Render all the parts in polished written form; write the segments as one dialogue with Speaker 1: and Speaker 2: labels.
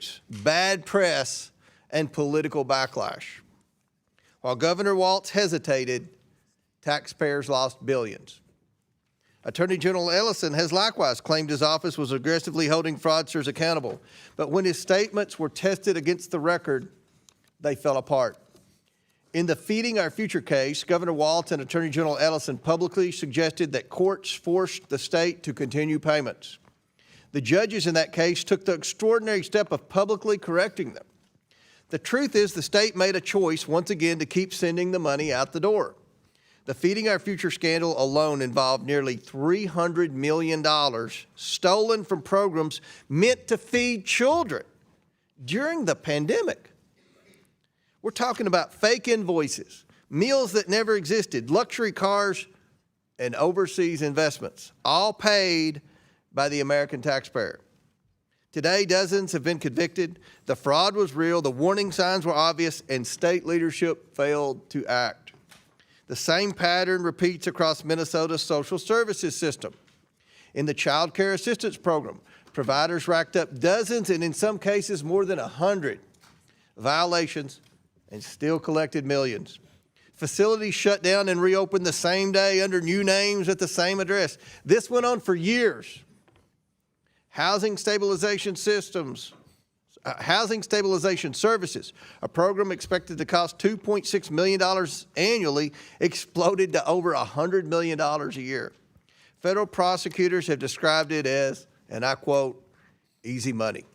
Speaker 1: lawsuits, bad press, and political backlash. While Governor Walz hesitated, taxpayers lost billions. Attorney General Ellison has likewise claimed his office was aggressively holding fraudsters accountable, but when his statements were tested against the record, they fell apart. In the Feeding Our Future case, Governor Walz and Attorney General Ellison publicly suggested that courts forced the state to continue payments. The judges in that case took the extraordinary step of publicly correcting them. The truth is the state made a choice once again to keep sending the money out the door. The Feeding Our Future scandal alone involved nearly $300 million stolen from programs meant to feed children during the pandemic. We're talking about fake invoices, meals that never existed, luxury cars, and overseas investments, all paid by the American taxpayer. Today, dozens have been convicted. The fraud was real, the warning signs were obvious, and state leadership failed to act. The same pattern repeats across Minnesota's social services system. In the Child Care Assistance Program, providers racked up dozens and in some cases more than 100 violations and still collected millions. Facilities shut down and reopened the same day under new names at the same address. This went on for years. Housing Stabilization Services, a program expected to cost $2.6 million annually, exploded to over $100 million a year. Federal prosecutors have described it as, and I quote, easy money.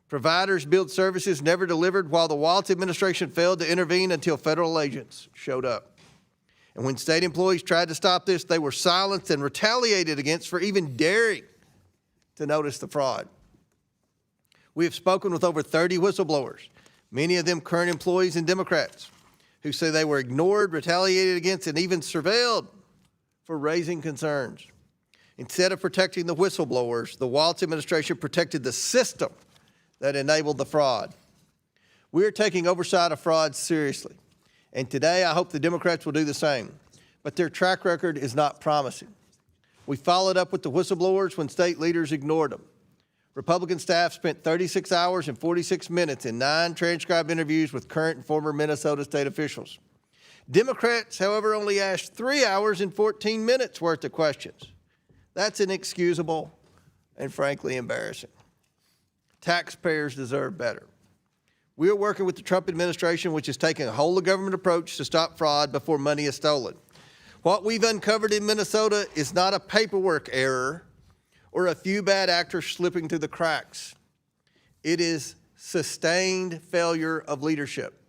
Speaker 1: Providers billed services never delivered while the Walz administration failed to intervene until federal agents showed up. And when state employees tried to stop this, they were silenced and retaliated against for even daring to notice the fraud. We have spoken with over 30 whistleblowers, many of them current employees and Democrats, who say they were ignored, retaliated against, and even surveilled for raising concerns. Instead of protecting the whistleblowers, the Walz administration protected the system that enabled the fraud. We are taking oversight of fraud seriously, and today I hope the Democrats will do the same, but their track record is not promising. We followed up with the whistleblowers when state leaders ignored them. Republican staff spent 36 hours and 46 minutes in 9 transcribed interviews with current and former Minnesota state officials. Democrats, however, only asked 3 hours and 14 minutes worth of questions. That's inexcusable and frankly embarrassing. Taxpayers deserve better. We are working with the Trump administration, which is taking a whole-of-government approach to stop fraud before money is stolen. What we've uncovered in Minnesota is not a paperwork error or a few bad actors slipping through the cracks. It is sustained failure of leadership.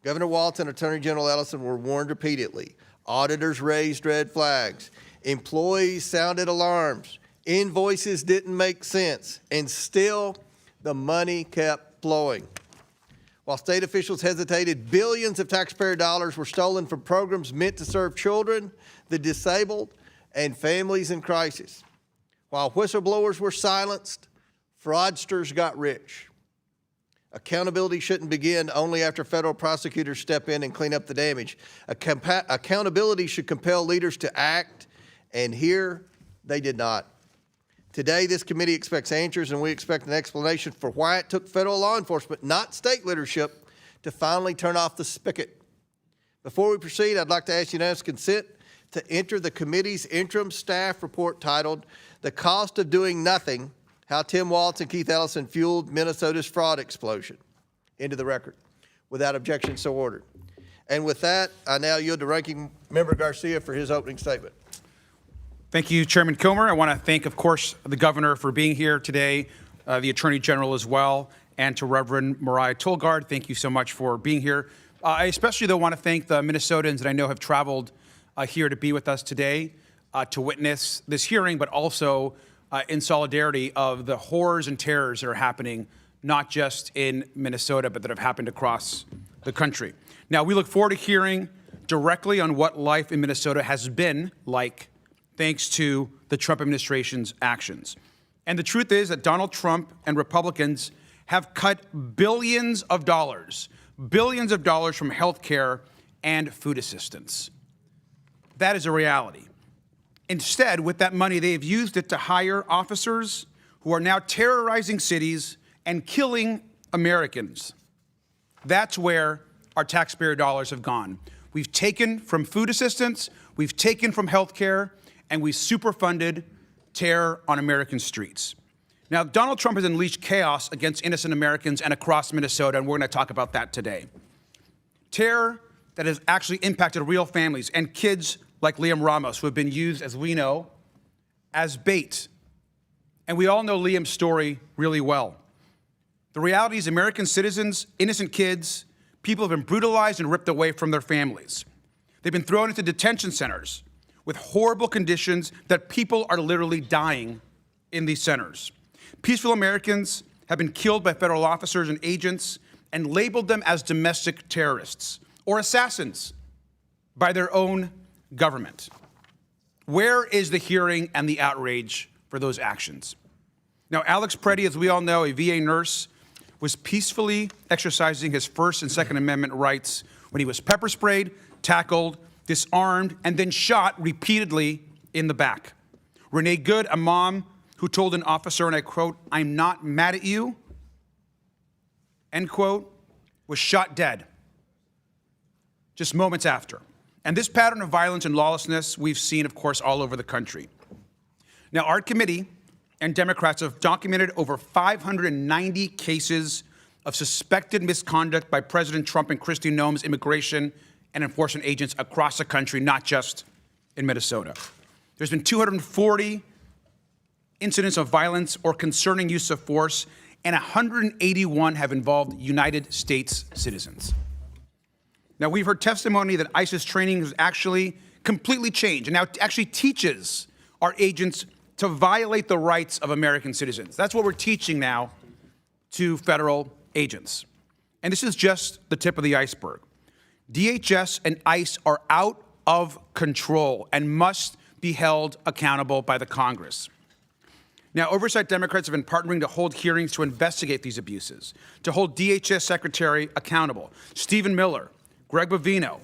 Speaker 1: Governor Walz and Attorney General Ellison were warned repeatedly. Auditors raised red flags. Employees sounded alarms. Invoices didn't make sense. And still, the money kept flowing. While state officials hesitated, billions of taxpayer dollars were stolen from programs meant to serve children, the disabled, and families in crisis. While whistleblowers were silenced, fraudsters got rich. Accountability shouldn't begin only after federal prosecutors step in and clean up the damage. Accountability should compel leaders to act, and here they did not. Today, this committee expects answers, and we expect an explanation for why it took federal law enforcement, not state leadership, to finally turn off the spigot. Before we proceed, I'd like to ask unanimous consent to enter the committee's interim staff report titled, "The Cost of Doing Nothing, How Tim Walz and Keith Ellison Fueled Minnesota's Fraud Explosion," into the record. Without objection, so ordered. And with that, I now yield to Ranking Member Garcia for his opening statement.
Speaker 2: Thank you, Chairman Kilmer. I want to thank, of course, the governor for being here today, the Attorney General as well, and to Reverend Mariah Tolgard. Thank you so much for being here. I especially, though, want to thank the Minnesotans that I know have traveled here to be with us today to witness this hearing, but also in solidarity of the horrors and terrors that are happening, not just in Minnesota, but that have happened across the country. Now, we look forward to hearing directly on what life in Minnesota has been like thanks to the Trump administration's actions. And the truth is that Donald Trump and Republicans have cut billions of dollars from health care and food assistance. That is a reality. Instead, with that money, they have used it to hire officers who are now terrorizing cities and killing Americans. That's where our taxpayer dollars have gone. We've taken from food assistance, we've taken from health care, and we've superfunded terror on American streets. Now, Donald Trump has unleashed chaos against innocent Americans and across Minnesota, and we're going to talk about that today. Terror that has actually impacted real families and kids like Liam Ramos, who have been used, as we know, as bait. And we all know Liam's story really well. The reality is American citizens, innocent kids, people have been brutalized and ripped away from their families. They've been thrown into detention centers with horrible conditions that people are literally dying in these centers. Peaceful Americans have been killed by federal officers and agents and labeled them as domestic terrorists or assassins by their own government. Where is the hearing and the outrage for those actions? Now, Alex Preddy, as we all know, a VA nurse, was peacefully exercising his First and Second Amendment rights when he was pepper sprayed, tackled, disarmed, and then shot repeatedly in the back. Renee Good, a mom who told an officer, and I quote, "I'm not mad at you," end quote, was shot dead just moments after. And this pattern of violence and lawlessness we've seen, of course, all over the country. Now, our committee and Democrats have documented over 590 cases of suspected misconduct by President Trump and Kristi Noem's immigration and enforcement agents across the country, not just in Minnesota. There's been 240 incidents of violence or concerning use of force, and 181 have involved United States citizens. Now, we've heard testimony that ICE's training has actually completely changed and now actually teaches our agents to violate the rights of American citizens. That's what we're teaching now to federal agents. And this is just the tip of the iceberg. DHS and ICE are out of control and must be held accountable by the Congress. Now, Oversight Democrats have been partnering to hold hearings to investigate these abuses, to hold DHS Secretary accountable, Stephen Miller, Greg Bovino.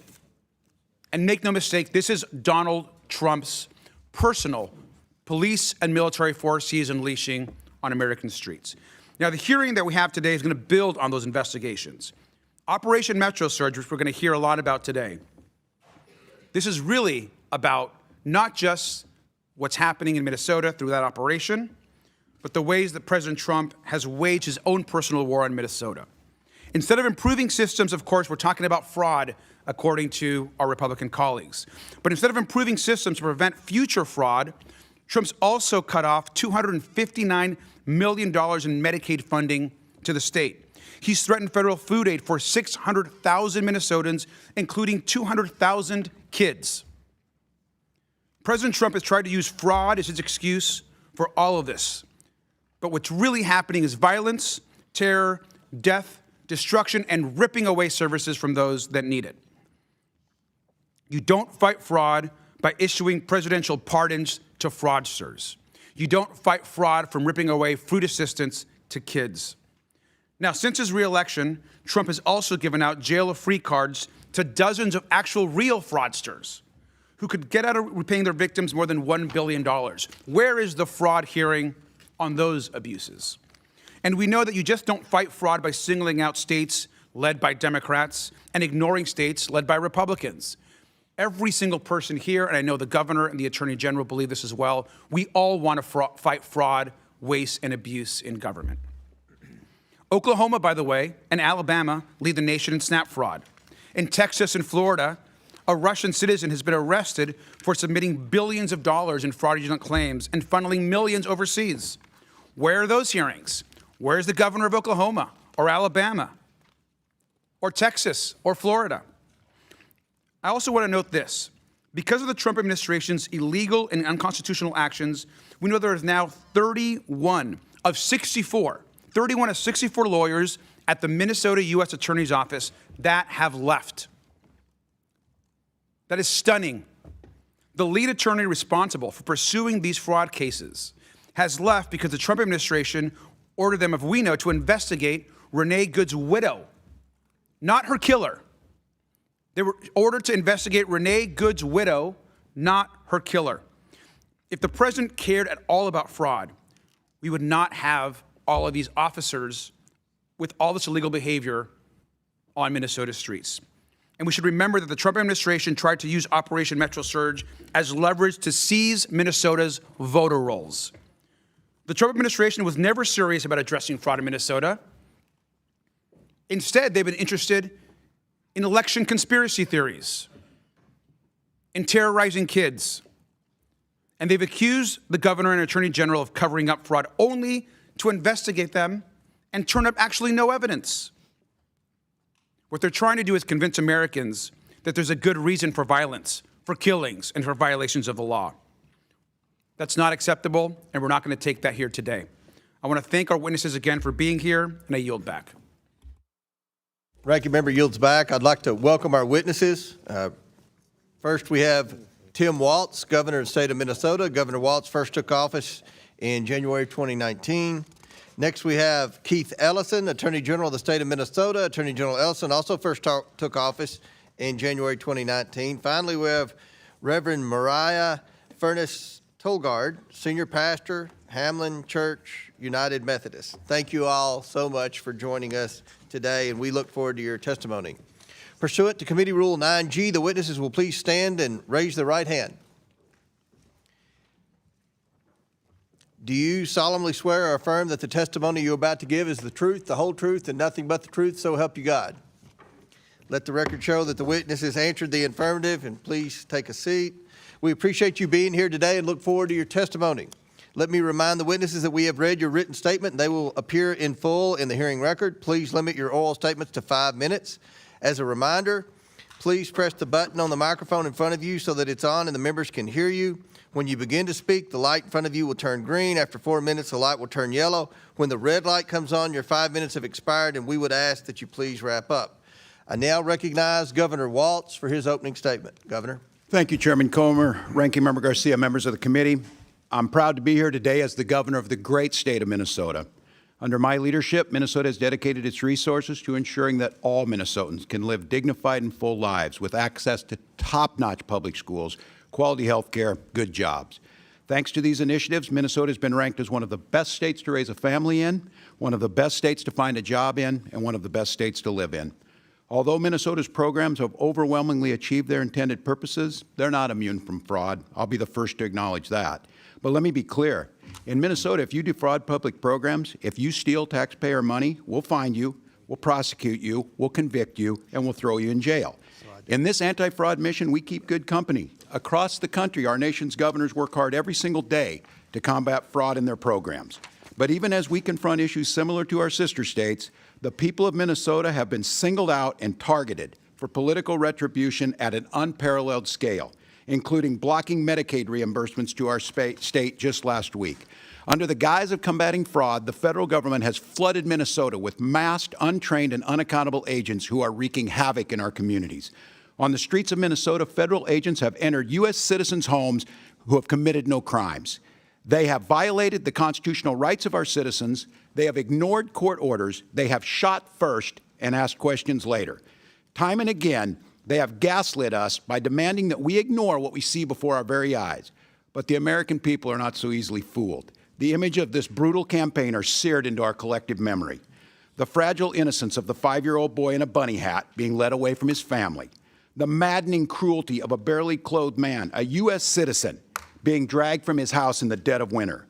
Speaker 2: And make no mistake, this is Donald Trump's personal police and military force he is unleashing on American streets. Now, the hearing that we have today is going to build on those investigations. Operation Metro Surge, which we're going to hear a lot about today, this is really about not just what's happening in Minnesota through that operation, but the ways that President Trump has waged his own personal war on Minnesota. Instead of improving systems, of course, we're talking about fraud, according to our Republican colleagues. But instead of improving systems to prevent future fraud, Trump's also cut off $259 million in Medicaid funding to the state. He's threatened federal food aid for 600,000 Minnesotans, including 200,000 kids. President Trump has tried to use fraud as his excuse for all of this. But what's really happening is violence, terror, death, destruction, and ripping away services from those that need it. You don't fight fraud by issuing presidential pardons to fraudsters. You don't fight fraud from ripping away food assistance to kids. Now, since his reelection, Trump has also given out jail-free cards to dozens of actual real fraudsters who could get out of repaying their victims more than $1 billion. Where is the fraud hearing on those abuses? And we know that you just don't fight fraud by singling out states led by Democrats and ignoring states led by Republicans. Every single person here, and I know the governor and the attorney general believe this as well, we all want to fight fraud, waste, and abuse in government. Oklahoma, by the way, and Alabama lead the nation in SNAP fraud. In Texas and Florida, a Russian citizen has been arrested for submitting billions of dollars in fraudulent claims and funneling millions overseas. Where are those hearings? Where's the governor of Oklahoma or Alabama or Texas or Florida? I also want to note this. Because of the Trump administration's illegal and unconstitutional actions, we know there is now 31 of 64 lawyers at the Minnesota U.S. Attorney's Office that have left. That is stunning. The lead attorney responsible for pursuing these fraud cases has left because the Trump administration ordered them, if we know, to investigate Renee Good's widow, not her killer. They were ordered to investigate Renee Good's widow, not her killer. If the president cared at all about fraud, we would not have all of these officers with all this illegal behavior on Minnesota streets. And we should remember that the Trump administration tried to use Operation Metro Surge as leverage to seize Minnesota's voter rolls. The Trump administration was never serious about addressing fraud in Minnesota. Instead, they've been interested in election conspiracy theories, in terrorizing kids. And they've accused the governor and attorney general of covering up fraud only to investigate them and turn up actually no evidence. What they're trying to do is convince Americans that there's a good reason for violence, for killings, and for violations of the law. That's not acceptable, and we're not going to take that here today. I want to thank our witnesses again for being here, and I yield back.
Speaker 1: Ranking Member yields back. I'd like to welcome our witnesses. First, we have Tim Walz, Governor of the state of Minnesota. Governor Walz first took office in January 2019. Next, we have Keith Ellison, Attorney General of the state of Minnesota. Attorney General Ellison also first took office in January 2019. Finally, we have Reverend Mariah Furnace Tolgard, Senior Pastor, Hamlin Church United Methodist. Thank you all so much for joining us today, and we look forward to your testimony. Pursuant to Committee Rule 9G, the witnesses will please stand and raise their right hand. Do you solemnly swear or affirm that the testimony you're about to give is the truth, the whole truth, and nothing but the truth, so help you God? Let the record show that the witnesses answered the affirmative, and please take a seat. We appreciate you being here today and look forward to your testimony. Let me remind the witnesses that we have read your written statement, and they will appear in full in the hearing record. Please limit your oral statements to 5 minutes. As a reminder, please press the button on the microphone in front of you so that it's on and the members can hear you. When you begin to speak, the light in front of you will turn green. After 4 minutes, the light will turn yellow. When the red light comes on, your 5 minutes have expired, and we would ask that you please wrap up. I now recognize Governor Walz for his opening statement. Governor.
Speaker 3: Thank you, Chairman Comer, Ranking Member Garcia, members of the committee. I'm proud to be here today as the governor of the great state of Minnesota. Under my leadership, Minnesota has dedicated its resources to ensuring that all Minnesotans can live dignified and full lives with access to top-notch public schools, quality health care, good jobs. Thanks to these initiatives, Minnesota has been ranked as one of the best states to raise a family in, one of the best states to find a job in, and one of the best states to live in. Although Minnesota's programs have overwhelmingly achieved their intended purposes, they're not immune from fraud. I'll be the first to acknowledge that. But let me be clear. In Minnesota, if you defraud public programs, if you steal taxpayer money, we'll find you, we'll prosecute you, we'll convict you, and we'll throw you in jail. In this anti-fraud mission, we keep good company. Across the country, our nation's governors work hard every single day to combat fraud in their programs. But even as we confront issues similar to our sister states, the people of Minnesota have been singled out and targeted for political retribution at an unparalleled scale, including blocking Medicaid reimbursements to our state just last week. Under the guise of combating fraud, the federal government has flooded Minnesota with masked, untrained, and unaccountable agents who are wreaking havoc in our communities. On the streets of Minnesota, federal agents have entered U.S. citizens' homes who have committed no crimes. They have violated the constitutional rights of our citizens. They have ignored court orders. They have shot first and asked questions later. Time and again, they have gaslit us by demanding that we ignore what we see before our very eyes. But the American people are not so easily fooled. The image of this brutal campaigner seared into our collective memory. The fragile innocence of the 5-year-old boy in a bunny hat being led away from his family. The maddening cruelty of a barely clothed man, a U.S. citizen, being dragged from his house in the dead of winter.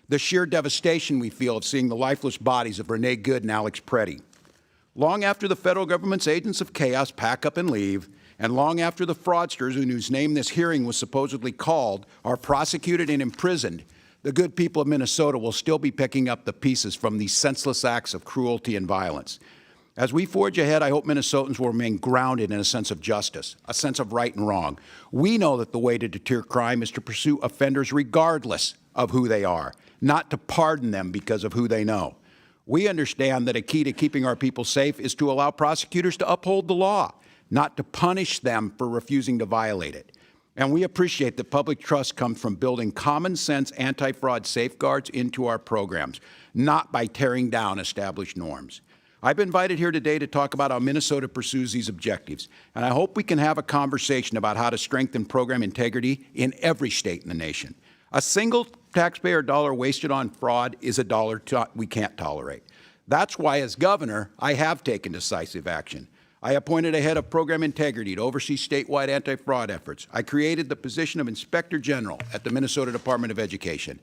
Speaker 3: The sheer devastation we feel of seeing the lifeless bodies of Renee Good and Alex Preddy. Long after the federal government's agents of chaos pack up and leave, and long after the fraudsters whose name this hearing was supposedly called are prosecuted and imprisoned, the good people of Minnesota will still be picking up the pieces from these senseless acts of cruelty and violence. As we forge ahead, I hope Minnesotans will remain grounded in a sense of justice, a sense of right and wrong. We know that the way to deter crime is to pursue offenders regardless of who they are, not to pardon them because of who they know. We understand that a key to keeping our people safe is to allow prosecutors to uphold the law, not to punish them for refusing to violate it. And we appreciate that public trust comes from building common sense anti-fraud safeguards into our programs, not by tearing down established norms. I've been invited here today to talk about how Minnesota pursues these objectives, and I hope we can have a conversation about how to strengthen program integrity in every state in the nation. A single taxpayer dollar wasted on fraud is a dollar we can't tolerate. That's why, as governor, I have taken decisive action. I appointed a head of program integrity to oversee statewide anti-fraud efforts. I created the position of Inspector General at the Minnesota Department of Education.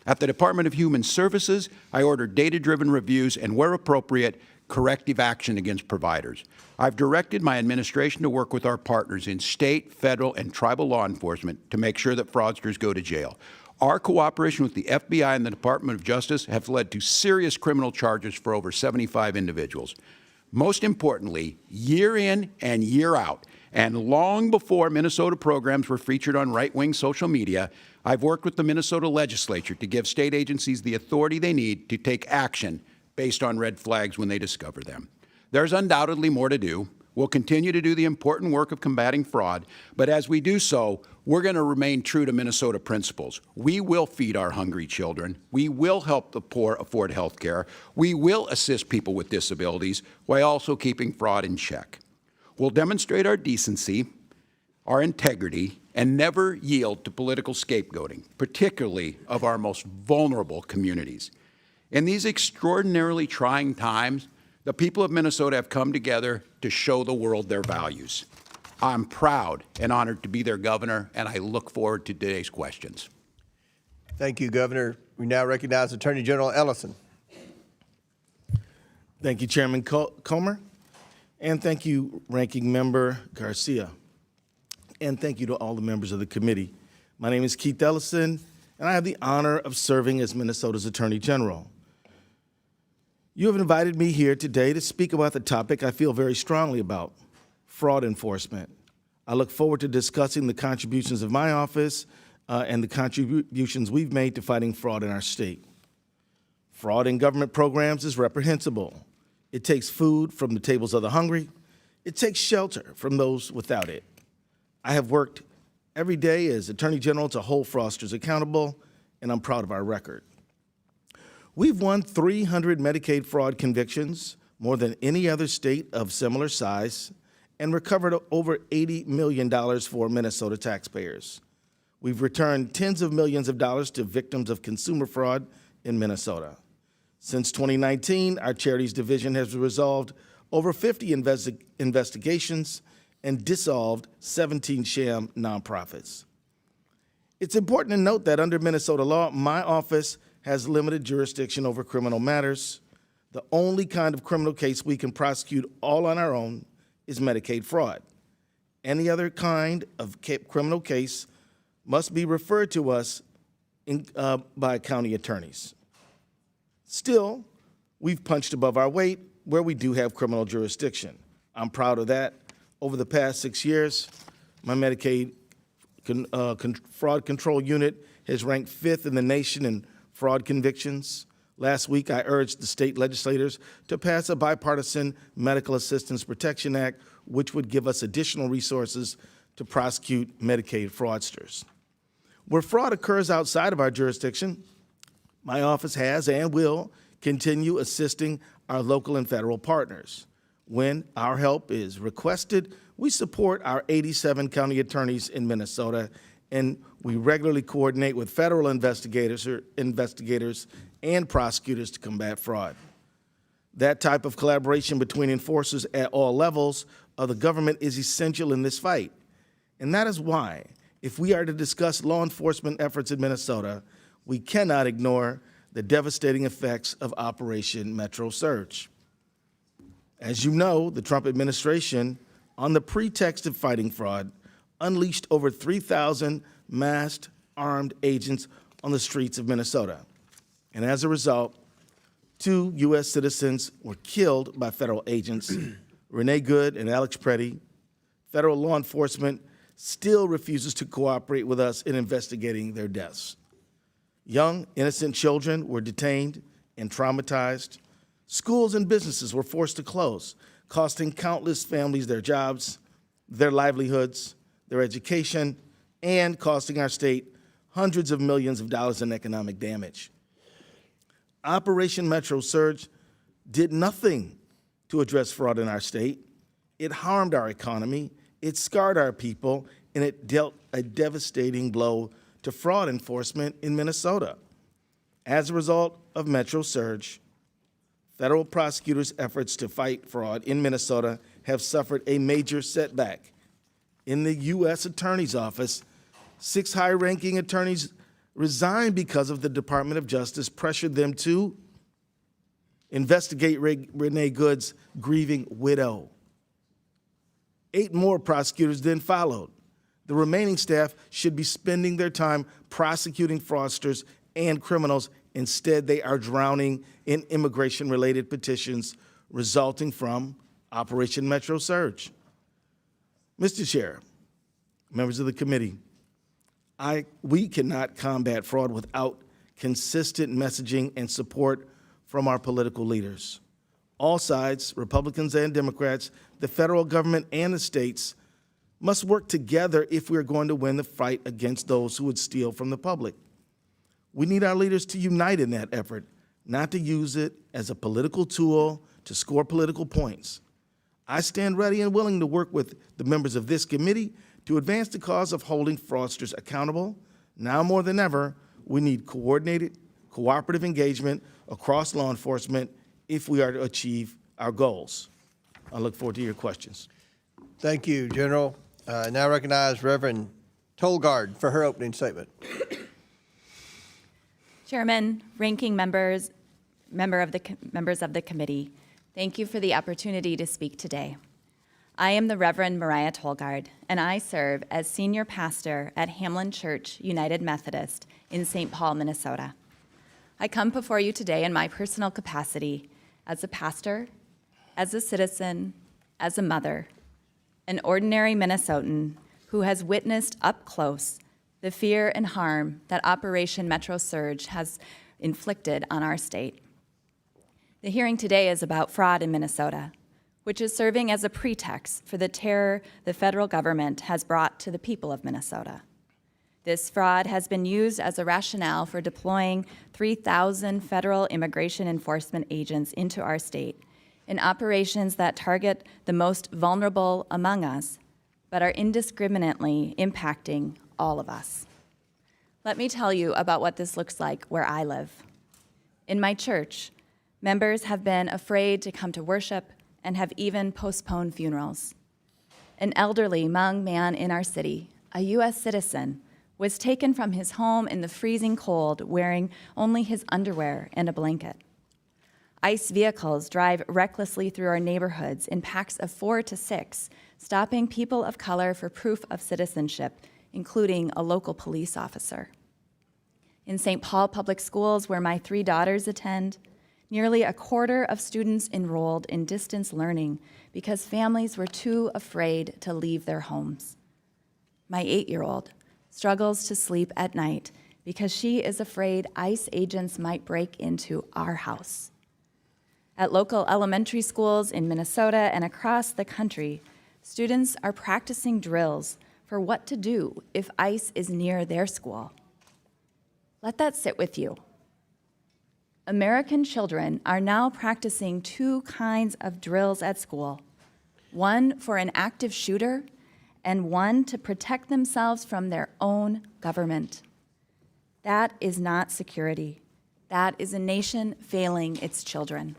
Speaker 3: At the Department of Human Services, I ordered data-driven reviews and, where appropriate, corrective action against providers. I've directed my administration to work with our partners in state, federal, and tribal law enforcement to make sure that fraudsters go to jail. Our cooperation with the FBI and the Department of Justice have led to serious criminal charges for over 75 individuals. Most importantly, year in and year out, and long before Minnesota programs were featured on right-wing social media, I've worked with the Minnesota legislature to give state agencies the authority they need to take action based on red flags when they discover them. There's undoubtedly more to do. We'll continue to do the important work of combating fraud, but as we do so, we're going to remain true to Minnesota principles. We will feed our hungry children. We will help the poor afford health care. We will assist people with disabilities while also keeping fraud in check. We'll demonstrate our decency, our integrity, and never yield to political scapegoating, particularly of our most vulnerable communities. In these extraordinarily trying times, the people of Minnesota have come together to show the world their values. I'm proud and honored to be their governor, and I look forward to today's questions.
Speaker 1: Thank you, Governor. We now recognize Attorney General Ellison.
Speaker 4: Thank you, Chairman Comer, and thank you, Ranking Member Garcia, and thank you to all the members of the committee. My name is Keith Ellison, and I have the honor of serving as Minnesota's Attorney General. You have invited me here today to speak about the topic I feel very strongly about, fraud enforcement. I look forward to discussing the contributions of my office and the contributions we've made to fighting fraud in our state. Fraud in government programs is reprehensible. It takes food from the tables of the hungry. It takes shelter from those without it. I have worked every day as Attorney General to hold fraudsters accountable, and I'm proud of our record. We've won 300 Medicaid fraud convictions, more than any other state of similar size, and recovered over $80 million for Minnesota taxpayers. We've returned tens of millions of dollars to victims of consumer fraud in Minnesota. Since 2019, our Charities Division has resolved over 50 investigations and dissolved 17 sham nonprofits. It's important to note that under Minnesota law, my office has limited jurisdiction over criminal matters. The only kind of criminal case we can prosecute all on our own is Medicaid fraud. Any other kind of criminal case must be referred to us by county attorneys. Still, we've punched above our weight where we do have criminal jurisdiction. I'm proud of that. Over the past 6 years, my Medicaid fraud control unit has ranked 5th in the nation in fraud convictions. Last week, I urged the state legislators to pass a bipartisan Medical Assistance Protection Act, which would give us additional resources to prosecute Medicaid fraudsters. Where fraud occurs outside of our jurisdiction, my office has and will continue assisting our local and federal partners. When our help is requested, we support our 87 county attorneys in Minnesota, and we regularly coordinate with federal investigators and prosecutors to combat fraud. That type of collaboration between enforcers at all levels of the government is essential in this fight. And that is why, if we are to discuss law enforcement efforts in Minnesota, we cannot ignore the devastating effects of Operation Metro Surge. As you know, the Trump administration, on the pretext of fighting fraud, unleashed over 3,000 masked, armed agents on the streets of Minnesota. And as a result, 2 U.S. citizens were killed by federal agents, Renee Good and Alex Preddy. Federal law enforcement still refuses to cooperate with us in investigating their deaths. Young, innocent children were detained and traumatized. Schools and businesses were forced to close, costing countless families their jobs, their livelihoods, their education, and costing our state hundreds of millions of dollars in economic damage. Operation Metro Surge did nothing to address fraud in our state. It harmed our economy, it scarred our people, and it dealt a devastating blow to fraud enforcement in Minnesota. As a result of Metro Surge, federal prosecutors' efforts to fight fraud in Minnesota have suffered a major setback. In the U.S. Attorney's Office, 6 high-ranking attorneys resigned because of the Department of Justice pressured them to investigate Renee Good's grieving widow. 8 more prosecutors then followed. The remaining staff should be spending their time prosecuting fraudsters and criminals. Instead, they are drowning in immigration-related petitions resulting from Operation Metro Surge. Mr. Chair, members of the committee, we cannot combat fraud without consistent messaging and support from our political leaders. All sides, Republicans and Democrats, the federal government and the states, must work together if we are going to win the fight against those who would steal from the public. We need our leaders to unite in that effort, not to use it as a political tool to score political points. I stand ready and willing to work with the members of this committee to advance the cause of holding fraudsters accountable. Now more than ever, we need coordinated, cooperative engagement across law enforcement if we are to achieve our goals. I look forward to your questions.
Speaker 1: Thank you, General. Now recognize Reverend Tolgard for her opening statement.
Speaker 5: Chairman, ranking members of the committee, thank you for the opportunity to speak today. I am the Reverend Mariah Tolgard, and I serve as senior pastor at Hamlin Church United Methodist in St. Paul, Minnesota. I come before you today in my personal capacity as a pastor, as a citizen, as a mother, an ordinary Minnesotan who has witnessed up close the fear and harm that Operation Metro Surge has inflicted on our state. The hearing today is about fraud in Minnesota, which is serving as a pretext for the terror the federal government has brought to the people of Minnesota. This fraud has been used as a rationale for deploying 3,000 federal immigration enforcement agents into our state in operations that target the most vulnerable among us, but are indiscriminately impacting all of us. Let me tell you about what this looks like where I live. In my church, members have been afraid to come to worship and have even postponed funerals. An elderly Hmong man in our city, a U.S. citizen, was taken from his home in the freezing cold wearing only his underwear and a blanket. ICE vehicles drive recklessly through our neighborhoods in packs of 4 to 6, stopping people of color for proof of citizenship, including a local police officer. In St. Paul Public Schools, where my 3 daughters attend, nearly a quarter of students enrolled in distance learning because families were too afraid to leave their homes. My 8-year-old struggles to sleep at night because she is afraid ICE agents might break into our house. At local elementary schools in Minnesota and across the country, students are practicing drills for what to do if ICE is near their school. Let that sit with you. American children are now practicing 2 kinds of drills at school, one for an active shooter and one to protect themselves from their own government. That is not security. That is a nation failing its children.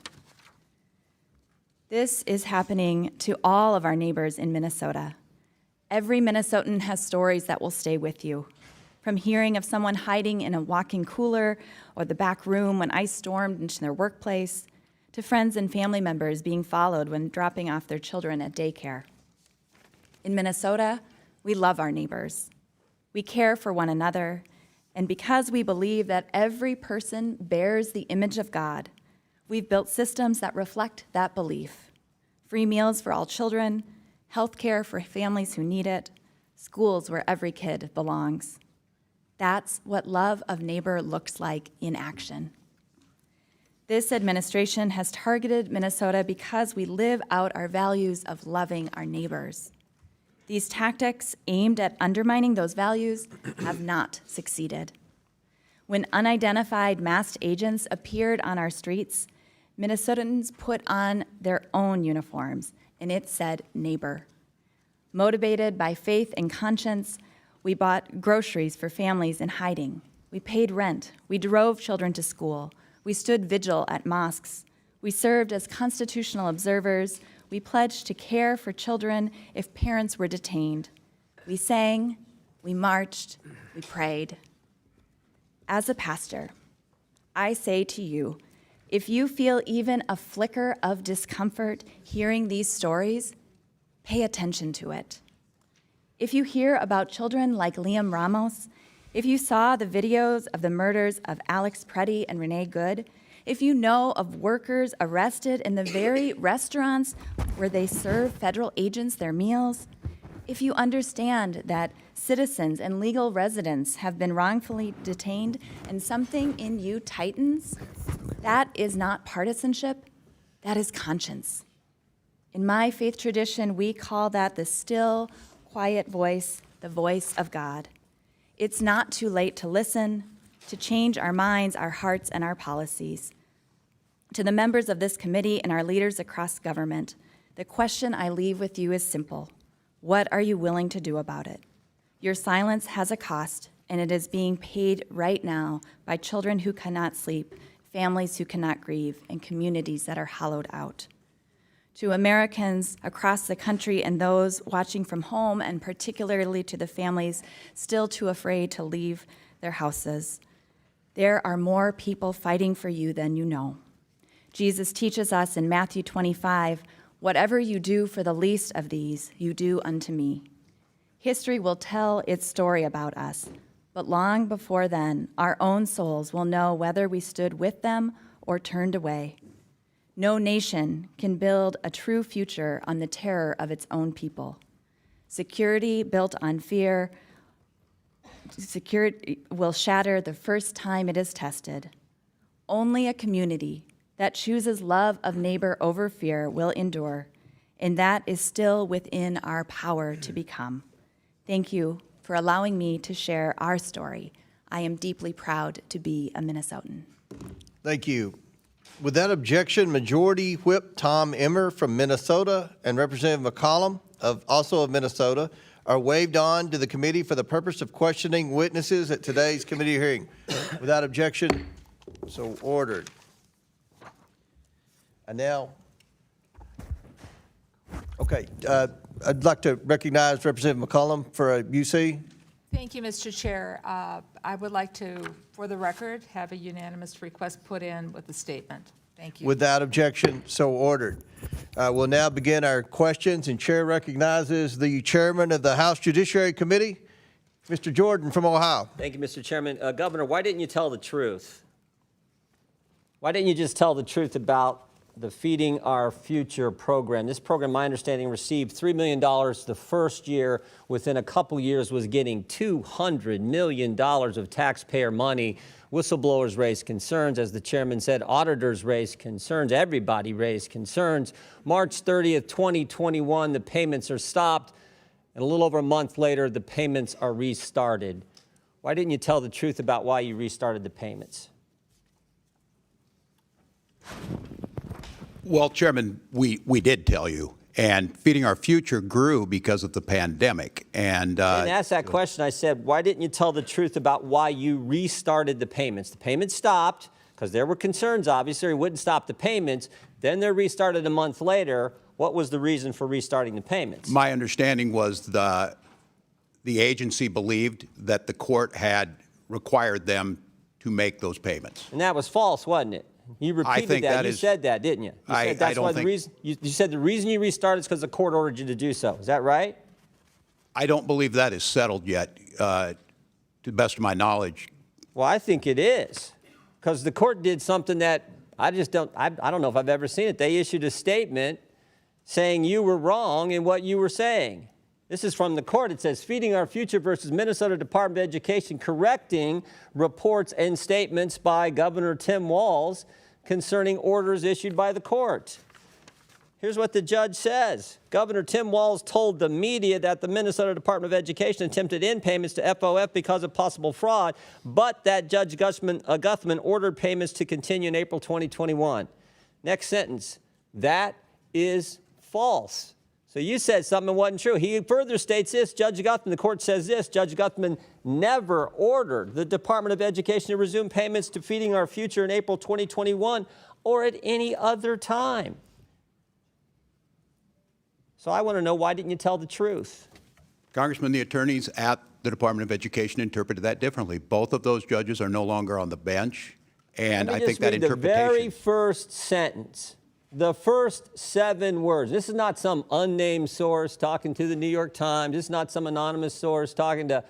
Speaker 5: This is happening to all of our neighbors in Minnesota. Every Minnesotan has stories that will stay with you, from hearing of someone hiding in a walk-in cooler or the back room when ICE stormed into their workplace, to friends and family members being followed when dropping off their children at daycare. In Minnesota, we love our neighbors. We care for one another, and because we believe that every person bears the image of God, we've built systems that reflect that belief. Free meals for all children, health care for families who need it, schools where every kid belongs. That's what love of neighbor looks like in action. This administration has targeted Minnesota because we live out our values of loving our neighbors. These tactics aimed at undermining those values have not succeeded. When unidentified masked agents appeared on our streets, Minnesotans put on their own uniforms, and it said neighbor. Motivated by faith and conscience, We bought groceries for families in hiding. We paid rent. We drove children to school. We stood vigil at mosques. We served as constitutional observers. We pledged to care for children if parents were detained. We sang, we marched, we prayed. As a pastor, I say to you, if you feel even a flicker of discomfort hearing these stories, pay attention to it. If you hear about children like Liam Ramos, if you saw the videos of the murders of Alex Preddy and Renee Good, if you know of workers arrested in the very restaurants where they serve federal agents their meals, if you understand that citizens and legal residents have been wrongfully detained and something in you tightens, that is not partisanship, that is conscience. In my faith tradition, we call that the still, quiet voice, the voice of God. It's not too late to listen, to change our minds, our hearts, and our policies. To the members of this committee and our leaders across government, the question I leave with you is simple. What are you willing to do about it? Your silence has a cost, and it is being paid right now by children who cannot sleep, families who cannot grieve, and communities that are hollowed out. To Americans across the country and those watching from home, and particularly to the families still too afraid to leave their houses, there are more people fighting for you than you know. Jesus teaches us in Matthew 25, whatever you do for the least of these, you do unto me. History will tell its story about us, but long before then, our own souls will know whether we stood with them or turned away. No nation can build a true future on the terror of its own people. Security built on fear will shatter the first time it is tested. Only a community that chooses love of neighbor over fear will endure, and that is still within our power to become. Thank you for allowing me to share our story. I am deeply proud to be a Minnesotan.
Speaker 1: Thank you. Without objection, Majority Whip Tom Emmer from Minnesota and Representative McCollum, also of Minnesota, are waived on to the committee for the purpose of questioning witnesses at today's committee hearing. Without objection, so ordered. And now, okay, I'd like to recognize Representative McCollum for a UC.
Speaker 6: Thank you, Mr. Chair. I would like to, for the record, have a unanimous request put in with the statement. Thank you.
Speaker 1: Without objection, so ordered. We'll now begin our questions, and Chair recognizes the Chairman of the House Judiciary Committee, Mr. Jordan from Ohio.
Speaker 7: Thank you, Mr. Chairman. Governor, why didn't you tell the truth? Why didn't you just tell the truth about the Feeding Our Future program? This program, my understanding, received $3 million the first year. Within a couple years was getting $200 million of taxpayer money. Whistleblowers raised concerns. As the chairman said, auditors raised concerns. Everybody raised concerns. March 30th, 2021, the payments are stopped. And a little over a month later, the payments are restarted. Why didn't you tell the truth about why you restarted the payments?
Speaker 3: Well, Chairman, we did tell you, and Feeding Our Future grew because of the pandemic. And
Speaker 7: I didn't ask that question. I said, why didn't you tell the truth about why you restarted the payments? The payments stopped because there were concerns, obviously, it wouldn't stop the payments. Then they're restarted a month later. What was the reason for restarting the payments?
Speaker 3: My understanding was the agency believed that the court had required them to make those payments.
Speaker 7: And that was false, wasn't it? You repeated that. You said that, didn't you? You said that's why the reason. You said the reason you restarted is because the court ordered you to do so. Is that right?
Speaker 3: I don't believe that is settled yet, to the best of my knowledge.
Speaker 7: Well, I think it is, because the court did something that I just don't. I don't know if I've ever seen it. They issued a statement saying you were wrong in what you were saying. This is from the court. It says, Feeding Our Future versus Minnesota Department of Education, correcting reports and statements by Governor Tim Walz concerning orders issued by the court. Here's what the judge says. Governor Tim Walz told the media that the Minnesota Department of Education attempted in payments to FOF because of possible fraud, but that Judge Guthman ordered payments to continue in April 2021. Next sentence. That is false. So you said something that wasn't true. He further states this, Judge Guthman, the court says this, Judge Guthman never ordered the Department of Education to resume payments to Feeding Our Future in April 2021 or at any other time. So I want to know, why didn't you tell the truth?
Speaker 3: Congressman, the attorneys at the Department of Education interpreted that differently. Both of those judges are no longer on the bench, and I think that
Speaker 7: the very
Speaker 3: interpretation.
Speaker 7: first sentence, the first 7 words. This is not some unnamed source talking to the New York Times. This is not some anonymous source talking to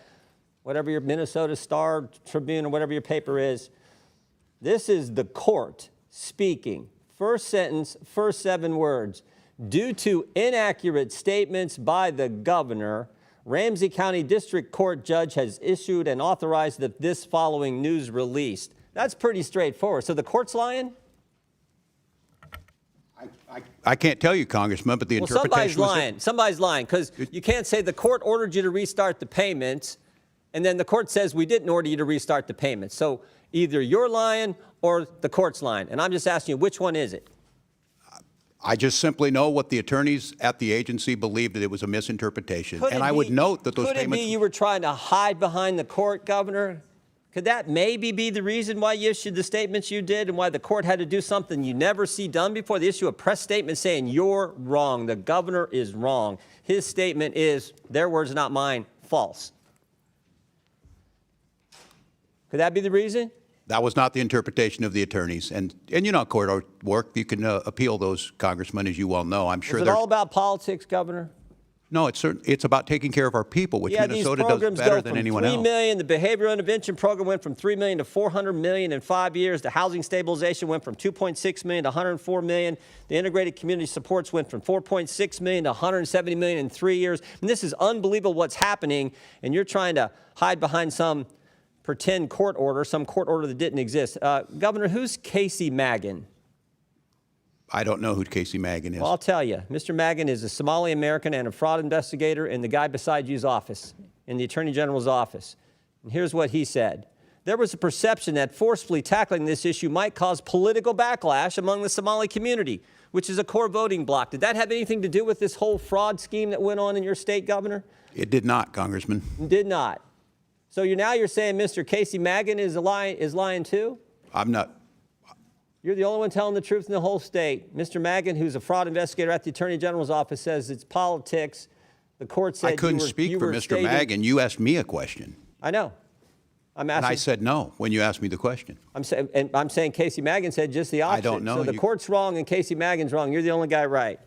Speaker 7: whatever your Minnesota Star Tribune or whatever your paper is. This is the court speaking. First sentence, first 7 words. Due to inaccurate statements by the governor, Ramsey County District Court judge has issued and authorized this following news released. That's pretty straightforward. So the court's lying?
Speaker 3: I can't tell you, Congressman, but the
Speaker 7: Well,
Speaker 3: interpretation
Speaker 7: somebody's lying. Somebody's lying, because you can't say the court ordered you to restart the payments, and then the court says we didn't order you to restart the payments. So either you're lying or the court's lying. And I'm just asking you, which one is it?
Speaker 3: I just simply know what the attorneys at the agency believed, that it was a misinterpretation.
Speaker 7: Could
Speaker 3: And
Speaker 7: it
Speaker 3: I would
Speaker 7: be-
Speaker 3: note that those
Speaker 7: Could it
Speaker 3: payments.
Speaker 7: be you were trying to hide behind the court, Governor? Could that maybe be the reason why you issued the statements you did and why the court had to do something you never see done before? They issue a press statement saying you're wrong, the governor is wrong. His statement is, their words, not mine, false. Could that be the reason?
Speaker 3: That was not the interpretation of the attorneys. And you know, court work, you can appeal those, Congressman, as you well know. I'm sure
Speaker 7: Is it all about politics, Governor?
Speaker 3: No, it's about taking care of our people, which
Speaker 7: Yeah,
Speaker 3: Minnesota
Speaker 7: these
Speaker 3: does
Speaker 7: programs
Speaker 3: better
Speaker 7: go
Speaker 3: than
Speaker 7: from
Speaker 3: anyone
Speaker 7: $3
Speaker 3: else.
Speaker 7: million. The behavioral intervention program went from $3 million to $400 million in 5 years. The housing stabilization went from $2.6 million to $104 million. The integrated community supports went from $4.6 million to $170 million in 3 years. And this is unbelievable what's happening, and you're trying to hide behind some pretend court order, some court order that didn't exist. Governor, who's Casey Magan?
Speaker 3: I don't know who Casey Magan is.
Speaker 7: Well, I'll tell you. Mr. Magan is a Somali American and a fraud investigator in the guy beside you's office, in the Attorney General's office. And here's what he said. There was a perception that forcefully tackling this issue might cause political backlash among the Somali community, which is a core voting bloc. Did that have anything to do with this whole fraud scheme that went on in your state, Governor?
Speaker 3: It did not, Congressman.
Speaker 7: Did not. So you're saying Mr. Casey Magan is lying too?
Speaker 3: I'm not.
Speaker 7: You're the only one telling the truth in the whole state. Mr. Magan, who's a fraud investigator at the Attorney General's office, says it's politics. The court said
Speaker 3: I couldn't speak for Mr. Magan. You asked me a question.
Speaker 7: I know. I'm asking.
Speaker 3: And I said no when you asked me the question.
Speaker 7: I'm saying Casey Magan said just the opposite.
Speaker 3: I don't know.
Speaker 7: So the court's wrong and Casey Magan's wrong. You're the only guy right.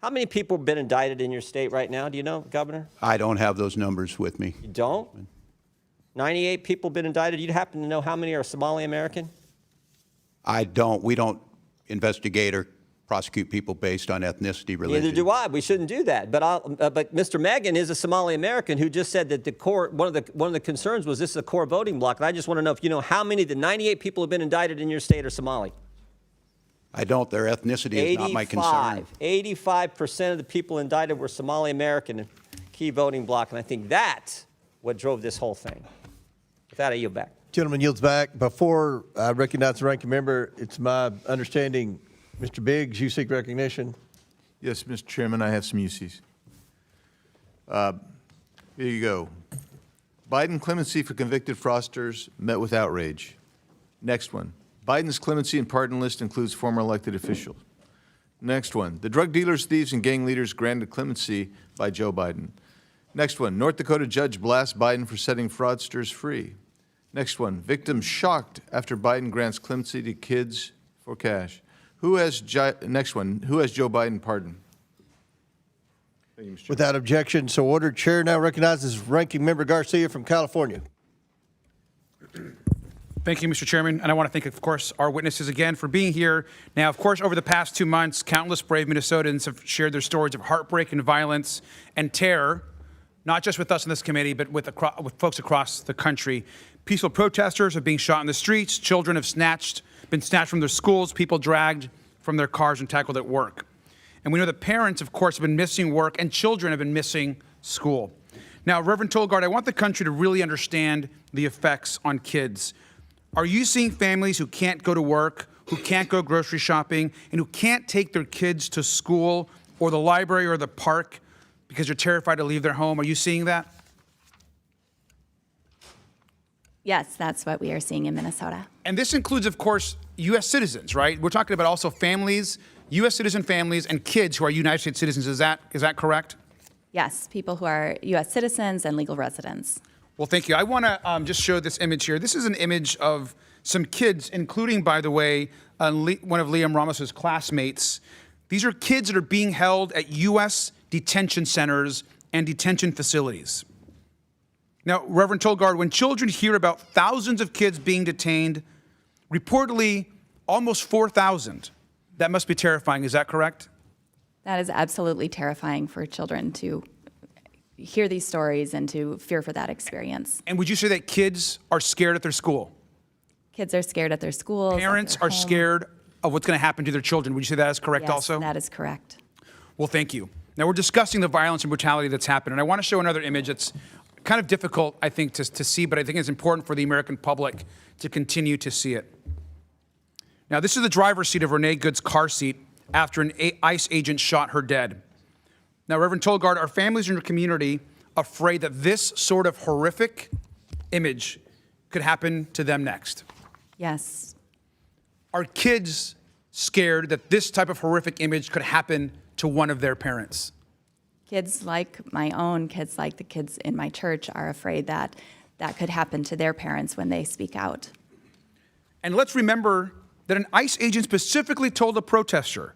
Speaker 7: How many people have been indicted in your state right now? Do you know, Governor?
Speaker 3: I don't have those numbers with me.
Speaker 7: You don't? 98 people have been indicted. You happen to know how many are Somali American?
Speaker 3: I don't. We don't investigate or prosecute people based on ethnicity, religion.
Speaker 7: Neither do I. We shouldn't do that. But Mr. Magan is a Somali American who just said that the court, one of the concerns was this is a core voting bloc. And I just want to know if you know how many of the 98 people who have been indicted in your state are Somali.
Speaker 3: I don't. Their ethnicity is not my concern.
Speaker 7: 85% of the people indicted were Somali American, key voting bloc. And I think that's what drove this whole thing. With that, I yield back.
Speaker 1: Gentleman yields back. Before I recognize the ranking member, it's my understanding, Mr. Biggs, you seek recognition.
Speaker 8: Yes, Mr. Chairman, I have some UCs. Here you go. Biden clemency for convicted fraudsters met with outrage. Next one. Biden's clemency and pardon list includes former elected officials. Next one. The drug dealers, thieves, and gang leaders granted clemency by Joe Biden. Next one. North Dakota judge blasts Biden for setting fraudsters free. Next one. Victims shocked after Biden grants clemency to kids for cash. Next one. Who has Joe Biden pardoned? Thank you, Mr. Chairman.
Speaker 1: Without objection, so ordered. Chair now recognizes ranking member Garcia from California.
Speaker 2: Thank you, Mr. Chairman. And I want to thank, of course, our witnesses again for being here. Now, of course, over the past 2 months, countless brave Minnesotans have shared their stories of heartbreak and violence and terror, not just with us in this committee, but with folks across the country. Peaceful protesters are being shot in the streets. Children have been snatched from their schools. People dragged from their cars and tackled at work. And we know that parents, of course, have been missing work and children have been missing school. Now, Reverend Tolgard, I want the country to really understand the effects on kids. Are you seeing families who can't go to work, who can't go grocery shopping, and who can't take their kids to school or the library or the park because they're terrified to leave their home. Are you seeing that?
Speaker 5: Yes, that's what we are seeing in Minnesota.
Speaker 2: And this includes, of course, U.S. citizens, right? We're talking about also families, U.S. citizen families, and kids who are United States citizens. Is that correct?
Speaker 5: Yes, people who are U.S. citizens and legal residents.
Speaker 2: Well, thank you. I want to just show this image here. This is an image of some kids, including, by the way, one of Liam Ramos's classmates. These are kids that are being held at U.S. detention centers and detention facilities. Now, Reverend Tolgard, when children hear about thousands of kids being detained, reportedly almost 4,000, that must be terrifying. Is that correct?
Speaker 5: That is absolutely terrifying for children to hear these stories and to fear for that experience.
Speaker 2: And would you say that kids are scared at their school?
Speaker 5: Kids are scared at their schools. at
Speaker 2: Parents
Speaker 5: their
Speaker 2: are
Speaker 5: home.
Speaker 2: scared of what's going to happen to their children. Would you say that is correct
Speaker 5: Yes,
Speaker 2: also?
Speaker 5: that is correct.
Speaker 2: Well, thank you. Now, we're discussing the violence and brutality that's happened, and I want to show another image that's kind of difficult, I think, to see, but I think it's important for the American public to continue to see it. Now, this is the driver's seat of Renee Good's car seat after an ICE agent shot her dead. Now, Reverend Tolgard, are families in your community afraid that this sort of horrific image could happen to them next?
Speaker 5: Yes.
Speaker 2: Are kids scared that this type of horrific image could happen to one of their parents?
Speaker 5: Kids like my own, kids like the kids in my church are afraid that that could happen to their parents when they speak out.
Speaker 2: And let's remember that an ICE agent specifically told a protester,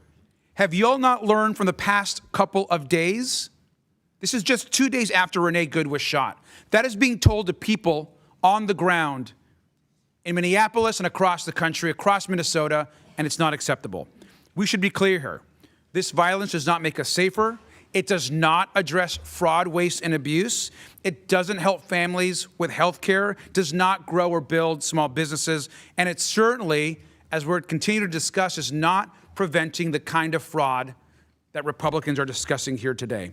Speaker 2: have y'all not learned from the past couple of days? This is just 2 days after Renee Good was shot. That is being told to people on the ground in Minneapolis and across the country, across Minnesota, and it's not acceptable. We should be clear here. This violence does not make us safer. It does not address fraud, waste, and abuse. It doesn't help families with health care, does not grow or build small businesses, and it certainly, as we're continuing to discuss, is not preventing the kind of fraud that Republicans are discussing here today.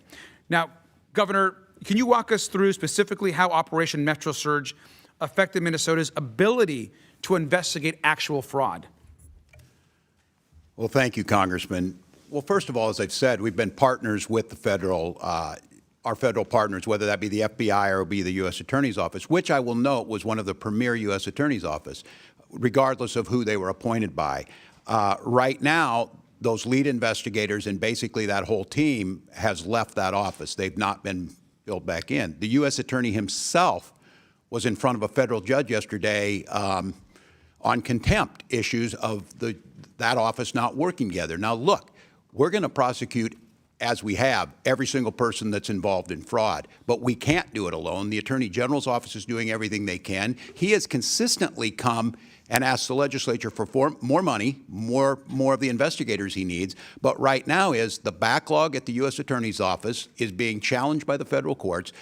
Speaker 2: Now, Governor, can you walk us through specifically how Operation Metro Surge affected Minnesota's ability to investigate actual fraud?
Speaker 3: Well, thank you, Congressman. Well, first of all, as I've said, we've been partners with the our federal partners, whether that be the FBI or be the U.S. Attorney's Office, which I will note was one of the premier U.S. Attorney's Office, regardless of who they were appointed by. Right now, those lead investigators and basically that whole team has left that office. They've not been billed back in. The U.S. Attorney himself was in front of a federal judge yesterday on contempt issues of that office not working together. Now, look, we're going to prosecute, as we have, every single person that's involved in fraud, but we can't do it alone. The Attorney General's office is doing everything they can. He has consistently come and asked the legislature for more money, more of the investigators he needs. But right now is the backlog at the U.S. Attorney's Office is being challenged by the federal courts.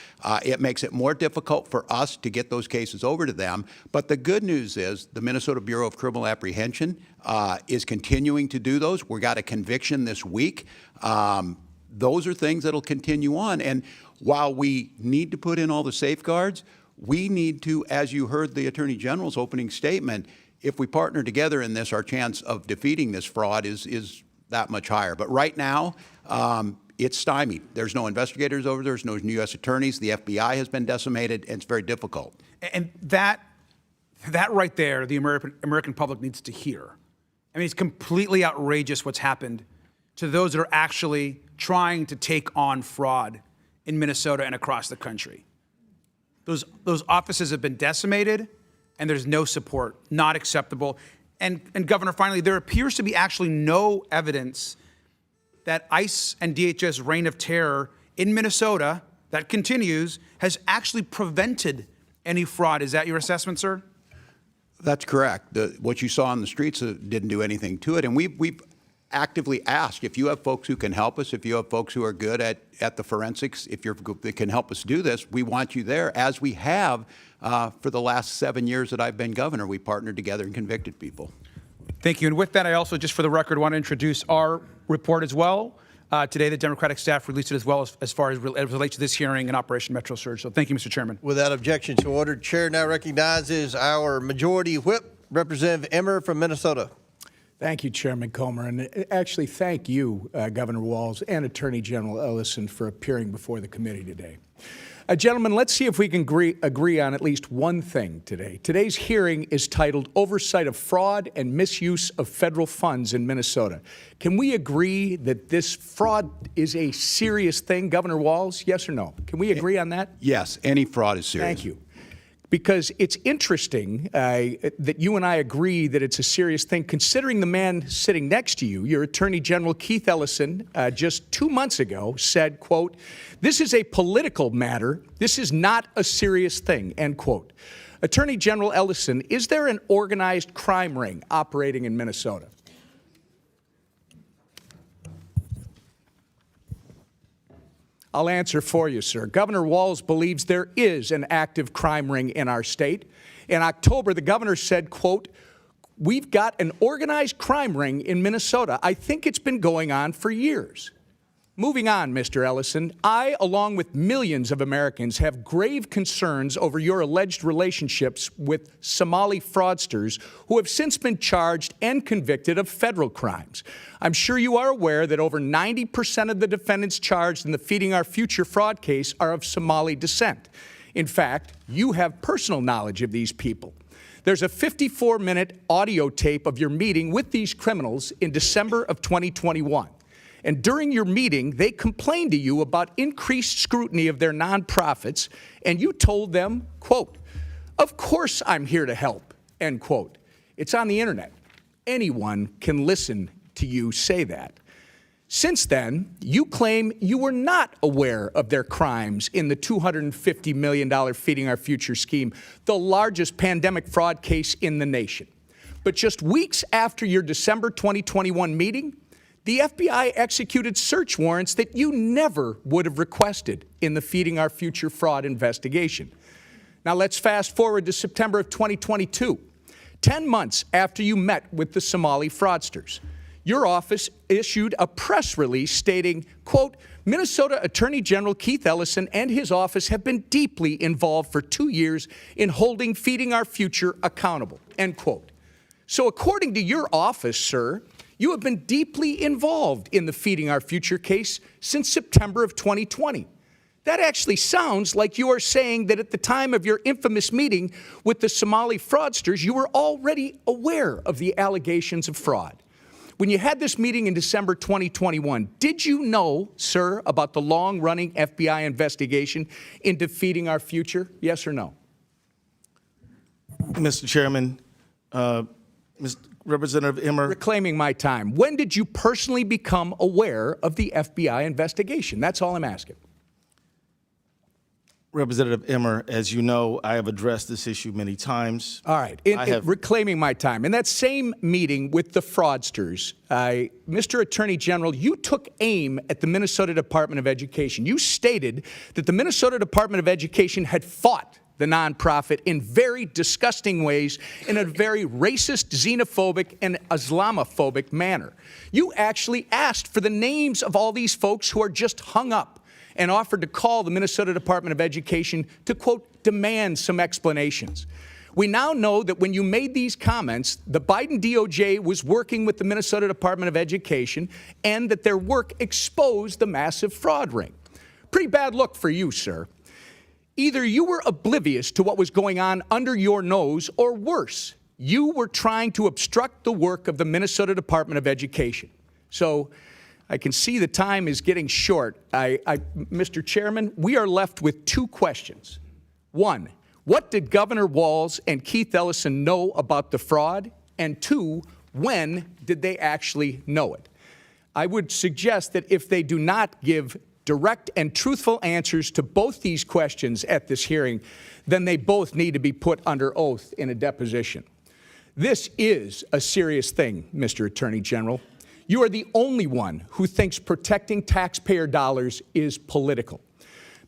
Speaker 3: It makes it more difficult for us to get those cases over to them. But the good news is the Minnesota Bureau of Criminal Apprehension is continuing to do those. We got a conviction this week. Those are things that'll continue on. And while we need to put in all the safeguards, we need to, as you heard the Attorney General's opening statement, if we partner together in this, our chance of defeating this fraud is that much higher. But right now, it's stymied. There's no investigators over there. There's no U.S. attorneys. The FBI has been decimated, and it's very difficult.
Speaker 2: And that right there, the American public needs to hear. I mean, it's completely outrageous what's happened to those that are actually trying to take on fraud in Minnesota and across the country. Those offices have been decimated, and there's no support, not acceptable. And Governor, finally, there appears to be actually no evidence that ICE and DHS reign of terror in Minnesota that continues has actually prevented any fraud. Is that your assessment, sir?
Speaker 3: That's correct. What you saw on the streets didn't do anything to it. And we've actively asked if you have folks who can help us, if you have folks who are good at the forensics, if they can help us do this, we want you there, as we have for the last 7 years that I've been governor. We partnered together and convicted people.
Speaker 2: Thank you. And with that, I also, just for the record, want to introduce our report as well. Today, the Democratic staff released it as well as far as it relates to this hearing and Operation Metro Surge. So thank you, Mr. Chairman.
Speaker 1: Without objection, so ordered. Chair now recognizes our Majority Whip, Representative Emmer from Minnesota.
Speaker 9: Thank you, Chairman Comer, and actually thank you, Governor Walz and Attorney General Ellison, for appearing before the committee today. Gentlemen, let's see if we can agree on at least one thing today. Today's hearing is titled Oversight of Fraud and Misuse of Federal Funds in Minnesota. Can we agree that this fraud is a serious thing, Governor Walz? Yes or no? Can we agree on that?
Speaker 3: Yes, any fraud is serious.
Speaker 9: Thank you. Because it's interesting that you and I agree that it's a serious thing, considering the man sitting next to you, your Attorney General Keith Ellison, just 2 months ago said, quote, "This is a political matter. This is not a serious thing," end quote. Attorney General Ellison, is there an organized crime ring operating in Minnesota? I'll answer for you, sir. Governor Walz believes there is an active crime ring in our state. In October, the governor said, quote, "We've got an organized crime ring in Minnesota. I think it's been going on for years." Moving on, Mr. Ellison, I, along with millions of Americans, have grave concerns over your alleged relationships with Somali fraudsters who have since been charged and convicted of federal crimes. I'm sure you are aware that over 90% of the defendants charged in the Feeding Our Future fraud case are of Somali descent. In fact, you have personal knowledge of these people. There's a 54-minute audio tape of your meeting with these criminals in December of 2021. And during your meeting, they complained to you about increased scrutiny of their nonprofits, and you told them, quote, "Of course I'm here to help," end quote. It's on the internet. Anyone can listen to you say that. Since then, you claim you were not aware of their crimes in the $250 million Feeding Our Future scheme, the largest pandemic fraud case in the nation. But just weeks after your December 2021 meeting, the FBI executed search warrants that you never would have requested in the Feeding Our Future fraud investigation. Now let's fast forward to September of 2022, 10 months after you met with the Somali fraudsters. Your office issued a press release stating, quote, "Minnesota Attorney General Keith Ellison and his office have been deeply involved for 2 years in holding Feeding Our Future accountable," end quote. So according to your office, sir, you have been deeply involved in the Feeding Our Future case since September of 2020. That actually sounds like you are saying that at the time of your infamous meeting with the Somali fraudsters, you were already aware of the allegations of fraud. When you had this meeting in December 2021, did you know, sir, about the long-running FBI investigation into Feeding Our Future? Yes or no?
Speaker 4: Mr. Chairman, Representative Emmer.
Speaker 9: Reclaiming my time. When did you personally become aware of the FBI investigation? That's all I'm asking.
Speaker 4: Representative Emmer, as you know, I have addressed this issue many times.
Speaker 9: All right. Reclaiming my time. In that same meeting with the fraudsters, Mr. Attorney General, you took aim at the Minnesota Department of Education. You stated that the Minnesota Department of Education had fought the nonprofit in very disgusting ways, in a very racist, xenophobic, and Islamophobic manner. You actually asked for the names of all these folks who are just hung up and offered to call the Minnesota Department of Education to, quote, demand some explanations. We now know that when you made these comments, the Biden DOJ was working with the Minnesota Department of Education and that their work exposed the massive fraud ring. Pretty bad look for you, sir. Either you were oblivious to what was going on under your nose, or worse, you were trying to obstruct the work of the Minnesota Department of Education. So I can see the time is getting short. Mr. Chairman, we are left with 2 questions. 1, what did Governor Walz and Keith Ellison know about the fraud? And 2, when did they actually know it? I would suggest that if they do not give direct and truthful answers to both these questions at this hearing, then they both need to be put under oath in a deposition. This is a serious thing, Mr. Attorney General. You are the only one who thinks protecting taxpayer dollars is political.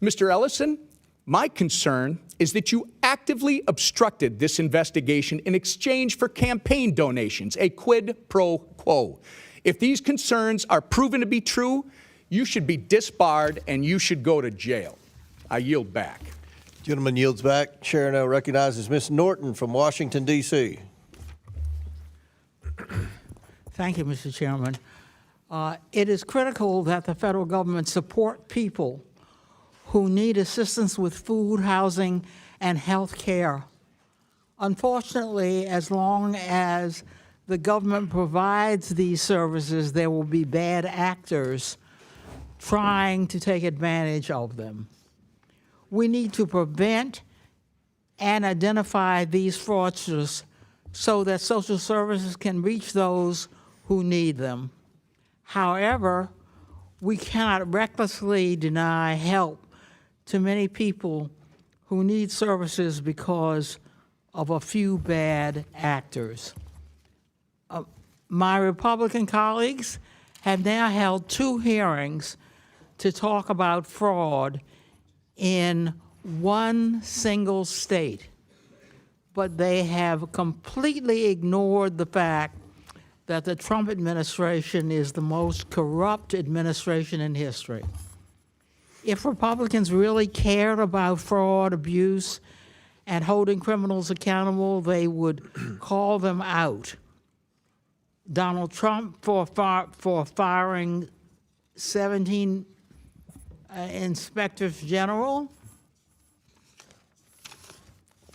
Speaker 9: Mr. Ellison, my concern is that you actively obstructed this investigation in exchange for campaign donations, a quid pro quo. If these concerns are proven to be true, you should be disbarred and you should go to jail. I yield back.
Speaker 1: Gentleman yields back. Chair now recognizes Ms. Norton from Washington, D.C.
Speaker 10: Thank you, Mr. Chairman. It is critical that the federal government support people who need assistance with food, housing, and health care. Unfortunately, as long as the government provides these services, there will be bad actors trying to take advantage of them. We need to prevent and identify these fraudsters so that social services can reach those who need them. However, we cannot recklessly deny help to many people who need services because of a few bad actors. My Republican colleagues have now held 2 hearings to talk about fraud in one single state, but they have completely ignored the fact that the Trump administration is the most corrupt administration in history. If Republicans really cared about fraud, abuse, and holding criminals accountable, they would call them out. Donald Trump for firing 17 inspectors general.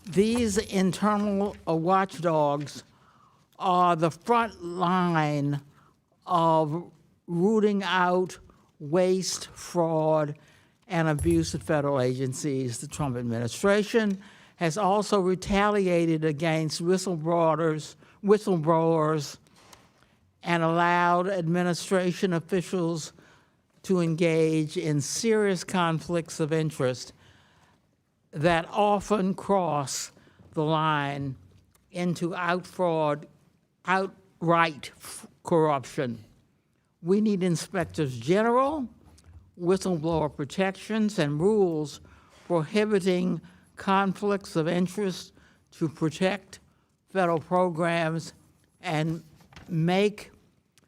Speaker 10: These internal watchdogs are the front line of rooting out waste, fraud, and abuse at federal agencies. The Trump administration has also retaliated against whistleblowers and allowed administration officials to engage in serious conflicts of interest that often cross the line into outright corruption. We need inspectors general, whistleblower protections, and rules prohibiting conflicts of interest to protect federal programs and make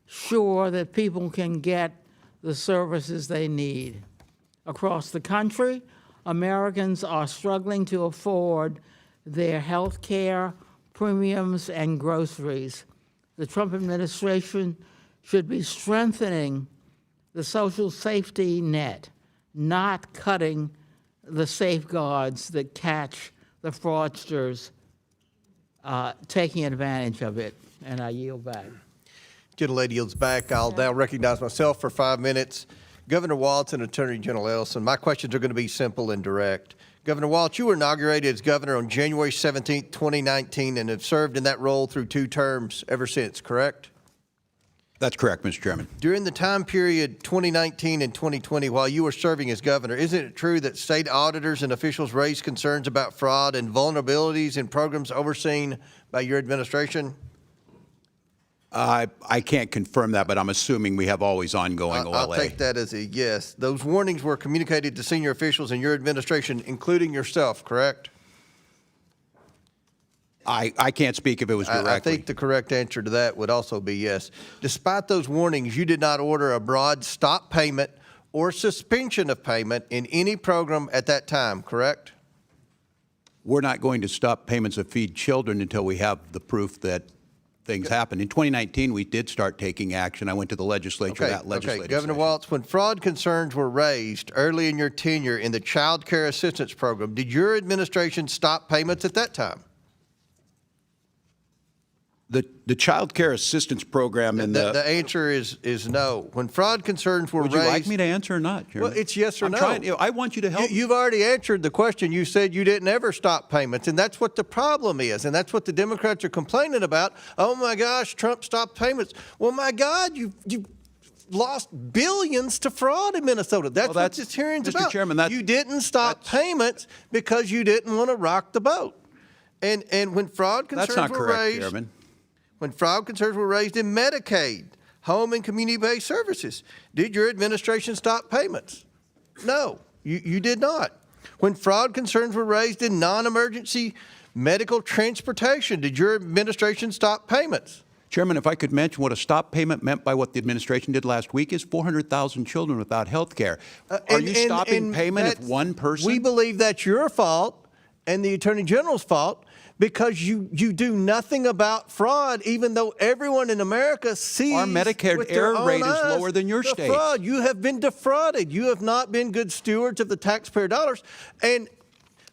Speaker 10: sure that people can get the services they need. Across the country, Americans are struggling to afford their health care, premiums, and groceries. The Trump administration should be strengthening the social safety net, not cutting the safeguards that catch the fraudsters taking advantage of it. And I yield back.
Speaker 1: Gentlelady yields back. I'll now recognize myself for 5 minutes. Governor Walz and Attorney General Ellison, my questions are going to be simple and direct. Governor Walz, you were inaugurated as governor on January 17, 2019, and have served in that role through 2 terms ever since, correct?
Speaker 3: That's correct, Mr. Chairman.
Speaker 1: During the time period 2019 and 2020, while you were serving as governor, isn't it true that state auditors and officials raised concerns about fraud and vulnerabilities in programs overseen by your administration?
Speaker 3: I can't confirm that, but I'm assuming we have always ongoing OLA.
Speaker 1: I'll take that as a yes. Those warnings were communicated to senior officials in your administration, including yourself, correct?
Speaker 3: I can't speak if it was directly.
Speaker 1: I think the correct answer to that would also be yes. Despite those warnings, you did not order a broad stop payment or suspension of payment in any program at that time, correct?
Speaker 3: We're not going to stop payments of Feed Children until we have the proof that things happen. In 2019, we did start taking action. I went to the legislature, that legislative
Speaker 1: Governor
Speaker 3: session.
Speaker 1: Walz, when fraud concerns were raised early in your tenure in the Child Care Assistance Program, did your administration stop payments at that time?
Speaker 3: The Child Care Assistance Program and
Speaker 1: The answer is no. When fraud concerns were
Speaker 3: Would
Speaker 1: raised...
Speaker 3: you like me to answer or not, Chairman?
Speaker 1: Well, it's yes or no.
Speaker 3: I want you to help.
Speaker 1: You've already answered the question. You said you didn't ever stop payments, and that's what the problem is, and that's what the Democrats are complaining about. Oh, my gosh, Trump stopped payments. Well, my God, you lost billions to fraud in Minnesota. That's what this hearing's
Speaker 3: Mr.
Speaker 1: about.
Speaker 3: Chairman,
Speaker 1: you didn't stop payments because you didn't want to rock the boat. And when fraud concerns
Speaker 3: That's not
Speaker 1: were
Speaker 3: correct,
Speaker 1: raised...
Speaker 3: Chairman.
Speaker 1: When fraud concerns were raised in Medicaid, home and community-based services, did your administration stop payments? No, you did not. When fraud concerns were raised in non-emergency medical transportation, did your administration stop payments?
Speaker 3: Chairman, if I could mention what a stop payment meant by what the administration did last week is 400,000 children without health care. Are you stopping payment if one person?
Speaker 1: We believe that's your fault. and the Attorney General's fault because you do nothing about fraud, even though everyone in America sees
Speaker 3: Our Medicare
Speaker 1: with their
Speaker 3: error
Speaker 1: own
Speaker 3: rate is
Speaker 1: eyes
Speaker 3: lower than your
Speaker 1: the
Speaker 3: state's.
Speaker 1: fraud. You have been defrauded. You have not been good stewards of the taxpayer dollars. And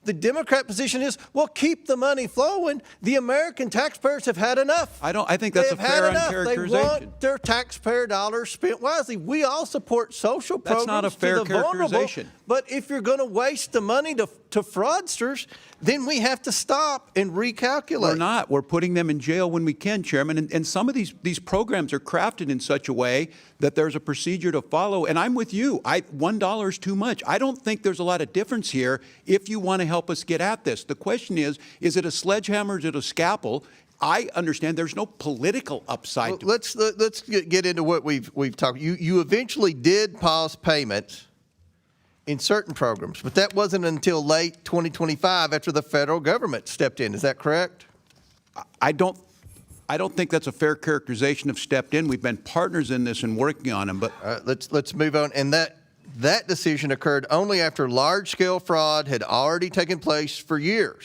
Speaker 1: the Democrat position is, well, keep the money flowing. The American taxpayers have had enough.
Speaker 3: I think that's
Speaker 1: They
Speaker 3: a
Speaker 1: have had
Speaker 3: fair
Speaker 1: enough. They
Speaker 3: uncharacterization.
Speaker 1: want their taxpayer dollars spent wisely. We all support social
Speaker 3: That's
Speaker 1: programs
Speaker 3: not a fair
Speaker 1: to the vulnerable.
Speaker 3: characterization.
Speaker 1: But if you're going to waste the money to fraudsters, then we have to stop and recalculate.
Speaker 3: We're not. We're putting them in jail when we can, Chairman. And some of these programs are crafted in such a way that there's a procedure to follow. And I'm with you. $1 is too much. I don't think there's a lot of difference here if you want to help us get at this. The question is it a sledgehammer? Is it a scalpel? I understand there's no political upside to it.
Speaker 1: Let's get into what we've talked. You eventually did pause payments in certain programs, but that wasn't until late 2025 after the federal government stepped in. Is that correct?
Speaker 3: I don't think that's a fair characterization of stepped in. We've been partners in this and working on them, but
Speaker 1: Let's move on. And that decision occurred only after large-scale fraud had already taken place for years.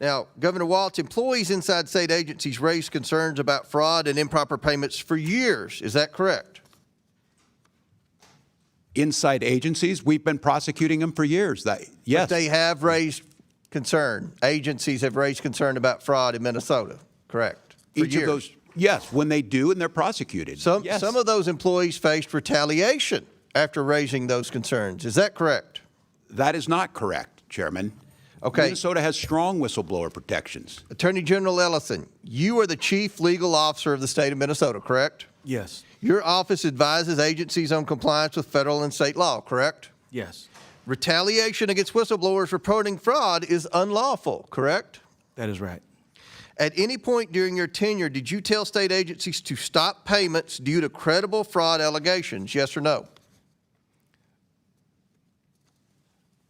Speaker 1: Now, Governor Walz, employees inside state agencies raised concerns about fraud and improper payments for years. Is that correct?
Speaker 3: inside agencies, we've been prosecuting them for years. Yes.
Speaker 1: But they have raised concern. Agencies have raised concern about fraud in Minnesota, correct? For
Speaker 3: Each
Speaker 1: years.
Speaker 3: of those, yes, when they do and they're prosecuted. Yes.
Speaker 1: Some of those employees faced retaliation after raising those concerns. Is that correct?
Speaker 3: That is not correct, Chairman.
Speaker 1: Okay.
Speaker 3: Minnesota has strong whistleblower protections.
Speaker 1: Attorney General Ellison, you are the chief legal officer of the state of Minnesota, correct?
Speaker 4: Yes.
Speaker 1: Your office advises agencies on compliance with federal and state law, correct?
Speaker 4: Yes.
Speaker 1: Retaliation against whistleblowers reporting fraud is unlawful, correct?
Speaker 4: That is right.
Speaker 1: At any point during your tenure, did you tell state agencies to stop payments due to credible fraud allegations, yes or no?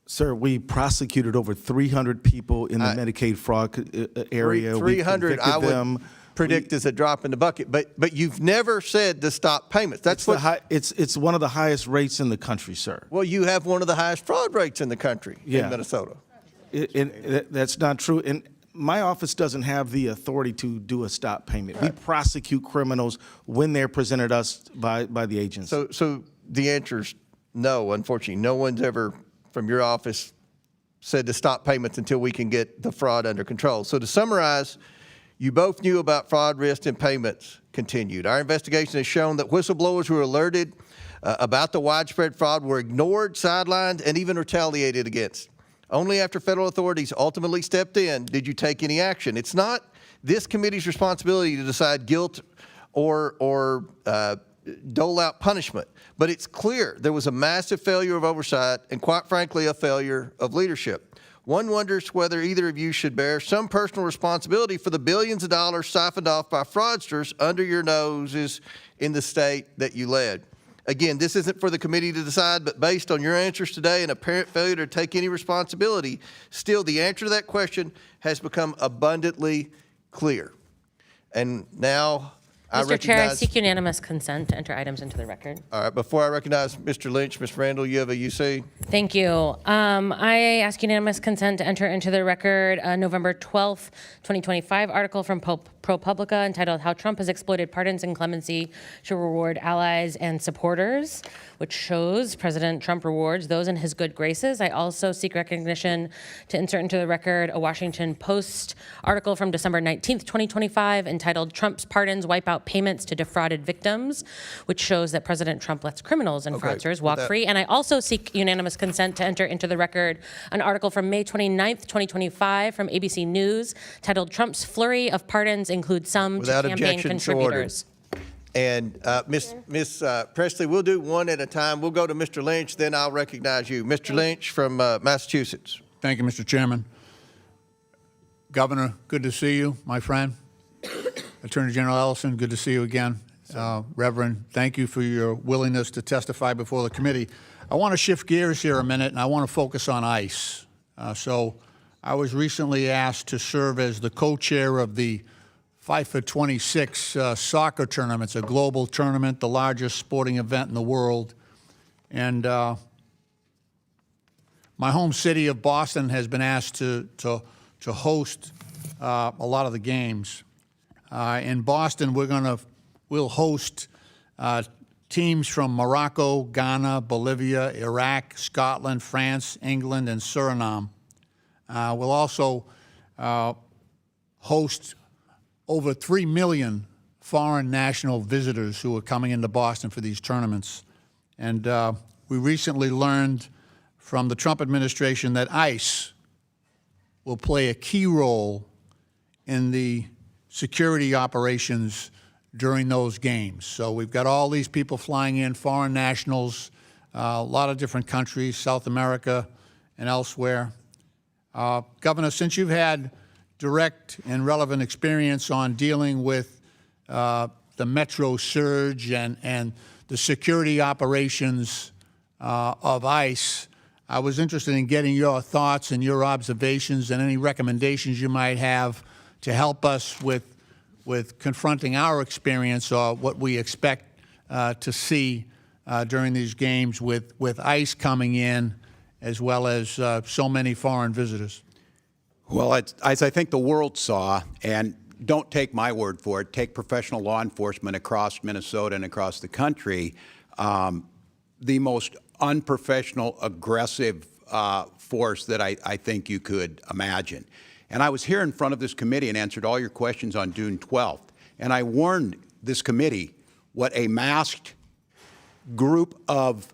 Speaker 4: Sir, we prosecuted over 300 people in the Medicaid fraud area.
Speaker 1: 300, I would predict is a drop in the bucket, but you've never said to stop payments. That's
Speaker 4: It's one of the highest rates in the country, sir.
Speaker 1: Well, you have one of the highest fraud rates in the country in Minnesota.
Speaker 4: That's not true. And my office doesn't have the authority to do a stop payment. Right. We prosecute criminals when they're presented us by the agency.
Speaker 1: So the answer is no, unfortunately. No one's ever from your office said to stop payments until we can get the fraud under control. So to summarize, you both knew about fraud risk and payments continued. Our investigation has shown that whistleblowers who were alerted about the widespread fraud were ignored, sidelined, and even retaliated against. Only after federal authorities ultimately stepped in did you take any action. It's not this committee's responsibility to decide guilt or dole out punishment, but it's clear there was a massive failure of oversight and, quite frankly, a failure of leadership. One wonders whether either of you should bear some personal responsibility for the billions of dollars siphoned off by fraudsters under your noses in the state that you led. Again, this isn't for the committee to decide, but based on your answers today and apparent failure to take any responsibility, still the answer to that question has become abundantly clear. And now
Speaker 11: Mr. Chair, I seek unanimous consent to enter items into the record.
Speaker 1: All right, before I recognize Mr. Lynch, Ms. Randall, you have a UC?
Speaker 11: Thank you. I ask unanimous consent to enter into the record a November 12th, 2025 article from ProPublica entitled How Trump Has Exploited Pardons and Clemency to Reward Allies and Supporters, which shows President Trump rewards those in his good graces. I also seek recognition to insert into the record a Washington Post article from December 19th, 2025 entitled Trump's Pardons Wipe Out Payments to Defrauded Victims, which shows that President Trump lets criminals and fraudsters walk free. And I also seek unanimous consent to enter into the record an article from May 29th, 2025 from ABC News titled Trump's Flurry of Pardons Include Some to Campaign Contributors.
Speaker 1: And Ms. Presley, we'll do one at a time. We'll go to Mr. Lynch, then I'll recognize you. Mr. Lynch from Massachusetts.
Speaker 12: Thank you, Mr. Chairman. Governor, good to see you, my friend. Attorney General Ellison, good to see you again. Reverend, thank you for your willingness to testify before the committee. I want to shift gears here a minute, and I want to focus on ICE. So I was recently asked to serve as the co-chair of the 5 for 26 soccer tournament. It's a global tournament, the largest sporting event in the world. And My home city of Boston has been asked to host a lot of the games. In Boston, we'll host teams from Morocco, Ghana, Bolivia, Iraq, Scotland, France, England, and Suriname. We'll also host over 3 million foreign national visitors who are coming into Boston for these tournaments. And we recently learned from the Trump administration that ICE will play a key role in the security operations during those games. So we've got all these people flying in, foreign nationals, a lot of different countries, South America and elsewhere. Governor, since you've had direct and relevant experience on dealing with the Metro surge and the security operations of ICE, I was interested in getting your thoughts and your observations and any recommendations you might have to help us with confronting our experience or what we expect to see during these games with ICE coming in as well as so many foreign visitors.
Speaker 3: Well, as I think the world saw, and don't take my word for it, take professional law enforcement across Minnesota and across the country, the most unprofessional, aggressive force that I think you could imagine. And I was here in front of this committee and answered all your questions on June 12th. And I warned this committee what a masked group of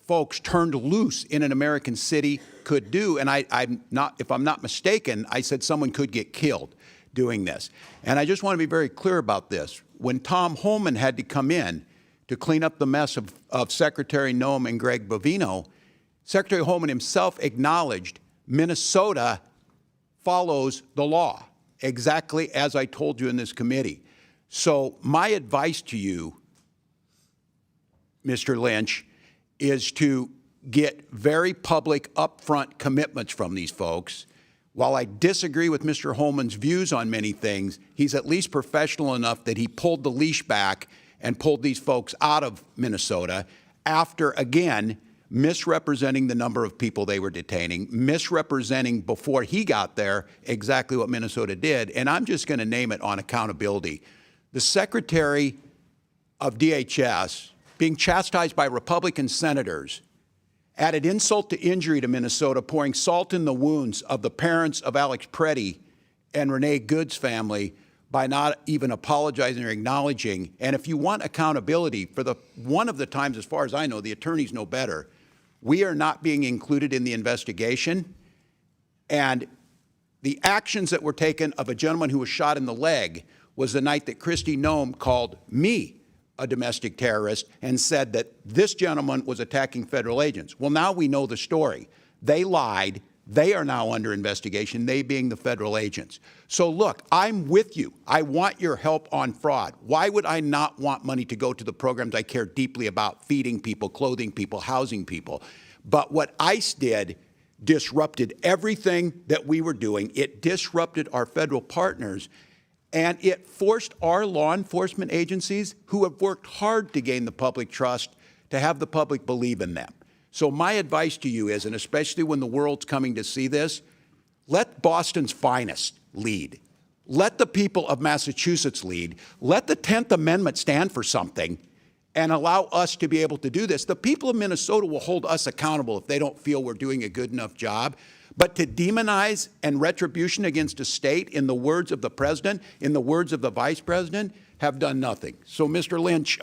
Speaker 3: folks turned loose in an American city could do. And if I'm not mistaken, I said someone could get killed doing this. And I just want to be very clear about this. When Tom Homan had to come in to clean up the mess of Secretary Noem and Greg Bovino, Secretary Homan himself acknowledged Minnesota follows the law, exactly as I told you in this committee. So my advice to you, Mr. Lynch, is to get very public, upfront commitments from these folks. While I disagree with Mr. Holman's views on many things, he's at least professional enough that he pulled the leash back and pulled these folks out of Minnesota after, again, misrepresenting the number of people they were detaining, misrepresenting before he got there exactly what Minnesota did. And I'm just going to name it on accountability. The Secretary of DHS, being chastised by Republican senators, added insult to injury to Minnesota, pouring salt in the wounds of the parents of Alex Preddy and Renee Good's family by not even apologizing or acknowledging. And if you want accountability, for one of the times, as far as I know, the attorneys know better, we are not being included in the investigation. And the actions that were taken of a gentleman who was shot in the leg was the night that Kristi Noem called me a domestic terrorist and said that this gentleman was attacking federal agents. Well, now we know the story. They lied. They are now under investigation, they being the federal agents. So look, I'm with you. I want your help on fraud. Why would I not want money to go to the programs I care deeply about, feeding people, clothing people, housing people? But what ICE did disrupted everything that we were doing. It disrupted our federal partners. And it forced our law enforcement agencies, who have worked hard to gain the public trust, to have the public believe in them. So my advice to you is, and especially when the world's coming to see this, let Boston's finest lead. Let the people of Massachusetts lead. Let the 10th Amendment stand for something and allow us to be able to do this. The people of Minnesota will hold us accountable if they don't feel we're doing a good enough job. But to demonize and retribution against a state, in the words of the president, in the words of the vice president, have done nothing. So, Mr. Lynch,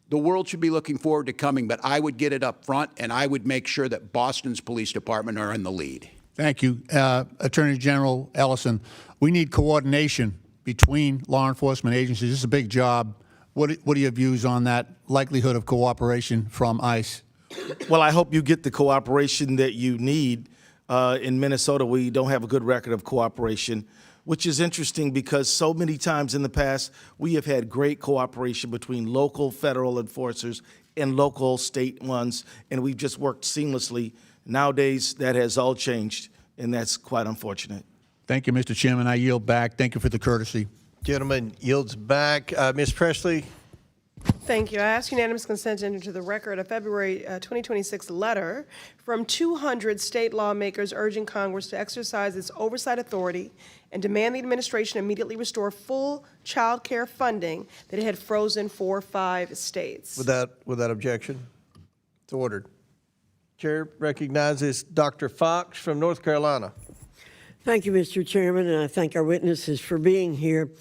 Speaker 3: the world should be looking forward to coming, but I would get it up front, and I would make sure that Boston's police department are in the lead.
Speaker 12: Thank you. Attorney General Ellison, we need coordination between law enforcement agencies. This is a big job. What are your views on that likelihood of cooperation from ICE?
Speaker 4: Well, I hope you get the cooperation that you need. In Minnesota, we don't have a good record of cooperation, which is interesting because so many times in the past, we have had great cooperation between local federal enforcers and local state ones, and we've just worked seamlessly. Nowadays, that has all changed, and that's quite unfortunate.
Speaker 12: Thank you, Mr. Chairman. I yield back. Thank you for the courtesy.
Speaker 1: Gentleman yields back. Ms. Presley,
Speaker 13: Thank you. I ask unanimous consent to enter into the record a February 2026 letter from 200 state lawmakers urging Congress to exercise its oversight authority and demand the administration immediately restore full child care funding that it had frozen for 5 states.
Speaker 1: Without objection, it's ordered. Chair recognizes Dr. Fox from North Carolina.
Speaker 14: Thank you, Mr. Chairman, and I thank our witnesses for being here.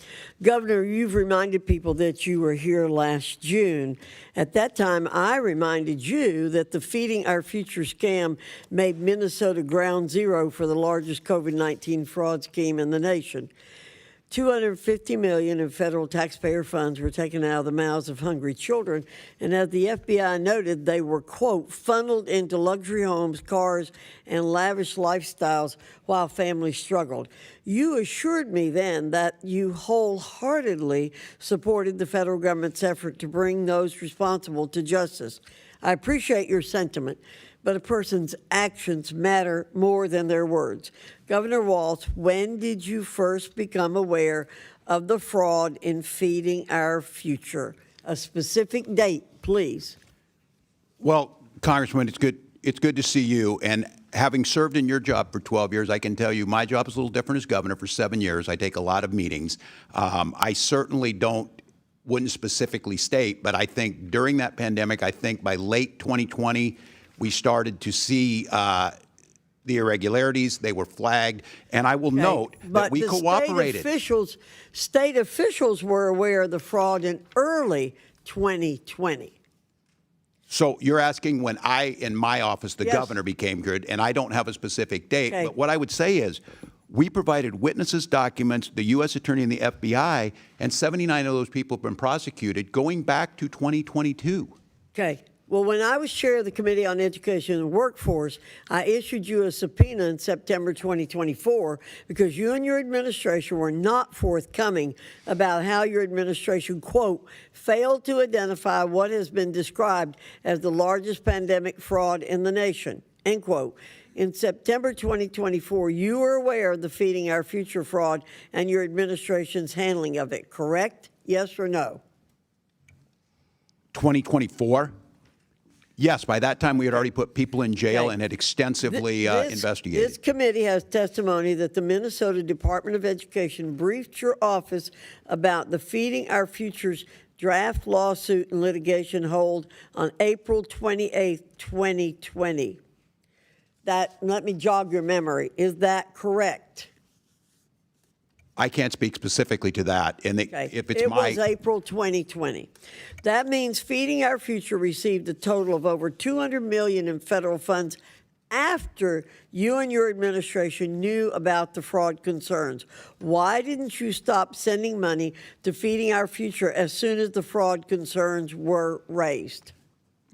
Speaker 14: Governor, you've reminded people that you were here last June. At that time, I reminded you that the Feeding Our Future scam made Minnesota ground zero for the largest COVID-19 fraud scheme in the nation. $250 million in federal taxpayer funds were taken out of the mouths of hungry children, and as the FBI noted, they were, quote, funneled into luxury homes, cars, and lavish lifestyles while families struggled. You assured me then that you wholeheartedly supported the federal government's effort to bring those responsible to justice. I appreciate your sentiment, but a person's actions matter more than their words. Governor Walz, when did you first become aware of the fraud in Feeding Our Future? A specific date, please.
Speaker 3: Well, Congressman, it's good to see you. And having served in your job for 12 years, I can tell you my job is a little different as governor. For 7 years, I take a lot of meetings. I certainly wouldn't specifically state, but I think during that pandemic, I think by late 2020, we started to see the irregularities. They were flagged. And I will note that we cooperated.
Speaker 14: State officials were aware of the fraud in early 2020.
Speaker 3: So you're asking when I, in my office, the governor became good, and I don't have a specific date. But what I would say is we provided witnesses, documents, the U.S. Attorney and the FBI, and 79 of those people have been prosecuted going back to 2022.
Speaker 14: Okay. Well, when I was chair of the Committee on Education and Workforce, I issued you a subpoena in September 2024 because you and your administration were not forthcoming about how your administration, quote, failed to identify what has been described as the largest pandemic fraud in the nation, end quote. In September 2024, you were aware of the Feeding Our Future fraud and your administration's handling of it, correct? Yes or no?
Speaker 3: 2024? Yes, by that time we had already put people in jail and had extensively investigated.
Speaker 14: This committee has testimony that the Minnesota Department of Education briefed your office about the Feeding Our Future's draft lawsuit and litigation hold on April 28, 2020. Let me jog your memory. Is that correct?
Speaker 3: I can't speak specifically to that. And if it's
Speaker 14: it was April 2020. That means Feeding Our Future received a total of over $200 million in federal funds after you and your administration knew about the fraud concerns. Why didn't you stop sending money to Feeding Our Future as soon as the fraud concerns were raised?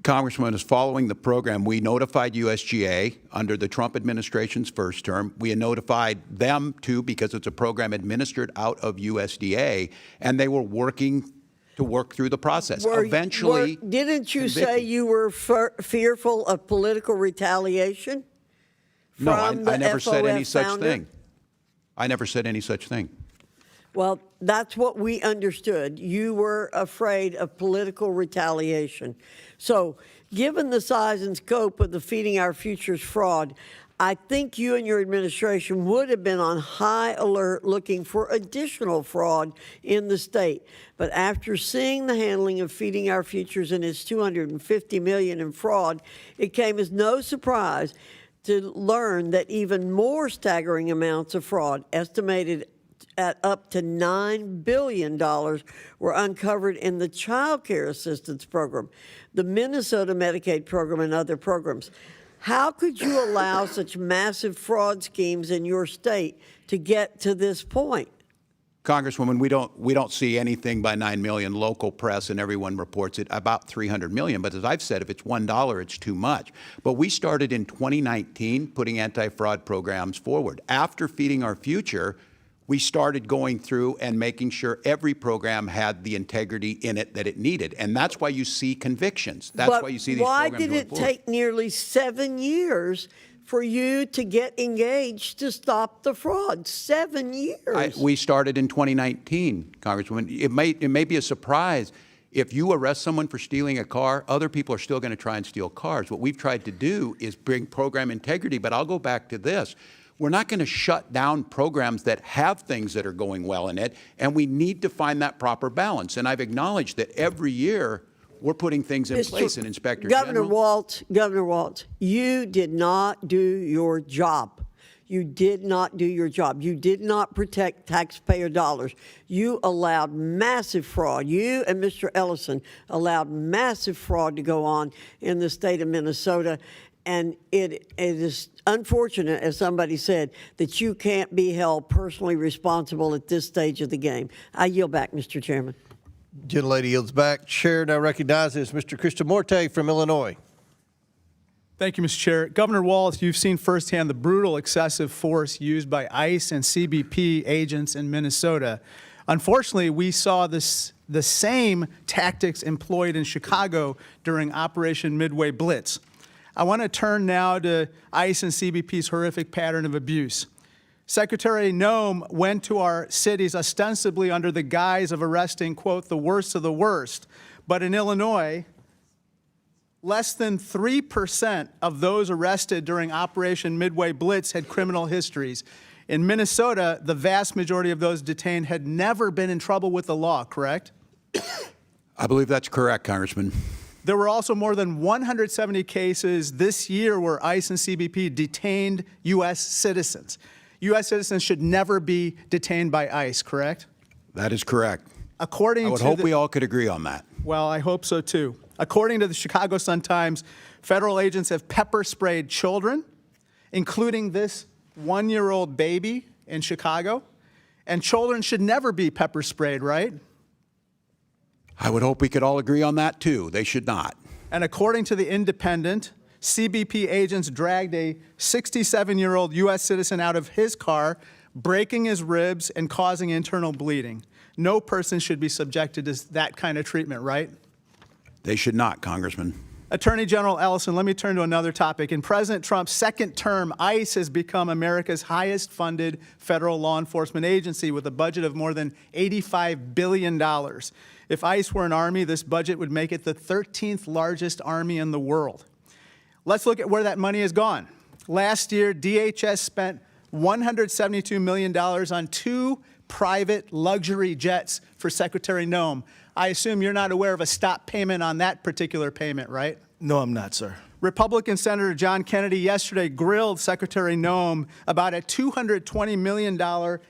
Speaker 3: Congressman, is following the program, we notified USGA under the Trump administration's first term. We had notified them, too, because it's a program administered out of USDA, and they were working to work through the process. Eventually,
Speaker 14: didn't you say you were fearful of political retaliation?
Speaker 3: No, I never said any such thing. I never said any such thing.
Speaker 14: Well, that's what we understood. You were afraid of political retaliation. So, given the size and scope of the Feeding Our Future's fraud, I think you and your administration would have been on high alert looking for additional fraud in the state. But after seeing the handling of Feeding Our Futures and its $250 million in fraud, it came as no surprise to learn that even more staggering amounts of fraud, estimated at up to $9 billion, were uncovered in the Child Care Assistance Program, the Minnesota Medicaid program, and other programs. How could you allow such massive fraud schemes in your state to get to this point?
Speaker 3: Congresswoman, we don't see anything by 9 million. Local press and everyone reports it about 300 million. But as I've said, if it's $1, it's too much. But we started in 2019 putting anti-fraud programs forward. After Feeding Our Future, we started going through and making sure every program had the integrity in it that it needed. And that's why you see convictions. That's why you see these programs going forward.
Speaker 14: Why did it take nearly 7 years for you to get engaged to stop the fraud? 7 years.
Speaker 3: We started in 2019, Congresswoman. It may be a surprise. If you arrest someone for stealing a car, other people are still going to try and steal cars. What we've tried to do is bring program integrity, but I'll go back to this. We're not going to shut down programs that have things that are going well in it, and we need to find that proper balance. And I've acknowledged that every year we're putting things in place, and Inspector General.
Speaker 14: Governor Walz, you did not do your job. You did not do your job. You did not protect taxpayer dollars. You allowed massive fraud. You and Mr. Ellison allowed massive fraud to go on in the state of Minnesota. And it is unfortunate, as somebody said, that you can't be held personally responsible at this stage of the game. I yield back, Mr. Chairman.
Speaker 1: Gentlelady yields back. Chair now recognizes Mr. Krishnamurti from Illinois.
Speaker 15: Thank you, Mr. Chair. Governor Walz, you've seen firsthand the brutal excessive force used by ICE and CBP agents in Minnesota. Unfortunately, we saw the same tactics employed in Chicago during Operation Midway Blitz. I want to turn now to ICE and CBP's horrific pattern of abuse. Secretary Noem went to our cities ostensibly under the guise of arresting, quote, the worst of the worst. But in Illinois, less than 3% of those arrested during Operation Midway Blitz had criminal histories. In Minnesota, the vast majority of those detained had never been in trouble with the law, correct?
Speaker 3: I believe that's correct, Congressman.
Speaker 15: There were also more than 170 cases this year where ICE and CBP detained U.S. citizens. U.S. citizens should never be detained by ICE, correct?
Speaker 3: That is correct.
Speaker 15: According
Speaker 3: I would
Speaker 15: to
Speaker 3: hope we all could agree on that.
Speaker 15: Well, I hope so too. According to the Chicago Sun-Times, federal agents have pepper sprayed children, including this 1-year-old baby in Chicago. And children should never be pepper sprayed, right?
Speaker 3: I would hope we could all agree on that too. They should not.
Speaker 15: And according to The Independent, CBP agents dragged a 67-year-old U.S. citizen out of his car, breaking his ribs and causing internal bleeding. No person should be subjected to that kind of treatment, right?
Speaker 3: They should not, Congressman.
Speaker 15: Attorney General Ellison, let me turn to another topic. In President Trump's second term, ICE has become America's highest funded federal law enforcement agency with a budget of more than $85 billion. If ICE were an army, this budget would make it the 13th largest army in the world. Let's look at where that money has gone. Last year, DHS spent $172 million on 2 private luxury jets for Secretary Noem. I assume you're not aware of a stop payment on that particular payment, right?
Speaker 4: No, I'm not, sir.
Speaker 15: Republican Senator John Kennedy yesterday grilled Secretary Noem about a $220 million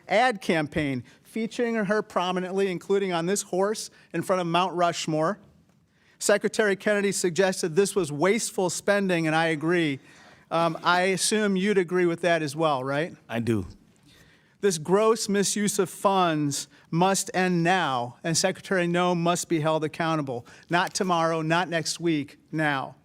Speaker 15: ad campaign featuring her prominently, including on this horse in front of Mount Rushmore. Secretary Kennedy suggested this was wasteful spending, and I agree. I assume you'd agree with that as well, right?
Speaker 4: I do.
Speaker 15: This gross misuse of funds must end now, and Secretary Noem must be held accountable. Not tomorrow, not next week, now.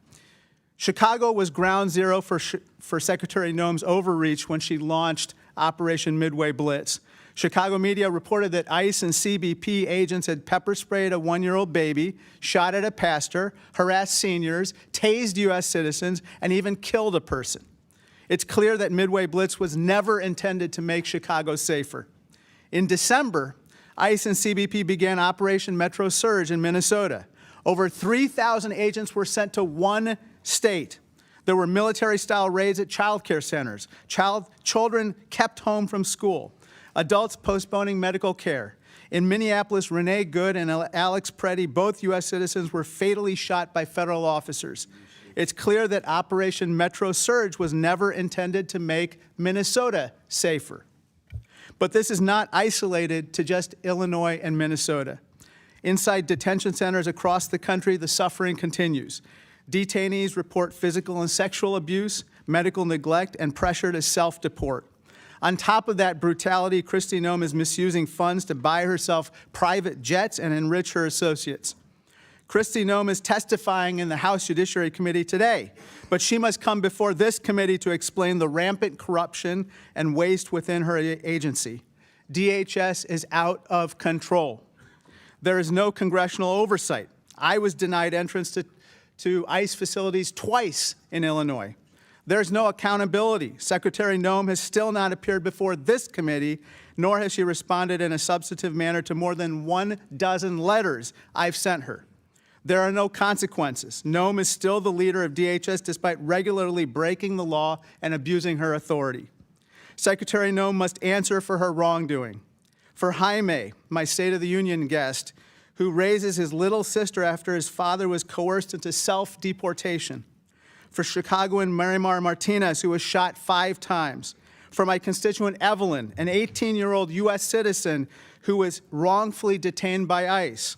Speaker 15: Chicago was ground zero for Secretary Noem's overreach when she launched Operation Midway Blitz. Chicago media reported that ICE and CBP agents had pepper sprayed a 1-year-old baby, shot at a pastor, harassed seniors, tased U.S. citizens, and even killed a person. It's clear that Midway Blitz was never intended to make Chicago safer. In December, ICE and CBP began Operation Metro Surge in Minnesota. Over 3,000 agents were sent to one state. There were military-style raids at child care centers. Children kept home from school. Adults postponing medical care. In Minneapolis, Renee Good and Alex Preddy, both U.S. citizens, were fatally shot by federal officers. It's clear that Operation Metro Surge was never intended to make Minnesota safer. But this is not isolated to just Illinois and Minnesota. Inside detention centers across the country, the suffering continues. Detainees report physical and sexual abuse, medical neglect, and pressure to self-deport. On top of that brutality, Kristi Noem is misusing funds to buy herself private jets and enrich her associates. Kristi Noem is testifying in the House Judiciary Committee today, but she must come before this committee to explain the rampant corruption and waste within her agency. DHS is out of control. There is no congressional oversight. I was denied entrance to ICE facilities twice in Illinois. There's no accountability. Secretary Noem has still not appeared before this committee, nor has she responded in a substantive manner to more than 12 letters I've sent her. There are no consequences. Noem is still the leader of DHS despite regularly breaking the law and abusing her authority. Secretary Noem must answer for her wrongdoing. For Jaime, my State of the Union guest, who raises his little sister after his father was coerced into self-deportation. For Chicagoan Marimar Martinez, who was shot 5 times. For my constituent Evelyn, an 18-year-old U.S. citizen who was wrongfully detained by ICE.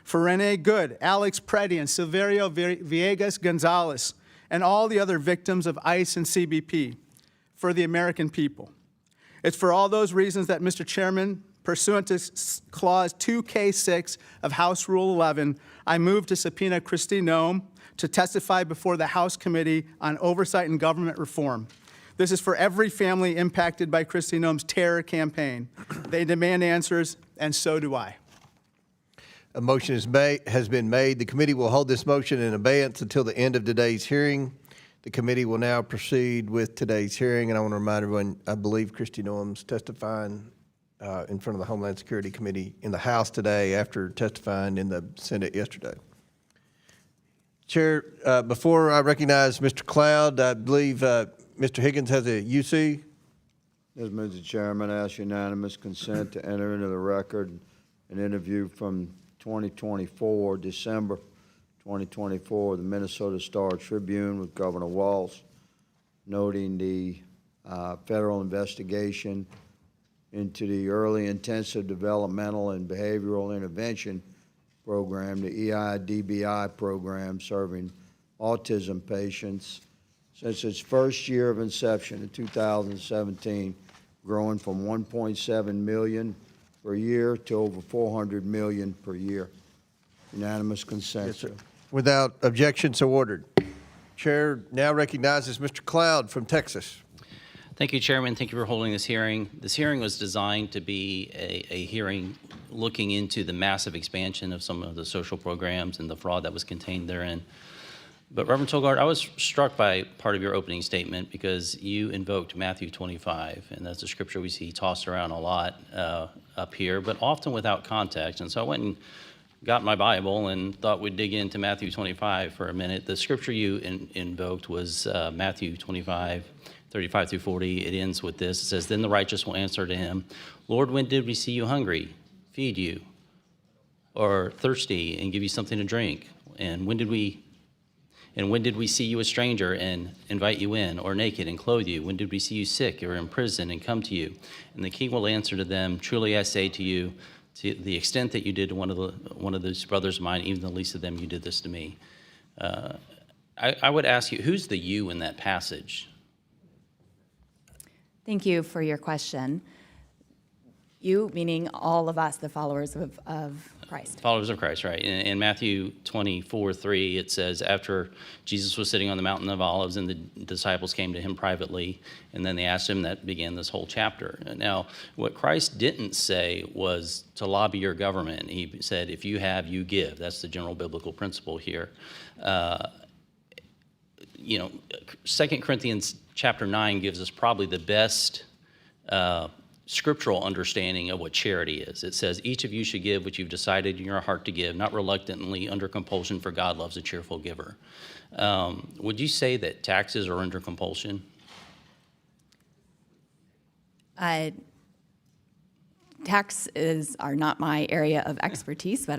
Speaker 15: For Renee Good, Alex Preddy, and Silverio Villegas Gonzalez, and all the other victims of ICE and CBP. For the American people. It's for all those reasons that, Mr. Chairman, pursuant to Clause 2K6 of House Rule 11, I move to subpoena Kristi Noem to testify before the House Committee on Oversight and Government Reform. This is for every family impacted by Kristi Noem's terror campaign. They demand answers, and so do I.
Speaker 1: A motion has been made. The committee will hold this motion in abeyance until the end of today's hearing. The committee will now proceed with today's hearing, and I want to remind everyone, I believe Kristi Noem's testifying in front of the Homeland Security Committee in the House today after testifying in the Senate yesterday. Chair, before I recognize Mr. Cloud, I believe Mr. Higgins has a UC.
Speaker 16: Yes, Mr. Chairman, I ask unanimous consent to enter into the record an interview from 2024, December 2024, the Minnesota Star Tribune with Governor Walz, noting the federal investigation into the Early Intensive Developmental and Behavioral Intervention Program, the EIDBI program, serving autism patients since its first year of inception in 2017, growing from 1.7 million per year to over 400 million per year. Unanimous consent.
Speaker 1: Yes, sir. Without objection, so ordered. Chair now recognizes Mr. Cloud from Texas.
Speaker 17: Thank you, Chairman. Thank you for holding this hearing. This hearing was designed to be a hearing looking into the massive expansion of some of the social programs and the fraud that was contained therein. But Reverend Tolgard, I was struck by part of your opening statement because you invoked Matthew 25, and that's a scripture we see tossed around a lot up here, but often without context. And so I went and got my Bible and thought we'd dig into Matthew 25 for a minute. The scripture you invoked was Matthew 25, 35 through 40. It ends with this. It says, "Then the righteous will answer to him, Lord, when did we see you hungry, feed you, or thirsty and give you something to drink? And when did we see you a stranger and invite you in, or naked and clothe you? When did we see you sick or in prison and come to you?" And the king will answer to them, "Truly I say to you, to the extent that you did to one of those brothers of mine, even the least of them, you did this to me." I would ask you, who's the you in that passage?
Speaker 5: Thank you for your question. You, meaning all of us, the followers of Christ.
Speaker 17: Followers of Christ, right. In Matthew 24:3, it says, after Jesus was sitting on the Mountain of Olives and the disciples came to him privately, and then they asked him, that began this whole chapter. Now, what Christ didn't say was to lobby your government. He said, if you have, you give. That's the general biblical principle here. 2 Corinthians chapter 9 gives us probably the best scriptural understanding of what charity is. It says, each of you should give what you've decided in your heart to give, not reluctantly, under compulsion, for God loves a cheerful giver. Would you say that taxes are under compulsion?
Speaker 5: Taxes are not my area of expertise, but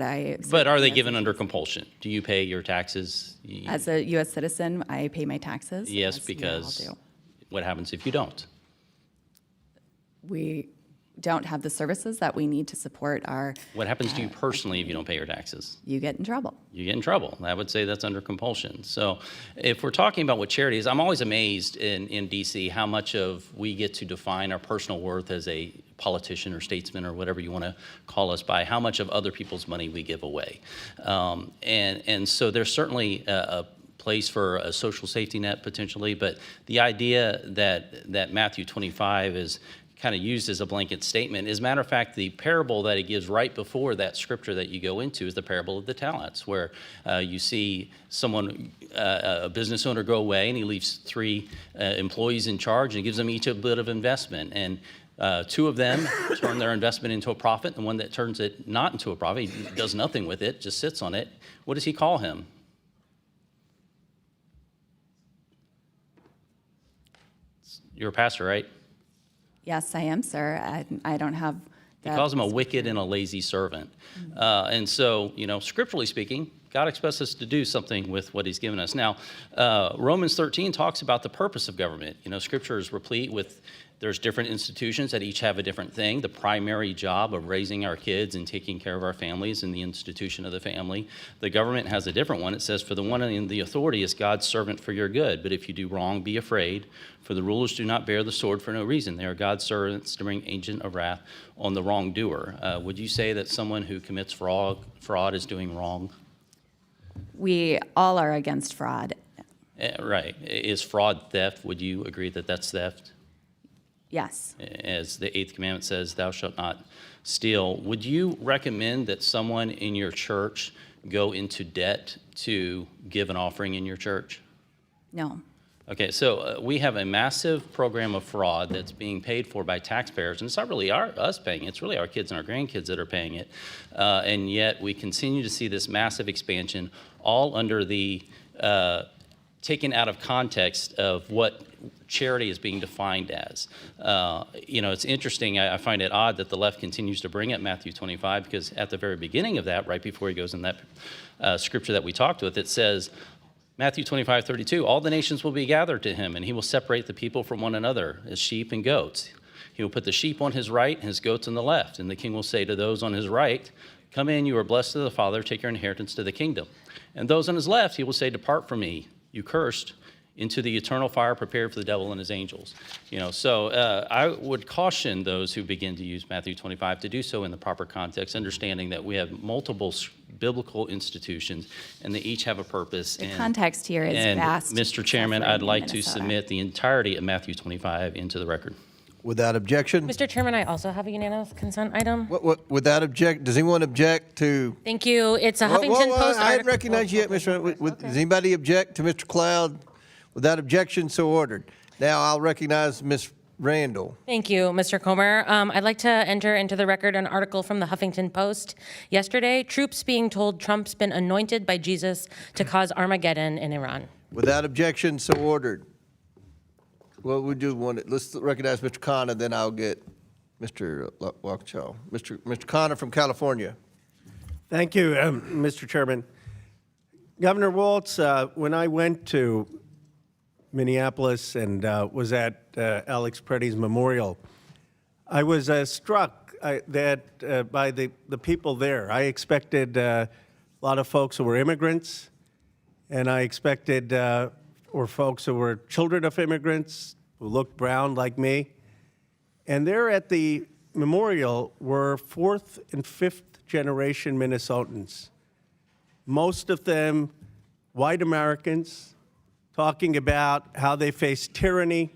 Speaker 17: But are they given under compulsion? Do you pay your taxes?
Speaker 5: As a U.S. citizen, I pay my taxes.
Speaker 17: Yes, because what happens if you don't?
Speaker 5: We don't have the services that we need to support our...
Speaker 17: What happens to you personally if you don't pay your taxes?
Speaker 5: You get in trouble.
Speaker 17: You get in trouble. I would say that's under compulsion. So if we're talking about what charity is, I'm always amazed in D.C. how much of we get to define our personal worth as a politician or statesman or whatever you want to call us by how much of other people's money we give away. And so there's certainly a place for a social safety net potentially, but the idea that Matthew 25 is kind of used as a blanket statement. As a matter of fact, the parable that it gives right before that scripture that you go into is the parable of the talents, where you see someone, a business owner, go away and he leaves 3 employees in charge and gives them each a bit of investment. And Two of them turn their investment into a profit. The one that turns it not into a profit, he does nothing with it, just sits on it. What does he call him? You're a pastor, right?
Speaker 5: Yes, I am, sir. I don't have
Speaker 17: He
Speaker 5: that.
Speaker 17: calls him a wicked and a lazy servant. And so, scripturally speaking, God expects us to do something with what he's given us. Now, Romans 13 talks about the purpose of government. Scripture is replete with, there's different institutions that each have a different thing. The primary job of raising our kids and taking care of our families in the institution of the family. The government has a different one. It says, for the one in the authority is God's servant for your good. But if you do wrong, be afraid. For the rulers do not bear the sword for no reason. They are God's servants to bring agent of wrath on the wrongdoer. Would you say that someone who commits fraud is doing wrong?
Speaker 5: We all are against fraud.
Speaker 17: Right. Is fraud theft? Would you agree that that's theft?
Speaker 5: Yes.
Speaker 17: As the 8th commandment says, thou shalt not steal. Would you recommend that someone in your church go into debt to give an offering in your church?
Speaker 5: No.
Speaker 17: Okay, so we have a massive program of fraud that's being paid for by taxpayers, and it's not really us paying it, it's really our kids and our grandkids that are paying it. And yet we continue to see this massive expansion, all under the taken out of context of what charity is being defined as. It's interesting, I find it odd that the left continues to bring up Matthew 25, because at the very beginning of that, right before he goes in that scripture that we talked with, it says, Matthew 25:32, all the nations will be gathered to him, and he will separate the people from one another as sheep and goats. He will put the sheep on his right and his goats on the left, and the king will say to those on his right, come in, you are blessed of the Father, take your inheritance to the kingdom. And those on his left, he will say, depart from me, you cursed, into the eternal fire prepared for the devil and his angels. So I would caution those who begin to use Matthew 25 to do so in the proper context, understanding that we have multiple biblical institutions and they each have a purpose.
Speaker 5: The context here is vast.
Speaker 17: Mr. Chairman, I'd like to
Speaker 5: Minnesota.
Speaker 17: submit the entirety of Matthew 25 into the record.
Speaker 1: Without objection?
Speaker 11: Mr. Chairman, I also have a unanimous consent item.
Speaker 1: Without object, does anyone object to?
Speaker 11: Thank you. It's a Huffington Post
Speaker 1: I hadn't
Speaker 11: article.
Speaker 1: recognized you yet, Mr. Does anybody object to Mr. Cloud? Without objection, so ordered. Now I'll recognize Ms. Randall.
Speaker 11: Thank you, Mr. Comer. I'd like to enter into the record an article from the Huffington Post yesterday. Troops being told Trump's been anointed by Jesus to cause Armageddon in Iran.
Speaker 1: Without objection, so ordered. Well, we do want it. Let's recognize Mr. Connor, then I'll get Mr. Waukesha. Mr. Connor from California.
Speaker 18: Thank you, Mr. Chairman. Governor Walz, when I went to Minneapolis and was at Alex Preddy's memorial, I was struck that by the people there. I expected a lot of folks who were immigrants, and I expected or folks who were children of immigrants who looked brown like me. And there at the memorial were 4th and 5th generation Minnesotans, most of them white Americans, talking about how they faced tyranny,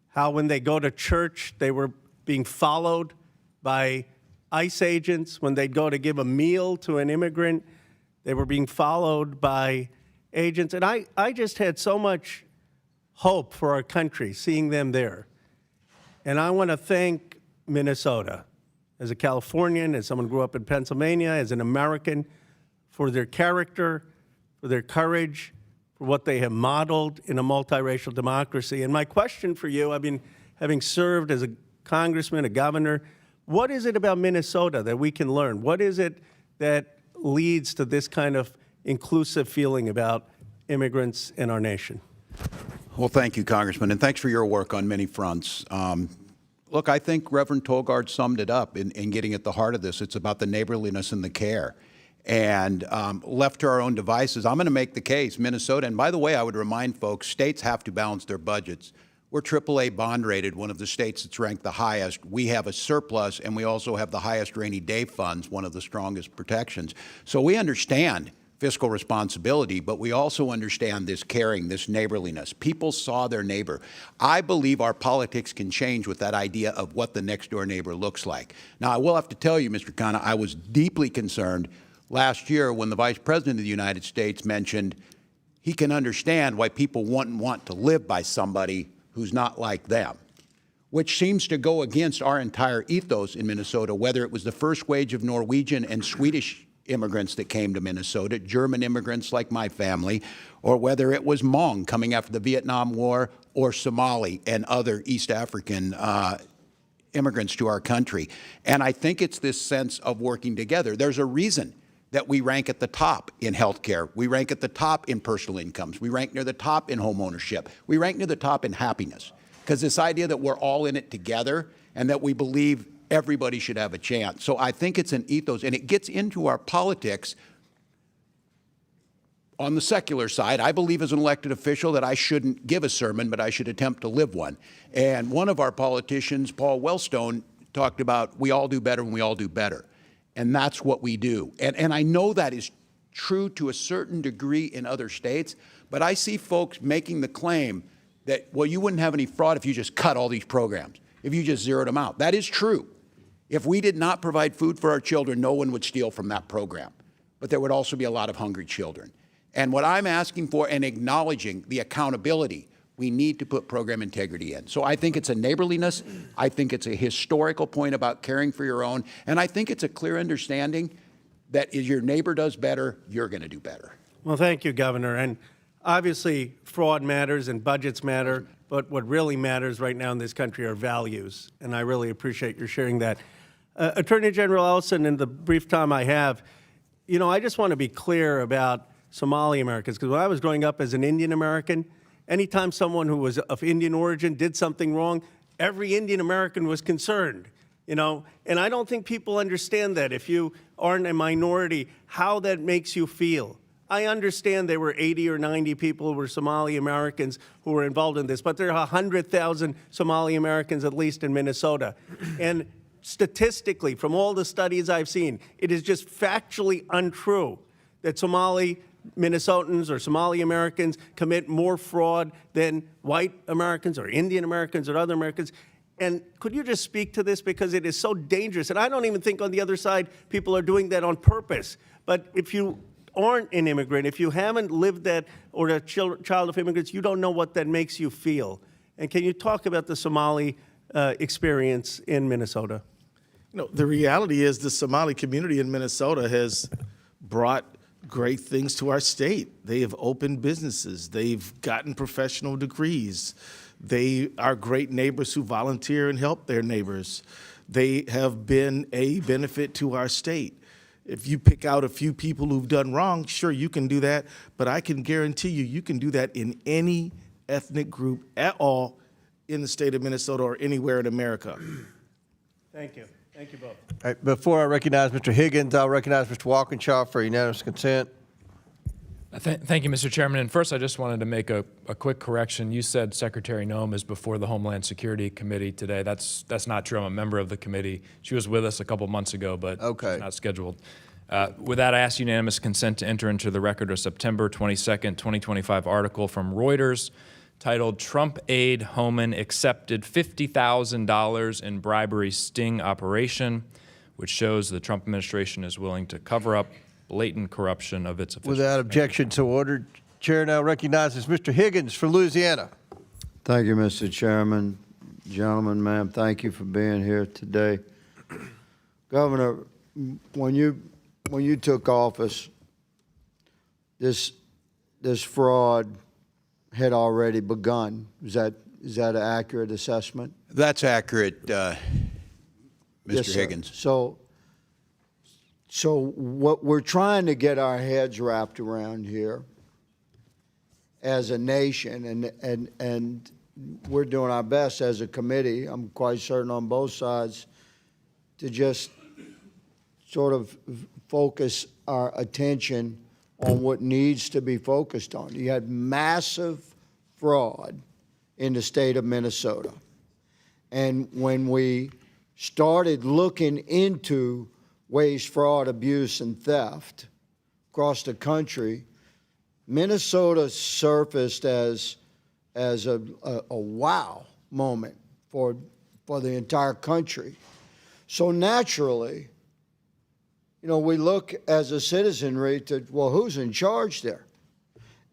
Speaker 18: how when they go to church, they were being followed by ICE agents. When they'd go to give a meal to an immigrant, they were being followed by agents. And I just had so much hope for our country seeing them there. And I want to thank Minnesota, as a Californian, as someone who grew up in Pennsylvania, as an American, for their character, for their courage, for what they have modeled in a multiracial democracy. And my question for you, I mean, having served as a congressman, a governor, what is it about Minnesota that we can learn? What is it that leads to this kind of inclusive feeling about immigrants in our nation?
Speaker 3: Well, thank you, Congressman, and thanks for your work on many fronts. Look, I think Reverend Tolgard summed it up in getting at the heart of this. It's about the neighborliness and the care. And left to our own devices, I'm going to make the case, Minnesota, and by the way, I would remind folks, states have to balance their budgets. We're AAA bond rated, one of the states that's ranked the highest. We have a surplus, and we also have the highest rainy day funds, one of the strongest protections. So we understand fiscal responsibility, but we also understand this caring, this neighborliness. People saw their neighbor. I believe our politics can change with that idea of what the next door neighbor looks like. Now, I will have to tell you, Mr. Khanna, I was deeply concerned last year when the Vice President of the United States mentioned he can understand why people wouldn't want to live by somebody who's not like them. which seems to go against our entire ethos in Minnesota, whether it was the first wave of Norwegian and Swedish immigrants that came to Minnesota, German immigrants like my family, or whether it was Hmong coming after the Vietnam War, or Somali and other East African immigrants to our country. And I think it's this sense of working together. There's a reason that we rank at the top in healthcare. We rank at the top in personal incomes. We rank near the top in home ownership. We rank near the top in happiness. Because this idea that we're all in it together and that we believe everybody should have a chance. So I think it's an ethos, and it gets into our politics. On the secular side, I believe as an elected official that I shouldn't give a sermon, but I should attempt to live one. And one of our politicians, Paul Wellstone, talked about we all do better when we all do better. And that's what we do. And I know that is true to a certain degree in other states, but I see folks making the claim that, well, you wouldn't have any fraud if you just cut all these programs, if you just zeroed them out. That is true. If we did not provide food for our children, no one would steal from that program. But there would also be a lot of hungry children. And what I'm asking for and acknowledging the accountability, we need to put program integrity in. So I think it's a neighborliness. I think it's a historical point about caring for your own. And I think it's a clear understanding that if your neighbor does better, you're going to do better.
Speaker 18: Well, thank you, Governor. And obviously, fraud matters and budgets matter, but what really matters right now in this country are values. And I really appreciate your sharing that. Attorney General Ellison, in the brief time I have, you know, I just want to be clear about Somali Americans, because when I was growing up as an Indian American, anytime someone who was of Indian origin did something wrong, every Indian American was concerned, you know, and I don't think people understand that. If you aren't a minority, how that makes you feel. I understand there were 80 or 90 people who were Somali Americans who were involved in this, but there are 100,000 Somali Americans at least in Minnesota. And statistically, from all the studies I've seen, it is just factually untrue that Somali Minnesotans or Somali Americans commit more fraud than white Americans or Indian Americans or other Americans. And could you just speak to this, because it is so dangerous? And I don't even think on the other side people are doing that on purpose. But if you aren't an immigrant, if you haven't lived that or a child of immigrants, you don't know what that makes you feel. And can you talk about the Somali experience in Minnesota?
Speaker 4: You know, the reality is the Somali community in Minnesota has brought great things to our state. They have opened businesses. They've gotten professional degrees. They are great neighbors who volunteer and help their neighbors. They have been a benefit to our state. If you pick out a few people who've done wrong, sure, you can do that, but I can guarantee you, you can do that in any ethnic group at all in the state of Minnesota or anywhere in America.
Speaker 18: Thank you. Thank you both.
Speaker 1: All right, before I recognize Mr. Higgins, I'll recognize Mr. Walkinshaw for unanimous consent.
Speaker 19: Thank you, Mr. Chairman. And first, I just wanted to make a quick correction. You said Secretary Noem is before the Homeland Security Committee today. That's not true. I'm a member of the committee. She was with us a couple months ago, but she's not scheduled. With that, I ask unanimous consent to enter into the record a September 22nd, 2025 article from Reuters titled "Trump Aide Homan Accepted $50,000 in Bribery Sting Operation," which shows the Trump administration is willing to cover up blatant corruption of its officials.
Speaker 1: Without objection, so ordered. Chair now recognizes Mr. Higgins for Louisiana.
Speaker 16: Thank you, Mr. Chairman. Gentlemen, ma'am, thank you for being here today. Governor, when you took office, this fraud had already begun. Is that an accurate assessment?
Speaker 3: That's accurate, Mr.
Speaker 16: Yes, sir.
Speaker 3: Higgins.
Speaker 16: So what we're trying to get our heads wrapped around here as a nation, and we're doing our best as a committee, I'm quite certain on both sides, to just sort of focus our attention on what needs to be focused on. You had massive fraud in the state of Minnesota. And when we started looking into waste, fraud, abuse, and theft across the country, Minnesota surfaced as a wow moment for the entire country. So naturally, you know, we look as a citizenry to, well, who's in charge there?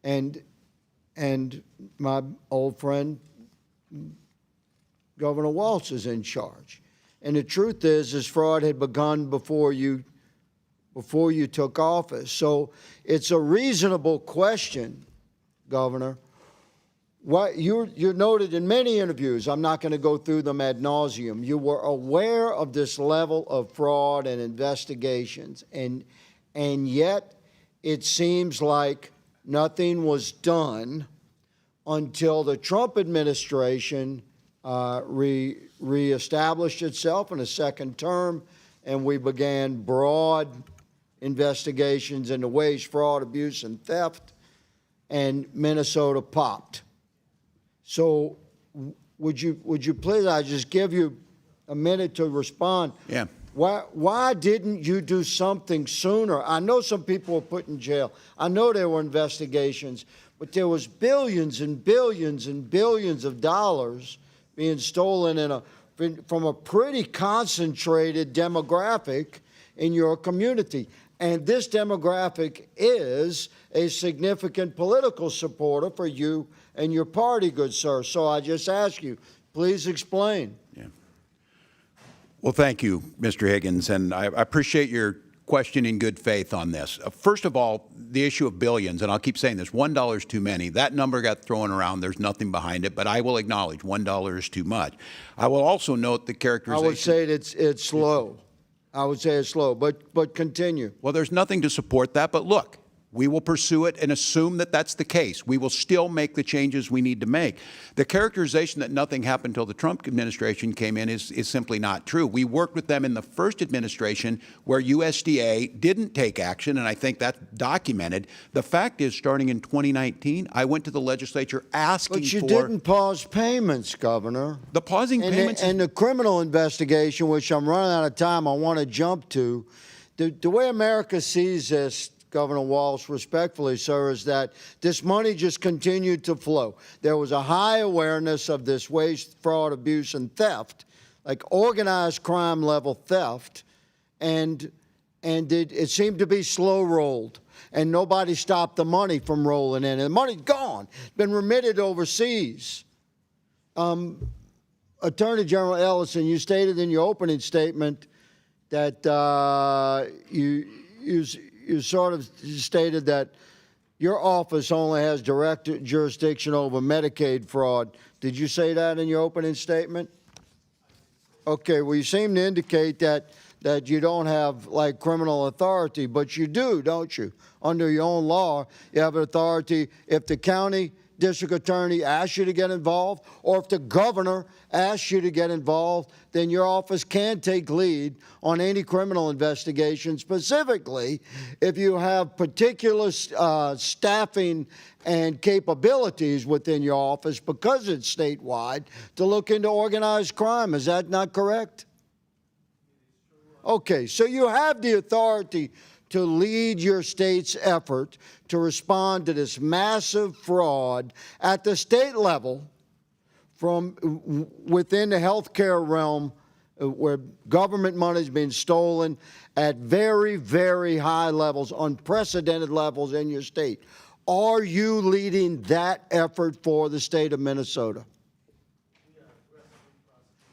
Speaker 16: And my old friend Governor Walz is in charge. And the truth is, this fraud had begun before you took office. So it's a reasonable question, Governor. What you're noted in many interviews, I'm not going to go through them ad nauseum, you were aware of this level of fraud and investigations, and yet it seems like nothing was done until the Trump administration reestablished itself in a second term, and we began broad investigations into waste, fraud, abuse, and theft, and Minnesota popped. So would you please, I just give you a minute to respond.
Speaker 3: Yeah.
Speaker 16: Why didn't you do something sooner? I know some people were put in jail. I know there were investigations, but there was billions and billions and billions of dollars being stolen from a pretty concentrated demographic in your community. And this demographic is a significant political supporter for you and your party, good sir. So I just ask you, please explain.
Speaker 3: Yeah. Well, thank you, Mr. Higgins, and I appreciate your question in good faith on this. First of all, the issue of billions, and I'll keep saying this, $1 is too many. That number got thrown around. There's nothing behind it, but I will acknowledge $1 is too much. I will also note the characterization.
Speaker 16: I would say it's slow. I would say it's slow, but continue.
Speaker 3: Well, there's nothing to support that, but look, we will pursue it and assume that that's the case. We will still make the changes we need to make. The characterization that nothing happened until the Trump administration came in is simply not true. We worked with them in the first administration where USDA didn't take action, and I think that's documented. The fact is, starting in 2019, I went to the legislature asking for—
Speaker 16: But you didn't pause payments, Governor.
Speaker 3: The pausing payments—
Speaker 16: And the criminal investigation, which I'm running out of time, I want to jump to. The way America sees this, Governor Walz, respectfully, sir, is that this money just continued to flow. There was a high awareness of this waste, fraud, abuse, and theft, like organized crime level theft, and it seemed to be slow rolled, and nobody stopped the money from rolling in. And the money's gone, been remitted overseas. Attorney General Ellison, you stated in your opening statement that you sort of stated that your office only has direct jurisdiction over Medicaid fraud. Did you say that in your opening statement? Okay, well, you seem to indicate that you don't have, like, criminal authority, but you do, don't you? Under your own law, you have authority if the county district attorney asks you to get involved, or if the governor asks you to get involved, then your office can take lead on any criminal investigation, specifically if you have particular staffing and capabilities within your office, because it's statewide, to look into organized crime. Is that not correct? Okay, so you have the authority to lead your state's effort to respond to this massive fraud at the state level from within the healthcare realm, where government money is being stolen at very, very high levels, unprecedented levels in your state. Are you leading that effort for the state of Minnesota?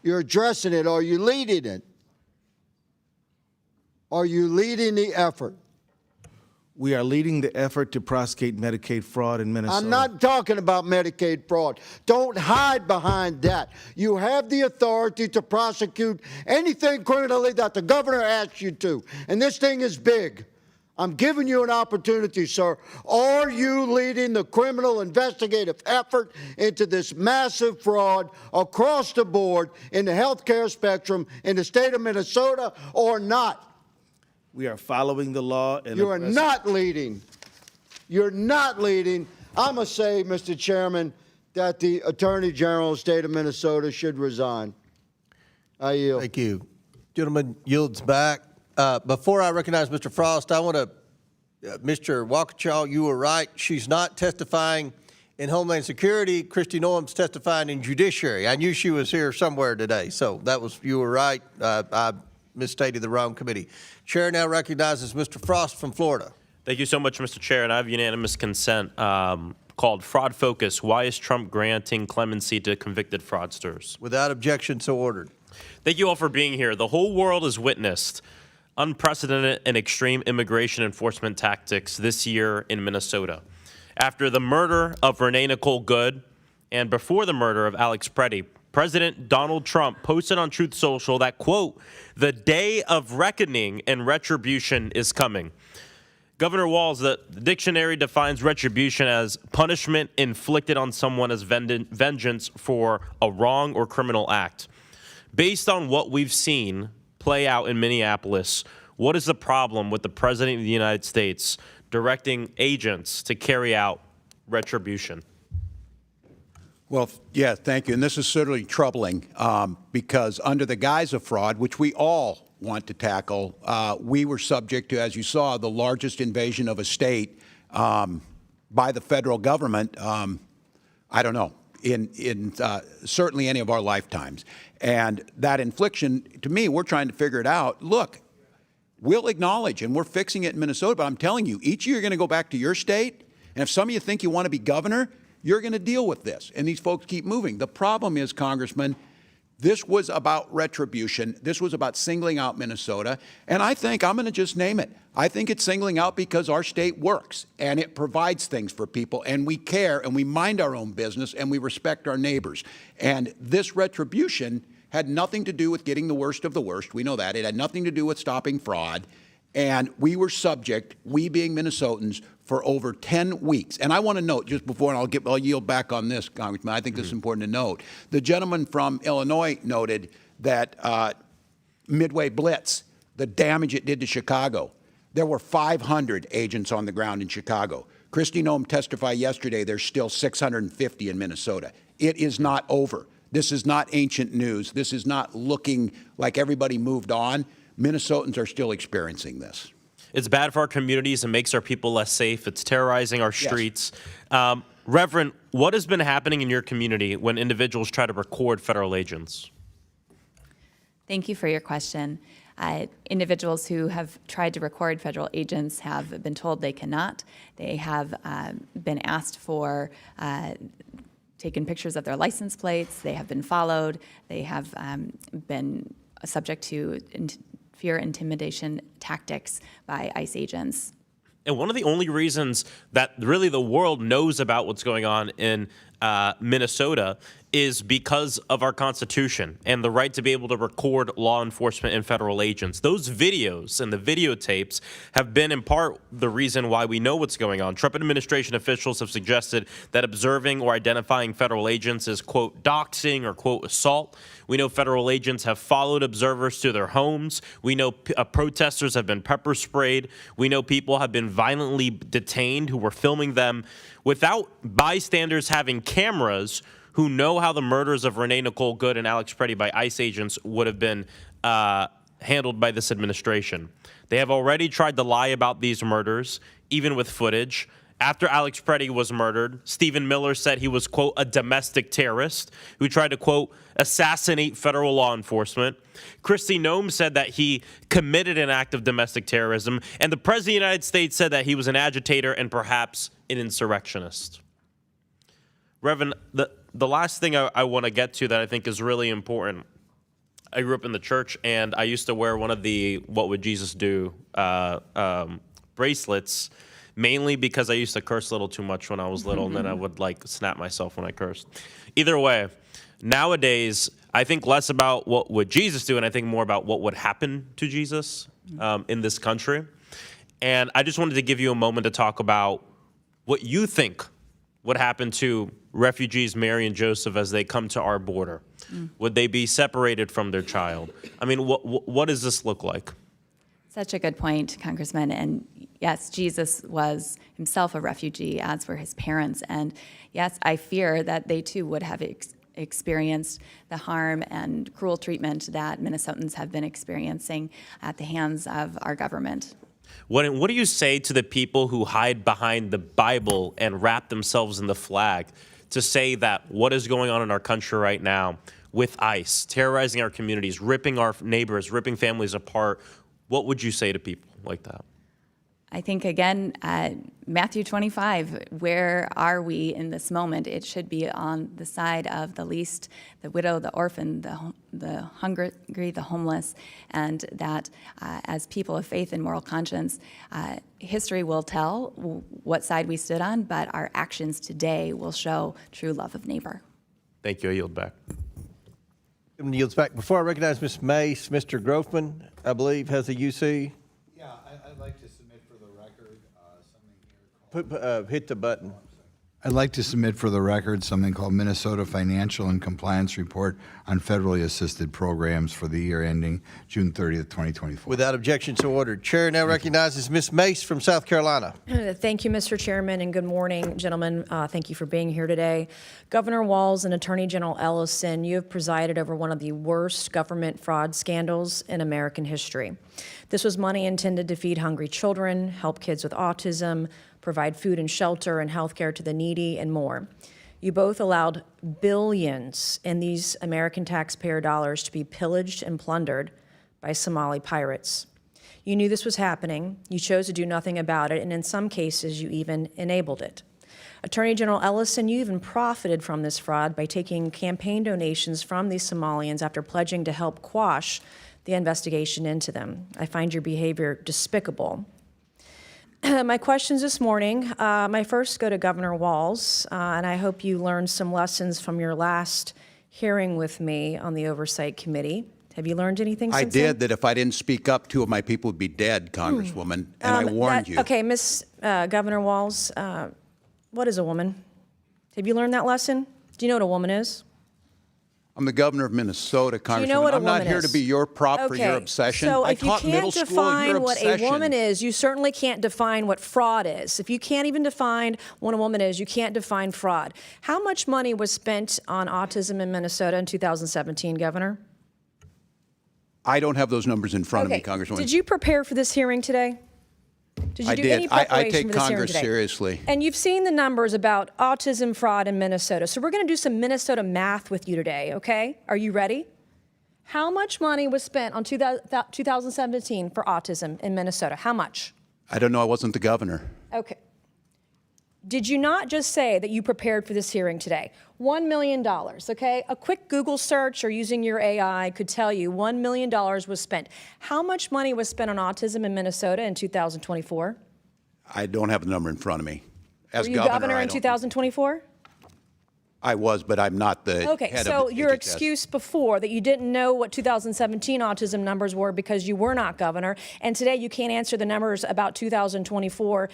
Speaker 16: You're addressing it. Are you leading it? Are you leading the effort?
Speaker 4: We are leading the effort to prosecute Medicaid fraud in Minnesota.
Speaker 16: I'm not talking about Medicaid fraud. Don't hide behind that. You have the authority to prosecute anything criminally that the governor asks you to. And this thing is big. I'm giving you an opportunity, sir. Are you leading the criminal investigative effort into this massive fraud across the board in the healthcare spectrum in the state of Minnesota or not?
Speaker 4: We are following the law. And
Speaker 16: you are not leading. You're not leading. I'm going to say, Mr. Chairman, that the Attorney General of the state of Minnesota should resign. I yield.
Speaker 1: Thank you. Gentleman yields back. Before I recognize Mr. Frost, I want to, Mr. Waukesha, you were right. She's not testifying in Homeland Security. Kristi Noem's testifying in Judiciary. I knew she was here somewhere today, so you were right. I misstated the wrong committee. Chair now recognizes Mr. Frost from Florida.
Speaker 20: Thank you so much, Mr. Chair. And I have unanimous consent called Fraud Focus. Why is Trump granting clemency to convicted fraudsters?
Speaker 1: Without objection, so ordered.
Speaker 20: Thank you all for being here. The whole world has witnessed unprecedented and extreme immigration enforcement tactics this year in Minnesota. After the murder of Renee Nicole Good and before the murder of Alex Preddy, President Donald Trump posted on Truth Social that, quote, "The day of reckoning and retribution is coming." Governor Walz, the dictionary defines retribution as punishment inflicted on someone as vengeance for a wrong or criminal act. Based on what we've seen play out in Minneapolis, what is the problem with the President of the United States directing agents to carry out retribution?
Speaker 3: Well, yeah, thank you. And this is certainly troubling because under the guise of fraud, which we all want to tackle, we were subject to, as you saw, the largest invasion of a state by the federal government, I don't know, in certainly any of our lifetimes. And that infliction, to me, we're trying to figure it out. Look, we'll acknowledge, and we're fixing it in Minnesota, but I'm telling you, each year you're going to go back to your state, and if some of you think you want to be governor, you're going to deal with this. And these folks keep moving. The problem is, Congressman, this was about retribution. This was about singling out Minnesota. And I think, I'm going to just name it, I think it's singling out because our state works and it provides things for people and we care and we mind our own business and we respect our neighbors. And this retribution had nothing to do with getting the worst of the worst. We know that. It had nothing to do with stopping fraud. And we were subject, we being Minnesotans, for over 10 weeks. And I want to note, just before, and I'll yield back on this, Congressman, I think this is important to note. The gentleman from Illinois noted that Midway Blitz, the damage it did to Chicago. There were 500 agents on the ground in Chicago. Kristi Noem testified yesterday there's still 650 in Minnesota. It is not over. This is not ancient news. This is not looking like everybody moved on. Minnesotans are still experiencing this.
Speaker 20: It's bad for our communities and makes our people less safe. It's terrorizing our streets. Yes. Reverend, what has been happening in your community when individuals try to record federal agents?
Speaker 5: Thank you for your question. Individuals who have tried to record federal agents have been told they cannot. They have been asked for taken pictures of their license plates. They have been followed. They have been subject to fear intimidation tactics by ICE agents.
Speaker 20: And one of the only reasons that really the world knows about what's going on in Minnesota is because of our Constitution and the right to be able to record law enforcement and federal agents. Those videos and the videotapes have been in part the reason why we know what's going on. Trump administration officials have suggested that observing or identifying federal agents is, quote, doxing or, quote, assault. We know federal agents have followed observers to their homes. We know protesters have been pepper sprayed. We know people have been violently detained who were filming them without bystanders having cameras who know how the murders of Renee Nicole Good and Alex Preddy by ICE agents would have been handled by this administration. They have already tried to lie about these murders, even with footage. After Alex Preddy was murdered, Stephen Miller said he was, quote, a domestic terrorist who tried to, quote, assassinate federal law enforcement. Kristi Noem said that he committed an act of domestic terrorism, and the President of the United States said that he was an agitator and perhaps an insurrectionist. Reverend, the last thing I want to get to that I think is really important, I grew up in the church, and I used to wear one of the What Would Jesus Do bracelets, mainly because I used to curse a little too much when I was little, and then I would, like, snap myself when I cursed. Either way, nowadays, I think less about what would Jesus do, and I think more about what would happen to Jesus in this country. And I just wanted to give you a moment to talk about what you think would happen to refugees Mary and Joseph as they come to our border. Would they be separated from their child? I mean, what does this look like?
Speaker 5: Such a good point, Congressman. And yes, Jesus was himself a refugee, as were his parents. And yes, I fear that they too would have experienced the harm and cruel treatment that Minnesotans have been experiencing at the hands of our government.
Speaker 20: What do you say to the people who hide behind the Bible and wrap themselves in the flag to say that what is going on in our country right now with ICE, terrorizing our communities, ripping our neighbors, ripping families apart? What would you say to people like that?
Speaker 5: I think, again, Matthew 25, where are we in this moment? It should be on the side of the least, the widow, the orphan, the hungry, the homeless, and that as people of faith and moral conscience, history will tell what side we stood on, but our actions today will show true love of neighbor.
Speaker 20: Thank you. I yield back.
Speaker 1: Yields back. Before I recognize Ms. Mace, Mr. Grofman, I believe, has a UC.
Speaker 3: Yeah, I'd like to submit for the record something here.
Speaker 1: Hit the button.
Speaker 21: I'd like to submit for the record something called Minnesota Financial and Compliance Report on Federally Assisted Programs for the year ending June 30th, 2024.
Speaker 1: Without objection, so ordered. Chair now recognizes Ms. Mace from South Carolina.
Speaker 22: Thank you, Mr. Chairman, and good morning, gentlemen. Thank you for being here today. Governor Walz and Attorney General Ellison, you have presided over one of the worst government fraud scandals in American history. This was money intended to feed hungry children, help kids with autism, provide food and shelter and health care to the needy, and more. You both allowed billions in these American taxpayer dollars to be pillaged and plundered by Somali pirates. You knew this was happening, you chose to do nothing about it, and in some cases, you even enabled it. Attorney General Ellison, you even profited from this fraud by taking campaign donations from these Somalians after pledging to help quash the investigation into them. I find your behavior despicable. My questions this morning, my first go to Governor Walz, and I hope you learned some lessons from your last hearing with me on the Oversight Committee. Have you learned anything since
Speaker 3: I did, that if I didn't speak up, 2 of my people would be dead, Congresswoman, and I warned you.
Speaker 22: Okay, Governor Walz, what is a woman? Have you learned that lesson? Do you know what a woman is?
Speaker 3: I'm the governor of Minnesota, Congresswoman.
Speaker 22: Do you know what a
Speaker 3: I'm not
Speaker 22: woman
Speaker 3: here
Speaker 22: is?
Speaker 3: to be your prop for your obsession.
Speaker 22: So
Speaker 3: I
Speaker 22: if you
Speaker 3: taught middle
Speaker 22: can't
Speaker 3: school your
Speaker 22: define what
Speaker 3: obsession.
Speaker 22: a woman is, you certainly can't define what fraud is. If you can't even define what a woman is, you can't define fraud. How much money was spent on autism in Minnesota in 2017, Governor?
Speaker 3: I don't have those numbers in front of me, Congresswoman.
Speaker 22: Did you prepare for this hearing today? Did you
Speaker 3: I
Speaker 22: do
Speaker 3: did.
Speaker 22: any preparation
Speaker 3: I take
Speaker 22: for this hearing
Speaker 3: Congress
Speaker 22: today?
Speaker 3: seriously.
Speaker 22: And you've seen the numbers about autism fraud in Minnesota. So we're going to do some Minnesota math with you today, okay? Are you ready? How much money was spent on 2017 for autism in Minnesota? How much?
Speaker 3: I don't know. I wasn't the governor.
Speaker 22: Okay. Did you not just say that you prepared for this hearing today? $1 million, okay? A quick Google search or using your AI could tell you $1 million was spent. How much money was spent on autism in Minnesota in 2024?
Speaker 3: I don't have the number in front of me. As
Speaker 22: Were you governor in 2024?
Speaker 3: I was, but I'm not the
Speaker 22: Okay,
Speaker 3: head
Speaker 22: so
Speaker 3: of
Speaker 22: your
Speaker 3: HHS.
Speaker 22: excuse before that you didn't know what 2017 autism numbers were because you were not governor, and today you can't answer the numbers about 2024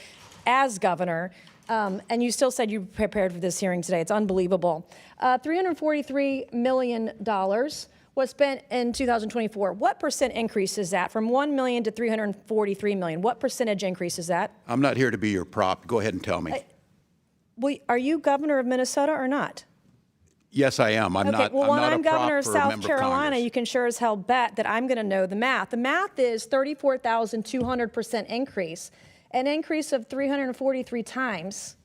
Speaker 22: as governor, and you still said you prepared for this hearing today. It's unbelievable. $343 million was spent in 2024. What percent increase is that from 1 million to 343 million? What percentage increase is that?
Speaker 3: I'm not here to be your prop. Go ahead and tell me.
Speaker 22: Well, are you governor of Minnesota or not?
Speaker 3: Yes, I am. I'm not.
Speaker 22: Well,
Speaker 3: I'm
Speaker 22: when
Speaker 3: not
Speaker 22: I'm
Speaker 3: a prop
Speaker 22: governor of
Speaker 3: for a
Speaker 22: South
Speaker 3: member of
Speaker 22: Carolina,
Speaker 3: Congress.
Speaker 22: you can sure as hell bet that I'm going to know the math. The math is 34,200% increase, an increase of 343 times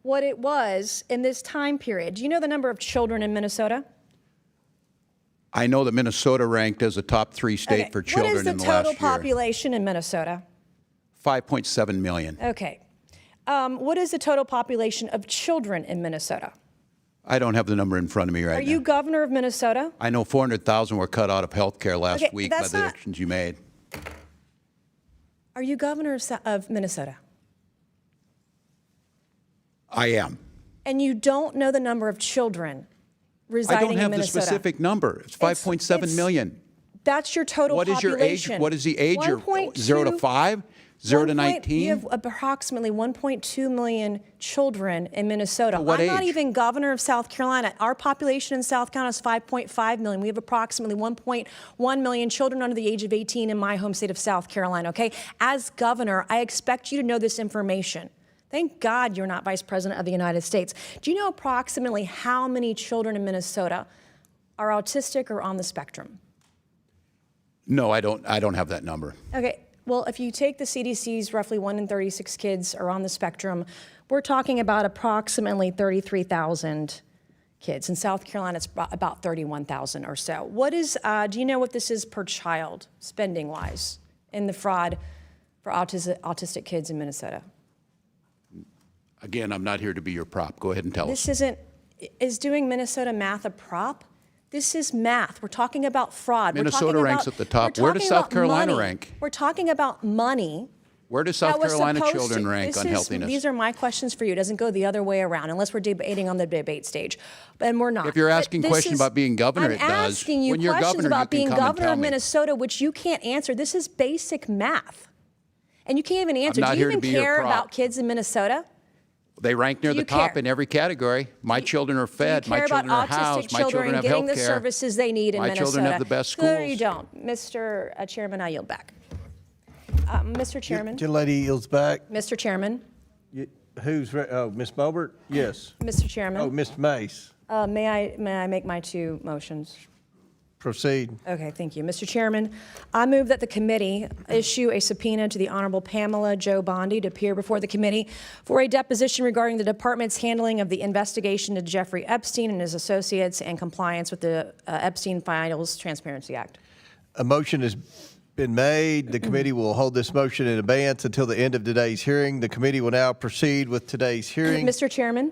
Speaker 22: what it was in this time period. Do you know the number of children in Minnesota?
Speaker 3: I know that Minnesota ranked as a top 3 state for children in the last year.
Speaker 22: What is the total population in Minnesota?
Speaker 3: 5.7 million.
Speaker 22: Okay. What is the total population of children in Minnesota?
Speaker 3: I don't have the number in front of me right
Speaker 22: Are
Speaker 3: now.
Speaker 22: you governor of Minnesota?
Speaker 3: I know 400,000 were cut out of health care last
Speaker 22: Okay,
Speaker 3: week by
Speaker 22: that's
Speaker 3: the
Speaker 22: not-
Speaker 3: actions you made.
Speaker 22: Are you governor of Minnesota?
Speaker 3: I am.
Speaker 22: And you don't know the number of children residing
Speaker 3: I don't
Speaker 22: in
Speaker 3: have the
Speaker 22: Minnesota?
Speaker 3: specific number. It's 5.7 million.
Speaker 22: That's your total
Speaker 3: What is your age?
Speaker 22: population.
Speaker 3: What is the age?
Speaker 22: 1.2
Speaker 3: 0 to 5? 0 to
Speaker 22: 1
Speaker 3: 19?
Speaker 22: You have approximately 1.2 million children in Minnesota.
Speaker 3: What
Speaker 22: I'm not
Speaker 3: age?
Speaker 22: even governor of South Carolina. Our population in South Carolina is 5.5 million. We have approximately 1.1 million children under the age of 18 in my home state of South Carolina, okay? As governor, I expect you to know this information. Thank God you're not Vice President of the United States. Do you know approximately how many children in Minnesota are autistic or on the spectrum?
Speaker 3: No, I don't have that number.
Speaker 22: Okay, well, if you take the CDC's roughly 1 in 36 kids are on the spectrum, we're talking about approximately 33,000 kids. In South Carolina, it's about 31,000 or so. What is, do you know what this is per child, spending-wise, in the fraud for autistic kids in Minnesota?
Speaker 3: Again, I'm not here to be your prop. Go ahead and tell us.
Speaker 22: Is doing Minnesota math a prop? This is math. We're talking about fraud.
Speaker 3: Minnesota ranks at the top. Where does South Carolina rank?
Speaker 22: We're talking about money.
Speaker 3: Where do South Carolina children rank on healthiness?
Speaker 22: These are my questions for you. It doesn't go the other way around unless we're debating on the debate stage. And we're not.
Speaker 3: If you're asking questions about being governor, it does.
Speaker 22: I'm asking you
Speaker 3: when you're
Speaker 22: questions
Speaker 3: governor,
Speaker 22: about
Speaker 3: you
Speaker 22: being
Speaker 3: can come and
Speaker 22: governor
Speaker 3: tell
Speaker 22: of
Speaker 3: me.
Speaker 22: Minnesota, which you can't answer. This is basic math. And you can't even answer.
Speaker 3: not
Speaker 22: Do you
Speaker 3: here to
Speaker 22: even
Speaker 3: be your
Speaker 22: care
Speaker 3: prop.
Speaker 22: about kids in Minnesota?
Speaker 3: They rank near
Speaker 22: Do
Speaker 3: the
Speaker 22: you
Speaker 3: top
Speaker 22: care?
Speaker 3: in every category. My children are fed.
Speaker 22: Do you
Speaker 3: My
Speaker 22: care
Speaker 3: children
Speaker 22: about
Speaker 3: are
Speaker 22: autistic
Speaker 3: housed. My
Speaker 22: children
Speaker 3: children have
Speaker 22: getting
Speaker 3: health
Speaker 22: the
Speaker 3: care.
Speaker 22: services they need in
Speaker 3: My
Speaker 22: Minnesota?
Speaker 3: children have the best
Speaker 22: Clearly
Speaker 3: schools.
Speaker 22: you don't. Mr. Chairman, I yield back. Mr. Chairman.
Speaker 1: Gentlelady yields back.
Speaker 22: Mr. Chairman.
Speaker 1: Oh, Ms. Bobert? Yes.
Speaker 22: Mr. Chairman.
Speaker 1: Oh, Ms. Mace.
Speaker 22: May I make my two motions?
Speaker 1: Proceed.
Speaker 22: Okay, thank you. Mr. Chairman, I move that the committee issue a subpoena to the Honorable Pamela Jo Bondi to appear before the committee for a deposition regarding the department's handling of the investigation into Jeffrey Epstein and his associates and compliance with the Epstein Files Transparency Act.
Speaker 1: A motion has been made. The committee will hold this motion in abeyance until the end of today's hearing. The committee will now proceed with today's hearing.
Speaker 22: Mr. Chairman,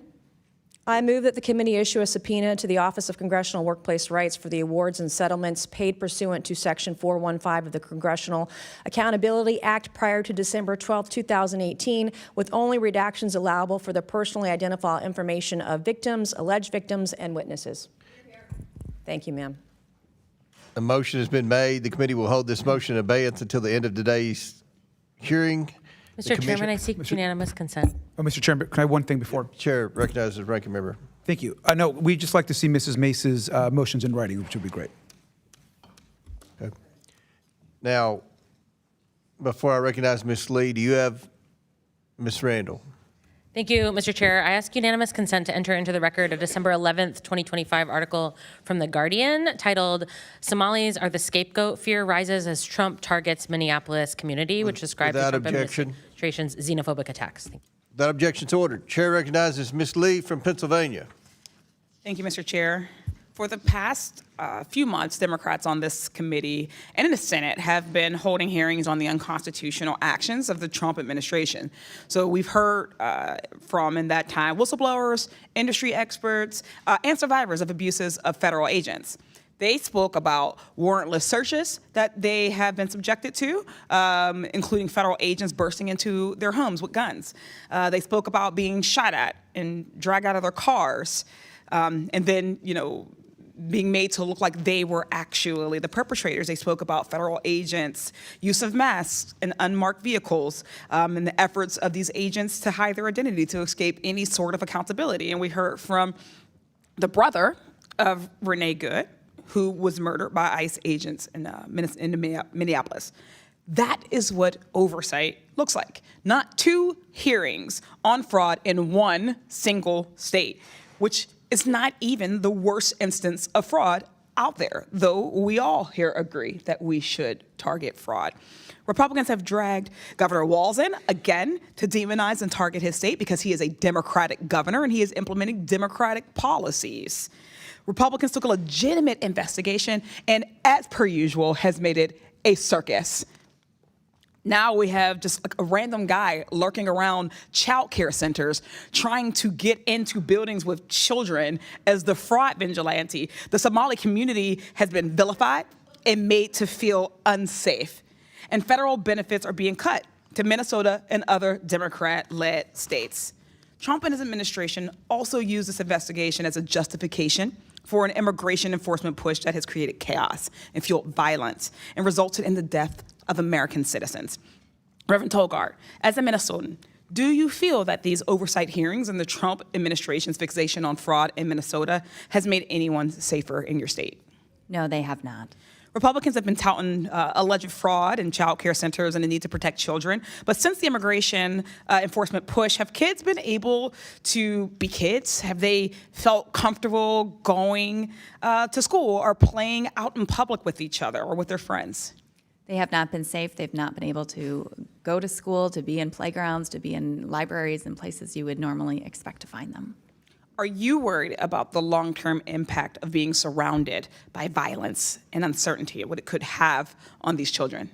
Speaker 22: I move that the committee issue a subpoena to the Office of Congressional Workplace Rights for the awards and settlements paid pursuant to Section 415 of the Congressional Accountability Act prior to December 12, 2018, with only redactions allowable for the personally identifiable information of victims, alleged victims, and witnesses. Thank you, ma'am.
Speaker 1: A motion has been made. The committee will hold this motion in abeyance until the end of today's hearing.
Speaker 11: Mr. Chairman, I seek unanimous consent.
Speaker 2: Oh, Mr. Chairman, can I have one thing before?
Speaker 1: Chair recognizes the ranking member.
Speaker 2: Thank you. No, we'd just like to see Mrs. Mace's motions in writing, which would be great.
Speaker 1: Okay. Now, before I recognize Ms. Lee, do you have Ms. Randall?
Speaker 11: Thank you, Mr. Chair. I ask unanimous consent to enter into the record a December 11th, 2025 article from The Guardian titled, "Somalis Are the Scapegoat. Fear Rises as Trump Targets Minneapolis Community," which describes the
Speaker 1: Without
Speaker 11: Trump
Speaker 1: objection.
Speaker 11: administration's xenophobic attacks. Thank you.
Speaker 1: That objection's ordered. Chair recognizes Ms. Lee from Pennsylvania.
Speaker 6: Thank you, Mr. Chair. For the past few months, Democrats on this committee and in the Senate have been holding hearings on the unconstitutional actions of the Trump administration. So we've heard from, in that time, whistleblowers, industry experts, and survivors of abuses of federal agents. They spoke about warrantless searches that they have been subjected to, including federal agents bursting into their homes with guns. They spoke about being shot at and dragged out of their cars, and then, being made to look like they were actually the perpetrators. They spoke about federal agents' use of masks in unmarked vehicles, and the efforts of these agents to hide their identity to escape any sort of accountability. And we heard from the brother of Renee Good, who was murdered by ICE agents in Minneapolis. That is what oversight looks like. Not two hearings on fraud in one single state, which is not even the worst instance of fraud out there, though we all here agree that we should target fraud. Republicans have dragged Governor Walz in again to demonize and target his state because he is a Democratic governor and he is implementing Democratic policies. Republicans took a legitimate investigation and, as per usual, has made it a circus. Now we have just like a random guy lurking around child care centers trying to get into buildings with children as the fraud vigilante. The Somali community has been vilified and made to feel unsafe. And federal benefits are being cut to Minnesota and other Democrat-led states. Trump and his administration also used this investigation as a justification for an immigration enforcement push that has created chaos and fueled violence and resulted in the death of American citizens. Reverend Tolgard, as a Minnesotan, do you feel that these oversight hearings and the Trump administration's fixation on fraud in Minnesota has made anyone safer in your state?
Speaker 5: No, they have not.
Speaker 6: Republicans have been touting alleged fraud in child care centers and the need to protect children. But since the immigration enforcement push, have kids been able to be kids? Have they felt comfortable going to school or playing out in public with each other or with their friends?
Speaker 5: They have not been safe. They've not been able to go to school, to be in playgrounds, to be in libraries and places you would normally expect to find them.
Speaker 6: Are you worried about the long-term impact of being surrounded by violence and uncertainty and what it could have on these children?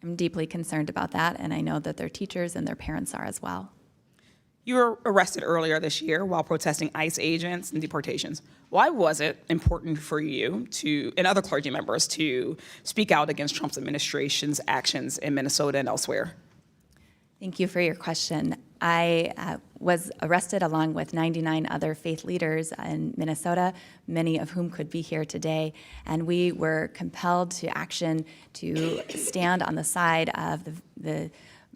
Speaker 5: I'm deeply concerned about that, and I know that their teachers and their parents are as well.
Speaker 6: You were arrested earlier this year while protesting ICE agents and deportations. Why was it important for you and other clergy members to speak out against Trump's administration's actions in Minnesota and elsewhere?
Speaker 5: Thank you for your question. I was arrested along with 99 other faith leaders in Minnesota, many of whom could be here today, and we were compelled to action to stand on the side of the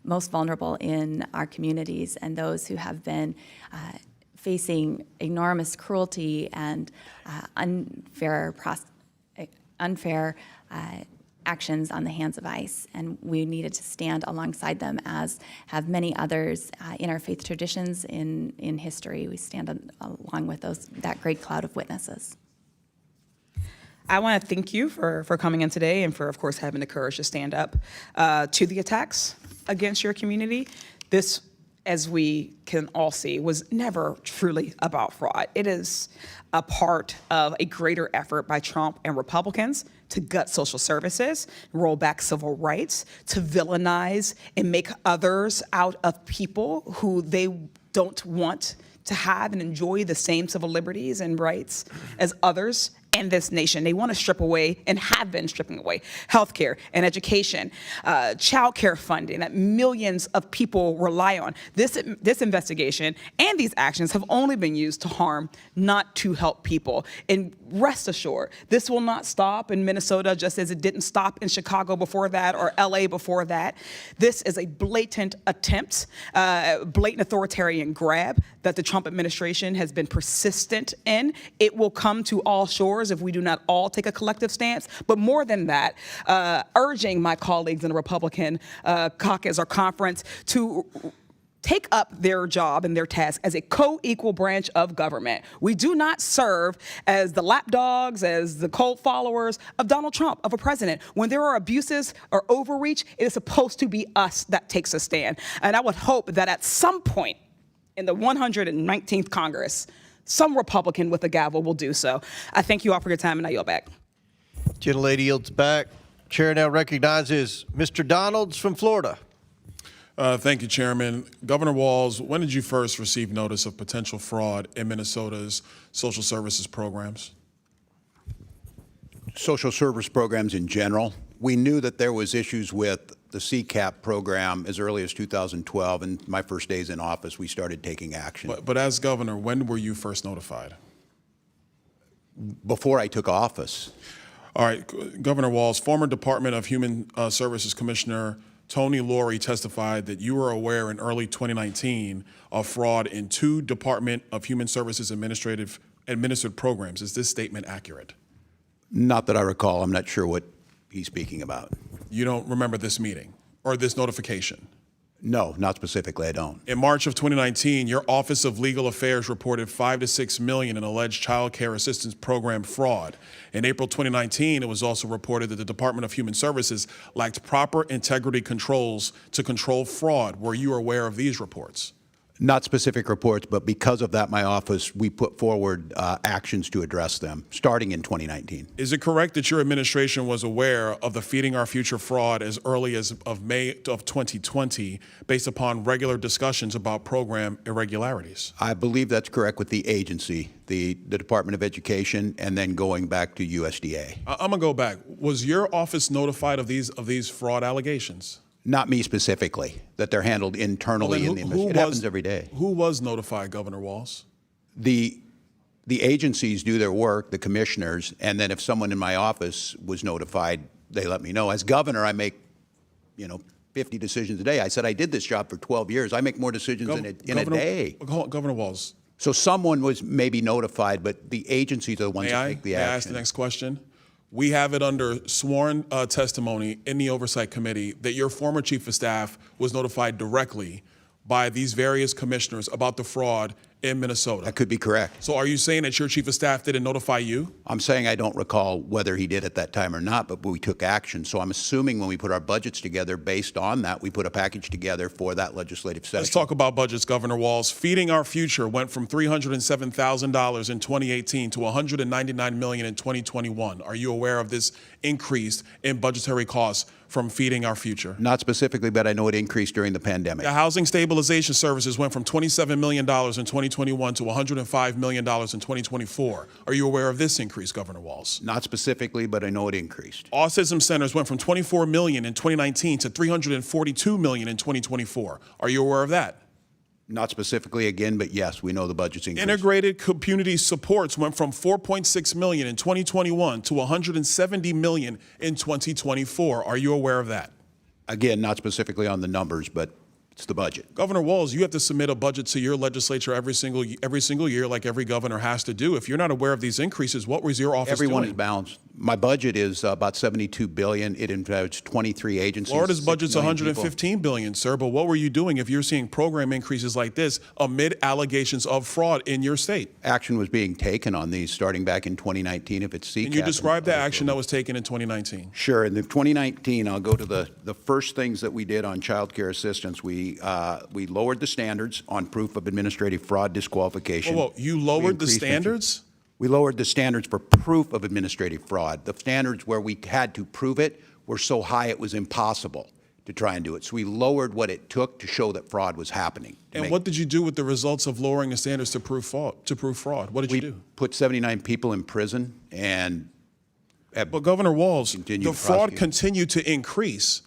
Speaker 5: most vulnerable in our communities and those who have been facing enormous cruelty and unfair actions on the hands of ICE. And we needed to stand alongside them, as have many others in our faith traditions in history. We stand along with that great cloud of witnesses.
Speaker 6: I want to thank you for coming in today and for, of course, having the courage to stand up to the attacks against your community. This, as we can all see, was never truly about fraud. It is a part of a greater effort by Trump and Republicans to gut social services, roll back civil rights, to villainize and make others out of people who they don't want to have and enjoy the same civil liberties and rights as others in this nation. They want to strip away, and have been stripping away, healthcare and education, childcare funding that millions of people rely on. This investigation and these actions have only been used to harm, not to help people. And rest assured, this will not stop in Minnesota, just as it didn't stop in Chicago before that or LA before that. This is a blatant attempt, blatant authoritarian grab that the Trump administration has been persistent in. It will come to all shores if we do not all take a collective stance. But more than that, urging my colleagues in the Republican caucus or conference to take up their job and their task as a co-equal branch of government. We do not serve as the lapdogs, as the cult followers of Donald Trump, of a president. When there are abuses or overreach, it is supposed to be us that takes a stand. And I would hope that at some point in the 119th Congress, some Republican with a gavel will do so. I thank you all for your time, and I yield back.
Speaker 1: Gentlelady yields back. Chair now recognizes Mr. Donalds from Florida.
Speaker 7: Thank you, Chairman. Governor Walz, when did you first receive notice of potential fraud in Minnesota's social services programs?
Speaker 3: Social service programs in general. We knew that there was issues with the CCAP program as early as 2012, and my first days in office, we started taking action.
Speaker 7: But as governor, when were you first notified?
Speaker 3: Before I took office.
Speaker 7: All right, Governor Walz, former Department of Human Services Commissioner Tony Laurie testified that you were aware in early 2019 of fraud in 2 Department of Human Services administered programs. Is this statement accurate?
Speaker 3: Not that I recall. I'm not sure what he's speaking about.
Speaker 7: You don't remember this meeting or this notification?
Speaker 3: No, not specifically, I don't.
Speaker 7: In March of 2019, your Office of Legal Affairs reported $5 to $6 million in alleged child care assistance program fraud. In April 2019, it was also reported that the Department of Human Services lacked proper integrity controls to control fraud. Were you aware of these reports?
Speaker 3: Not specific reports, but because of that, my office, we put forward actions to address them, starting in 2019.
Speaker 7: Is it correct that your administration was aware of the Feeding Our Future fraud as early as of May of 2020, based upon regular discussions about program irregularities?
Speaker 3: I believe that's correct with the agency, the Department of Education, and then going back to USDA.
Speaker 7: I'm gonna go back. Was your office notified of these fraud allegations?
Speaker 3: Not me specifically, that they're handled internally in the administration. It happens every day.
Speaker 7: Who was notified, Governor Walz?
Speaker 3: The agencies do their work, the commissioners, and then if someone in my office was notified, they let me know. As governor, I make, 50 decisions a day. I said I did this job for 12 years. I make more decisions in a day.
Speaker 7: Governor Walz.
Speaker 3: So someone was maybe notified, but the agencies are the ones that take the action.
Speaker 7: May I ask the next question? We have it under sworn testimony in the Oversight Committee that your former chief of staff was notified directly by these various commissioners about the fraud in Minnesota.
Speaker 3: That could be correct.
Speaker 7: So are you saying that your chief of staff didn't notify you?
Speaker 3: I'm saying I don't recall whether he did at that time or not, but we took action. So I'm assuming when we put our budgets together, based on that, we put a package together for that legislative session.
Speaker 7: Let's talk about budgets, Governor Walz. Feeding Our Future went from $307,000 in 2018 to $199 million in 2021. Are you aware of this increase in budgetary costs from feeding our future?
Speaker 3: Not specifically, but I know it increased during the pandemic.
Speaker 7: The housing stabilization services went from $27 million in 2021 to $105 million in 2024. Are you aware of this increase, Governor Walz?
Speaker 3: Not specifically, but I know it increased.
Speaker 7: Autism centers went from $24 million in 2019 to $342 million in 2024. Are you aware of that?
Speaker 3: Not specifically again, but yes, we know the budget's increased.
Speaker 7: Integrated community supports went from $4.6 million in 2021 to $170 million in 2024. Are you aware of that?
Speaker 3: Again, not specifically on the numbers, but it's the budget.
Speaker 7: Governor Walz, you have to submit a budget to your legislature every single year, like every governor has to do. If you're not aware of these increases, what was your office
Speaker 3: Everyone
Speaker 7: doing?
Speaker 3: is balanced. My budget is about $72 billion. It includes 23 agencies.
Speaker 7: Florida's
Speaker 3: 6
Speaker 7: budget's
Speaker 3: million people.
Speaker 7: $115 billion, sir. But what were you doing if you're seeing program increases like this amid allegations of fraud in your state?
Speaker 3: Action was being taken on these starting back in 2019. If it's CCAP.
Speaker 7: Can you describe the action that was taken in 2019?
Speaker 3: Sure. In 2019, I'll go to the first things that we did on child care assistance. We lowered the standards on proof of administrative fraud disqualification.
Speaker 7: Whoa, you lowered the standards?
Speaker 3: We lowered the standards for proof of administrative fraud. The standards where we had to prove it were so high it was impossible to try and do it. So we lowered what it took to show that fraud was happening.
Speaker 7: And what did you do with the results of lowering the standards to prove fraud? What did you do?
Speaker 3: We put 79 people in prison and.
Speaker 7: But Governor Walz, the fraud
Speaker 3: prosecute.
Speaker 7: continued to increase.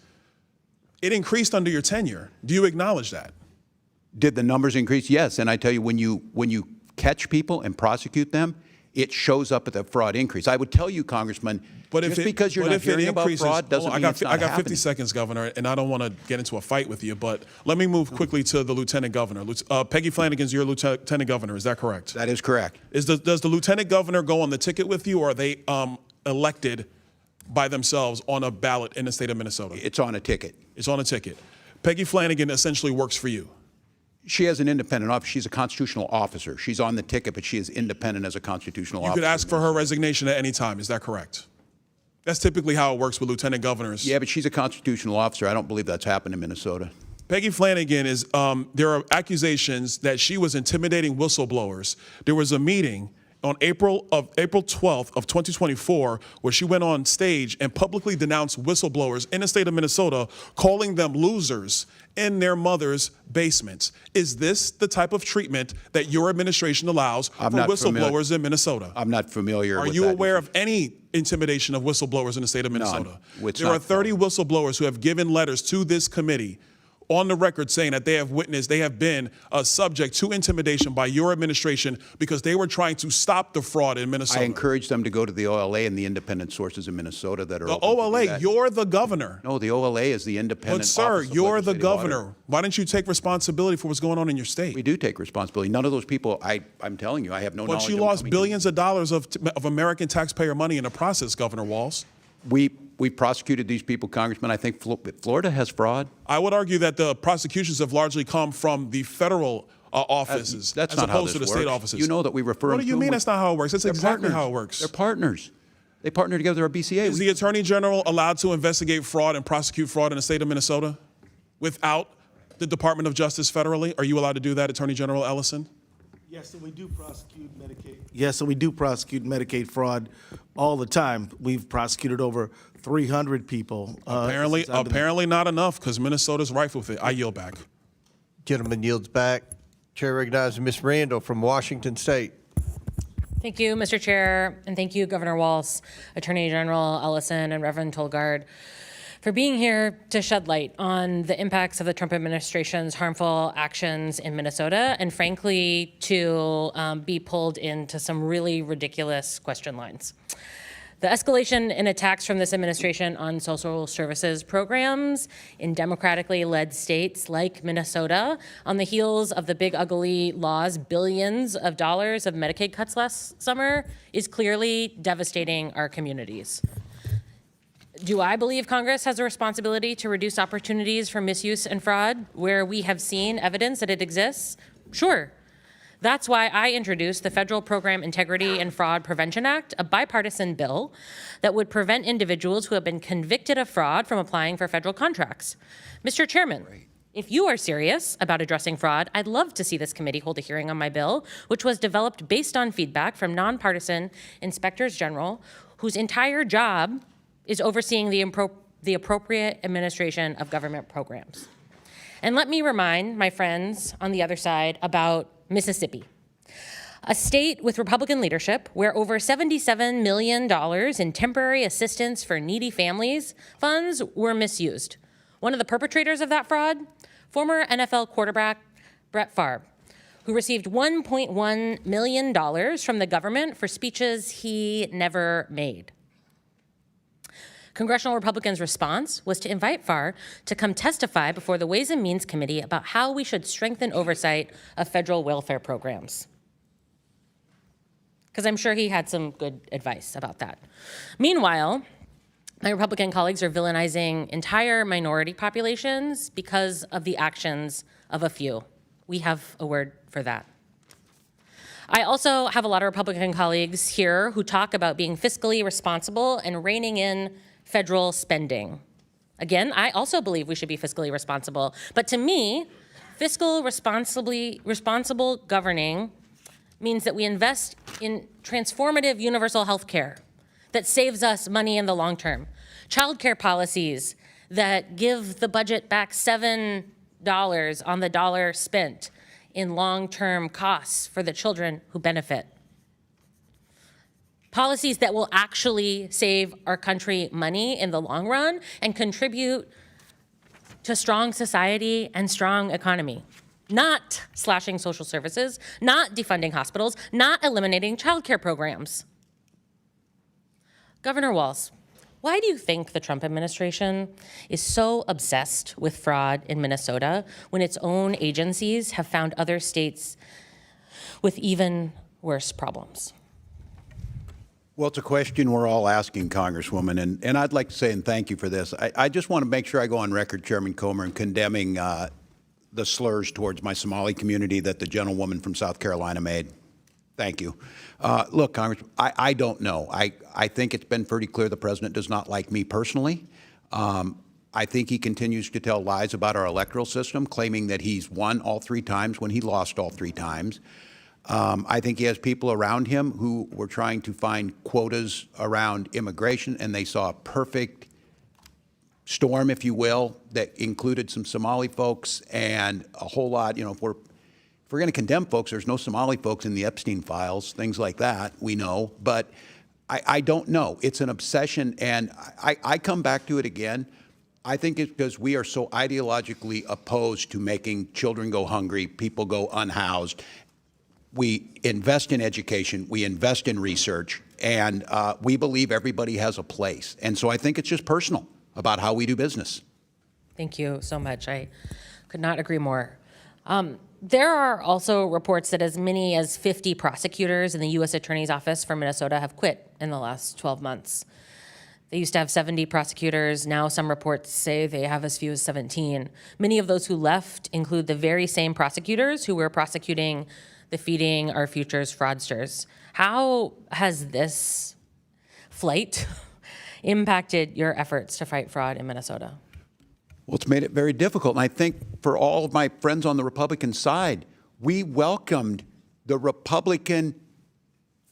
Speaker 7: It increased under your tenure. Do you acknowledge that?
Speaker 3: Did the numbers increase? Yes. And I tell you, when you catch people and prosecute them, it shows up at the fraud increase. I would tell you, Congressman, because you're not hearing about fraud doesn't mean it's not
Speaker 7: I got 50
Speaker 3: happening.
Speaker 7: seconds, Governor, and I don't want to get into a fight with you, but let me move quickly to the Lieutenant Governor. Peggy Flanagan's your Lieutenant Governor, is that correct?
Speaker 3: That is correct.
Speaker 7: Does the Lieutenant Governor go on the ticket with you, or are they elected by themselves on a ballot in the state of Minnesota?
Speaker 3: It's on a ticket.
Speaker 7: It's on a ticket. Peggy Flanagan essentially works for you.
Speaker 3: She has an independent office. She's a constitutional officer. She's on the ticket, but she is independent as a constitutional officer.
Speaker 7: You could ask for her resignation at any time. Is that correct? That's typically how it works with lieutenant governors.
Speaker 3: Yeah, but she's a constitutional officer. I don't believe that's happened in Minnesota.
Speaker 7: Peggy Flanagan is, there are accusations that she was intimidating whistleblowers. There was a meeting on April 12th of 2024, where she went on stage and publicly denounced whistleblowers in the state of Minnesota, calling them losers in their mother's basements. Is this the type of treatment that your administration allows for whistleblowers in Minnesota?
Speaker 3: I'm not familiar with that.
Speaker 7: Are you aware of any intimidation of whistleblowers in the state of Minnesota? There are 30 whistleblowers who have given letters to this committee on the record saying that they have been subject to intimidation by your administration because they were trying to stop the fraud in Minnesota.
Speaker 3: I encourage them to go to the OLA and the independent sources in Minnesota that are
Speaker 7: the
Speaker 3: open to do
Speaker 7: OLA,
Speaker 3: that.
Speaker 7: you're the governor.
Speaker 3: No, the OLA is the independent
Speaker 7: But sir,
Speaker 3: office of
Speaker 7: you're the
Speaker 3: legislative
Speaker 7: governor.
Speaker 3: audit.
Speaker 7: Why don't you take responsibility for what's going on in your state?
Speaker 3: We do take responsibility. None of those people, I'm telling you, I have no knowledge.
Speaker 7: But you
Speaker 3: of them
Speaker 7: lost
Speaker 3: coming
Speaker 7: billions of dollars of American taxpayer money in the process, Governor Walz.
Speaker 3: We prosecuted these people, Congressman. I think Florida has fraud.
Speaker 7: I would argue that the prosecutions have largely come from the federal offices
Speaker 3: That's
Speaker 7: as
Speaker 3: not how
Speaker 7: opposed to the
Speaker 3: this
Speaker 7: state
Speaker 3: works.
Speaker 7: offices.
Speaker 3: You know that we refer
Speaker 7: What
Speaker 3: them
Speaker 7: do you
Speaker 3: to
Speaker 7: mean
Speaker 3: them.
Speaker 7: that's not how it works? That's
Speaker 3: They're
Speaker 7: exactly
Speaker 3: partners.
Speaker 7: how it works.
Speaker 3: They're partners. They partner together. Our BCA.
Speaker 7: Is the Attorney General allowed to investigate fraud and prosecute fraud in the state of Minnesota without the Department of Justice federally? Are you allowed to do that, Attorney General Ellison?
Speaker 4: Yes, and we do prosecute Medicaid. Yes, and we do prosecute Medicaid fraud all the time. We've prosecuted over 300 people.
Speaker 7: Apparently not enough, because Minnesota's rife with it. I yield back.
Speaker 1: Gentleman yields back. Chair recognizes Ms. Randall from Washington State.
Speaker 11: Thank you, Mr. Chair, and thank you, Governor Walz, Attorney General Ellison, and Reverend Tolgard, for being here to shed light on the impacts of the Trump administration's harmful actions in Minnesota, and frankly, to be pulled into some really ridiculous question lines. The escalation in attacks from this administration on social services programs in democratically led states like Minnesota, on the heels of the big ugly law's billions of dollars of Medicaid cuts last summer, is clearly devastating our communities. Do I believe Congress has a responsibility to reduce opportunities for misuse and fraud where we have seen evidence that it exists? Sure. That's why I introduced the Federal Program Integrity and Fraud Prevention Act, a bipartisan bill that would prevent individuals who have been convicted of fraud from applying for federal contracts. Mr. Chairman, if you are serious about addressing fraud, I'd love to see this committee hold a hearing on my bill, which was developed based on feedback from nonpartisan inspectors general whose entire job is overseeing the the appropriate administration of government programs. And let me remind my friends on the other side about Mississippi, a state with Republican leadership where over $77 million in temporary assistance for needy families funds were misused. One of the perpetrators of that fraud, former NFL quarterback Brett Favre, who received $1.1 million from the government for speeches he never made. Congressional Republicans' response was to invite Favre to come testify before the Ways and Means Committee about how we should strengthen oversight of federal welfare programs. Because I'm sure he had some good advice about that. Meanwhile, my Republican colleagues are villainizing entire minority populations because of the actions of a few. We have a word for that. I also have a lot of Republican colleagues here who talk about being fiscally responsible and reining in federal spending. Again, I also believe we should be fiscally responsible, but to me, responsible governing means that we invest in transformative universal health care that saves us money in the long term, childcare policies that give the budget back $7 on the dollar spent in long-term costs for the children who benefit. Policies that will actually save our country money in the long run and contribute to strong society and strong economy. Not slashing social services, not defunding hospitals, not eliminating childcare programs. Governor Walz, why do you think the Trump administration is so obsessed with fraud in Minnesota when its own agencies have found other states with even worse problems?
Speaker 3: Well, it's a question we're all asking, Congresswoman, and I'd like to say, and thank you for this, I just want to make sure I go on record, Chairman Comer, in condemning the slurs towards my Somali community that the gentlewoman from South Carolina made. Thank you. Look, Congress, I don't know. I think it's been pretty clear the president does not like me personally. I think he continues to tell lies about our electoral system, claiming that he's won all 3 times when he lost all 3 times. I think he has people around him who were trying to find quotas around immigration, and they saw a perfect storm, if you will, that included some Somali folks and a whole lot, you know, if we're going to condemn folks, there's no Somali folks in the Epstein files, things like that, we know. But I don't know. It's an obsession, and I come back to it again. I think it's because we are so ideologically opposed to making children go hungry, people go unhoused. We invest in education, we invest in research, and we believe everybody has a place. And so I think it's just personal about how we do business.
Speaker 11: Thank you so much. I could not agree more. There are also reports that as many as 50 prosecutors in the U.S. Attorney's Office for Minnesota have quit in the last 12 months. They used to have 70 prosecutors. Now some reports say they have as few as 17. Many of those who left include the very same prosecutors who were prosecuting the Feeding Our Futures fraudsters. How has this flight impacted your efforts to fight fraud in Minnesota?
Speaker 3: Well, it's made it very difficult. And I think for all of my friends on the Republican side, we welcomed the Republican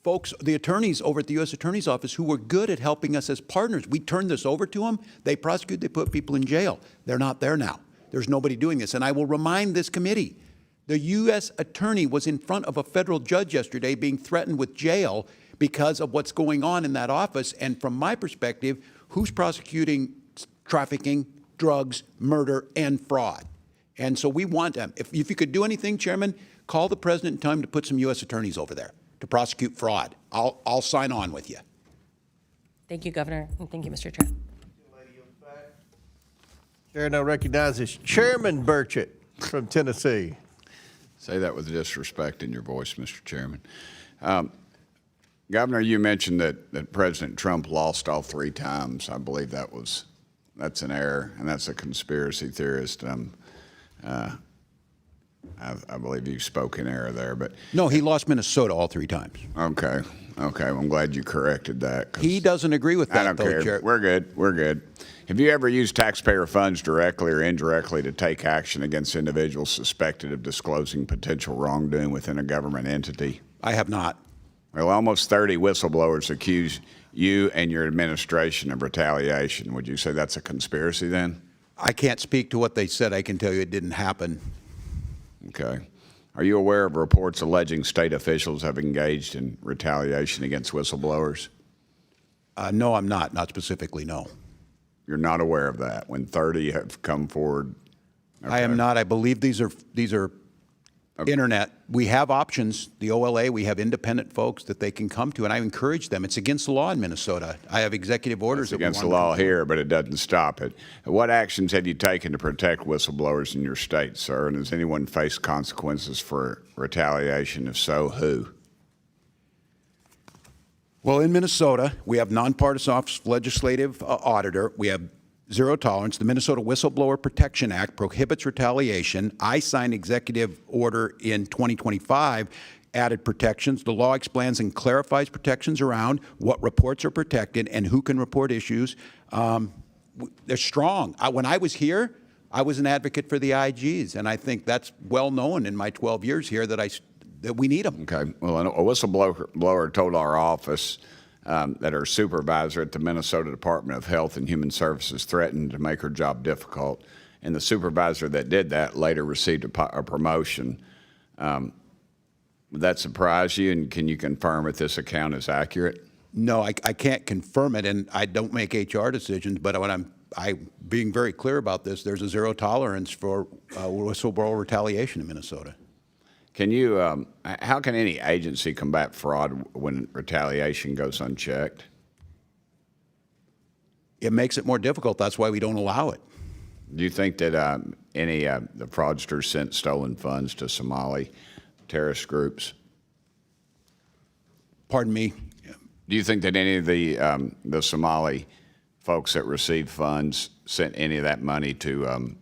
Speaker 3: folks, the attorneys over at the U.S. Attorney's Office who were good at helping us as partners. We turned this over to them. They prosecute, they put people in jail. They're not there now. There's nobody doing this. And I will remind this committee, the U.S. attorney was in front of a federal judge yesterday being threatened with jail because of what's going on in that office. And from my perspective, who's prosecuting trafficking, drugs, murder, and fraud? And so we want them. If you could do anything, Chairman, call the president and tell him to put some U.S. attorneys over there to prosecute fraud. I'll sign on with you.
Speaker 11: Thank you, Governor, and thank you, Mr. Chair.
Speaker 1: Chair now recognizes Chairman Burchett from Tennessee.
Speaker 8: Say that with disrespect in your voice, Mr. Chairman. Governor, you mentioned that President Trump lost all 3 times. I believe that's an error, and that's a conspiracy theorist. I believe you spoke in error there, but
Speaker 3: no, he lost Minnesota all 3 times.
Speaker 8: Okay. Well, I'm glad you corrected that.
Speaker 3: He doesn't agree with that,
Speaker 8: I don't care.
Speaker 3: Chair.
Speaker 8: We're good. Have you ever used taxpayer funds directly or indirectly to take action against individuals suspected of disclosing potential wrongdoing within a government entity?
Speaker 3: I have not.
Speaker 8: Well, almost 30 whistleblowers accuse you and your administration of retaliation. Would you say that's a conspiracy then?
Speaker 3: I can't speak to what they said. I can tell you it didn't happen.
Speaker 8: Okay. Are you aware of reports alleging state officials have engaged in retaliation against whistleblowers?
Speaker 3: No, I'm not. Not specifically, no.
Speaker 8: You're not aware of that when 30 have come forward? Okay.
Speaker 3: I am not. I believe these are internet. We have options. The OLA, we have independent folks that they can come to, and I encourage them. It's against the law in Minnesota. I have executive orders.
Speaker 8: It's against the law here, but it doesn't stop it. What actions have you taken to protect whistleblowers in your state, sir? And has anyone faced consequences for retaliation? If so, who?
Speaker 3: Well, in Minnesota, we have nonpartisan office of legislative auditor. We have zero tolerance. The Minnesota Whistleblower Protection Act prohibits retaliation. I signed executive order in 2025, added protections. The law explains and clarifies protections around what reports are protected and who can report issues. They're strong. When I was here, I was an advocate for the IGs, and I think that's well known in my 12 years here that we need them.
Speaker 8: Okay. Well, a whistleblower told our office that her supervisor at the Minnesota Department of Health and Human Services threatened to make her job difficult. And the supervisor that did that later received a promotion. Would that surprise you? And can you confirm if this account is accurate?
Speaker 3: No, I can't confirm it, and I don't make HR decisions, but when I'm being very clear about this, there's a zero tolerance for whistleblower retaliation in Minnesota.
Speaker 8: Can you, how can any agency combat fraud when retaliation goes unchecked?
Speaker 3: It makes it more difficult. That's why we don't allow it.
Speaker 8: Do you think that the fraudsters sent stolen funds to Somali terrorist groups?
Speaker 3: Pardon me?
Speaker 8: Do you think that any of the Somali folks that received funds sent any of that money to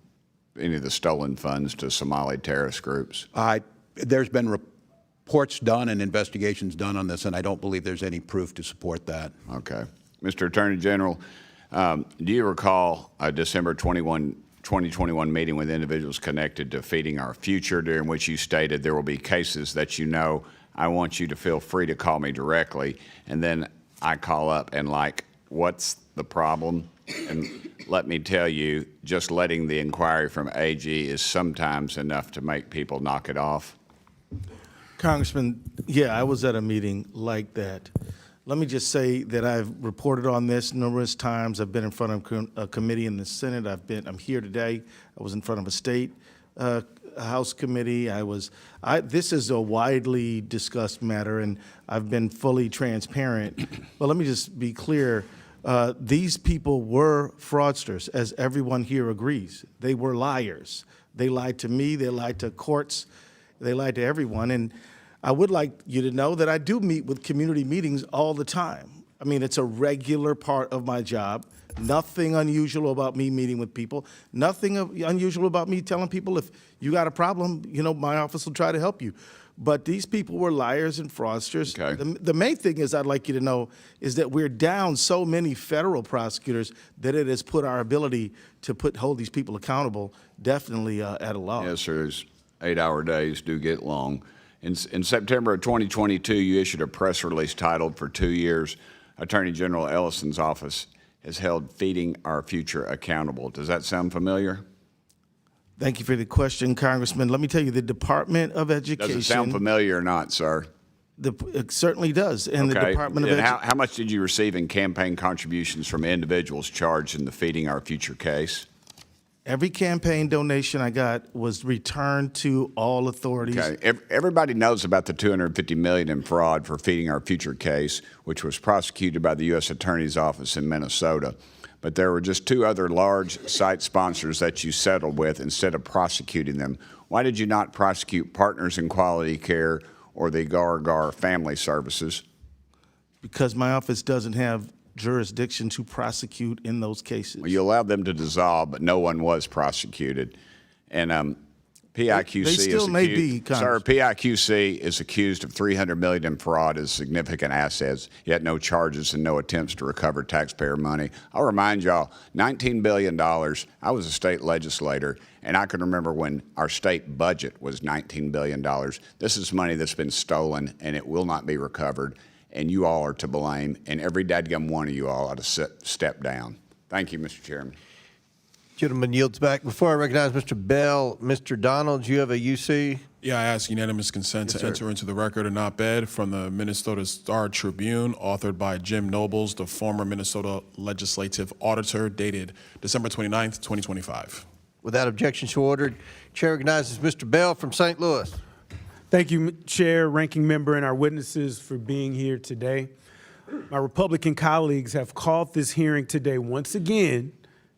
Speaker 8: any of the stolen funds to Somali terrorist groups?
Speaker 3: There's been reports done and investigations done on this, and I don't believe there's any proof to support that.
Speaker 8: Okay. Mr. Attorney General, do you recall a December 2021 meeting with individuals connected to Feeding Our Future, during which you stated there will be cases that you know, I want you to feel free to call me directly, and then I call up and what's the problem? And let me tell you, just letting the inquiry from AG is sometimes enough to make people knock it off.
Speaker 4: Congressman, yeah, I was at a meeting like that. Let me just say that I've reported on this numerous times. I've been in front of a committee in the Senate. I'm here today. I was in front of a state House committee. This is a widely discussed matter, and I've been fully transparent. But let me just be clear. These people were fraudsters, as everyone here agrees. They were liars. They lied to me. They lied to courts. They lied to everyone. And I would like you to know that I do meet with community meetings all the time. I mean, it's a regular part of my job. Nothing unusual about me meeting with people. Nothing unusual about me telling people, if you got a problem, my office will try to help you. But these people were liars and fraudsters.
Speaker 8: Okay.
Speaker 4: The main thing is I'd like you to know is that we're down so many federal prosecutors that it has put our ability to hold these people accountable definitely at a loss.
Speaker 8: Yes, sir. 8-hour days do get long. In September of 2022, you issued a press release titled, "For 2 years, Attorney General Ellison's office has held Feeding Our Future accountable." Does that sound familiar?
Speaker 4: Thank you for the question, Congressman. Let me tell you, the Department of Education.
Speaker 8: Does it sound familiar or not, sir?
Speaker 4: It certainly does. And
Speaker 8: okay.
Speaker 4: The Department of Education.
Speaker 8: How much did you receive in campaign contributions from individuals charged in the Feeding Our Future case?
Speaker 4: Every campaign donation I got was returned to all authorities.
Speaker 8: Okay. Everybody knows about the $250 million in fraud for Feeding Our Future case, which was prosecuted by the U.S. Attorney's Office in Minnesota. But there were just 2 other large site sponsors that you settled with instead of prosecuting them. Why did you not prosecute Partners in Quality Care or the Gar Family Services?
Speaker 4: Because my office doesn't have jurisdiction to prosecute in those cases.
Speaker 8: Well, you allowed them to dissolve, but no one was prosecuted. And PIQC
Speaker 4: they still
Speaker 8: is
Speaker 4: may
Speaker 8: accused,
Speaker 4: be,
Speaker 8: sir, PIQC is accused of $300 million in fraud as significant assets, yet no charges and no attempts to recover taxpayer money. I'll remind y'all, $19 billion. I was a state legislator, and I can remember when our state budget was $19 billion. This is money that's been stolen, and it will not be recovered. and you all are to blame, and every dadgum one of you all ought to step down. Thank you, Mr. Chairman.
Speaker 1: Gentleman yields back. Before I recognize Mr. Bell, Mr. Donald, you have a UC?
Speaker 7: Yeah, I ask unanimous consent to enter into the record an op-ed from the Minnesota Star Tribune, authored by Jim Nobles, the former Minnesota legislative auditor, dated December 29th, 2025.
Speaker 1: Without objection, so ordered. Chair recognizes Mr. Bell from St. Louis.
Speaker 9: Thank you, Chair, Ranking Member, and our witnesses for being here today. My Republican colleagues have called this hearing today once again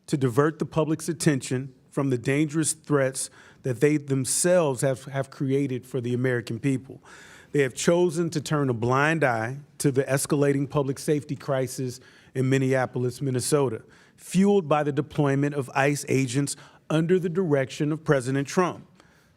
Speaker 9: to divert the public's attention from the dangerous threats that they themselves have created for the American people. They have chosen to turn a blind eye to the escalating public safety crisis in Minneapolis, Minnesota, fueled by the deployment of ICE agents under the direction of President Trump.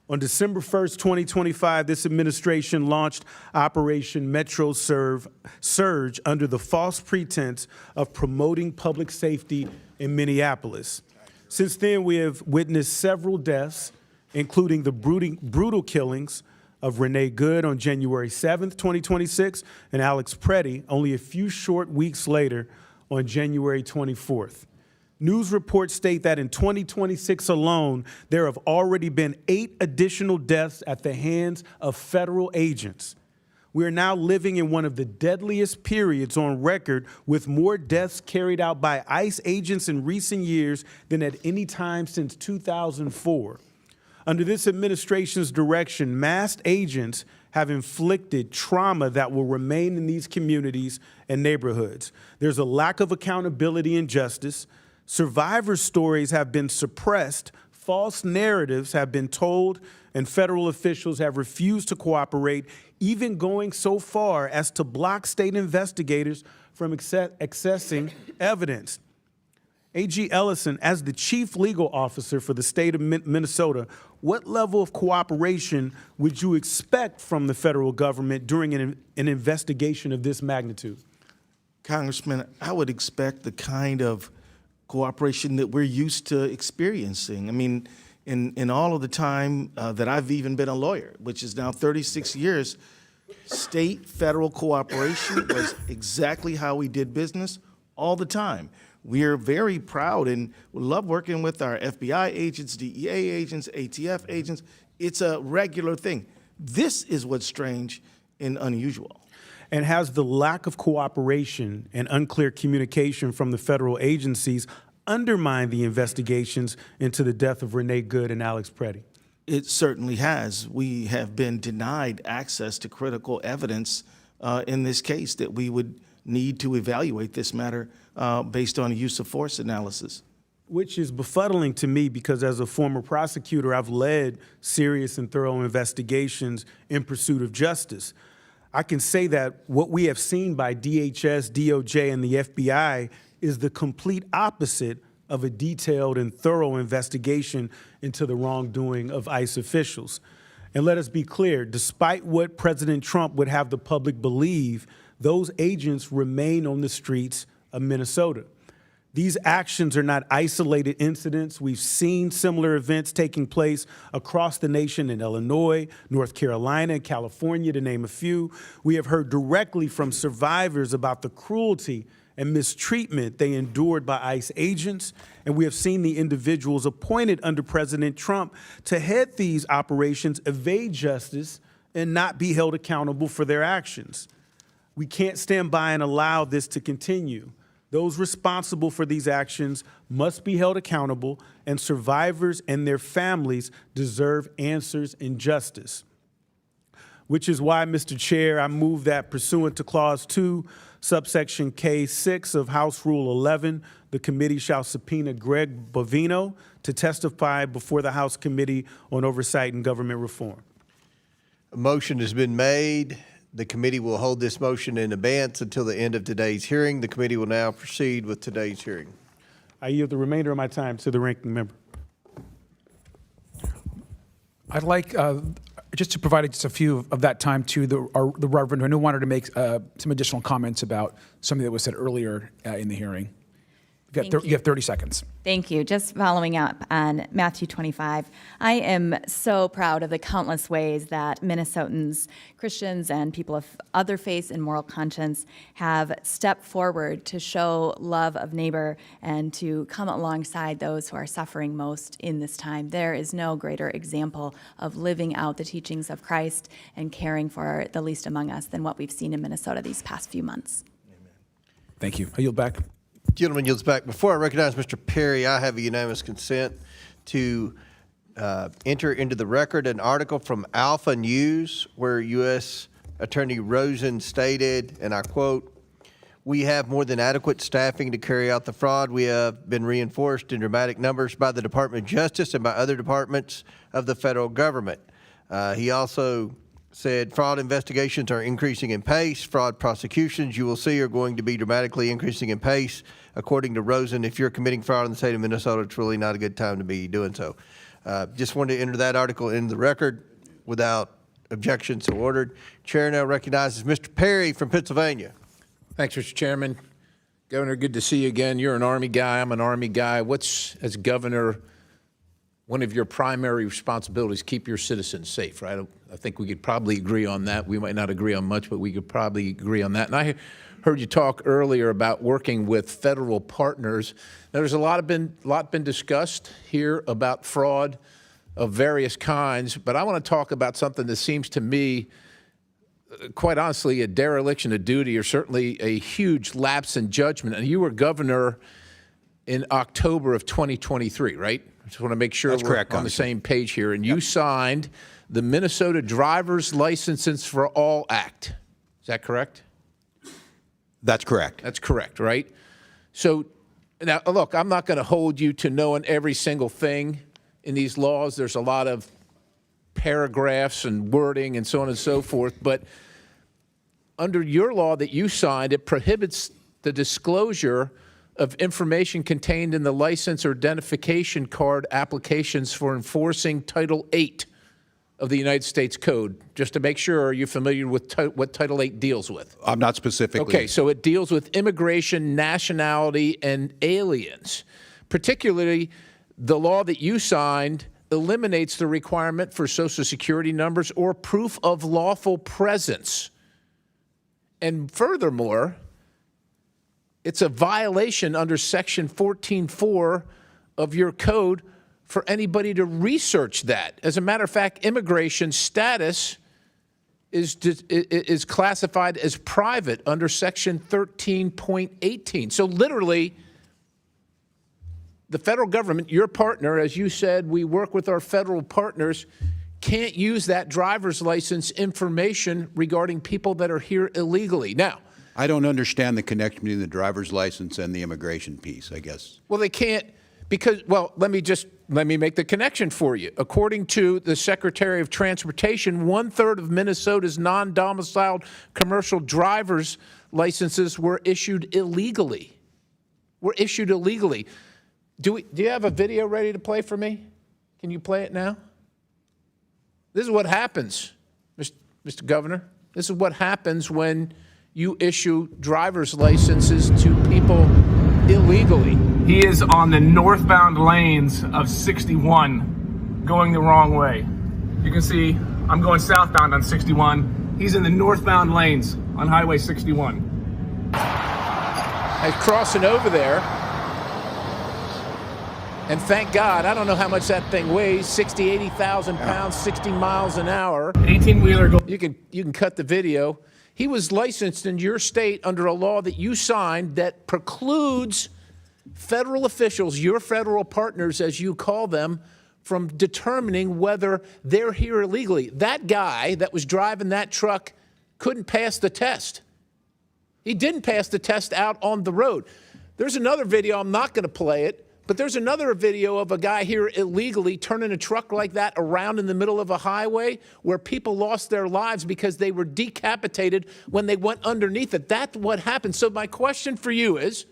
Speaker 9: On December 1st, 2025, this administration launched Operation Metro Surge under the false pretense of promoting public safety in Minneapolis. Since then, we have witnessed several deaths, including the brutal killings of Renee Good on January 7th, 2026, and Alex Preddy only a few short weeks later on January 24th. News reports state that in 2026 alone, there have already been 8 additional deaths at the hands of federal agents. We are now living in one of the deadliest periods on record, with more deaths carried out by ICE agents in recent years than at any time since 2004. Under this administration's direction, masked agents have inflicted trauma that will remain in these communities and neighborhoods. There's a lack of accountability and justice. Survivor stories have been suppressed, false narratives have been told, and federal officials have refused to cooperate, even going so far as to block state investigators from accessing evidence. AG Ellison, as the chief legal officer for the state of Minnesota, what level of cooperation would you expect from the federal government during an investigation of this magnitude?
Speaker 4: Congressman, I would expect the kind of cooperation that we're used to experiencing. I mean, in all of the time that I've even been a lawyer, which is now 36 years, state-federal cooperation was exactly how we did business all the time. We are very proud and love working with our FBI agents, DEA agents, ATF agents. It's a regular thing. This is what's strange and unusual.
Speaker 9: And has the lack of cooperation and unclear communication from the federal agencies undermined the investigations into the death of Renee Good and Alex Preddy?
Speaker 4: It certainly has. We have been denied access to critical evidence in this case that we would need to evaluate this matter based on a use of force analysis.
Speaker 9: Which is befuddling to me, because as a former prosecutor, I've led serious and thorough investigations in pursuit of justice. I can say that what we have seen by DHS, DOJ, and the FBI is the complete opposite of a detailed and thorough investigation into the wrongdoing of ICE officials. And let us be clear, despite what President Trump would have the public believe, those agents remain on the streets of Minnesota. These actions are not isolated incidents. We've seen similar events taking place across the nation in Illinois, North Carolina, California, to name a few. We have heard directly from survivors about the cruelty and mistreatment they endured by ICE agents, and we have seen the individuals appointed under President Trump to head these operations evade justice and not be held accountable for their actions. We can't stand by and allow this to continue. Those responsible for these actions must be held accountable, and survivors and their families deserve answers and justice. Which is why, Mr. Chair, I move that pursuant to Clause 2, subsection K6 of House Rule 11, the committee shall subpoena Greg Bovino to testify before the House Committee on Oversight and Government Reform.
Speaker 1: A motion has been made. The committee will hold this motion in abeyance until the end of today's hearing. The committee will now proceed with today's hearing.
Speaker 9: I yield the remainder of my time to the ranking member.
Speaker 2: I'd like just to provide just a few of that time to the Reverend who wanted to make some additional comments about something that was said earlier in the hearing. You have 30 seconds.
Speaker 5: Thank you. Just following up on Matthew 25, I am so proud of the countless ways that Minnesotans, Christians, and people of other faiths and moral conscience have stepped forward to show love of neighbor and to come alongside those who are suffering most in this time. There is no greater example of living out the teachings of Christ and caring for the least among us than what we've seen in Minnesota these past few months.
Speaker 2: Thank you. I yield back.
Speaker 1: Gentleman yields back. Before I recognize Mr. Perry, I have a unanimous consent to enter into the record an article from Alpha News where U.S. Attorney Rosen stated, and I quote, "We have more than adequate staffing to carry out the fraud. We have been reinforced in dramatic numbers by the Department of Justice and by other departments of the federal government." He also said fraud investigations are increasing in pace. Fraud prosecutions, you will see, are going to be dramatically increasing in pace. According to Rosen, if you're committing fraud in the state of Minnesota, it's really not a good time to be doing so. Just wanted to enter that article into the record without objection, so ordered. Chair now recognizes Mr. Perry from Pennsylvania.
Speaker 10: Thanks, Mr. Chairman. Governor, good to see you again. You're an Army guy. I'm an Army guy. What's, as governor, one of your primary responsibilities? Keep your citizens safe, right? I think we could probably agree on that. We might not agree on much, but we could probably agree on that. And I heard you talk earlier about working with federal partners. Now, there's a lot been discussed here about fraud of various kinds, but I want to talk about something that seems to me, quite honestly, a dereliction of duty, or certainly a huge lapse in judgment. And you were governor in October of 2023, right? I just want to make sure
Speaker 3: That's
Speaker 10: we're
Speaker 3: correct,
Speaker 10: on the same page here. And you signed the Minnesota Driver's Licenses for All Act. Is that correct?
Speaker 3: That's correct.
Speaker 10: That's correct, right? So now, look, I'm not going to hold you to knowing every single thing in these laws. There's a lot of paragraphs and wording and so on and so forth. But under your law that you signed, it prohibits the disclosure of information contained in the license or identification card applications for enforcing Title VIII of the United States Code. Just to make sure, are you familiar with what Title VIII deals with?
Speaker 3: I'm not specifically.
Speaker 10: Okay, so it deals with immigration, nationality, and aliens. Particularly, the law that you signed eliminates the requirement for Social Security numbers or proof of lawful presence. And furthermore, it's a violation under Section 14.4 of your code for anybody to research that. As a matter of fact, immigration status is classified as private under Section 13.18. So literally, the federal government, your partner, as you said, we work with our federal partners, can't use that driver's license information regarding people that are here illegally. Now,
Speaker 3: I don't understand the connection between the driver's license and the immigration piece, I guess.
Speaker 10: well, they can't because, well, let me make the connection for you. According to the Secretary of Transportation, 1/3 of Minnesota's non-domiciled commercial driver's licenses were issued illegally. Do you have a video ready to play for me? Can you play it now? This is what happens, Mr. Governor. This is what happens when you issue driver's licenses to people illegally.
Speaker 12: He is on the northbound lanes of 61 going the wrong way. You can see I'm going southbound on 61. He's in the northbound lanes on Highway 61.
Speaker 10: I'm crossing over there. And thank God, I don't know how much that thing weighs, 60, 80,000 pounds, 60 miles an hour.
Speaker 12: 18-wheeler.
Speaker 10: You can cut the video. He was licensed in your state under a law that you signed that precludes federal officials, your federal partners, as you call them, from determining whether they're here illegally. That guy that was driving that truck couldn't pass the test. He didn't pass the test out on the road. There's another video, I'm not going to play it, but there's another video of a guy here illegally turning a truck like that around in the middle of a highway where people lost their lives because they were decapitated when they went underneath it. That's what happened. So my question for you is,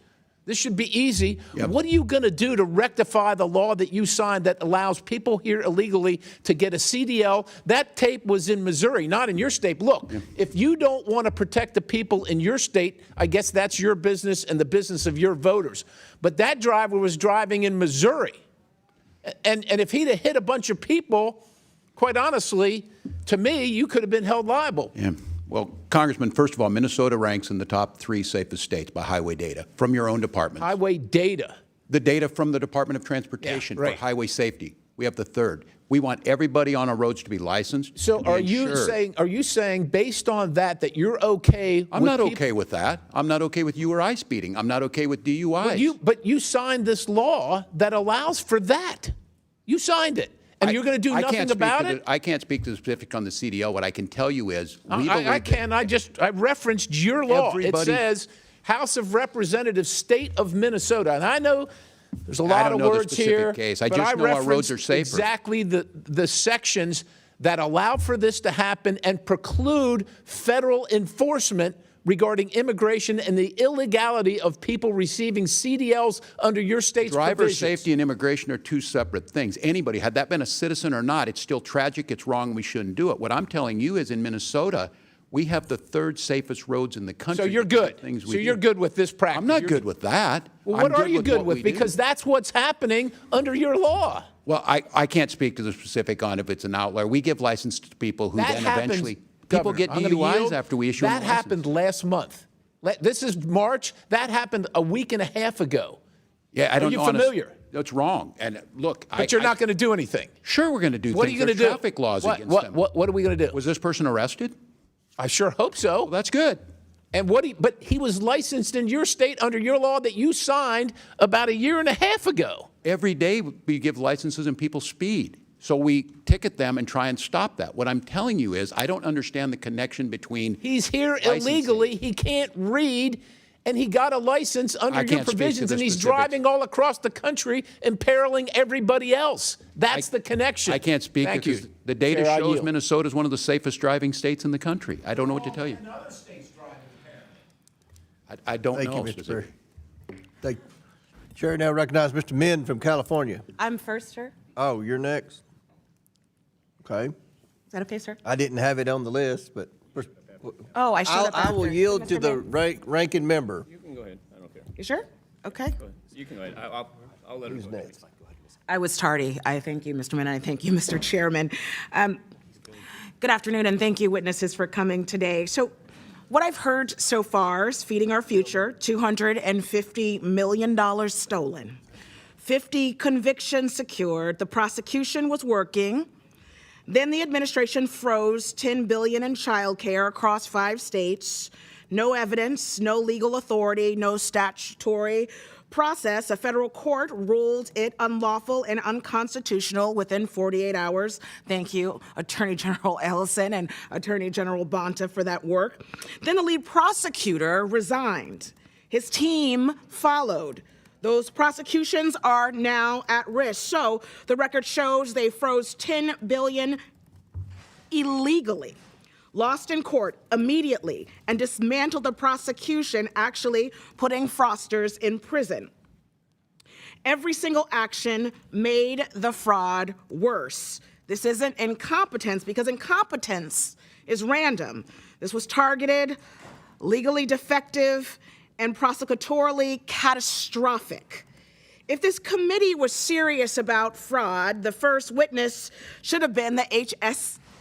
Speaker 10: This should be easy. What are you going to do to rectify the law that you signed that allows people here illegally to get a CDL? That tape was in Missouri, not in your state. Look, if you don't want to protect the people in your state, I guess that's your business and the business of your voters. But that driver was driving in Missouri. And if he'd have hit a bunch of people, quite honestly, to me, you could have been held liable.
Speaker 3: Yeah. Well, Congressman, first of all, Minnesota ranks in the top 3 safest states by highway data from your own department.
Speaker 10: Highway data.
Speaker 3: The data from the Department of Transportation for highway safety. We have the 3rd. We want everybody on our roads to be licensed.
Speaker 10: So are you saying based on that you're okay?
Speaker 3: I'm not okay with that. I'm not okay with you or I speeding. I'm not okay with DUIs.
Speaker 10: But you signed this law that allows for that. You signed it. And you're going to do nothing about it?
Speaker 3: I can't speak to the specific on the CDL. What I can tell you is
Speaker 10: I referenced your law. It says House of Representatives, State of Minnesota. And I know there's a lot of words here.
Speaker 3: Case. I just know our roads are safer.
Speaker 10: Exactly the sections that allow for this to happen and preclude federal enforcement regarding immigration and the illegality of people receiving CDLs under your state's
Speaker 3: Driver
Speaker 10: provisions.
Speaker 3: safety and immigration are 2 separate things. Anybody, had that been a citizen or not, it's still tragic, it's wrong, we shouldn't do it. What I'm telling you is in Minnesota, we have the 3rd safest roads in the country.
Speaker 10: So you're good. You're good with this practice.
Speaker 3: I'm not good with that.
Speaker 10: Well, what are you good with? Because that's what's happening under your law.
Speaker 3: Well, I can't speak to the specific on if it's an outlier. We give license to people who then eventually... People get DUIs after we issue them.
Speaker 10: That happened last month. This is March. That happened a week and a half ago.
Speaker 3: Yeah, I don't know.
Speaker 10: Are you familiar?
Speaker 3: That's wrong. And look,
Speaker 10: but you're not going to do anything.
Speaker 3: Sure, we're going to do
Speaker 10: what
Speaker 3: things.
Speaker 10: What are you going to do?
Speaker 3: Traffic laws against them.
Speaker 10: What are we going to do?
Speaker 3: Was this person arrested?
Speaker 10: I sure hope so.
Speaker 3: Well, that's good.
Speaker 10: And but he was licensed in your state under your law that you signed about a year and a half ago.
Speaker 3: Every day we give licenses and people speed. So we ticket them and try and stop that. What I'm telling you is I don't understand the connection between
Speaker 10: He's here illegally. He can't read, and he got a license under your provisions, and he's driving all across the country, imperiling everybody else. That's the connection.
Speaker 3: I can't speak because the data
Speaker 10: Chair,
Speaker 3: shows Minnesota is one of the safest driving states in the country. I don't know what to tell you.
Speaker 10: Other states drive impaired.
Speaker 3: I don't know.
Speaker 1: Thank you, Mr. Perry. Thank you. Chair now recognize Mr. Min from California.
Speaker 13: I'm first, sir.
Speaker 1: Oh, you're next. Okay.
Speaker 13: Is that okay, sir?
Speaker 1: I didn't have it on the list, but
Speaker 13: Oh, I should have.
Speaker 1: I will
Speaker 13: after.
Speaker 1: yield to
Speaker 13: Mr.
Speaker 1: the
Speaker 13: Min.
Speaker 1: ranking member.
Speaker 14: You can go ahead. I don't care.
Speaker 13: You sure? Okay.
Speaker 14: Go ahead. You can go ahead. I'll let her go ahead.
Speaker 13: I was tardy. I thank you, Mr. Min. I thank you, Mr. Chairman. Good afternoon, and thank you, witnesses, for coming today. So what I've heard so far is feeding our future, $250 million stolen, 50 convictions secured. The prosecution was working. Then the administration froze $10 billion in child care across 5 states. No evidence, no legal authority, no statutory process. A federal court ruled it unlawful and unconstitutional within 48 hours. Thank you, Attorney General Ellison and Attorney General Bonta, for that work. Then the lead prosecutor resigned. His team followed. Those prosecutions are now at risk. So the record shows they froze $10 billion illegally, lost in court immediately, and dismantled the prosecution, actually putting fraudsters in prison. Every single action made the fraud worse. This isn't incompetence, because incompetence is random. This was targeted, legally defective, and prosecutorially catastrophic. If this committee was serious about fraud, the first witness should have been the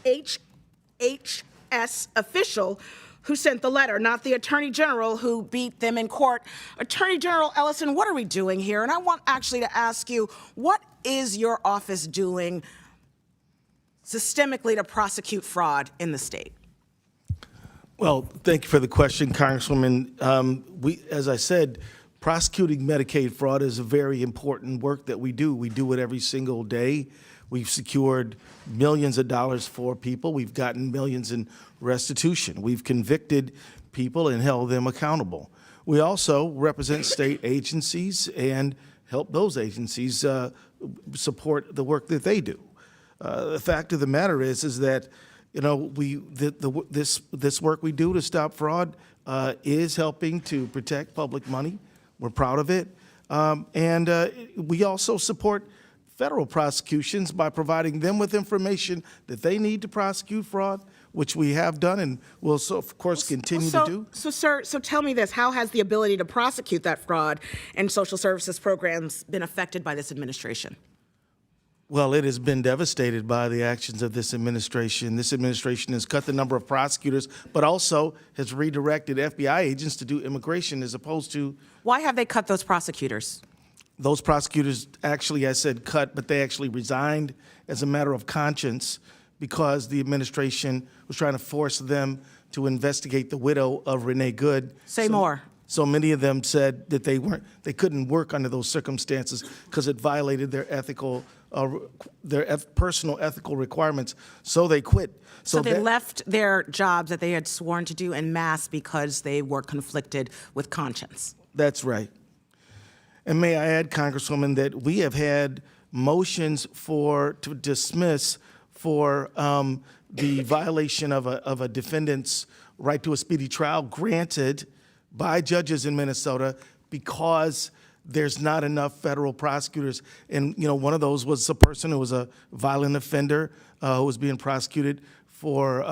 Speaker 13: HHS official who sent the letter, not the Attorney General who beat them in court. Attorney General Ellison, what are we doing here? And I want actually to ask you, what is your office doing systemically to prosecute fraud in the state?
Speaker 4: Well, thank you for the question, Congresswoman. As I said, prosecuting Medicaid fraud is a very important work that we do. We do it every single day. We've secured millions of dollars for people. We've gotten millions in restitution. We've convicted people and held them accountable. We also represent state agencies and help those agencies support the work that they do. The fact of the matter is that this work we do to stop fraud is helping to protect public money. We're proud of it. We also support federal prosecutions by providing them with information that they need to prosecute fraud, which we have done and will, of course, continue to do.
Speaker 13: Sir, tell me this. How has the ability to prosecute that fraud and social services programs been affected by this administration?
Speaker 4: Well, it has been devastated by the actions of this administration. This administration has cut the number of prosecutors, but also has redirected FBI agents to do immigration as opposed to...
Speaker 13: Why have they cut those prosecutors?
Speaker 4: Those prosecutors actually, I said cut, but they actually resigned as a matter of conscience because the administration was trying to force them to investigate the widow of Renee Good.
Speaker 13: Say more.
Speaker 4: So many of them said that they couldn't work under those circumstances because it violated their personal ethical requirements. So they quit.
Speaker 13: So they left their jobs that they had sworn to do en masse because they were conflicted with conscience.
Speaker 4: That's right. And may I add, Congresswoman, that we have had motions to dismiss for the violation of a defendant's right to a speedy trial granted by judges in Minnesota because there's not enough federal prosecutors. And, one of those was a person who was a violent offender who was being prosecuted for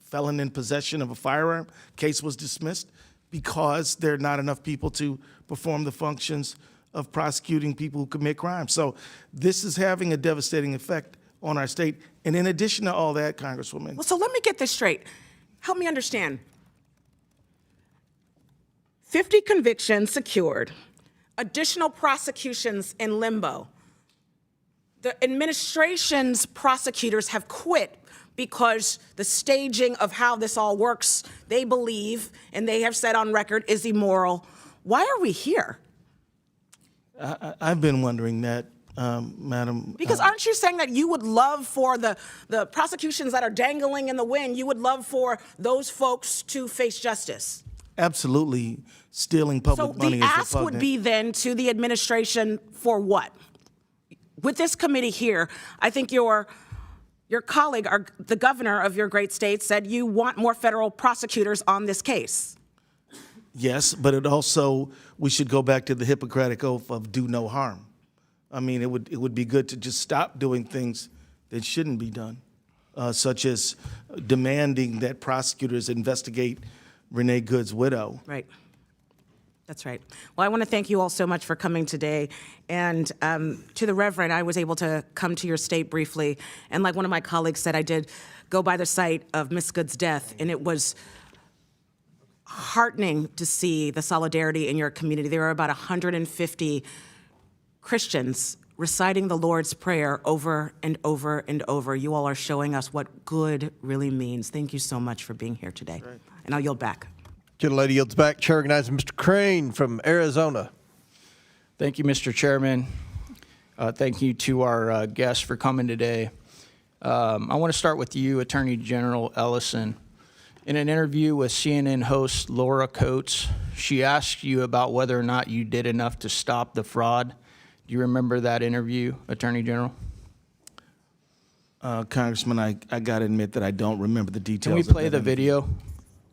Speaker 4: felon in possession of a firearm. Case was dismissed because there are not enough people to perform the functions of prosecuting people who commit crimes. So this is having a devastating effect on our state. And in addition to all that, Congresswoman.
Speaker 13: Well, so let me get this straight. Help me understand. 50 convictions secured, additional prosecutions in limbo. The administration's prosecutors have quit because the staging of how this all works, they believe, and they have said on record, is immoral. Why are we here?
Speaker 4: I've been wondering that, Madam.
Speaker 13: Because aren't you saying that you would love for the prosecutions that are dangling in the wind, you would love for those folks to face justice?
Speaker 4: Absolutely. Stealing public money is repugnant.
Speaker 13: So the ask would be then to the administration for what? With this committee here, I think your colleague, the governor of your great state, said you want more federal prosecutors on this case.
Speaker 4: Yes, but we should go back to the Hippocratic Oath of do no harm. I mean, it would be good to just stop doing things that shouldn't be done, such as demanding that prosecutors investigate Renee Good's widow.
Speaker 13: Right. That's right. Well, I want to thank you all so much for coming today. And to the Reverend, I was able to come to your state briefly. And like one of my colleagues said, I did go by the site of Miss Good's death, and it was heartening to see the solidarity in your community. There are about 150 Christians reciting the Lord's Prayer over and over and over. You all are showing us what good really means. Thank you so much for being here today. Right. And I'll yield back.
Speaker 1: Gentlelady yields back. Chair recognizes Mr. Crane from Arizona.
Speaker 15: Thank you, Mr. Chairman. Thank you to our guests for coming today. I want to start with you, Attorney General Ellison. In an interview with CNN host Laura Coates, she asked you about whether or not you did enough to stop the fraud. Do you remember that interview, Attorney General?
Speaker 4: Congressman, I got to admit that I don't remember the details.
Speaker 15: Can we play the video,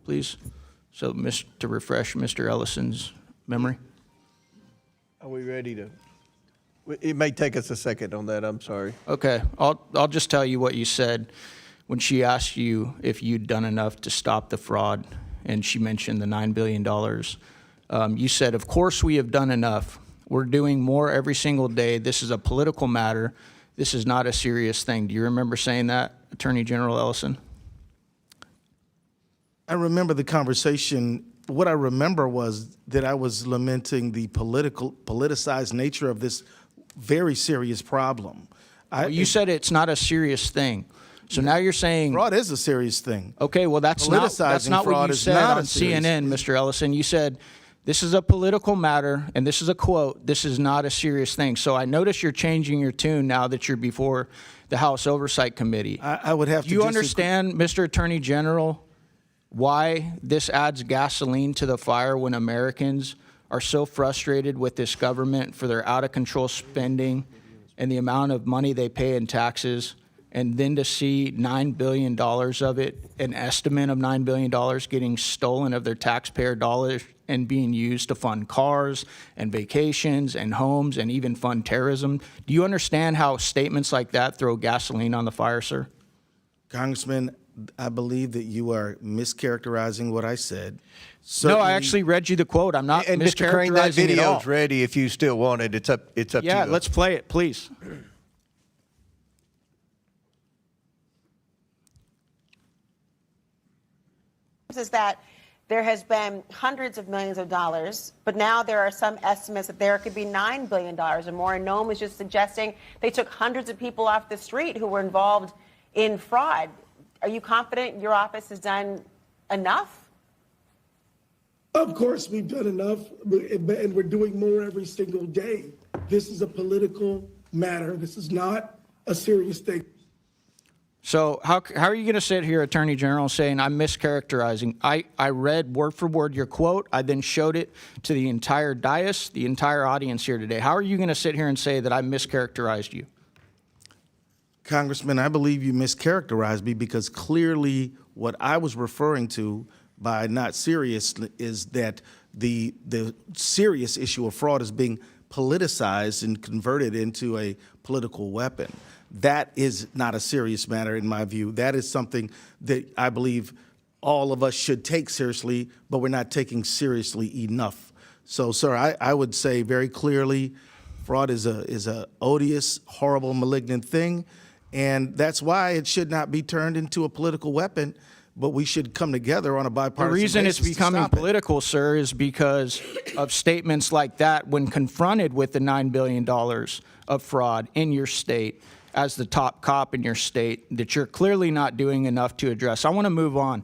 Speaker 15: please? So to refresh Mr. Ellison's memory.
Speaker 1: Are we ready to? It may take us a second on that. I'm sorry.
Speaker 15: Okay, I'll just tell you what you said when she asked you if you'd done enough to stop the fraud, and she mentioned the $9 billion. You said, "Of course we have done enough. We're doing more every single day. This is a political matter. This is not a serious thing." Do you remember saying that, Attorney General Ellison?
Speaker 4: I remember the conversation. What I remember was that I was lamenting the politicized nature of this very serious problem.
Speaker 15: You said it's not a serious thing. So now you're saying
Speaker 4: fraud is a serious thing.
Speaker 15: Okay, well that's not what you said on CNN, Mr. Ellison. You said this is a political matter, and this is a quote. This is not a serious thing. So I notice you're changing your tune now that you're before the House Oversight Committee.
Speaker 4: I would have to.
Speaker 15: Do you understand, Mr. Attorney General, why this adds gasoline to the fire when Americans are so frustrated with this government for their out-of-control spending and the amount of money they pay in taxes and then to see $9 billion of it, an estimate of $9 billion getting stolen of their taxpayer dollars and being used to fund cars and vacations and homes and even fund terrorism. Do you understand how statements like that throw gasoline on the fire, sir?
Speaker 4: Congressman, I believe that you are mischaracterizing what I said.
Speaker 15: No, I actually read you the quote. I'm not
Speaker 1: And Mr. Crane, that
Speaker 15: mischaracterizing it all.
Speaker 1: video's ready if you still want it. It's up to you.
Speaker 15: Yeah, let's play it, please.
Speaker 17: Is that there has been hundreds of millions of dollars, but now there are some estimates that there could be $9 billion or more. And Noam was just suggesting they took hundreds of people off the street who were involved in fraud. Are you confident your office has done enough?
Speaker 18: Of course, we've done enough, and we're doing more every single day. This is a political matter. This is not a serious thing.
Speaker 15: So how are you going to sit here, Attorney General, saying I'm mischaracterizing? I read word for word your quote. I then showed it to the entire dais, the entire audience here today. How are you going to sit here and say that I mischaracterized you?
Speaker 4: Congressman, I believe you mischaracterized me because clearly what I was referring to by not serious is that the serious issue of fraud is being politicized and converted into a political weapon. That is not a serious matter in my view. That is something that I believe all of us should take seriously, but we're not taking seriously enough. So, sir, I would say very clearly, fraud is a odious, horrible, malignant thing, and that's why it should not be turned into a political weapon. But we should come together on a bipartisan basis.
Speaker 15: The reason it's becoming political, sir, is because of statements like that when confronted with the $9 billion of fraud in your state as the top cop in your state that you're clearly not doing enough to address. I want to move on.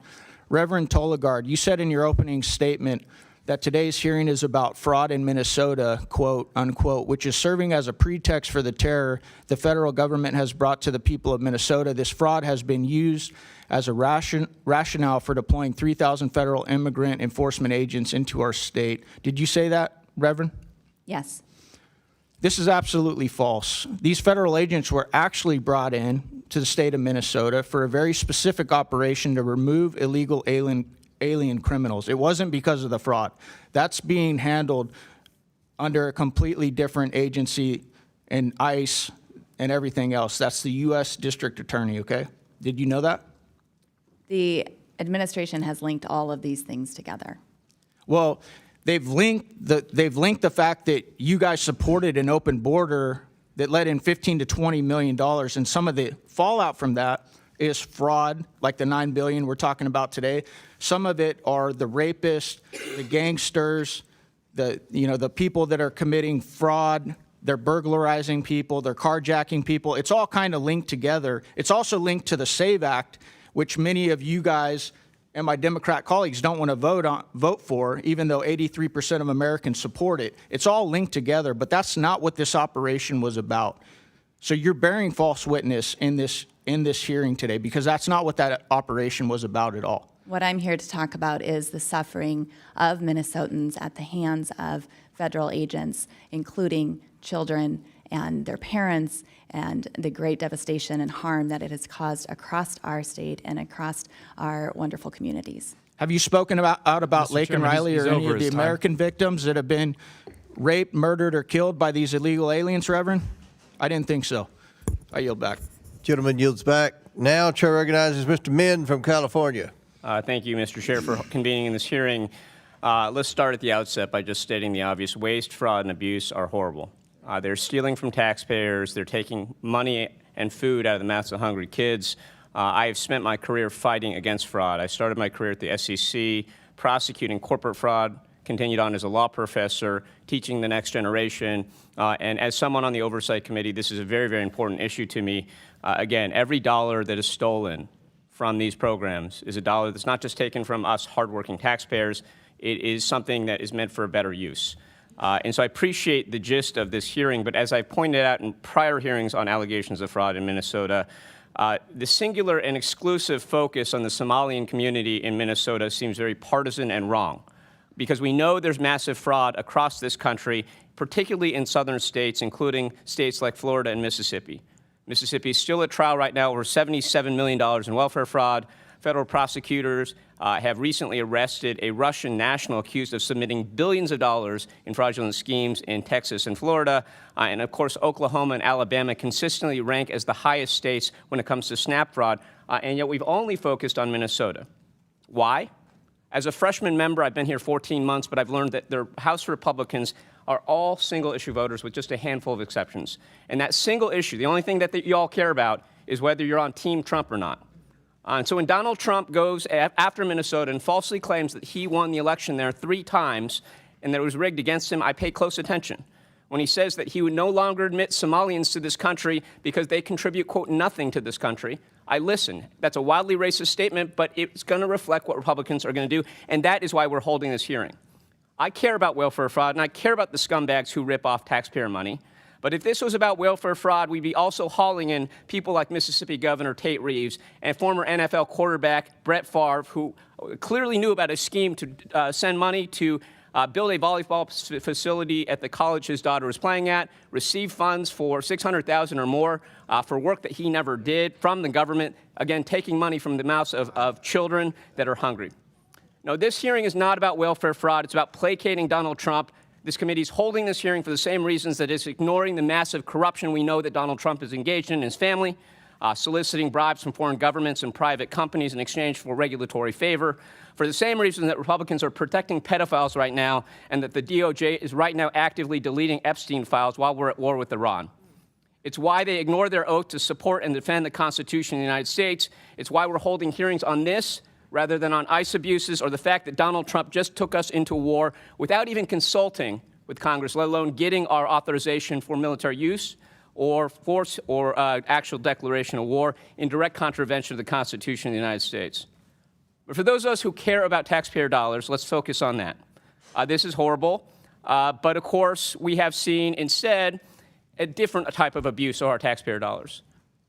Speaker 15: Reverend Tolagard, you said in your opening statement that today's hearing is about fraud in Minnesota, quote, unquote, which is serving as a pretext for the terror the federal government has brought to the people of Minnesota. This fraud has been used as a rationale for deploying 3,000 federal immigrant enforcement agents into our state. Did you say that, Reverend?
Speaker 5: Yes.
Speaker 15: This is absolutely false. These federal agents were actually brought in to the state of Minnesota for a very specific operation to remove illegal alien criminals. It wasn't because of the fraud. That's being handled under a completely different agency and ICE and everything else. That's the U.S. District Attorney, okay? Did you know that?
Speaker 5: The administration has linked all of these things together.
Speaker 15: Well, they've linked the fact that you guys supported an open border that let in $15 to $20 million, and some of the fallout from that is fraud, like the $9 billion we're talking about today. Some of it are the rapists, the gangsters, the people that are committing fraud. They're burglarizing people, they're carjacking people. It's all kind of linked together. It's also linked to the SAVE Act, which many of you guys and my Democrat colleagues don't want to vote for, even though 83% of Americans support it. It's all linked together, but that's not what this operation was about. So you're bearing false witness in this hearing today, because that's not what that operation was about at all.
Speaker 5: What I'm here to talk about is the suffering of Minnesotans at the hands of federal agents, including children and their parents, and the great devastation and harm that it has caused across our state and across our wonderful communities.
Speaker 15: Have you spoken out about
Speaker 19: Mr.
Speaker 15: Laken
Speaker 19: Chairman,
Speaker 15: Riley
Speaker 19: he's
Speaker 15: or any
Speaker 19: over
Speaker 15: of the
Speaker 19: his time.
Speaker 15: American victims that have been raped, murdered, or killed by these illegal aliens, Reverend? I didn't think so. I yield back.
Speaker 1: Gentleman yields back. Now, Chair recognizes Mr. Min from California.
Speaker 14: Thank you, Mr. Chair, for convening this hearing. Let's start at the outset by just stating the obvious. Waste, fraud, and abuse are horrible. They're stealing from taxpayers. They're taking money and food out of the mouths of hungry kids. I have spent my career fighting against fraud. I started my career at the SEC, prosecuting corporate fraud, continued on as a law professor, teaching the next generation. And as someone on the Oversight Committee, this is a very, very important issue to me. Again, every dollar that is stolen from these programs is a dollar that's not just taken from us hardworking taxpayers. It is something that is meant for a better use. And so I appreciate the gist of this hearing, but as I pointed out in prior hearings on allegations of fraud in Minnesota, the singular and exclusive focus on the Somalian community in Minnesota seems very partisan and wrong, because we know there's massive fraud across this country, particularly in southern states, including states like Florida and Mississippi. Mississippi is still at trial right now over $77 million in welfare fraud. Federal prosecutors have recently arrested a Russian national accused of submitting billions of dollars in fraudulent schemes in Texas and Florida. And of course, Oklahoma and Alabama consistently rank as the highest states when it comes to SNAP fraud. And yet we've only focused on Minnesota. Why? As a freshman member, I've been here 14 months, but I've learned that their House Republicans are all single-issue voters with just a handful of exceptions. And that single issue, the only thing that you all care about is whether you're on Team Trump or not. And so when Donald Trump goes after Minnesota and falsely claims that he won the election there 3 times and that it was rigged against him, I pay close attention. When he says that he would no longer admit Somalians to this country because they contribute, quote, nothing to this country, I listen. That's a wildly racist statement, but it's going to reflect what Republicans are going to do, and that is why we're holding this hearing. I care about welfare fraud, and I care about the scumbags who rip off taxpayer money. But if this was about welfare fraud, we'd be also hauling in people like Mississippi Governor Tate Reeves and former NFL quarterback Brett Favre, who clearly knew about a scheme to send money to build a volleyball facility at the college his daughter was playing at, receive funds for $600,000 or more for work that he never did from the government, again, taking money from the mouths of children that are hungry. No, this hearing is not about welfare fraud. It's about placating Donald Trump. This committee is holding this hearing for the same reasons that it's ignoring the massive corruption we know that Donald Trump is engaged in his family, soliciting bribes from foreign governments and private companies in exchange for regulatory favor, for the same reason that Republicans are protecting pedophiles right now and that the DOJ is right now actively deleting Epstein files while we're at war with Iran. It's why they ignore their oath to support and defend the Constitution of the United States. It's why we're holding hearings on this rather than on ICE abuses or the fact that Donald Trump just took us into war without even consulting with Congress, let alone getting our authorization for military use or force or actual declaration of war in direct contravention of the Constitution of the United States. But for those of us who care about taxpayer dollars, let's focus on that. This is horrible, but of course we have seen instead a different type of abuse of our taxpayer dollars.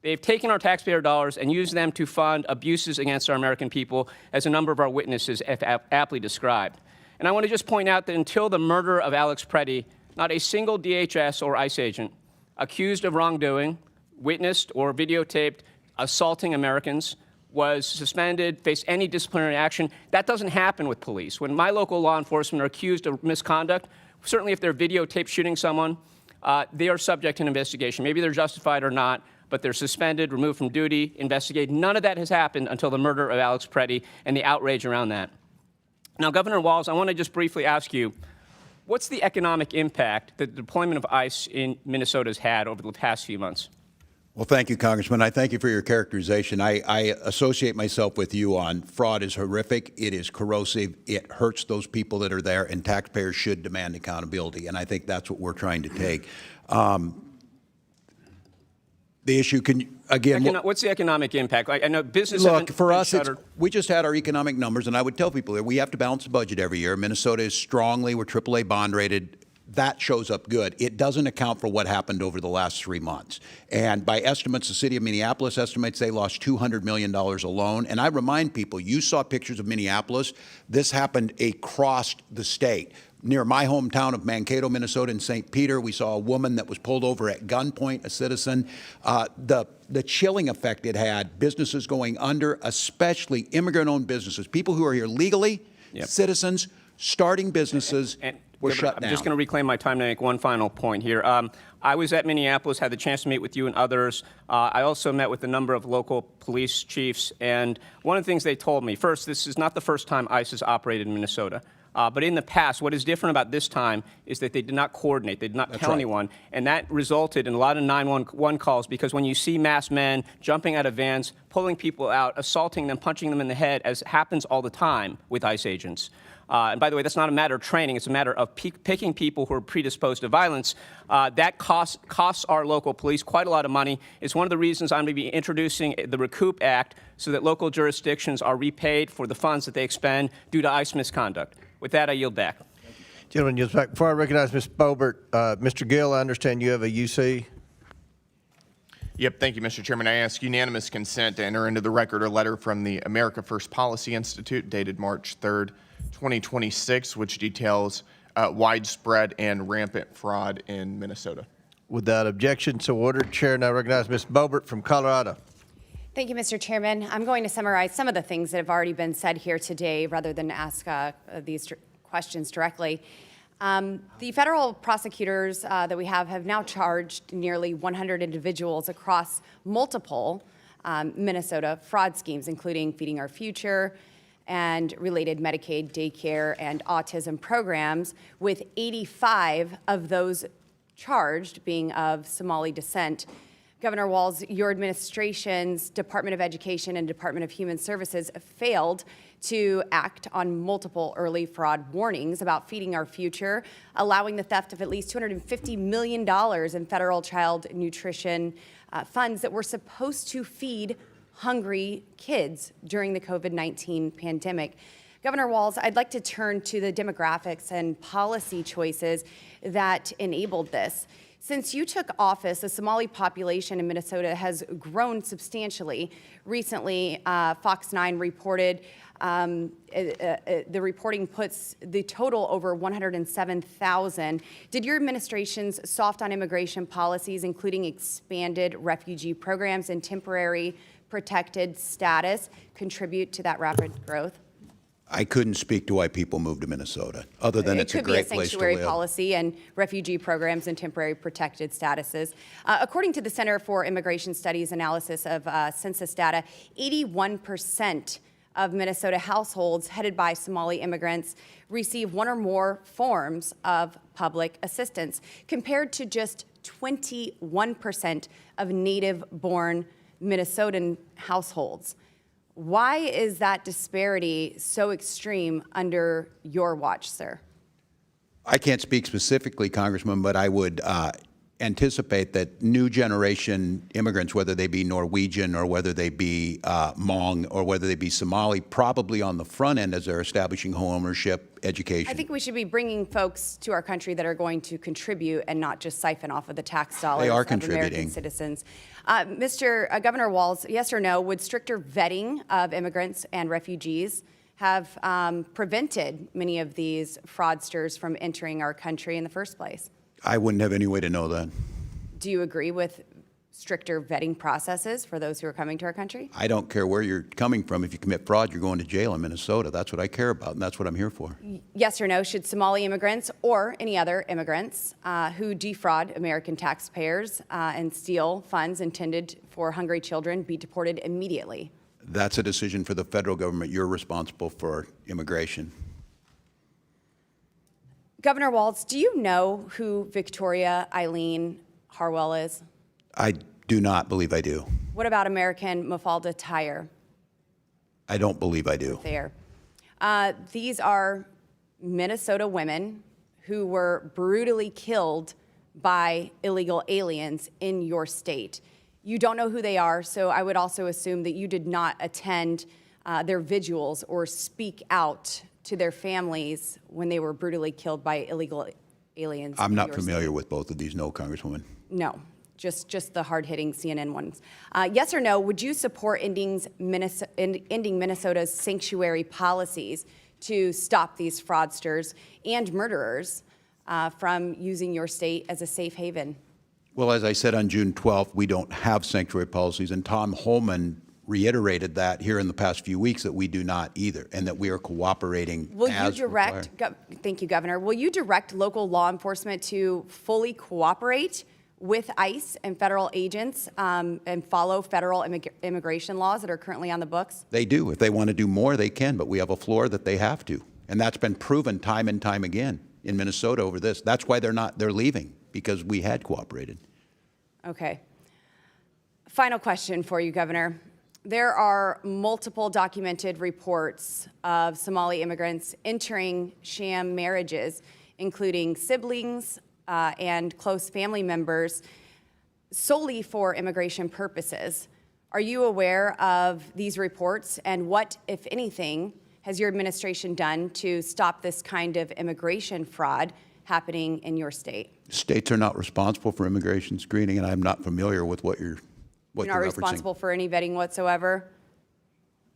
Speaker 14: They've taken our taxpayer dollars and used them to fund abuses against our American people, as a number of our witnesses have aptly described. And I want to just point out that until the murder of Alex Preddy, not a single DHS or ICE agent accused of wrongdoing, witnessed or videotaped assaulting Americans was suspended, faced any disciplinary action. That doesn't happen with police. When my local law enforcement are accused of misconduct, certainly if they're videotaped shooting someone, they are subject to an investigation. Maybe they're justified or not, but they're suspended, removed from duty, investigated. None of that has happened until the murder of Alex Preddy and the outrage around that. Now, Governor Walz, I want to just briefly ask you, what's the economic impact that the deployment of ICE in Minnesota has had over the past few months?
Speaker 3: Well, thank you, Congressman. I thank you for your characterization. I associate myself with you on fraud is horrific. It is corrosive. It hurts those people that are there, and taxpayers should demand accountability. And I think that's what we're trying to take. The issue can, again...
Speaker 14: What's the economic impact? I know business...
Speaker 3: Look, for us, we just had our economic numbers, and I would tell people that we have to balance the budget every year. Minnesota is strongly, we're AAA bond rated. That shows up good. It doesn't account for what happened over the last 3 months. And by estimates, the city of Minneapolis estimates they lost $200 million alone. And I remind people, you saw pictures of Minneapolis. This happened across the state. Near my hometown of Mankato, Minnesota, in St. Peter, we saw a woman that was pulled over at gunpoint, a citizen. The chilling effect it had, businesses going under, especially immigrant-owned businesses, people who are here legally, citizens, starting businesses, were shut down.
Speaker 14: I'm just going to reclaim my time to make one final point here. I was at Minneapolis, had the chance to meet with you and others. I also met with a number of local police chiefs, and one of the things they told me, first, this is not the first time ICE has operated in Minnesota. But in the past, what is different about this time is that they did not coordinate. They did not tell anyone. And that resulted in a lot of 911 calls, because when you see masked men jumping out of vans, pulling people out, assaulting them, punching them in the head, as happens all the time with ICE agents. And by the way, that's not a matter of training. It's a matter of picking people who are predisposed to violence. That costs our local police quite a lot of money. It's one of the reasons I'm going to be introducing the Recoup Act so that local jurisdictions are repaid for the funds that they expend due to ICE misconduct. With that, I yield back.
Speaker 1: Gentlemen, yield back. Before I recognize Ms. Boebert, Mr. Gill, I understand you have a UC.
Speaker 16: Yep, thank you, Mr. Chairman. I ask unanimous consent to enter into the record a letter from the America First Policy Institute dated March 3rd, 2026, which details widespread and rampant fraud in Minnesota.
Speaker 1: Without objection, so ordered. Chair now recognizes Ms. Boebert from Colorado.
Speaker 20: Thank you, Mr. Chairman. I'm going to summarize some of the things that have already been said here today rather than ask these questions directly. The federal prosecutors that we have now charged nearly 100 individuals across multiple Minnesota fraud schemes, including Feeding Our Future and related Medicaid, daycare, and autism programs, with 85 of those charged being of Somali descent. Governor Walz, your administration's Department of Education and Department of Human Services failed to act on multiple early fraud warnings about Feeding Our Future, allowing the theft of at least $250 million in federal child nutrition funds that were supposed to feed hungry kids during the COVID-19 pandemic. Governor Walz, I'd like to turn to the demographics and policy choices that enabled this. Since you took office, the Somali population in Minnesota has grown substantially. Recently, Fox 9 reported, the reporting puts the total over 107,000. Did your administration's soft on immigration policies, including expanded refugee programs and temporary protected status, contribute to that rapid growth?
Speaker 3: I couldn't speak to why people moved to Minnesota, other than it's a great place to live.
Speaker 20: It could be a sanctuary policy and refugee programs and temporary protected statuses. According to the Center for Immigration Studies analysis of census data, 81% of Minnesota households headed by Somali immigrants receive one or more forms of public assistance, compared to just 21% of native-born Minnesotan households. Why is that disparity so extreme under your watch, sir?
Speaker 3: I can't speak specifically, Congressman, but I would anticipate that new generation immigrants, whether they be Norwegian or whether they be Hmong or whether they be Somali, probably on the front end as they're establishing home ownership, education.
Speaker 20: I think we should be bringing folks to our country that are going to contribute and not just siphon off of the tax dollars of American citizens. Mr. Governor Walz, yes or no, would stricter vetting of immigrants and refugees have prevented many of these fraudsters from entering our country in the first place?
Speaker 3: I wouldn't have any way to know that.
Speaker 20: Do you agree with stricter vetting processes for those who are coming to our country?
Speaker 3: I don't care where you're coming from. If you commit fraud, you're going to jail in Minnesota. That's what I care about, and that's what I'm here for.
Speaker 20: Yes or no, should Somali immigrants or any other immigrants who defraud American taxpayers and steal funds intended for hungry children be deported immediately?
Speaker 3: That's a decision for the federal government. You're responsible for immigration.
Speaker 20: Governor Walz, do you know who Victoria Eileen Harwell is?
Speaker 3: I do not believe I do.
Speaker 20: What about American Mafalda Tyer?
Speaker 3: I don't believe I do.
Speaker 20: There. These are Minnesota women who were brutally killed by illegal aliens in your state. You don't know who they are, so I would also assume that you did not attend their vigils or speak out to their families when they were brutally killed by illegal aliens.
Speaker 3: I'm not familiar with both of these, no, Congresswoman.
Speaker 20: No, just the hard-hitting CNN ones. Yes or no, would you support ending Minnesota's sanctuary policies to stop these fraudsters and murderers from using your state as a safe haven?
Speaker 3: Well, as I said on June 12th, we don't have sanctuary policies, and Tom Holman reiterated that here in the past few weeks that we do not either, and that we are cooperating as required.
Speaker 20: Thank you, Governor. Will you direct local law enforcement to fully cooperate with ICE and federal agents and follow federal immigration laws that are currently on the books?
Speaker 3: They do. If they want to do more, they can, but we have a floor that they have to. And that's been proven time and time again in Minnesota over this. That's why they're leaving, because we had cooperated.
Speaker 20: Okay. Final question for you, Governor. There are multiple documented reports of Somali immigrants entering sham marriages, including siblings and close family members, solely for immigration purposes. Are you aware of these reports, and what, if anything, has your administration done to stop this kind of immigration fraud happening in your state?
Speaker 3: States are not responsible for immigration screening, and I'm not familiar with what you're
Speaker 20: You're not responsible for any vetting whatsoever?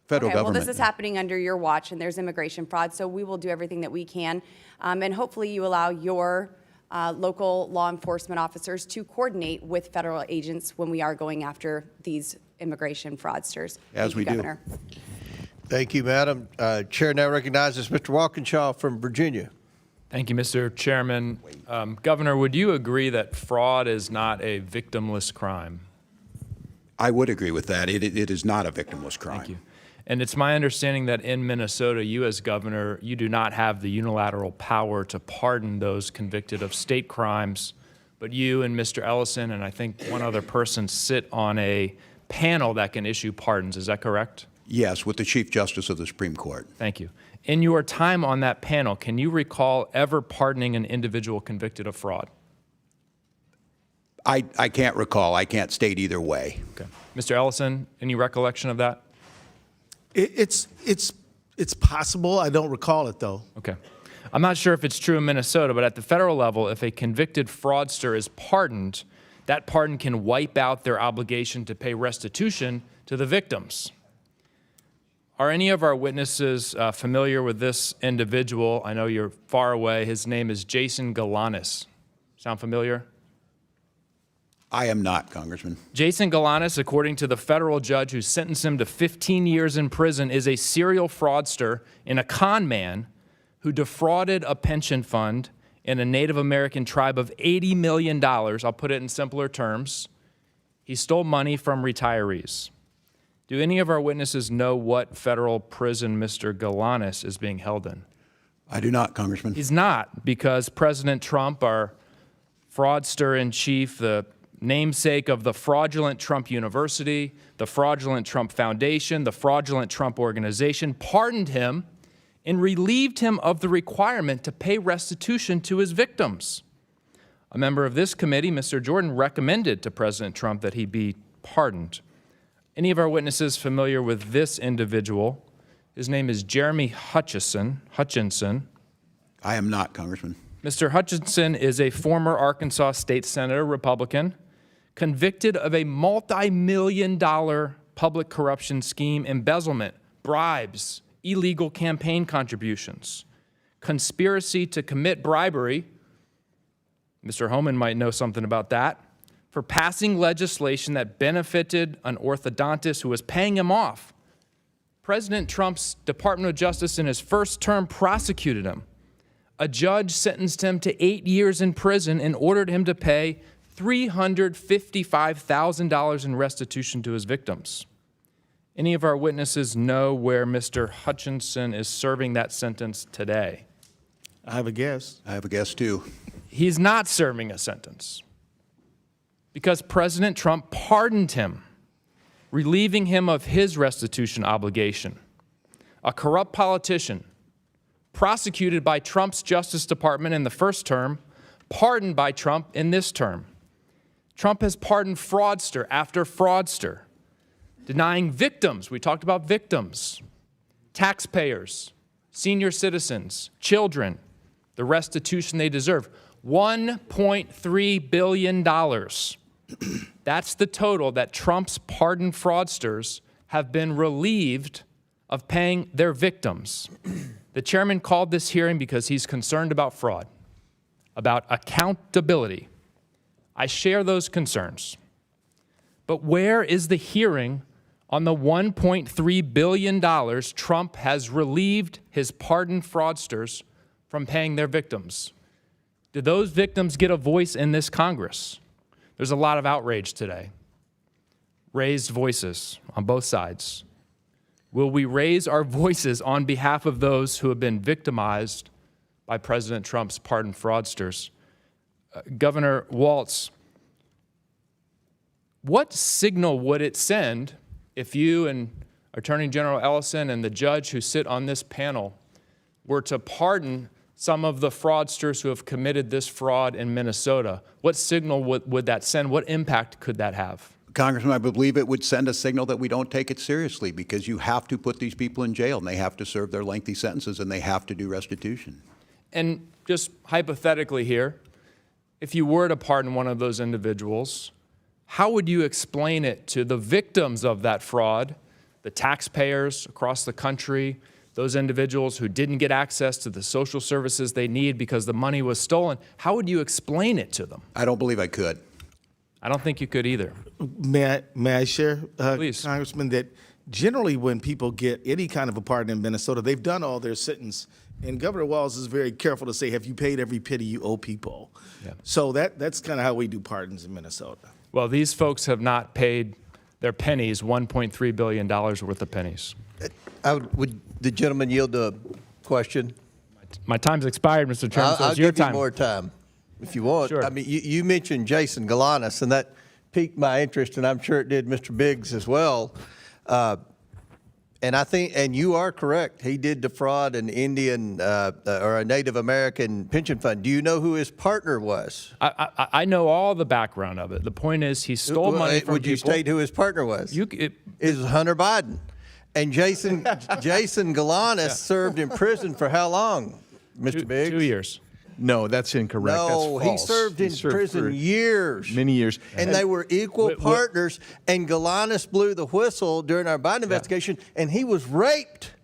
Speaker 3: Federal government.
Speaker 20: Well, this is happening under your watch, and there's immigration fraud, so we will do everything that we can. And hopefully you allow your local law enforcement officers to coordinate with federal agents when we are going after these immigration fraudsters.
Speaker 3: As we do.
Speaker 20: Governor.
Speaker 1: Thank you, Madam. Chair now recognizes Mr. Walkinshaw from Virginia.
Speaker 19: Thank you, Mr. Chairman. Governor, would you agree that fraud is not a victimless crime?
Speaker 3: I would agree with that. It is not a victimless crime.
Speaker 19: Thank you. And it's my understanding that in Minnesota, you as governor, you do not have the unilateral power to pardon those convicted of state crimes, but you and Mr. Ellison and I think one other person sit on a panel that can issue pardons. Is that correct?
Speaker 3: Yes, with the Chief Justice of the Supreme Court.
Speaker 19: Thank you. In your time on that panel, can you recall ever pardoning an individual convicted of fraud?
Speaker 3: I can't recall. I can't state either way.
Speaker 19: Okay. Mr. Ellison, any recollection of that?
Speaker 4: It's possible. I don't recall it, though.
Speaker 19: Okay. I'm not sure if it's true in Minnesota, but at the federal level, if a convicted fraudster is pardoned, that pardon can wipe out their obligation to pay restitution to the victims. Are any of our witnesses familiar with this individual? I know you're far away. His name is Jason Galanis. Sound familiar?
Speaker 3: I am not, Congressman.
Speaker 19: Jason Galanis, according to the federal judge who sentenced him to 15 years in prison, is a serial fraudster and a con man who defrauded a pension fund in a Native American tribe of $80 million. I'll put it in simpler terms. He stole money from retirees. Do any of our witnesses know what federal prison Mr. Galanis is being held in?
Speaker 3: I do not, Congressman.
Speaker 19: He's not, because President Trump, our fraudster in chief, the namesake of the fraudulent Trump University, the fraudulent Trump Foundation, the fraudulent Trump Organization, pardoned him and relieved him of the requirement to pay restitution to his victims. A member of this committee, Mr. Jordan, recommended to President Trump that he be pardoned. Any of our witnesses familiar with this individual? His name is Jeremy Hutchinson.
Speaker 3: I am not, Congressman.
Speaker 19: Mr. Hutchinson is a former Arkansas state senator, Republican, convicted of a multi-million-dollar public corruption scheme, embezzlement, bribes, illegal campaign contributions, conspiracy to commit bribery. Mr. Homan might know something about that, for passing legislation that benefited an orthodontist who was paying him off. President Trump's Department of Justice in his first term prosecuted him. A judge sentenced him to 8 years in prison and ordered him to pay $355,000 in restitution to his victims. Any of our witnesses know where Mr. Hutchinson is serving that sentence today?
Speaker 4: I have a guess.
Speaker 3: I have a guess, too.
Speaker 19: He's not serving a sentence because President Trump pardoned him, relieving him of his restitution obligation. A corrupt politician, prosecuted by Trump's Justice Department in the first term, pardoned by Trump in this term. Trump has pardoned fraudster after fraudster, denying victims, we talked about victims, taxpayers, senior citizens, children, the restitution they deserve. $1.3 billion. That's the total that Trump's pardoned fraudsters have been relieved of paying their victims. The chairman called this hearing because he's concerned about fraud, about accountability. I share those concerns. But where is the hearing on the $1.3 billion Trump has relieved his pardoned fraudsters from paying their victims? Did those victims get a voice in this Congress? There's a lot of outrage today. Raised voices on both sides. Will we raise our voices on behalf of those who have been victimized by President Trump's pardoned fraudsters? Governor Walz, what signal would it send if you and Attorney General Ellison and the judge who sit on this panel were to pardon some of the fraudsters who have committed this fraud in Minnesota? What signal would that send? What impact could that have?
Speaker 3: Congressman, I believe it would send a signal that we don't take it seriously because you have to put these people in jail and they have to serve their lengthy sentences and they have to do restitution.
Speaker 19: And just hypothetically here, if you were to pardon one of those individuals, how would you explain it to the victims of that fraud, the taxpayers across the country, those individuals who didn't get access to the social services they need because the money was stolen, how would you explain it to them?
Speaker 3: I don't believe I could.
Speaker 19: I don't think you could either.
Speaker 4: May I share,
Speaker 19: Please.
Speaker 4: Congressman, that generally when people get any kind of a pardon in Minnesota, they've done all their sentence. And Governor Walz is very careful to say, have you paid every penny you owe people?
Speaker 19: Yeah.
Speaker 4: So that's kind of how we do pardons in Minnesota.
Speaker 19: Well, these folks have not paid their pennies, $1.3 billion worth of pennies.
Speaker 1: Would the gentleman yield the question?
Speaker 19: My time's expired, Mr. Chairman, so
Speaker 1: I'll
Speaker 19: it's your
Speaker 1: give you
Speaker 19: time.
Speaker 1: more time if you want.
Speaker 19: Sure.
Speaker 1: I mean, you mentioned Jason Galanis, and that piqued my interest, and I'm sure it did Mr. Biggs as well. And I think, and you are correct, he did defraud an Indian or a Native American pension fund. Do you know who his partner was?
Speaker 19: I know all the background of it. The point is he stole money from
Speaker 1: Would you
Speaker 19: people.
Speaker 1: state who his partner was? Is Hunter Biden. And Jason Galanis served in prison for how long, Mr. Biggs?
Speaker 19: 2 years.
Speaker 21: No, that's incorrect.
Speaker 1: No,
Speaker 21: that's
Speaker 1: he
Speaker 21: false.
Speaker 1: served in prison
Speaker 21: for
Speaker 1: years.
Speaker 21: Many years.
Speaker 1: And they were equal partners, and Galanis blew the whistle during our Biden investigation, and he was raped.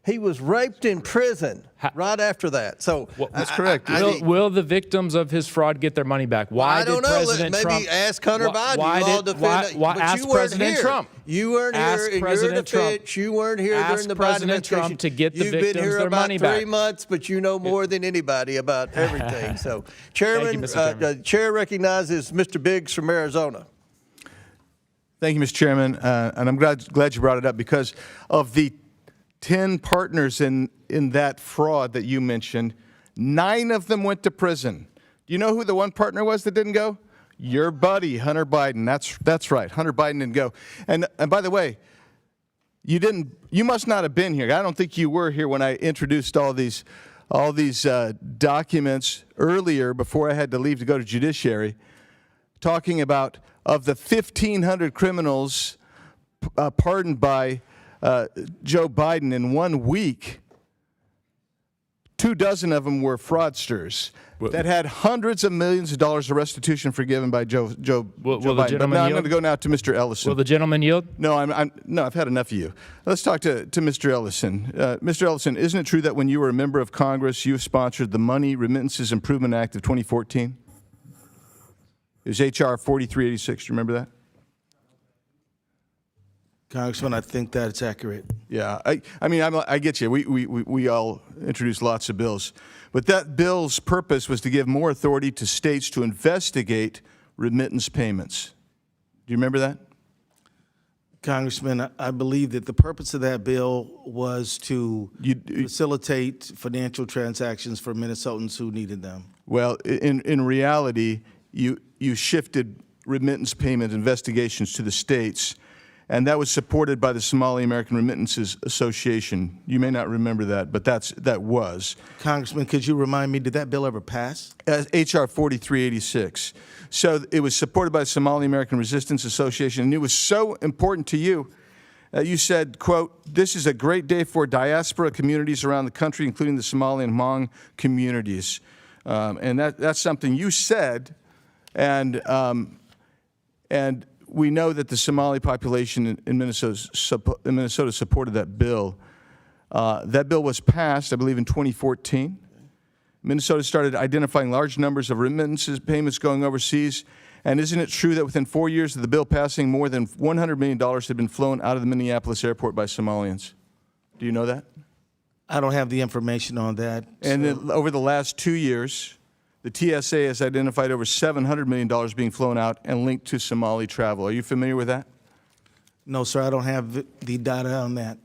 Speaker 1: He was raped in prison right after that. So
Speaker 21: that's correct.
Speaker 19: Will the victims of his fraud get their money back? Why
Speaker 1: I don't
Speaker 19: did
Speaker 1: know.
Speaker 19: President
Speaker 1: Maybe
Speaker 19: Trump
Speaker 1: ask Hunter Biden.
Speaker 19: Why
Speaker 1: You all
Speaker 19: did
Speaker 1: defend
Speaker 19: why
Speaker 1: but
Speaker 19: ask
Speaker 1: you weren't
Speaker 19: President
Speaker 1: here.
Speaker 19: Trump?
Speaker 1: You weren't
Speaker 19: Ask
Speaker 1: here in
Speaker 19: President
Speaker 1: your defense.
Speaker 19: Trump.
Speaker 1: You weren't here
Speaker 19: Ask
Speaker 1: during the Biden
Speaker 19: President
Speaker 1: investigation.
Speaker 19: Trump to get the
Speaker 1: You've been
Speaker 19: victims
Speaker 1: here
Speaker 19: their
Speaker 1: about
Speaker 19: money
Speaker 1: 3
Speaker 19: back.
Speaker 1: months, but you know more than anybody about everything. So, Chairman,
Speaker 19: Mr. Chairman.
Speaker 1: the chair recognizes Mr. Biggs from Arizona.
Speaker 21: Thank you, Mr. Chairman, and I'm glad you brought it up because of the 10 partners in that fraud that you mentioned, 9 of them went to prison. Do you know who the one partner was that didn't go? Your buddy, Hunter Biden. That's right. Hunter Biden didn't go. And by the way, you must not have been here. I don't think you were here when I introduced all these documents earlier before I had to leave to go to judiciary, talking about of the 1,500 criminals pardoned by Joe Biden in 1 week, 24 of them were fraudsters that had hundreds of millions of dollars of restitution forgiven by Joe Biden. But now I'm going to go now to Mr. Ellison.
Speaker 19: Will the gentleman yield?
Speaker 21: No, I've had enough of you. Let's talk to Mr. Ellison. Mr. Ellison, isn't it true that when you were a member of Congress, you sponsored the Money Remittances Improvement Act of 2014? It was H.R. 4386. Do you remember that?
Speaker 4: Congressman, I think that's accurate.
Speaker 21: Yeah, I get you. We all introduced lots of bills, but that bill's purpose was to give more authority to states to investigate remittance payments. Do you remember that?
Speaker 4: Congressman, I believe that the purpose of that bill was to facilitate financial transactions for Minnesotans who needed them.
Speaker 21: Well, in reality, you shifted remittance payment investigations to the states, and that was supported by the Somali American Remittances Association. You may not remember that, but that was.
Speaker 4: Congressman, could you remind me, did that bill ever pass?
Speaker 21: H.R. 4386. So it was supported by the Somali American Resistance Association, and it was so important to you. You said, quote, "This is a great day for diaspora communities around the country, including the Somali and Hmong communities." And that's something you said, and we know that the Somali population in Minnesota supported that bill. That bill was passed, I believe, in 2014. Minnesota started identifying large numbers of remittances payments going overseas. And isn't it true that within 4 years of the bill passing, more than $100 million had been flown out of the Minneapolis airport by Somalians? Do you know that?
Speaker 4: I don't have the information on that.
Speaker 21: And then over the last 2 years, the TSA has identified over $700 million being flown out and linked to Somali travel. Are you familiar with that?
Speaker 4: No, sir, I don't have the data on that.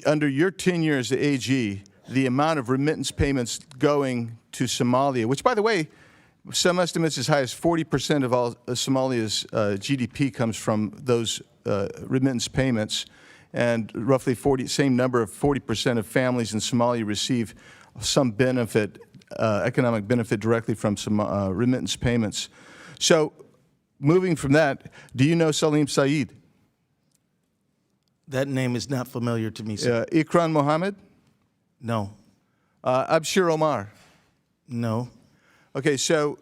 Speaker 21: Under your tenure as the AG, the amount of remittance payments going to Somalia, which, by the way, some estimates as high as 40% of all Somalia's GDP comes from those remittance payments, and roughly 40% of families in Somalia receive some benefit, economic benefit directly from some remittance payments. So, moving from that, do you know Salim Saeed?
Speaker 4: That name is not familiar to me, sir.
Speaker 21: Ikram Mohammed?
Speaker 4: No.
Speaker 21: Abshir Omar?
Speaker 4: No.
Speaker 21: Okay, so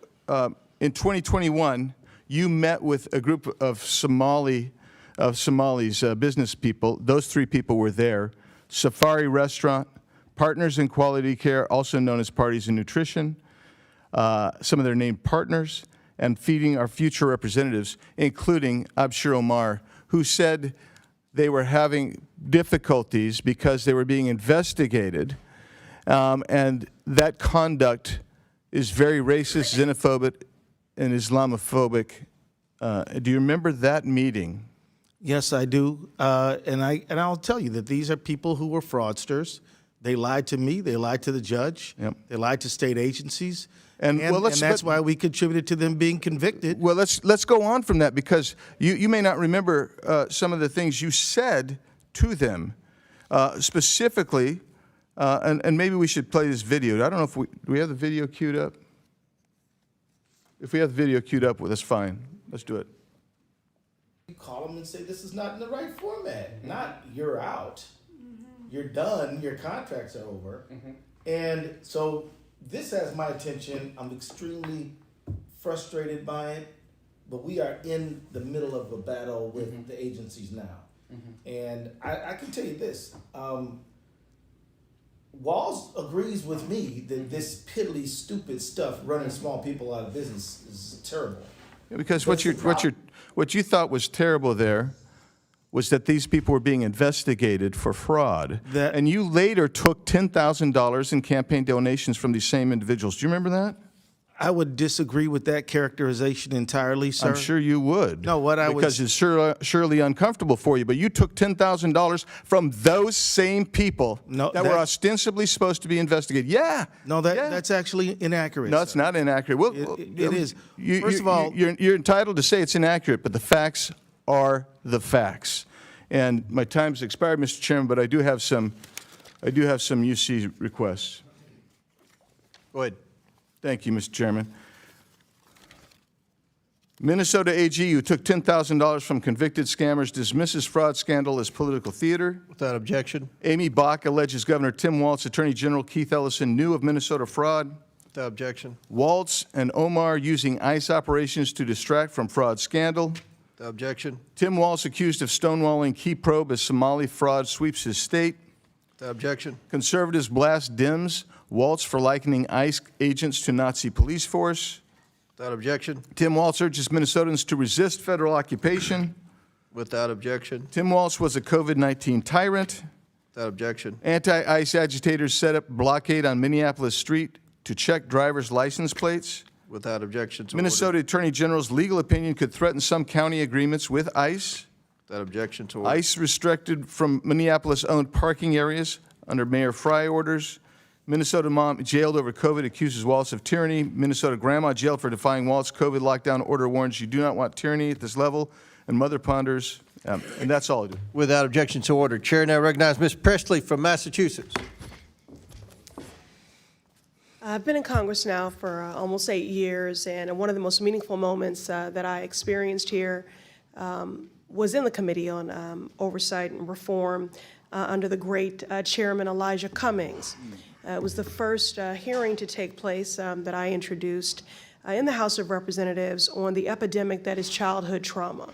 Speaker 21: in 2021, you met with a group of Somalis, business people. Those 3 people were there Safari Restaurant, Partners in Quality Care, also known as Parties in Nutrition, some of their named partners, and Feeding Our Future representatives, including Abshir Omar, who said they were having difficulties because they were being investigated, and that conduct is very racist, xenophobic, and Islamophobic. Do you remember that meeting?
Speaker 4: Yes, I do. And I'll tell you that these are people who were fraudsters. They lied to me. They lied to the judge.
Speaker 21: Yep.
Speaker 4: They lied to state agencies.
Speaker 21: And, well,
Speaker 4: and that's why we contributed to them being convicted.
Speaker 21: Well, let's go on from that, because you may not remember some of the things you said to them, specifically, and maybe we should play this video. I don't know if do we have the video queued up? If we have the video queued up, well, that's fine. Let's do it.
Speaker 4: You call them and say, this is not in the right format. Not, you're out. You're done. Your contracts are over. And so this has my attention. I'm extremely frustrated by it, but we are in the middle of a battle with the agencies now. And I can tell you this, Walz agrees with me that this piddly, stupid stuff running small people out of business is terrible.
Speaker 21: Yeah, because what you thought was terrible there was that these people were being investigated for fraud. And you later took $10,000 in campaign donations from these same individuals. Do you remember that?
Speaker 4: I would disagree with that characterization entirely, sir.
Speaker 21: I'm sure you would.
Speaker 4: No, what I would...
Speaker 21: Because it's surely uncomfortable for you. But you took $10,000 from those same people that were ostensibly supposed to be investigated. Yeah.
Speaker 4: No, that's actually inaccurate.
Speaker 21: No, it's not inaccurate. Well,
Speaker 4: it is.
Speaker 21: First of all, you're entitled to say it's inaccurate, but the facts are the facts. And my time's expired, Mr. Chairman, but I do have some UC requests.
Speaker 1: Go ahead.
Speaker 21: Thank you, Mr. Chairman. Minnesota AG, who took $10,000 from convicted scammers, dismisses fraud scandal as political theater.
Speaker 1: Without objection.
Speaker 21: Amy Bach alleges Governor Tim Walz, Attorney General Keith Ellison knew of Minnesota fraud.
Speaker 1: Without objection.
Speaker 21: Walz and Omar using ICE operations to distract from fraud scandal.
Speaker 1: Without objection.
Speaker 21: Tim Walz accused of stonewalling key probe as Somali fraud sweeps his state.
Speaker 1: Without objection.
Speaker 21: Conservatives blast Dems. Walz for likening ICE agents to Nazi police force.
Speaker 1: Without objection.
Speaker 21: Tim Walz urges Minnesotans to resist federal occupation.
Speaker 1: Without objection.
Speaker 21: Tim Walz was a COVID-19 tyrant.
Speaker 1: Without objection.
Speaker 21: Anti-ICE agitators set up blockade on Minneapolis Street to check driver's license plates.
Speaker 1: Without objection.
Speaker 21: Minnesota Attorney General's legal opinion could threaten some county agreements with ICE.
Speaker 1: Without objection to order.
Speaker 21: ICE restricted from Minneapolis-owned parking areas under Mayor Fry orders. Minnesota mom jailed over COVID accuses Walz of tyranny. Minnesota grandma jailed for defying Walz COVID lockdown order warns you do not want tyranny at this level. And mother ponders, and that's all I do.
Speaker 1: Without objection to order. Chair now recognizes Ms. Presley from Massachusetts.
Speaker 6: I've been in Congress now for almost 8 years, and one of the most meaningful moments that I experienced here was in the Committee on Oversight and Reform under the great Chairman Elijah Cummings. It was the first hearing to take place that I introduced in the House of Representatives on the epidemic that is childhood trauma.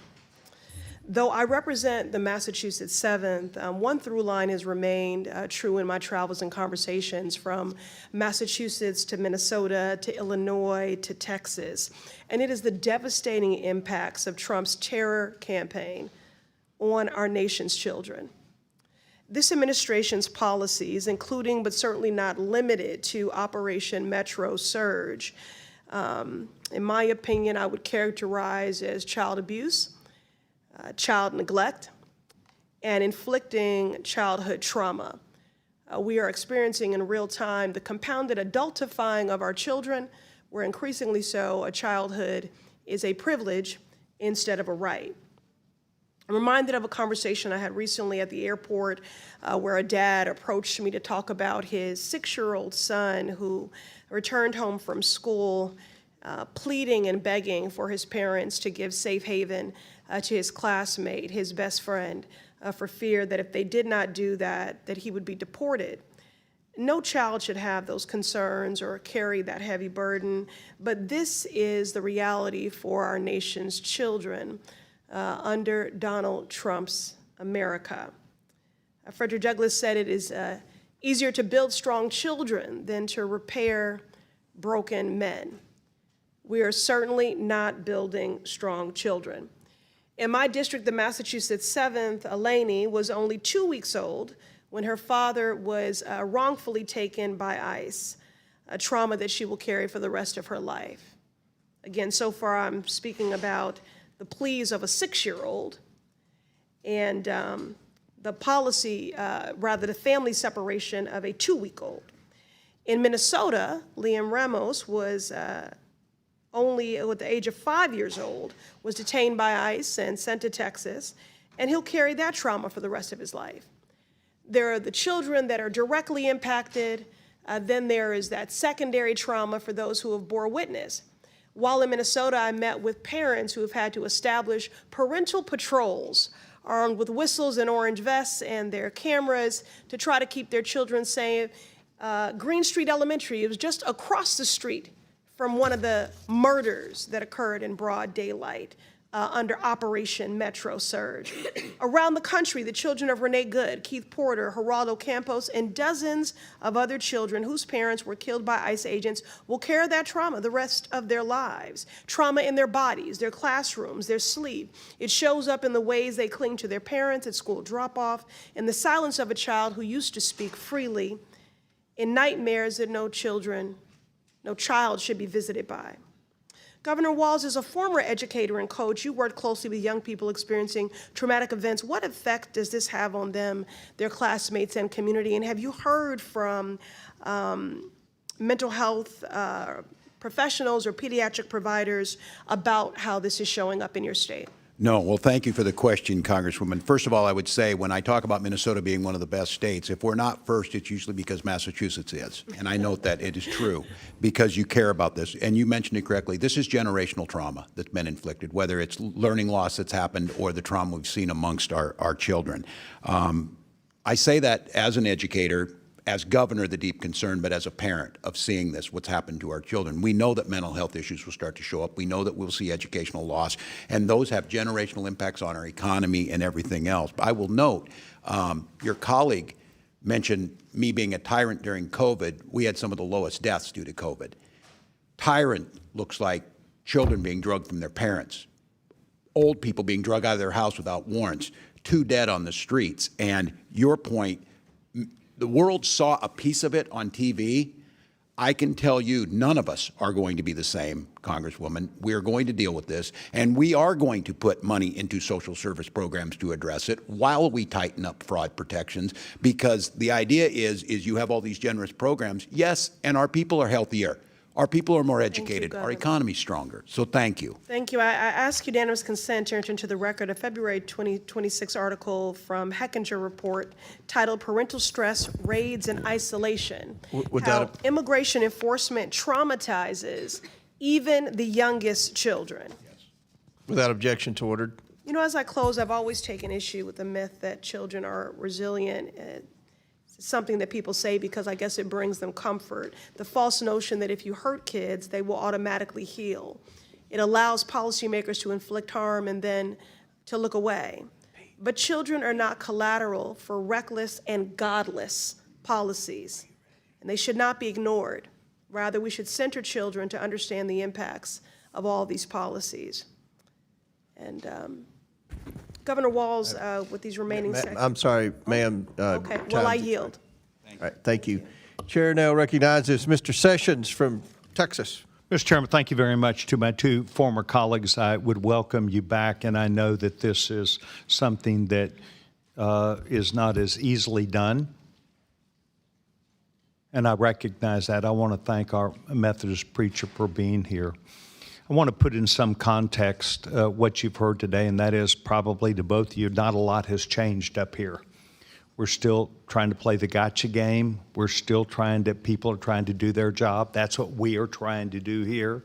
Speaker 6: Though I represent the Massachusetts 7th, one through line has remained true in my travels and conversations from Massachusetts to Minnesota to Illinois to Texas, and it is the devastating impacts of Trump's terror campaign on our nation's children. This administration's policies, including but certainly not limited to Operation Metro Surge, in my opinion, I would characterize as child abuse, child neglect, and inflicting childhood trauma. We are experiencing in real time the compounded adultifying of our children, where increasingly so a childhood is a privilege instead of a right. I'm reminded of a conversation I had recently at the airport where a dad approached me to talk about his 6-year-old son who returned home from school pleading and begging for his parents to give safe haven to his classmate, his best friend, for fear that if they did not do that, that he would be deported. No child should have those concerns or carry that heavy burden, but this is the reality for our nation's children under Donald Trump's America. Frederick Douglass said it is easier to build strong children than to repair broken men. We are certainly not building strong children. In my district, the Massachusetts 7th, Elaney, was only 2 weeks old when her father was wrongfully taken by ICE, a trauma that she will carry for the rest of her life. Again, so far I'm speaking about the pleas of a 6-year-old and the policy, the family separation of a 2-week-old. In Minnesota, Liam Ramos was only at the age of 5 years old, was detained by ICE and sent to Texas, and he'll carry that trauma for the rest of his life. There are the children that are directly impacted. Then there is that secondary trauma for those who have bore witness. While in Minnesota, I met with parents who have had to establish parental patrols armed with whistles and orange vests and their cameras to try to keep their children safe. Green Street Elementary, it was just across the street from one of the murders that occurred in broad daylight under Operation Metro Surge. Around the country, the children of Renee Good, Keith Porter, Geraldo Campos, and dozens of other children whose parents were killed by ICE agents will carry that trauma the rest of their lives. Trauma in their bodies, their classrooms, their sleep. It shows up in the ways they cling to their parents at school drop-off, in the silence of a child who used to speak freely, in nightmares that no child should be visited by. Governor Walz, as a former educator and coach, you worked closely with young people experiencing traumatic events. What effect does this have on them, their classmates, and community? And have you heard from mental health professionals or pediatric providers about how this is showing up in your state?
Speaker 3: No. Well, thank you for the question, Congresswoman. First of all, I would say when I talk about Minnesota being one of the best states, if we're not first, it's usually because Massachusetts is. And I note that it is true because you care about this. And you mentioned it correctly. This is generational trauma that's been inflicted, whether it's learning loss that's happened or the trauma we've seen amongst our children. I say that as an educator, as governor, the deep concern, but as a parent of seeing this, what's happened to our children. We know that mental health issues will start to show up. We know that we'll see educational loss, and those have generational impacts on our economy and everything else. But I will note, your colleague mentioned me being a tyrant during COVID. We had some of the lowest deaths due to COVID. Tyrant looks like children being drugged from their parents, old people being drugged out of their house without warrants, 2 dead on the streets. And your point, the world saw a piece of it on TV. I can tell you none of us are going to be the same, Congresswoman. We are going to deal with this, and we are going to put money into social service programs to address it while we tighten up fraud protections, because the idea is you have all these generous programs, yes, and our people are healthier. Our people are more educated. Our economy's stronger. So thank you.
Speaker 6: Thank you. I ask unanimous consent to enter into the record a February 2026 article from Hechinger Report titled Parental Stress, Raids, and Isolation, How Immigration Enforcement Traumatizes Even the Youngest Children.
Speaker 1: Without objection to ordered.
Speaker 6: You know, as I close, I've always taken issue with the myth that children are resilient. It's something that people say because I guess it brings them comfort. The false notion that if you hurt kids, they will automatically heal. It allows policymakers to inflict harm and then to look away. But children are not collateral for reckless and godless policies, and they should not be ignored. Rather, we should center children to understand the impacts of all these policies. And Governor Walz, with these remaining seconds.
Speaker 1: I'm sorry, ma'am.
Speaker 6: Okay, well, I yield.
Speaker 1: All right, thank you. Chair now recognizes Mr. Sessions from Texas.
Speaker 11: Mr. Chairman, thank you very much. To my 2 former colleagues, I would welcome you back, and I know that this is something that is not as easily done, and I recognize that. I want to thank our Methodist preacher for being here. I want to put in some context what you've heard today, and that is probably to both of you, not a lot has changed up here. We're still trying to play the gotcha game. We're still people are trying to do their job. That's what we are trying to do here.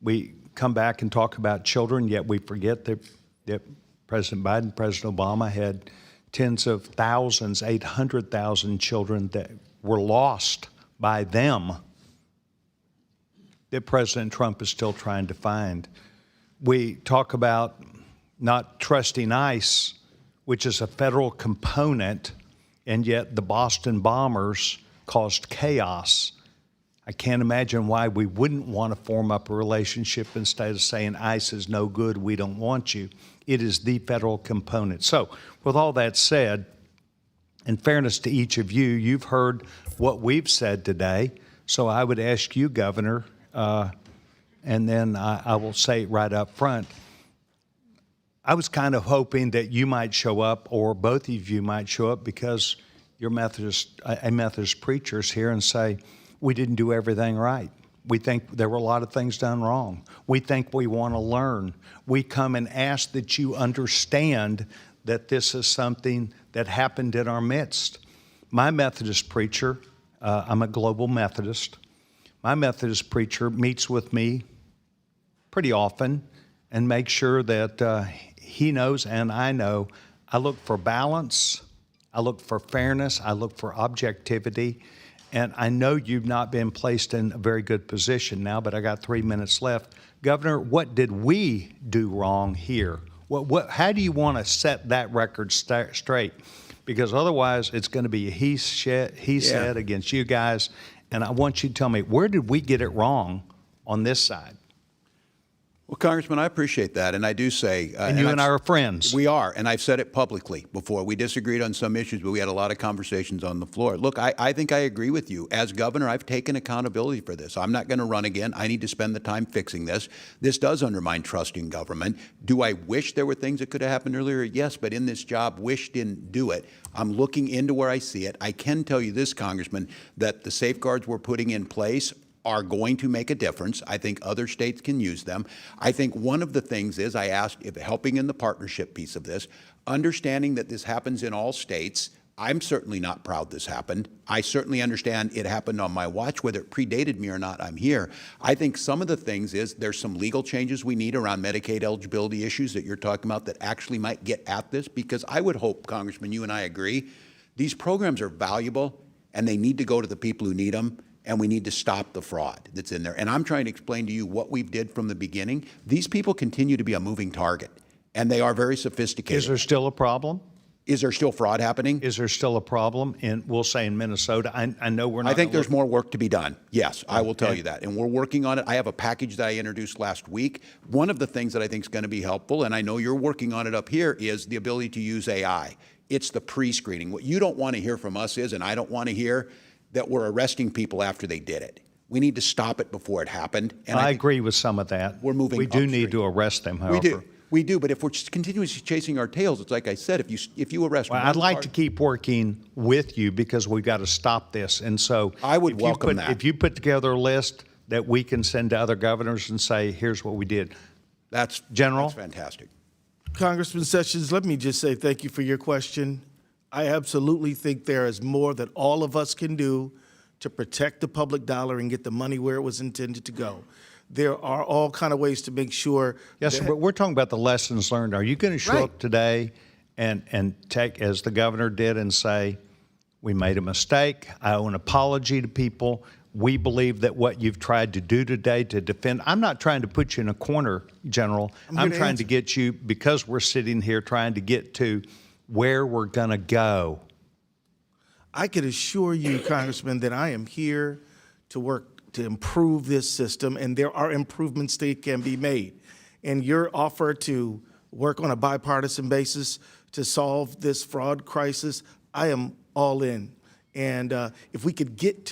Speaker 11: We come back and talk about children, yet we forget that President Biden, President Obama had tens of thousands, 800,000 children that were lost by them that President Trump is still trying to find. We talk about not trusting ICE. which is a federal component, and yet the Boston bombers caused chaos. I can't imagine why we wouldn't want to form up a relationship instead of saying ICE is no good, we don't want you. It is the federal component. So with all that said, in fairness to each of you, you've heard what we've said today. So I would ask you, Governor, and then I will say it right up front, I was kind of hoping that you might show up, or both of you might show up, because you're a Methodist preachers here, and say, we didn't do everything right. We think there were a lot of things done wrong. We think we want to learn. We come and ask that you understand that this is something that happened in our midst. My Methodist preacher, I'm a global Methodist, my Methodist preacher meets with me pretty often and makes sure that he knows and I know I look for balance, I look for fairness, I look for objectivity. And I know you've not been placed in a very good position now, but I got 3 minutes left. Governor, what did we do wrong here? How do you want to set that record straight? Because otherwise, it's going to be a he said against you guys. And I want you to tell me, where did we get it wrong on this side?
Speaker 3: Well, Congressman, I appreciate that, and I do say...
Speaker 11: and you and I are friends.
Speaker 3: We are, and I've said it publicly before. We disagreed on some issues, but we had a lot of conversations on the floor. Look, I think I agree with you. As governor, I've taken accountability for this. I'm not going to run again. I need to spend the time fixing this. This does undermine trust in government. Do I wish there were things that could have happened earlier? Yes, but in this job, wish didn't do it. I'm looking into where I see it. I can tell you this, Congressman, that the safeguards we're putting in place are going to make a difference. I think other states can use them. I think one of the things is, I asked if helping in the partnership piece of this, understanding that this happens in all states. I'm certainly not proud this happened. I certainly understand it happened on my watch. Whether it predated me or not, I'm here. I think some of the things is there's some legal changes we need around Medicaid eligibility issues that you're talking about that actually might get at this, because I would hope, Congressman, you and I agree, these programs are valuable and they need to go to the people who need them. And we need to stop the fraud that's in there. And I'm trying to explain to you what we did from the beginning. These people continue to be a moving target, and they are very sophisticated.
Speaker 11: Is there still a problem?
Speaker 3: Is there still fraud happening?
Speaker 11: Is there still a problem we'll say in Minnesota? I know we're not.
Speaker 3: I think there's more work to be done. Yes, I will tell you that. And we're working on it. I have a package that I introduced last week. One of the things that I think is going to be helpful, and I know you're working on it up here, is the ability to use AI. It's the pre-screening. What you don't want to hear from us is, and I don't want to hear, that we're arresting people after they did it. We need to stop it before it happened. And
Speaker 11: I agree with some of that.
Speaker 3: We're moving.
Speaker 11: We do need to arrest them, however.
Speaker 3: We do. But if we're just continuously chasing our tails, it's like I said, if you arrest one
Speaker 11: I'd like to keep working with you, because we've got to stop this. And so
Speaker 3: I would welcome that.
Speaker 11: If you put together a list that we can send to other governors and say, here's what we did.
Speaker 3: That's
Speaker 11: General.
Speaker 3: That's fantastic.
Speaker 4: Congressman Sessions, let me just say thank you for your question. I absolutely think there is more that all of us can do to protect the public dollar and get the money where it was intended to go. There are all kind of ways to make sure.
Speaker 11: Yes, sir, but we're talking about the lessons learned. Are you going to show up today and take, as the governor did, and say, we made a mistake, I owe an apology to people, we believe that what you've tried to do today to defend, I'm not trying to put you in a corner, General. I'm trying to get you, because we're sitting here trying to get to where we're going to go.
Speaker 4: I can assure you, Congressman, that I am here to work to improve this system, and there are improvements that can be made. And your offer to work on a bipartisan basis to solve this fraud crisis, I am all in. And if we can get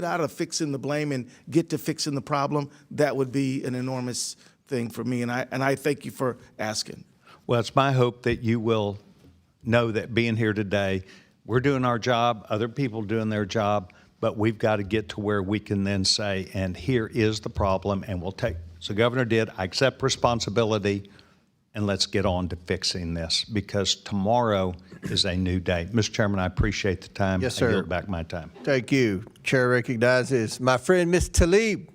Speaker 4: out of fixing the blame and get to fixing the problem, that would be an enormous thing for me. And I thank you for asking.
Speaker 11: Well, it's my hope that you will know that being here today, we're doing our job, other people doing their job, but we've got to get to where we can then say, and here is the problem, and we'll take, so Governor did, I accept responsibility, and let's get on to fixing this, because tomorrow is a new day. Mr. Chairman, I appreciate the time.
Speaker 1: Yes, sir.
Speaker 11: I yield back my time.
Speaker 1: Thank you. Chair recognizes my friend, Ms. Tlaib.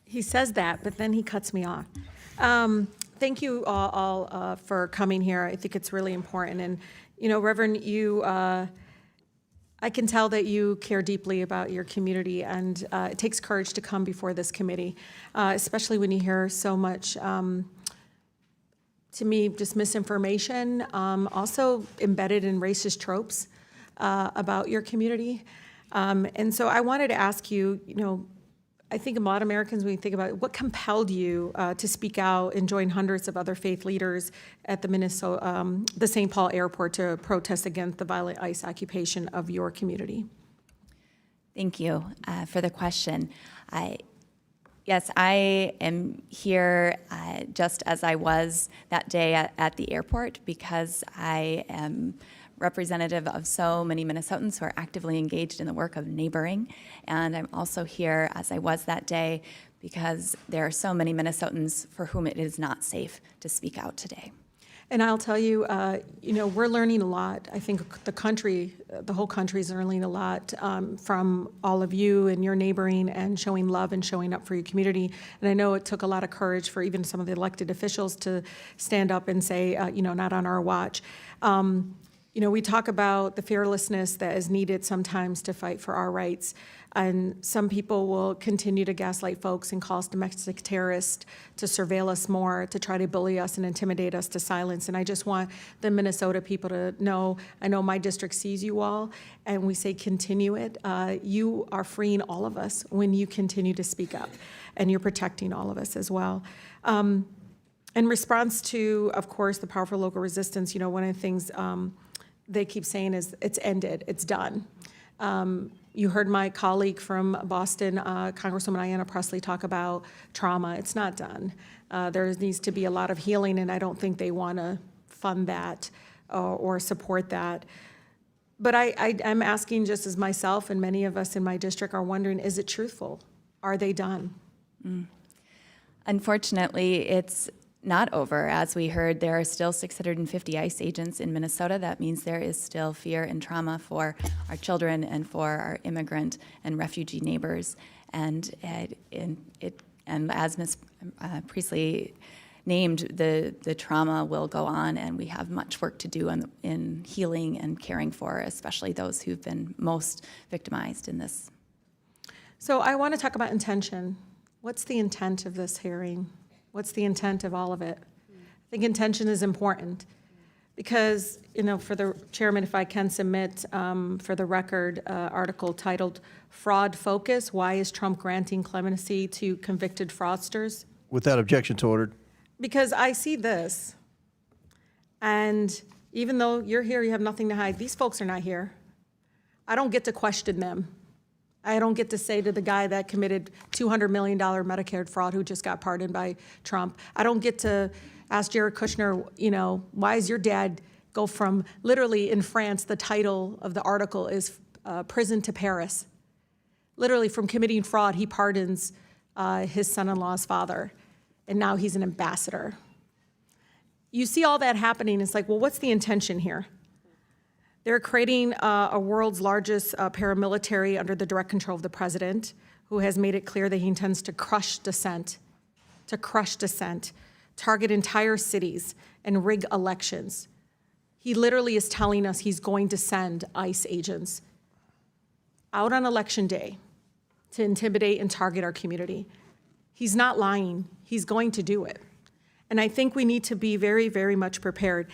Speaker 8: He says that, but then he cuts me off. Thank you all for coming here. I think it's really important. And, you know, Reverend, I can tell that you care deeply about your community, and it takes courage to come before this committee, especially when you hear so much to me, just misinformation, also embedded in racist tropes about your community. And so I wanted to ask you, I think a lot of Americans, when you think about it, what compelled you to speak out and join hundreds of other faith leaders at the St. Paul airport to protest against the violent ICE occupation of your community?
Speaker 5: Thank you for the question. Yes, I am here just as I was that day at the airport because I am representative of so many Minnesotans who are actively engaged in the work of neighboring. And I'm also here, as I was that day, because there are so many Minnesotans for whom it is not safe to speak out today.
Speaker 8: And I'll tell you, we're learning a lot. I think the whole country is learning a lot from all of you and your neighboring and showing love and showing up for your community. And I know it took a lot of courage for even some of the elected officials to stand up and say, not on our watch. We talk about the fearlessness that is needed sometimes to fight for our rights. And some people will continue to gaslight folks and call us domestic terrorists, to surveil us more, to try to bully us and intimidate us to silence. And I just want the Minnesota people to know, I know my district sees you all, and we say continue it. You are freeing all of us when you continue to speak up, and you're protecting all of us as well. In response to, of course, the powerful local resistance, one of the things they keep saying is it's ended, it's done. You heard my colleague from Boston, Congresswoman Ayanna Pressley, talk about trauma. It's not done. There needs to be a lot of healing, and I don't think they want to fund that or support that. But I'm asking, just as myself and many of us in my district are wondering, is it truthful? Are they done?
Speaker 5: Unfortunately, it's not over. As we heard, there are still 650 ICE agents in Minnesota. That means there is still fear and trauma for our children and for our immigrant and refugee neighbors. And as Ms. Priestley named, the trauma will go on, and we have much work to do in healing and caring for, especially those who've been most victimized in this.
Speaker 8: So I want to talk about intention. What's the intent of this hearing? What's the intent of all of it? I think intention is important because, for the chairman, if I can submit for the record article titled Fraud Focus, Why is Trump Granting Clemency to Convicted Fraudsters?
Speaker 1: Without objection to ordered.
Speaker 8: Because I see this, and even though you're here, you have nothing to hide, these folks are not here. I don't get to question them. I don't get to say to the guy that committed $200 million Medicare fraud who just got pardoned by Trump. I don't get to ask Jared Kushner, why is your dad go from, literally in France, the title of the article is Prison to Paris. Literally from committing fraud, he pardons his son-in-law's father, and now he's an ambassador. You see all that happening, it's like, well, what's the intention here? They're creating a world's largest paramilitary under the direct control of the president, who has made it clear that he intends to crush dissent, target entire cities, and rig elections. He literally is telling us he's going to send ICE agents out on election day to intimidate and target our community. He's not lying. He's going to do it. And I think we need to be very, very much prepared.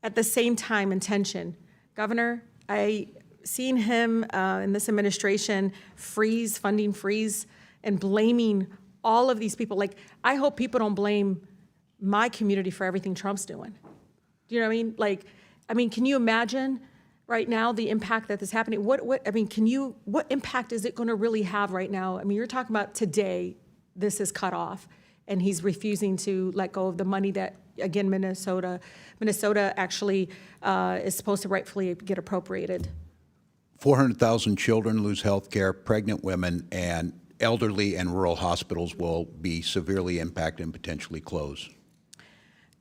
Speaker 8: At the same time, intention. Governor, I seen him in this administration funding freeze, and blaming all of these people. Like, I hope people don't blame my community for everything Trump's doing. Do you know what I mean? Can you imagine right now the impact that is happening? What impact is it going to really have right now? I mean, you're talking about today, this is cut off, and he's refusing to let go of the money that, again, Minnesota actually is supposed to rightfully get appropriated.
Speaker 3: 400,000 children lose health care, pregnant women, and elderly and rural hospitals will be severely impacted and potentially close.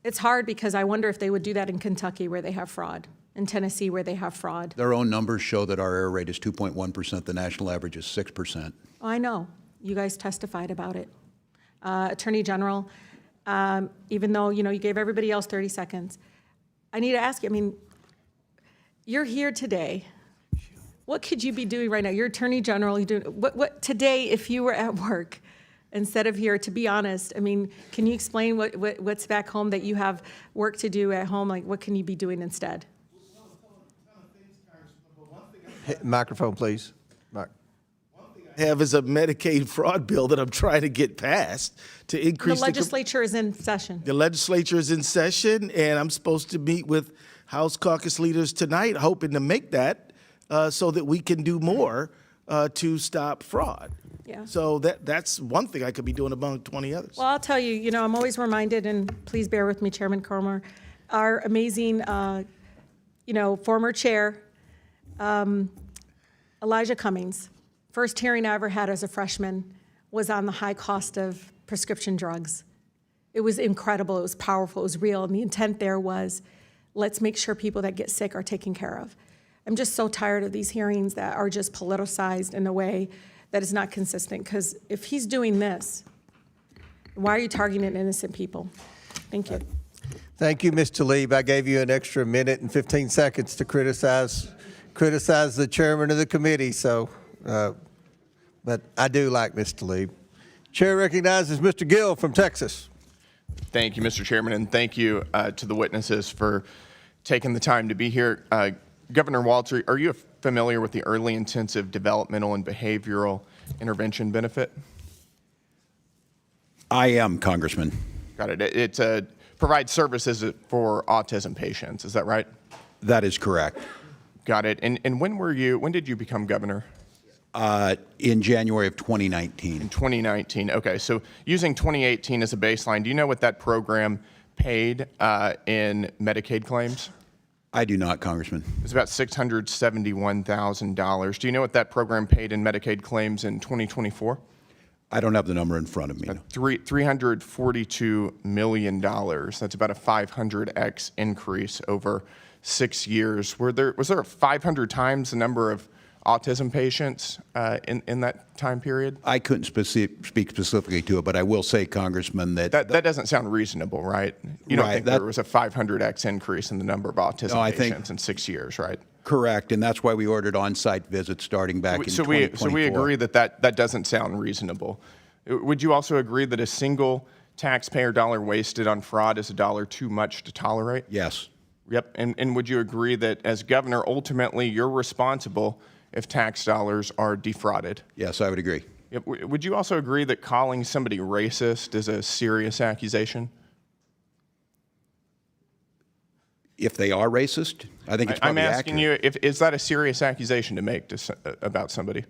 Speaker 8: It's hard because I wonder if they would do that in Kentucky where they have fraud, in Tennessee where they have fraud.
Speaker 3: Their own numbers show that our error rate is 2.1%. The national average is 6%.
Speaker 8: Oh, I know. You guys testified about it. Attorney General, even though, you gave everybody else 30 seconds, I need to ask you, you're here today. What could you be doing right now? You're Attorney General. You're doing what today if you were at work? instead of here, to be honest. I mean, can you explain what's back home that you have work to do at home? Like, what can you be doing instead?
Speaker 1: Microphone, please.
Speaker 4: Have is a Medicaid fraud bill that I'm trying to get passed to increase
Speaker 8: The legislature is in session.
Speaker 4: The legislature is in session, and I'm supposed to meet with House caucus leaders tonight, hoping to make that so that we can do more to stop fraud.
Speaker 8: Yeah.
Speaker 4: So that's one thing I could be doing among 20 others.
Speaker 8: Well, I'll tell you, you know, I'm always reminded, and please bear with me, Chairman Comer, our amazing, former chair, Elijah Cummings. First hearing I ever had as a freshman was on the high cost of prescription drugs. It was incredible, it was powerful, it was real, and the intent there was, let's make sure people that get sick are taken care of. I'm just so tired of these hearings that are just politicized in a way that is not consistent, because if he's doing this, why are you targeting innocent people? Thank you.
Speaker 1: Thank you, Ms. Tlaib. I gave you an extra minute and 15 seconds to criticize the chairman of the committee, so, but I do like Ms. Tlaib. Chair recognizes Mr. Gill from Texas.
Speaker 16: Thank you, Mr. Chairman, and thank you to the witnesses for taking the time to be here. Governor Walz, are you familiar with the Early Intensive Developmental and Behavioral Intervention benefit?
Speaker 3: I am, Congressman.
Speaker 16: Got it. It provides services for autism patients. Is that right?
Speaker 3: That is correct.
Speaker 16: Got it. And when did you become governor?
Speaker 3: In January of 2019.
Speaker 16: In 2019. Okay. So using 2018 as a baseline, do you know what that program paid in Medicaid claims?
Speaker 3: I do not, Congressman.
Speaker 16: It's about $671,000. Do you know what that program paid in Medicaid claims in 2024?
Speaker 3: I don't have the number in front of me.
Speaker 16: $342 million. That's about a 500x increase over 6 years. Was there 500 times the number of autism patients in that time period?
Speaker 3: I couldn't speak specifically to it, but I will say, Congressman, that
Speaker 16: doesn't sound reasonable, right? You don't think there was a 500x increase in the number of autism patients in 6 years, right?
Speaker 3: Correct, and that's why we ordered on-site visits starting back in 2024.
Speaker 16: So we agree that doesn't sound reasonable. Would you also agree that a single taxpayer dollar wasted on fraud is a dollar too much to tolerate?
Speaker 3: Yes.
Speaker 16: Yep, and would you agree that as governor, ultimately you're responsible if tax dollars are defrauded?
Speaker 3: Yes, I would agree.
Speaker 16: Yep. Would you also agree that calling somebody racist is a serious accusation?
Speaker 3: If they are racist, I think it's probably
Speaker 16: I'm asking
Speaker 3: accurate.
Speaker 16: you, is that a serious accusation to make about somebody?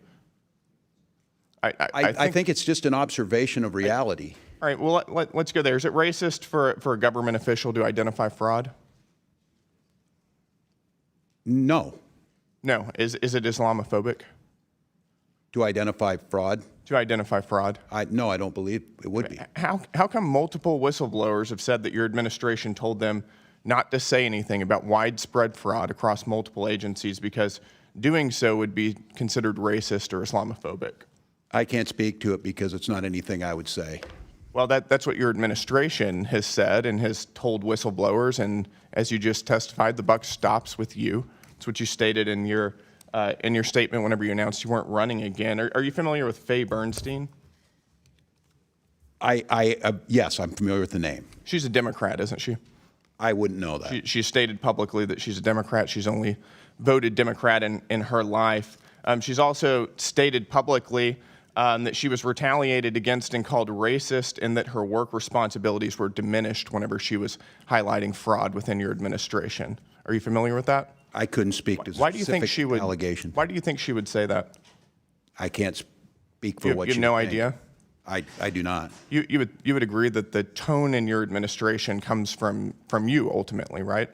Speaker 3: I think it's just an observation of reality.
Speaker 16: All right, well, let's go there. Is it racist for a government official to identify fraud?
Speaker 3: No.
Speaker 16: No. Is it Islamophobic?
Speaker 3: To identify fraud?
Speaker 16: To identify fraud?
Speaker 3: No, I don't believe it would be.
Speaker 16: How come multiple whistleblowers have said that your administration told them not to say anything about widespread fraud across multiple agencies because doing so would be considered racist or Islamophobic?
Speaker 3: I can't speak to it because it's not anything I would say.
Speaker 16: Well, that's what your administration has said and has told whistleblowers, and as you just testified, the buck stops with you. That's what you stated in your statement whenever you announced you weren't running again. Are you familiar with Faye Bernstein?
Speaker 3: Yes, I'm familiar with the name.
Speaker 16: She's a Democrat, isn't she?
Speaker 3: I wouldn't know that.
Speaker 16: She stated publicly that she's a Democrat. She's only voted Democrat in her life. She's also stated publicly that she was retaliated against and called racist, and that her work responsibilities were diminished whenever she was highlighting fraud within your administration. Are you familiar with that?
Speaker 3: I couldn't speak to specific allegation.
Speaker 16: Why do you think she would say that?
Speaker 3: I can't speak for what
Speaker 16: you
Speaker 3: she
Speaker 16: have no
Speaker 3: would think.
Speaker 16: idea?
Speaker 3: I do not.
Speaker 16: You would agree that the tone in your administration comes from you ultimately, right?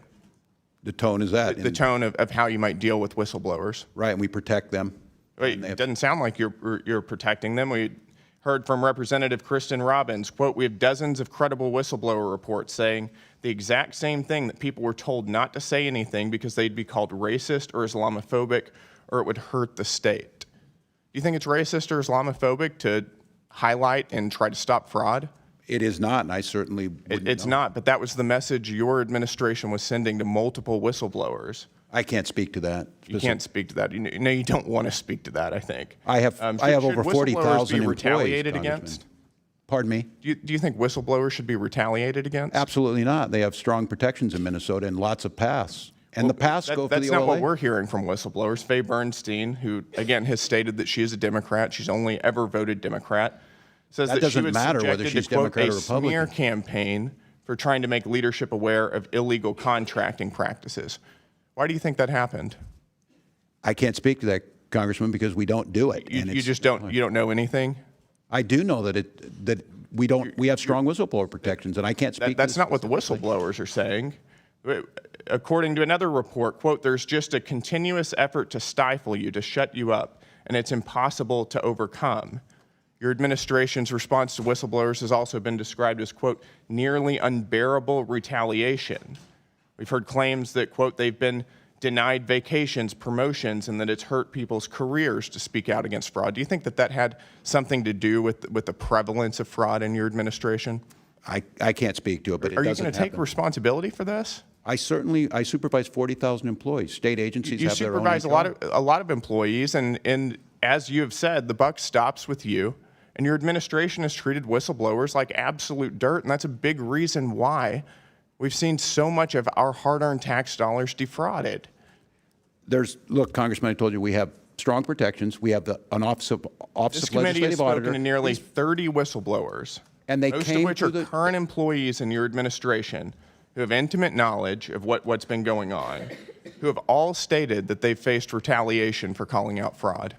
Speaker 3: The tone is that.
Speaker 16: The tone of how you might deal with whistleblowers.
Speaker 3: Right, and we protect them.
Speaker 16: Wait, it doesn't sound like you're protecting them. We heard from Representative Kristen Robbins, quote, "We have dozens of credible whistleblower reports saying the exact same thing, that people were told not to say anything because they'd be called racist or Islamophobic or it would hurt the state." Do you think it's racist or Islamophobic to highlight and try to stop fraud?
Speaker 3: It is not, and I certainly wouldn't
Speaker 16: It's
Speaker 3: know.
Speaker 16: not, but that was the message your administration was sending to multiple whistleblowers.
Speaker 3: I can't speak to that.
Speaker 16: You can't speak to that. You know, you don't want to speak to that, I think.
Speaker 3: I have over
Speaker 16: should
Speaker 3: 40,000
Speaker 16: whistleblowers be
Speaker 3: employees,
Speaker 16: retaliated
Speaker 3: Congressman.
Speaker 16: against?
Speaker 3: Pardon me?
Speaker 16: Do you think whistleblowers should be retaliated against?
Speaker 3: Absolutely not. They have strong protections in Minnesota and lots of paths. And the paths go for the
Speaker 16: That's not what
Speaker 3: OLA.
Speaker 16: we're hearing from whistleblowers. Faye Bernstein, who, again, has stated that she is a Democrat, she's only ever voted Democrat, says
Speaker 3: That
Speaker 16: that she
Speaker 3: doesn't
Speaker 16: was
Speaker 3: matter whether
Speaker 16: subjected
Speaker 3: she's
Speaker 16: to, quote,
Speaker 3: Democrat or
Speaker 16: a smear
Speaker 3: Republican.
Speaker 16: campaign for trying to make leadership aware of illegal contracting practices. Why do you think that happened?
Speaker 3: I can't speak to that, Congressman, because we don't do it.
Speaker 16: You just don't know anything?
Speaker 3: I do know that we have strong whistleblower protections, and I can't speak.
Speaker 16: That's not what the whistleblowers are saying. According to another report, quote, there's just a continuous effort to stifle you, to shut you up, and it's impossible to overcome. Your administration's response to whistleblowers has also been described as, quote, nearly unbearable retaliation. We've heard claims that, quote, they've been denied vacations, promotions, and that it's hurt people's careers to speak out against fraud. Do you think that had something to do with the prevalence of fraud in your administration?
Speaker 3: I can't speak to it, but it
Speaker 16: Are you
Speaker 3: doesn't
Speaker 16: going to take
Speaker 3: happen.
Speaker 16: responsibility for this?
Speaker 3: I supervise 40,000 employees. State agencies
Speaker 16: You
Speaker 3: have their own
Speaker 16: supervise
Speaker 3: HR.
Speaker 16: a lot of employees, and as you have said, the buck stops with you. And your administration has treated whistleblowers like absolute dirt, and that's a big reason why we've seen so much of our hard-earned tax dollars defrauded.
Speaker 3: Look, Congressman, I told you we have strong protections. We have an Office of
Speaker 16: This committee has
Speaker 3: Legislative
Speaker 16: spoken
Speaker 3: Auditor.
Speaker 16: to nearly 30 whistleblowers,
Speaker 3: And they
Speaker 16: most
Speaker 3: came
Speaker 16: of which
Speaker 3: to
Speaker 16: are
Speaker 3: the-
Speaker 16: current employees in your administration who have intimate knowledge of what's been going on, who have all stated that they've faced retaliation for calling out fraud.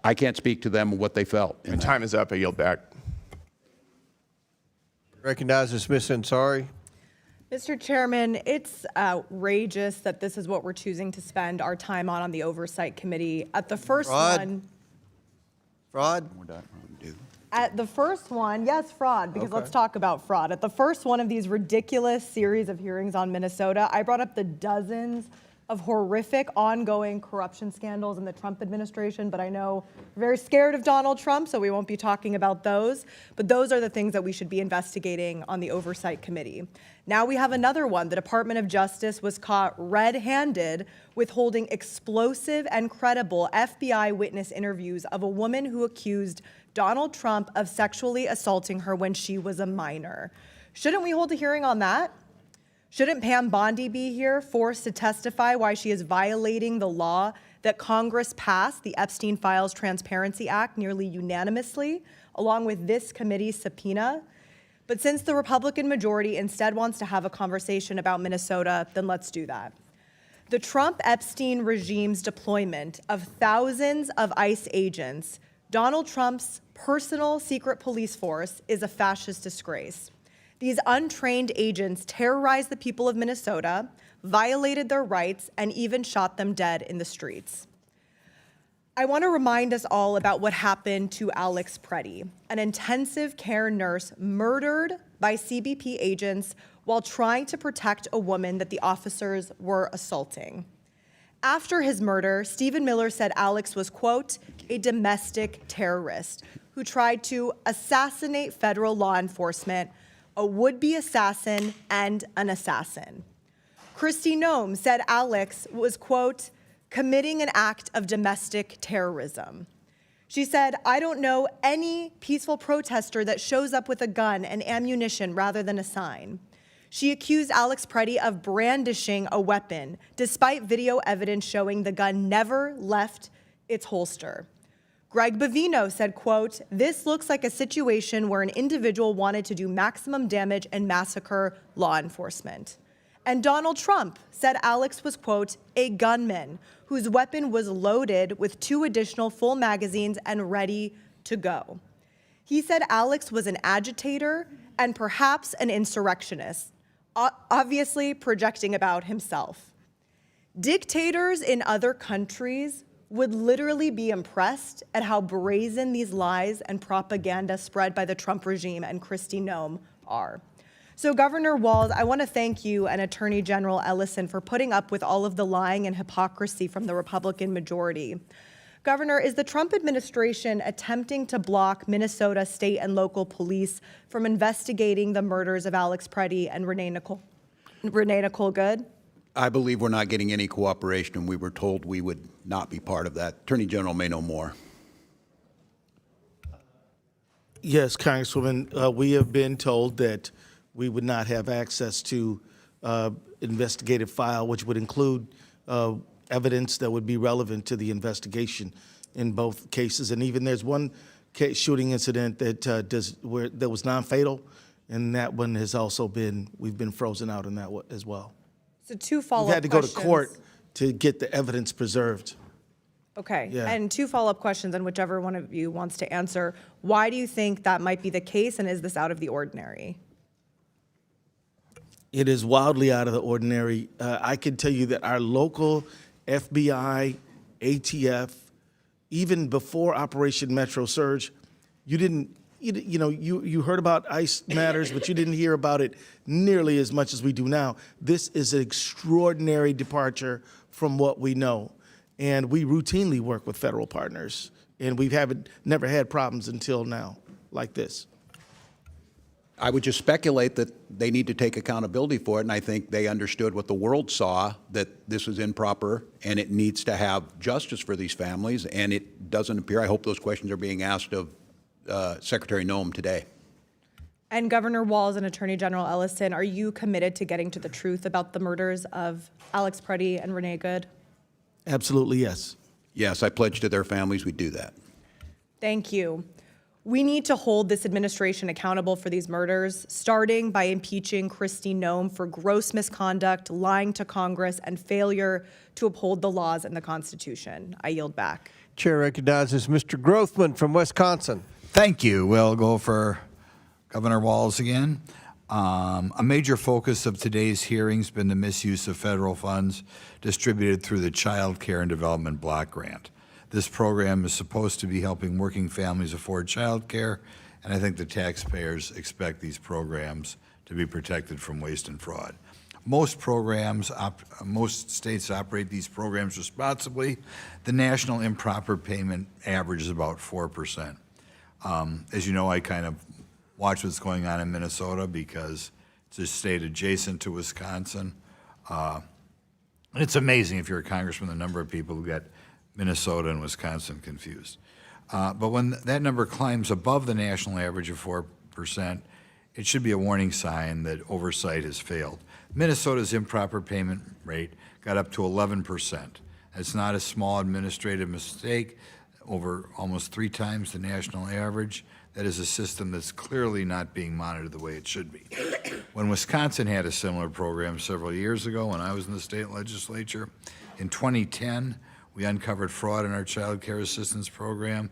Speaker 3: I can't speak to them what they felt.
Speaker 16: My time is up. I yield back.
Speaker 1: Recognizes Ms. Ansari.
Speaker 7: Mr. Chairman, it's outrageous that this is what we're choosing to spend our time on the Oversight Committee. At the first one,
Speaker 1: Fraud?
Speaker 7: at the first one, yes, fraud, because let's talk about fraud. At the first one of these ridiculous series of hearings on Minnesota, I brought up the dozens of horrific ongoing corruption scandals in the Trump administration, but I know we're very scared of Donald Trump, so we won't be talking about those. But those are the things that we should be investigating on the Oversight Committee. Now we have another one. The Department of Justice was caught red-handed withholding explosive and credible FBI witness interviews of a woman who accused Donald Trump of sexually assaulting her when she was a minor. Shouldn't we hold a hearing on that? Shouldn't Pam Bondi be here, forced to testify why she is violating the law that Congress passed, the Epstein Files Transparency Act, nearly unanimously, along with this committee's subpoena? But since the Republican majority instead wants to have a conversation about Minnesota, then let's do that. The Trump-Epstein regime's deployment of thousands of ICE agents, Donald Trump's personal secret police force, is a fascist disgrace. These untrained agents terrorized the people of Minnesota, violated their rights, and even shot them dead in the streets. I want to remind us all about what happened to Alex Preddy, an intensive care nurse murdered by CBP agents while trying to protect a woman that the officers were assaulting. After his murder, Stephen Miller said Alex was, quote, a domestic terrorist who tried to assassinate federal law enforcement, a would-be assassin, and an assassin. Kristi Noem said Alex was, quote, committing an act of domestic terrorism. She said, I don't know any peaceful protester that shows up with a gun and ammunition rather than a sign. She accused Alex Preddy of brandishing a weapon, despite video evidence showing the gun never left its holster. Greg Bovino said, quote, this looks like a situation where an individual wanted to do maximum damage and massacre law enforcement. And Donald Trump said Alex was, quote, a gunman whose weapon was loaded with 2 additional full magazines and ready to go. He said Alex was an agitator and perhaps an insurrectionist, obviously projecting about himself. Dictators in other countries would literally be impressed at how brazen these lies and propaganda spread by the Trump regime and Kristi Noem are. So Governor Walz, I want to thank you and Attorney General Ellison for putting up with all of the lying and hypocrisy from the Republican majority. Governor, is the Trump administration attempting to block Minnesota state and local police from investigating the murders of Alex Preddy and Renee Nicole Good?
Speaker 3: I believe we're not getting any cooperation, and we were told we would not be part of that. Attorney General may know more.
Speaker 4: Yes, Congresswoman, we have been told that we would not have access to investigative file, which would include evidence that would be relevant to the investigation in both cases. And even there's one case, shooting incident that that was non-fatal, and that one has also we've been frozen out on that as well.
Speaker 7: So two follow-up
Speaker 4: We've had to go to
Speaker 7: questions.
Speaker 4: court to get the evidence preserved.
Speaker 7: Okay,
Speaker 4: Yeah.
Speaker 7: and two follow-up questions, and whichever one of you wants to answer. Why do you think that might be the case, and is this out of the ordinary?
Speaker 4: It is wildly out of the ordinary. I can tell you that our local FBI, ATF, even before Operation Metro Surge, you heard about ICE matters, but you didn't hear about it nearly as much as we do now. This is an extraordinary departure from what we know. And we routinely work with federal partners, and never had problems until now like this.
Speaker 3: I would just speculate that they need to take accountability for it, and I think they understood what the world saw, that this was improper, and it needs to have justice for these families, and it doesn't appear, I hope those questions are being asked of Secretary Noem today.
Speaker 7: And Governor Walz and Attorney General Ellison, are you committed to getting to the truth about the murders of Alex Preddy and Renee Good?
Speaker 4: Absolutely, yes.
Speaker 3: Yes, I pledge to their families we do that.
Speaker 7: Thank you. We need to hold this administration accountable for these murders, starting by impeaching Kristi Noem for gross misconduct, lying to Congress, and failure to uphold the laws and the Constitution. I yield back.
Speaker 1: Chair recognizes Mr. Grothman from Wisconsin.
Speaker 9: Thank you. We'll go for Governor Walz again. A major focus of today's hearing has been the misuse of federal funds distributed through the Child Care and Development Block Grant. This program is supposed to be helping working families afford child care, and I think the taxpayers expect these programs to be protected from waste and fraud. Most states operate these programs responsibly. The national improper payment average is about 4%. As you know, I kind of watch what's going on in Minnesota because it's a state adjacent to Wisconsin. And it's amazing, if you're a congressman, the number of people who get Minnesota and Wisconsin confused. But when that number climbs above the national average of 4%, it should be a warning sign that oversight has failed. Minnesota's improper payment rate got up to 11%. It's not a small administrative mistake, over almost 3 times the national average. That is a system that's clearly not being monitored the way it should be. When Wisconsin had a similar program several years ago, when I was in the state legislature, in 2010, we uncovered fraud in our child care assistance program.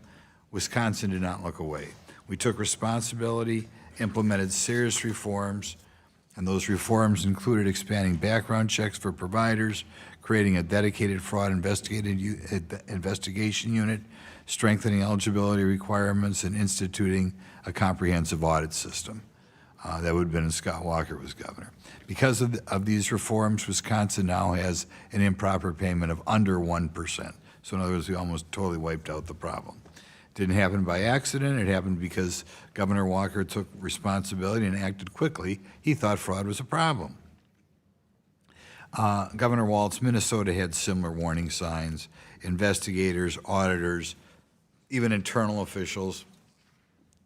Speaker 9: Wisconsin did not look away. We took responsibility, implemented serious reforms, and those reforms included expanding background checks for providers, creating a dedicated fraud investigation unit, strengthening eligibility requirements, and instituting a comprehensive audit system. That would have been when Scott Walker was governor. Because of these reforms, Wisconsin now has an improper payment of under 1%. So in other words, we almost totally wiped out the problem. It didn't happen by accident. It happened because Governor Walker took responsibility and acted quickly. He thought fraud was a problem. Governor Walz, Minnesota had similar warning signs. Investigators, auditors, even internal officials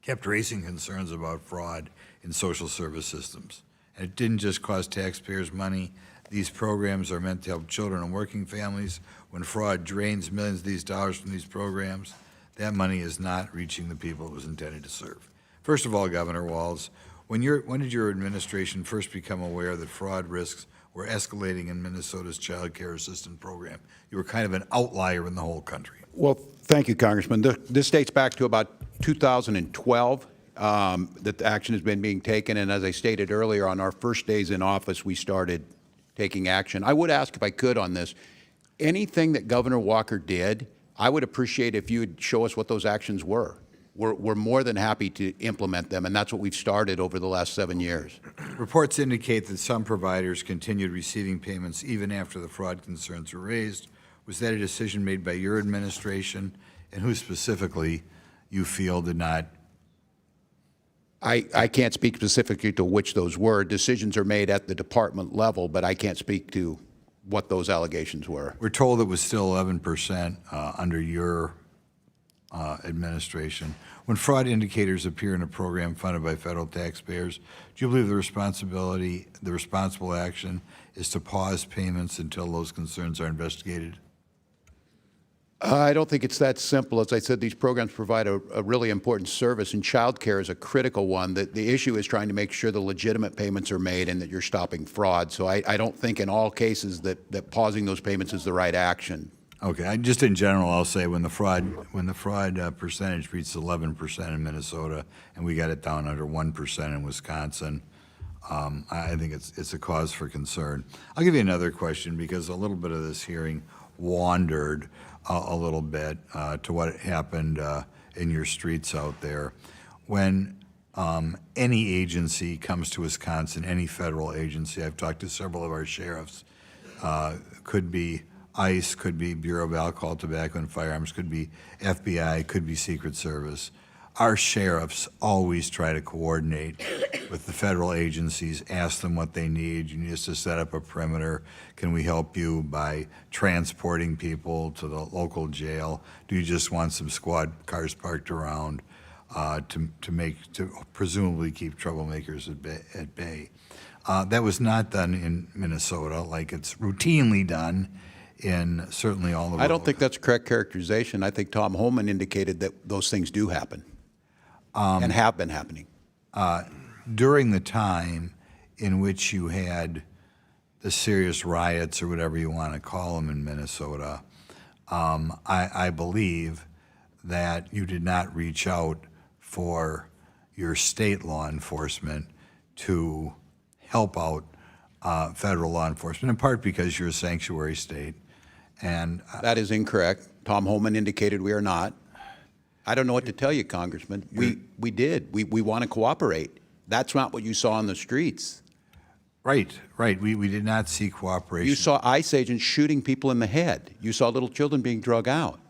Speaker 9: kept raising concerns about fraud in social service systems. And it didn't just cost taxpayers money. These programs are meant to help children and working families. When fraud drains millions of these dollars from these programs, that money is not reaching the people it was intended to serve. First of all, Governor Walz, when did your administration first become aware that fraud risks were escalating in Minnesota's child care assistance program? You were kind of an outlier in the whole country.
Speaker 3: Well, thank you, Congressman. This dates back to about 2012 that the action has been being taken, and as I stated earlier, on our first days in office, we started taking action. I would ask, if I could, on this, anything that Governor Walker did, I would appreciate if you would show us what those actions were. We're more than happy to implement them, and that's what we've started over the last 7 years.
Speaker 9: Reports indicate that some providers continued receiving payments even after the fraud concerns were raised. Was that a decision made by your administration, and who specifically you feel did not?
Speaker 3: I can't speak specifically to which those were. Decisions are made at the department level, but I can't speak to what those allegations were.
Speaker 9: We're told it was still 11% under your administration. When fraud indicators appear in a program funded by federal taxpayers, do you believe the responsible action is to pause payments until those concerns are investigated?
Speaker 3: I don't think it's that simple. As I said, these programs provide a really important service, and child care is a critical one. The issue is trying to make sure the legitimate payments are made and that you're stopping fraud. So I don't think in all cases that pausing those payments is the right action.
Speaker 9: Okay, just in general, I'll say when the fraud percentage reaches 11% in Minnesota, and we got it down under 1% in Wisconsin, I think it's a cause for concern. I'll give you another question because a little bit of this hearing wandered a little bit to what happened in your streets out there. When any agency comes to Wisconsin, any federal agency, I've talked to several of our sheriffs, could be ICE, could be Bureau of Alcohol, Tobacco, and Firearms, could be FBI, could be Secret Service. Our sheriffs always try to coordinate with the federal agencies, ask them what they need. You need us to set up a perimeter. Can we help you by transporting people to the local jail? Do you just want some squad cars parked around to presumably keep troublemakers at bay? That was not done in Minnesota like it's routinely done in certainly all the
Speaker 3: I don't think that's a correct characterization. I think Tom Holman indicated that those things do happen and have been happening.
Speaker 9: During the time in which you had the serious riots or whatever you want to call them in Minnesota, I believe that you did not reach out for your state law enforcement to help out federal law enforcement, in part because you're a sanctuary state. And
Speaker 3: that is incorrect. Tom Holman indicated we are not. I don't know what to tell you, Congressman. We did. We want to cooperate. That's not what you saw on the streets.
Speaker 9: Right. We did not see cooperation.
Speaker 3: You saw ICE agents shooting people in the head. You saw little children being drug out.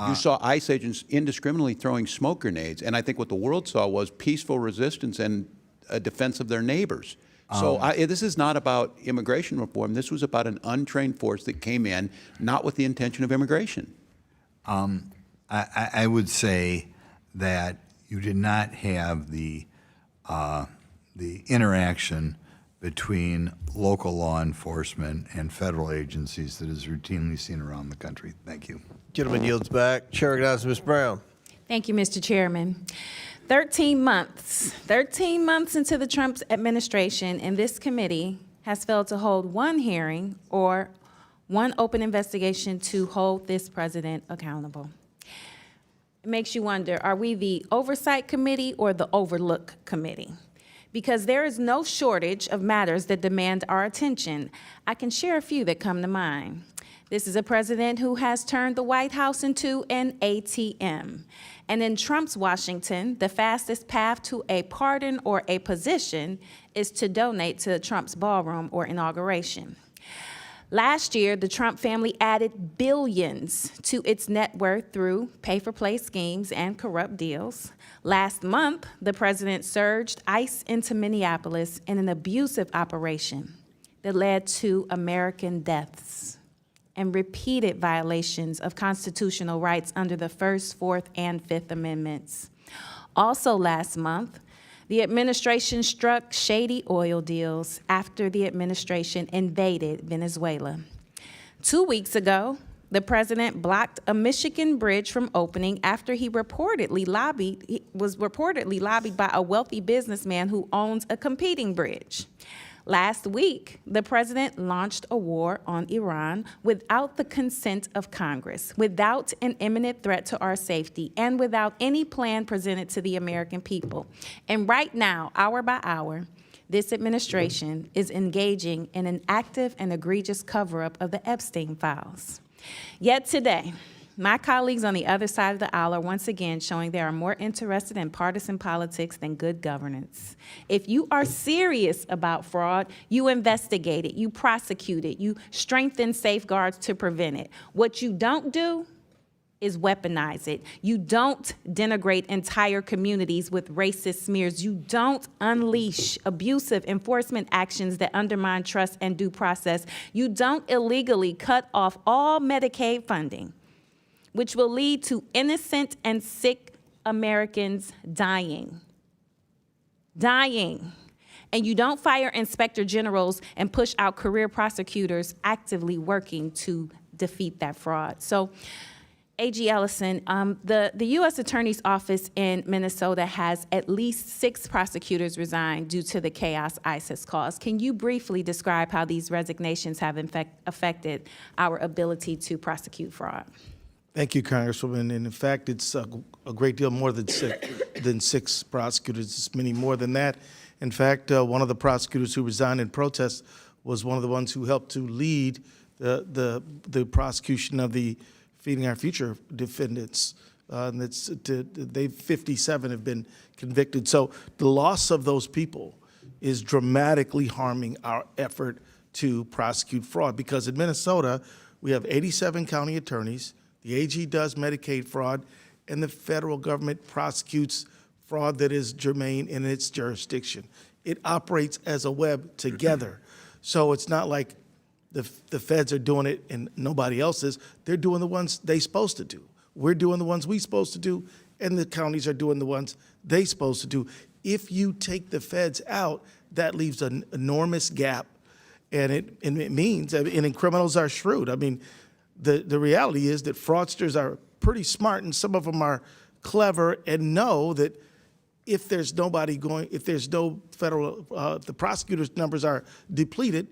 Speaker 3: You saw ICE agents indiscriminately throwing smoke grenades. And I think what the world saw was peaceful resistance and a defense of their neighbors. So this is not about immigration reform. This was about an untrained force that came in, not with the intention of immigration.
Speaker 9: I would say that you did not have the interaction between local law enforcement and federal agencies that is routinely seen around the country. Thank you.
Speaker 1: Gentleman yields back. Chair recognizes Ms. Brown.
Speaker 13: Thank you, Mr. Chairman. 13 months into the Trump administration, and this committee has failed to hold one hearing or one open investigation to hold this president accountable. It makes you wonder, are we the Oversight Committee or the Overlook Committee? Because there is no shortage of matters that demand our attention. I can share a few that come to mind. This is a president who has turned the White House into an ATM. And in Trump's Washington, the fastest path to a pardon or a position is to donate to Trump's ballroom or inauguration. Last year, the Trump family added billions to its net worth through pay-for-play schemes and corrupt deals. Last month, the president surged ICE into Minneapolis in an abusive operation that led to American deaths and repeated violations of constitutional rights under the First, Fourth, and Fifth Amendments. Also last month, the administration struck shady oil deals after the administration invaded Venezuela. 2 weeks ago, the president blocked a Michigan bridge from opening after he was reportedly lobbied by a wealthy businessman who owns a competing bridge. Last week, the president launched a war on Iran without the consent of Congress, without an imminent threat to our safety, and without any plan presented to the American people. And right now, hour by hour, this administration is engaging in an active and egregious cover-up of the Epstein files. Yet today, my colleagues on the other side of the aisle are once again showing they are more interested in partisan politics than good governance. If you are serious about fraud, you investigate it, you prosecute it, you strengthen safeguards to prevent it. What you don't do is weaponize it. You don't denigrate entire communities with racist smears. You don't unleash abusive enforcement actions that undermine trust and due process. You don't illegally cut off all Medicaid funding.
Speaker 2: which will lead to innocent and sick Americans dying. And you don't fire inspector generals and push out career prosecutors actively working to defeat that fraud. So, AG Ellison, the U.S. Attorney's Office in Minnesota has at least 6 prosecutors resigned due to the chaos ICE caused. Can you briefly describe how these resignations have affected our ability to prosecute fraud?
Speaker 4: Thank you, Congresswoman. And in fact, it's a great deal more than 6 prosecutors. It's many more than that. In fact, one of the prosecutors who resigned in protest was one of the ones who helped to lead the prosecution of the Feeding Our Future defendants. They 57 have been convicted. So the loss of those people is dramatically harming our effort to prosecute fraud, because in Minnesota, we have 87 county attorneys, the AG does Medicaid fraud, and the federal government prosecutes fraud that is germane in its jurisdiction. It operates as a web together. So it's not like the feds are doing it and nobody else is. They're doing the ones they're supposed to do. We're doing the ones we're supposed to do, and the counties are doing the ones they're supposed to do. If you take the feds out, that leaves an enormous gap, and it means, and criminals are shrewd. I mean, the reality is that fraudsters are pretty smart, and some of them are clever and know that if there's no federal, if the prosecutors' numbers are depleted,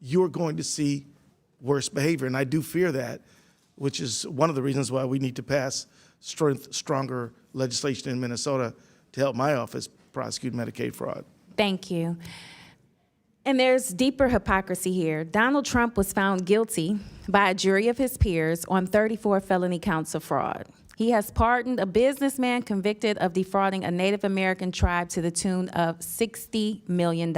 Speaker 4: you're going to see worse behavior. And I do fear that, which is one of the reasons why we need to pass stronger legislation in Minnesota to help my office prosecute Medicaid fraud.
Speaker 2: Thank you. And there's deeper hypocrisy here. Donald Trump was found guilty by a jury of his peers on 34 felony counts of fraud. He has pardoned a businessman convicted of defrauding a Native American tribe to the tune of $60 million.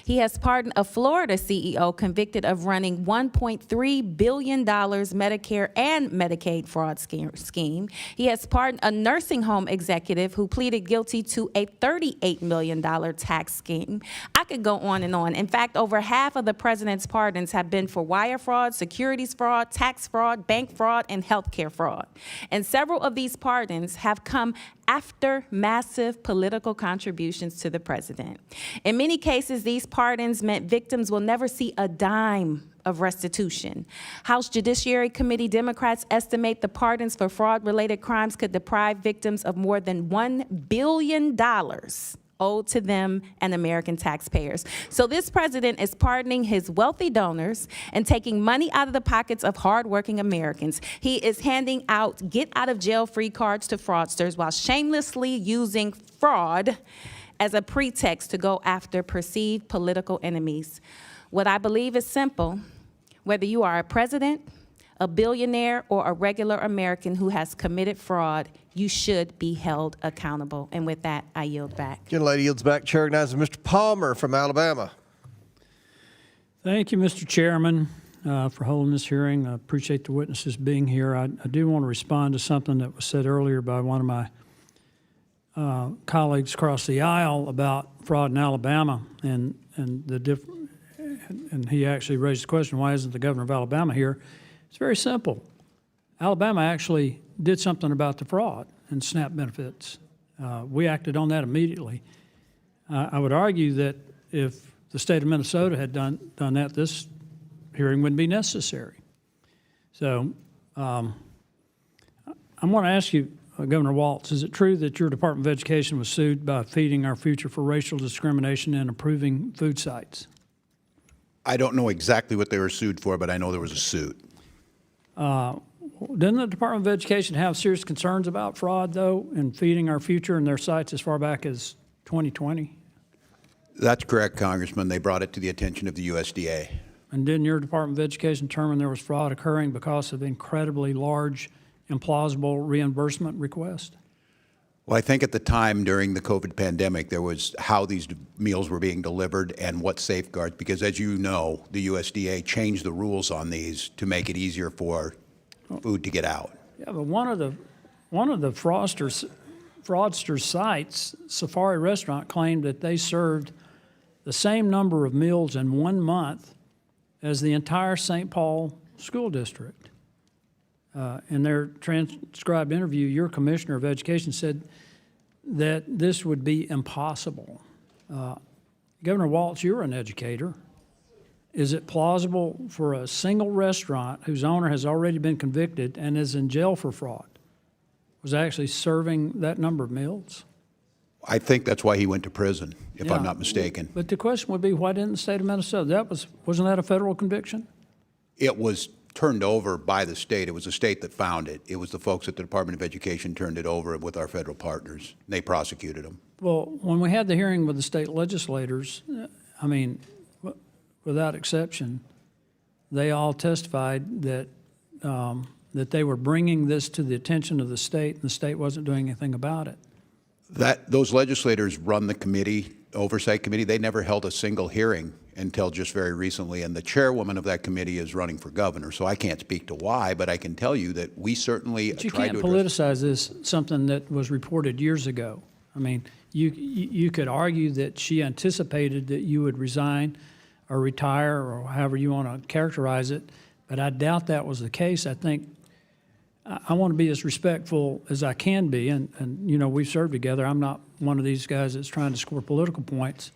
Speaker 2: He has pardoned a Florida CEO convicted of running $1.3 billion Medicare and Medicaid fraud scheme. He has pardoned a nursing home executive who pleaded guilty to a $38 million tax scheme. I could go on and on. In fact, over half of the president's pardons have been for wire fraud, securities fraud, tax fraud, bank fraud, and healthcare fraud. And several of these pardons have come after massive political contributions to the president. In many cases, these pardons meant victims will never see a dime of restitution. House Judiciary Committee Democrats estimate the pardons for fraud-related crimes could deprive victims of more than $1 billion owed to them and American taxpayers. So this president is pardoning his wealthy donors and taking money out of the pockets of hardworking Americans. He is handing out get-out-of-jail-free cards to fraudsters while shamelessly using fraud as a pretext to go after perceived political enemies. What I believe is simple. Whether you are a president, a billionaire, or a regular American who has committed fraud, you should be held accountable. And with that, I yield back.
Speaker 1: Gentlelady yields back. Chair recognizes Mr. Palmer from Alabama.
Speaker 22: Thank you, Mr. Chairman, for holding this hearing. I appreciate the witnesses being here. I do want to respond to something that was said earlier by one of my colleagues across the aisle about fraud in Alabama, and he actually raised the question, why isn't the governor of Alabama here? It's very simple. Alabama actually did something about the fraud and SNAP benefits. We acted on that immediately. I would argue that if the state of Minnesota had done that, this hearing wouldn't be necessary. So I'm going to ask you, Governor Walz, is it true that your Department of Education was sued by Feeding Our Future for racial discrimination and approving food sites?
Speaker 3: I don't know exactly what they were sued for, but I know there was a suit.
Speaker 22: Didn't the Department of Education have serious concerns about fraud, though, in Feeding Our Future and their sites as far back as 2020?
Speaker 3: That's correct, Congressman. They brought it to the attention of the USDA.
Speaker 22: And didn't your Department of Education determine there was fraud occurring because of incredibly large, implausible reimbursement requests?
Speaker 3: Well, I think at the time during the COVID pandemic, there was how these meals were being delivered and what safeguards, because as you know, the USDA changed the rules on these to make it easier for food to get out.
Speaker 22: Yeah, but one of the fraudsters' sites, Safari Restaurant, claimed that they served the same number of meals in 1 month as the entire St. Paul school district. In their transcribed interview, your Commissioner of Education said that this would be impossible. Governor Walz, you're an educator. Is it plausible for a single restaurant whose owner has already been convicted and is in jail for fraud was actually serving that number of meals?
Speaker 3: I think that's why he went to prison, if
Speaker 22: Yeah.
Speaker 3: I'm not mistaken.
Speaker 22: But the question would be, why didn't the state of Minnesota? Wasn't that a federal conviction?
Speaker 3: It was turned over by the state. It was the state that found it. It was the folks at the Department of Education turned it over with our federal partners. They prosecuted them.
Speaker 22: Well, when we had the hearing with the state legislators, I mean, without exception, they all testified that that they were bringing this to the attention of the state, and the state wasn't doing anything about it.
Speaker 3: Those legislators run the committee, Oversight Committee. They never held a single hearing until just very recently, and the chairwoman of that committee is running for governor, so I can't speak to why, but I can tell you that we certainly
Speaker 22: But you
Speaker 3: tried
Speaker 22: can't
Speaker 3: to address.
Speaker 22: politicize this, something that was reported years ago. I mean, you could argue that she anticipated that you would resign or retire or however you want to characterize it, but I doubt that was the case. I think I want to be as respectful as I can be, and you know, we've served together. I'm not one of these guys that's trying to score political points.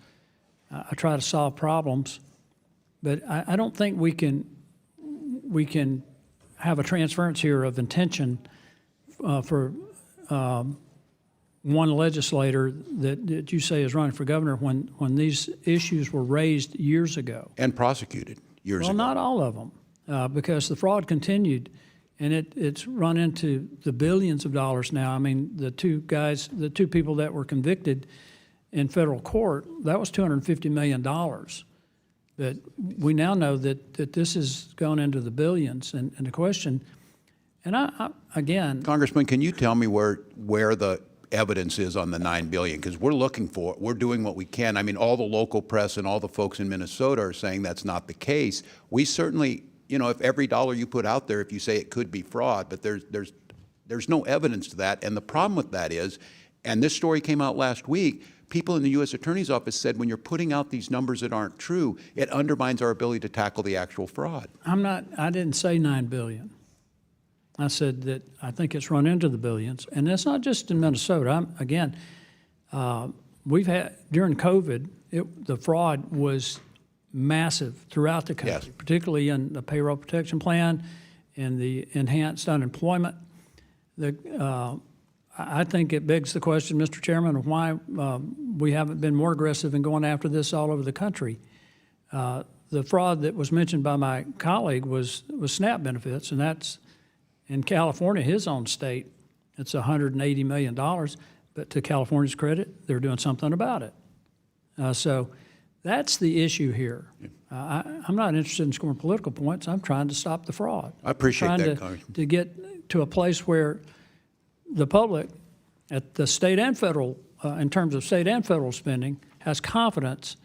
Speaker 22: I try to solve problems, but I don't think we can have a transference here of intention for one legislator that you say is running for governor when these issues were raised years ago.
Speaker 3: And prosecuted years ago.
Speaker 22: Well, not all of them, because the fraud continued, and it's run into the billions of dollars now. I mean, the two people that were convicted in federal court, that was $250 million. But we now know that this has gone into the billions, and the question, and again.
Speaker 3: Congressman, can you tell me where the evidence is on the $9 billion? Because we're doing what we can. I mean, all the local press and all the folks in Minnesota are saying that's not the case. We certainly, you know, if every dollar you put out there, if you say it could be fraud, but there's no evidence to that. And the problem with that is, and this story came out last week, people in the U.S. Attorney's Office said when you're putting out these numbers that aren't true, it undermines our ability to tackle the actual fraud.
Speaker 22: I didn't say $9 billion. I said that I think it's run into the billions, and that's not just in Minnesota. We've had, during COVID, the fraud was massive throughout the country, particularly in the payroll protection plan and the enhanced unemployment. I think it begs the question, Mr. Chairman, of why we haven't been more aggressive in going after this all over the country. The fraud that was mentioned by my colleague was SNAP benefits, and that's in California, his own state. It's $180 million, but to California's credit, they're doing something about it. So that's the issue here. I'm not interested in scoring political points. I'm trying to stop the fraud.
Speaker 3: I appreciate that,
Speaker 22: Congressman. To get to a place where the public at the state and federal, in terms of state and federal spending, has confidence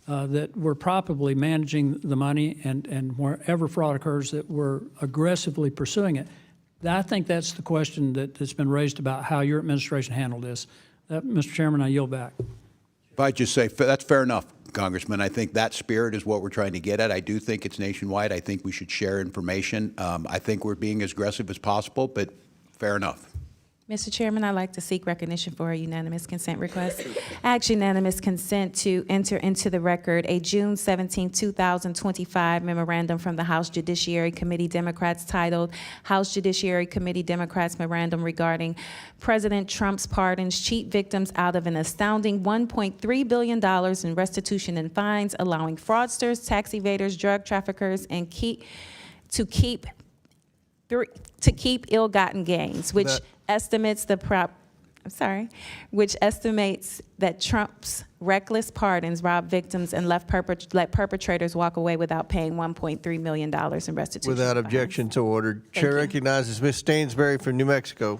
Speaker 22: that we're properly managing the money, and wherever fraud occurs, that we're aggressively pursuing it. I think that's the question that's been raised about how your administration handled this. Mr. Chairman, I yield back.
Speaker 3: If I just say, that's fair enough, Congressman. I think that spirit is what we're trying to get at. I do think it's nationwide. I think we should share information. I think we're being as aggressive as possible, but fair enough.
Speaker 2: Mr. Chairman, I'd like to seek recognition for a unanimous consent request. I ask unanimous consent to enter into the record a June 17, 2025 memorandum from the House Judiciary Committee Democrats titled House Judiciary Committee Democrats Memorandum regarding President Trump's pardons cheat victims out of an astounding $1.3 billion in restitution and fines, allowing fraudsters, tax evaders, drug traffickers, and to keep ill-gotten gains, which estimates that Trump's reckless pardons robbed victims and let perpetrators walk away without paying $1.3 million in restitution.
Speaker 1: Without objection to order. Chair recognizes Ms. Stansberry from New Mexico.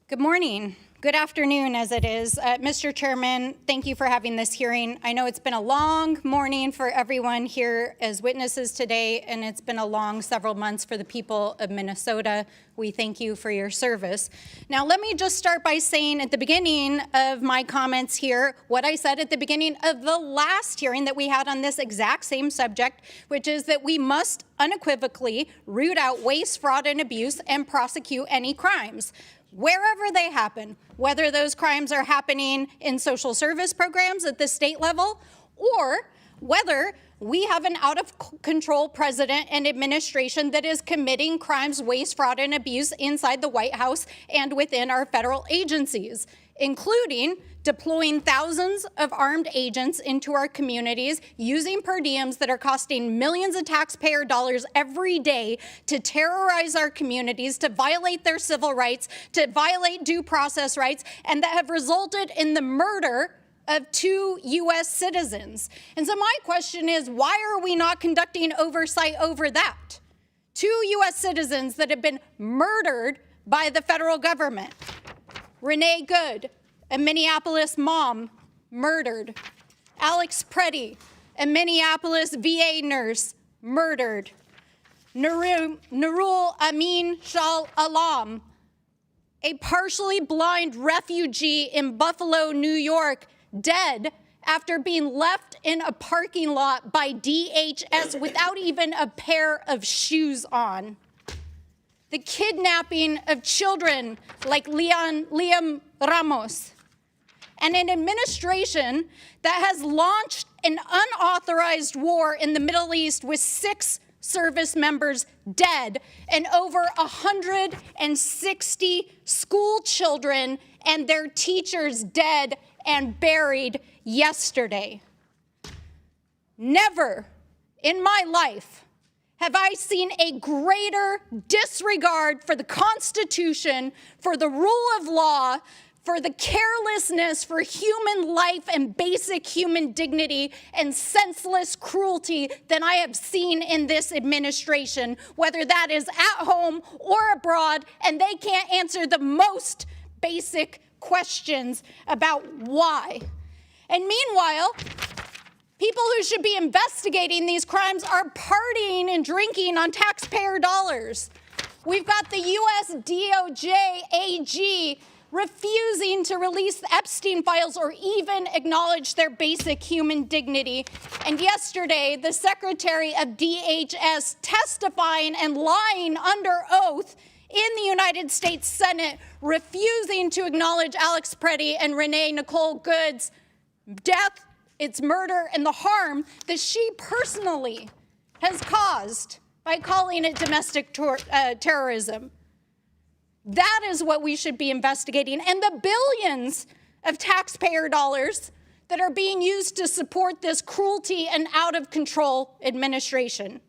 Speaker 10: Good morning, Good afternoon, as it is. Mr. Chairman, thank you for having this hearing. I know it's been a long morning for everyone here as witnesses today, and it's been a long several months for the people of Minnesota. We thank you for your service. Now, let me just start by saying at the beginning of my comments here what I said at the beginning of the last hearing that we had on this exact same subject, which is that we must unequivocally root out waste, fraud, and abuse and prosecute any crimes, wherever they happen, whether those crimes are happening in social service programs at the state level or whether we have an out-of-control president and administration that is committing crimes, waste, fraud, and abuse inside the White House and within our federal agencies, including deploying thousands of armed agents into our communities, using per diems that are costing millions of taxpayer dollars every day to terrorize our communities, to violate their civil rights, to violate due process rights, and that have resulted in the murder of 2 U.S. citizens. And so my question is, why are we not conducting oversight over that? 2 U.S. citizens that have been murdered by the federal government. Renee Good, a Minneapolis mom, murdered. Alex Preddy, a Minneapolis VA nurse, murdered. Nurul Amin Shah Alam, a partially blind refugee in Buffalo, New York, dead after being left in a parking lot by DHS without even a pair of shoes on. The kidnapping of children like Liam Ramos, and an administration that has launched an unauthorized war in the Middle East with 6 service members dead and over 160 school children and their teachers dead and buried yesterday. Never in my life have I seen a greater disregard for the Constitution, for the rule of law, for the carelessness for human life and basic human dignity and senseless cruelty than I have seen in this administration, whether that is at home or abroad, and they can't answer the most basic questions about why. And meanwhile, people who should be investigating these crimes are partying and drinking on taxpayer dollars. We've got the U.S. DOJ AG refusing to release the Epstein files or even acknowledge their basic human dignity. And yesterday, the Secretary of DHS testifying and lying under oath in the United States Senate, refusing to acknowledge Alex Preddy and Renee Nicole Good's death, its murder, and the harm that she personally has caused by calling it domestic terrorism. That is what we should be investigating. And the billions of taxpayer dollars that are being used to support this cruelty and out-of-control administration.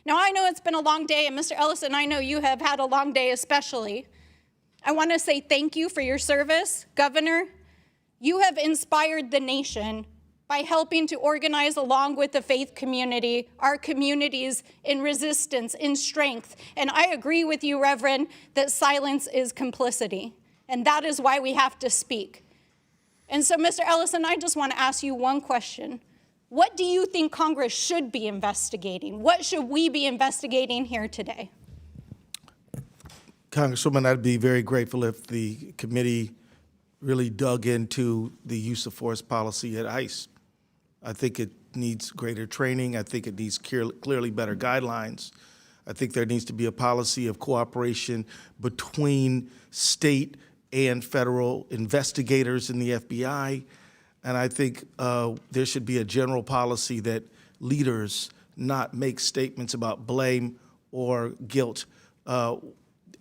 Speaker 10: Now, I know it's been a long day, and Mr. Ellison, I know you have had a long day especially. I want to say thank you for your service, Governor. You have inspired the nation by helping to organize, along with the faith community, our communities in resistance, in strength. And I agree with you, Reverend, that silence is complicity. And that is why we have to speak. And so, Mr. Ellison, I just want to ask you one question. What do you think Congress should be investigating? What should we be investigating here today?
Speaker 4: Congresswoman, I'd be very grateful if the committee really dug into the use of force policy at ICE. I think it needs greater training. I think it needs clearly better guidelines. I think there needs to be a policy of cooperation between state and federal investigators in the FBI. And I think there should be a general policy that leaders not make statements about blame or guilt,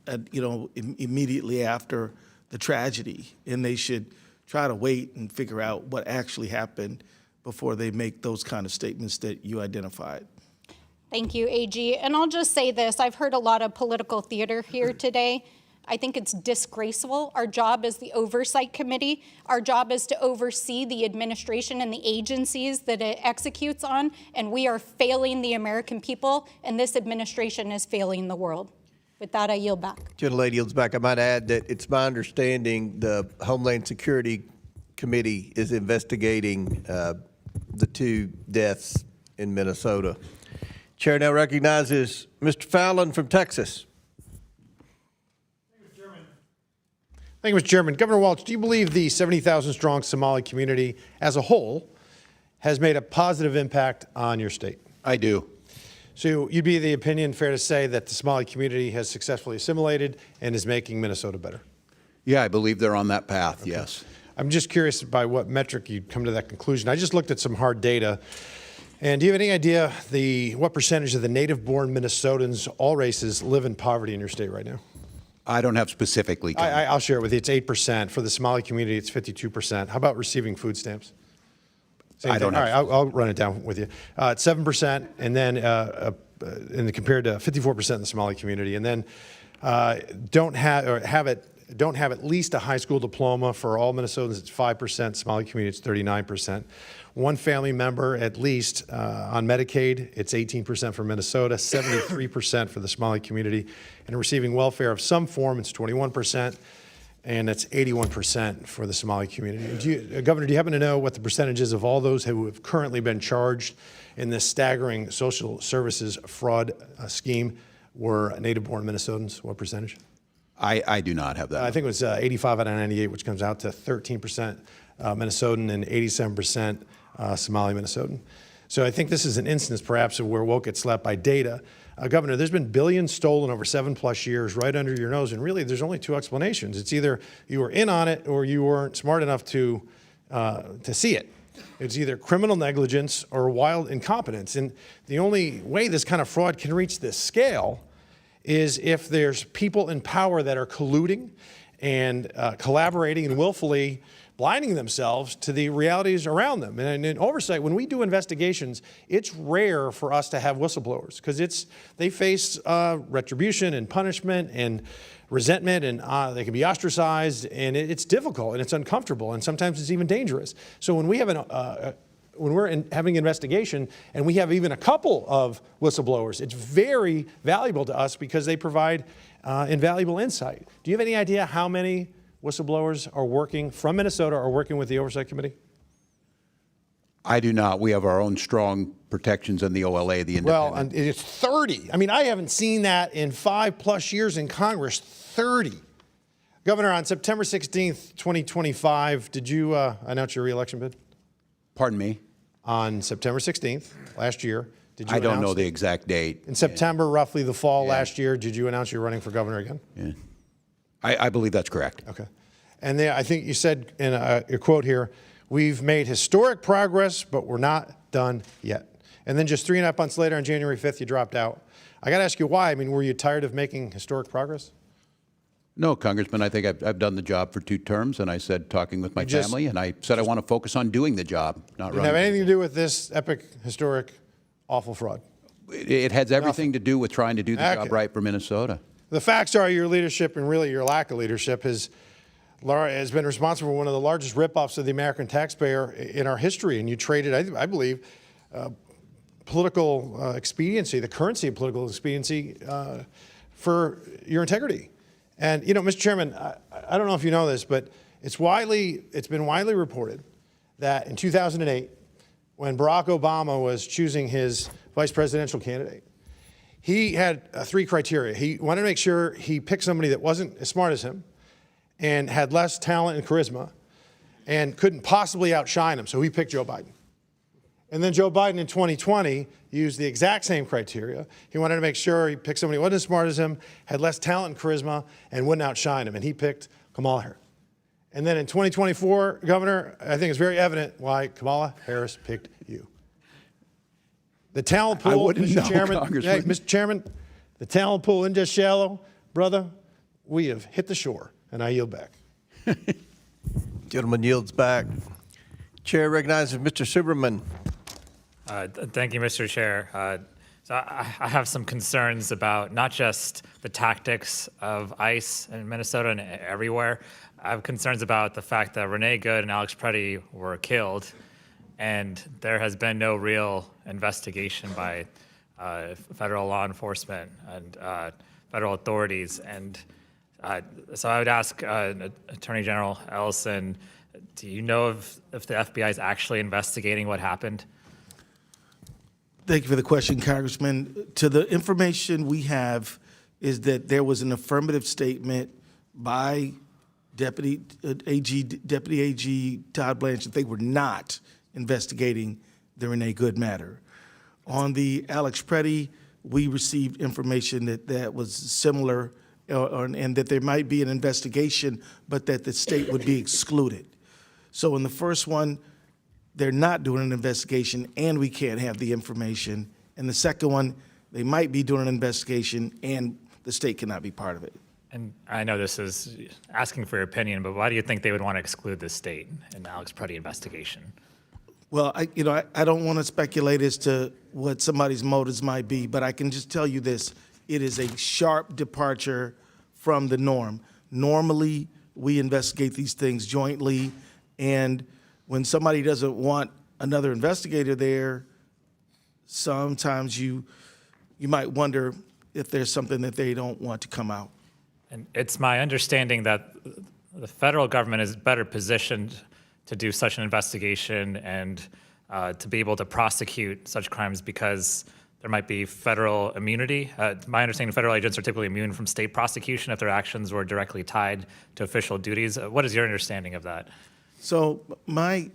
Speaker 4: immediately after the tragedy. And they should try to wait and figure out what actually happened before they make those kind of statements that you identified.
Speaker 10: Thank you, AG. And I'll just say this, I've heard a lot of political theater here today. I think it's disgraceful. Our job as the Oversight Committee, our job is to oversee the administration and the agencies that it executes on, and we are failing the American people, and this administration is failing the world.
Speaker 12: With that, I yield back.
Speaker 1: Gentlelady yields back. I might add that it's my understanding the Homeland Security Committee is investigating the 2 deaths in Minnesota. Chair now recognizes Mr. Fallon from Texas.
Speaker 17: Thank you, Mr. Chairman. Governor Walz, do you believe the 70,000-strong Somali community as a whole has made a positive impact on your state?
Speaker 3: I do.
Speaker 17: So you'd be the opinion, fair to say, that the Somali community has successfully assimilated and is making Minnesota better?
Speaker 3: Yeah, I believe they're on that path, yes.
Speaker 17: I'm just curious by what metric you'd come to that conclusion. I just looked at some hard data. And do you have any idea what percentage of the native-born Minnesotans, all races, live in poverty in your state right now?
Speaker 3: I don't have specifically.
Speaker 17: I'll share it with you. It's 8%. For the Somali community, it's 52%. How about receiving food stamps?
Speaker 3: I don't know.
Speaker 17: All right, I'll run it down with you. It's 7%, and then compared to 54% in the Somali community, and then don't have at least a high school diploma for all Minnesotans. It's 5%. Somali community, it's 39%. One family member at least on Medicaid, it's 18% for Minnesota, 73% for the Somali community, and receiving welfare of some form, it's 21%. And it's 81% for the Somali community. Governor, do you happen to know what the percentage is of all those who have currently been charged in this staggering social services fraud scheme were native-born Minnesotans? What percentage?
Speaker 3: I do not have that.
Speaker 17: I think it was 85 out of 98, which comes out to 13% Minnesotan and 87% Somali Minnesotan. So I think this is an instance, perhaps, of where woke gets slapped by data. Governor, there's been billions stolen over 7+ years right under your nose, and really there's only 2 explanations. It's either you were in on it or you weren't smart enough to see it. It's either criminal negligence or wild incompetence. And the only way this kind of fraud can reach this scale is if there's people in power that are colluding and collaborating and willfully blinding themselves to the realities around them. And in oversight, when we do investigations, it's rare for us to have whistleblowers because they face retribution and punishment and resentment, and they can be ostracized, and it's difficult and it's uncomfortable, and sometimes it's even dangerous. So when we have when we're having an investigation and we have even a couple of whistleblowers, it's very valuable to us because they provide invaluable insight. Do you have any idea how many whistleblowers are working from Minnesota or working with the Oversight Committee?
Speaker 3: I do not. We have our own strong protections in the OLA, the independent.
Speaker 17: Well, and it's 30. I mean, I haven't seen that in 5+ years in Congress, 30. Governor, on September 16th, 2025, did you announce your reelection bid?
Speaker 3: Pardon me?
Speaker 17: On September 16th, last year, did you
Speaker 3: I don't
Speaker 17: announce
Speaker 3: know
Speaker 17: it?
Speaker 3: the exact date.
Speaker 17: In September, roughly the fall last year, did you announce you were running for governor again?
Speaker 3: Yeah. I believe that's correct.
Speaker 17: Okay. And then I think you said in your quote here, we've made historic progress, but we're not done yet. And then just 3.5 months later, on January 5th, you dropped out. I got to ask you why. I mean, were you tired of making historic progress?
Speaker 3: No, Congressman, I think I've done the job for 2 terms, and I said talking with my family, and I said I want to focus on doing the job, not running.
Speaker 17: Didn't have anything to do with this epic, historic, awful fraud?
Speaker 3: It has everything to do with trying to do the job right for Minnesota.
Speaker 17: The facts are your leadership, and really your lack of leadership, has been responsible for one of the largest ripoffs of the American taxpayer in our history. And you traded, I believe, political expediency, the currency of political expediency, for your integrity. And, you know, Mr. Chairman, I don't know if you know this, but it's been widely reported that in 2008, when Barack Obama was choosing his vice presidential candidate, he had 3 criteria. He wanted to make sure he picked somebody that wasn't as smart as him and had less talent and charisma and couldn't possibly outshine him, so he picked Joe Biden. And then Joe Biden in 2020 used the exact same criteria. He wanted to make sure he picked somebody who wasn't as smart as him, had less talent and charisma, and wouldn't outshine him, and he picked Kamala Harris. And then in 2024, Governor, I think it's very evident why Kamala Harris picked you. The talent pool, Mr. Chairman, Mr. Chairman, the talent pool isn't just shallow, brother. We have hit the shore, and I yield back.
Speaker 1: Gentleman yields back. Chair recognizes Mr. Superman.
Speaker 23: Thank you, Mr. Chair. So I have some concerns about not just the tactics of ICE in Minnesota and everywhere. I have concerns about the fact that Renee Good and Alex Preddy were killed, and there has been no real investigation by federal law enforcement and federal authorities. And so I would ask Attorney General Ellison, do you know if the FBI is actually investigating what happened?
Speaker 4: Thank you for the question, Congressman. To the information we have is that there was an affirmative statement by Deputy AG Todd Blanche that they were not investigating the Renee Good matter. On the Alex Preddy, we received information that was similar and that there might be an investigation, but that the state would be excluded. So in the first one, they're not doing an investigation and we can't have the information. And the second one, they might be doing an investigation and the state cannot be part of it.
Speaker 23: And I know this is asking for your opinion, but why do you think they would want to exclude the state in the Alex Preddy investigation?
Speaker 4: Well, I don't want to speculate as to what somebody's motives might be, but I can just tell you this. It is a sharp departure from the norm. Normally, we investigate these things jointly, and when somebody doesn't want another investigator there, sometimes you might wonder if there's something that they don't want to come out.
Speaker 23: And it's my understanding that the federal government is better positioned to do such an investigation and to be able to prosecute such crimes because there might be federal immunity. My understanding, federal agents are typically immune from state prosecution if their actions were directly tied to official duties. What is your understanding of that?
Speaker 4: So my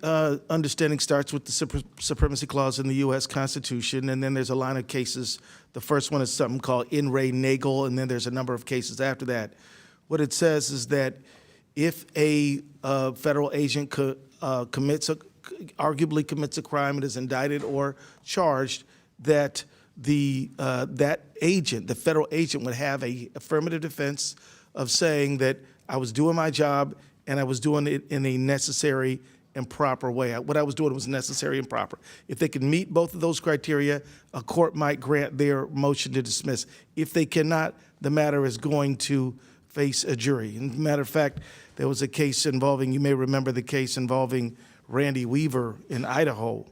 Speaker 4: understanding starts with the Supremacy Clause in the U.S. Constitution, and then there's a line of cases. The first one is something called In re Nagel, and then there's a number of cases after that. What it says is that if a federal agent arguably commits a crime and is indicted or charged, that that agent, the federal agent, would have a affirmative defense of saying that I was doing my job and I was doing it in a necessary and proper way. What I was doing was necessary and proper. If they can meet both of those criteria, a court might grant their motion to dismiss. If they cannot, the matter is going to face a jury. And matter of fact, there was a case involving, you may remember the case involving Randy Weaver in Idaho.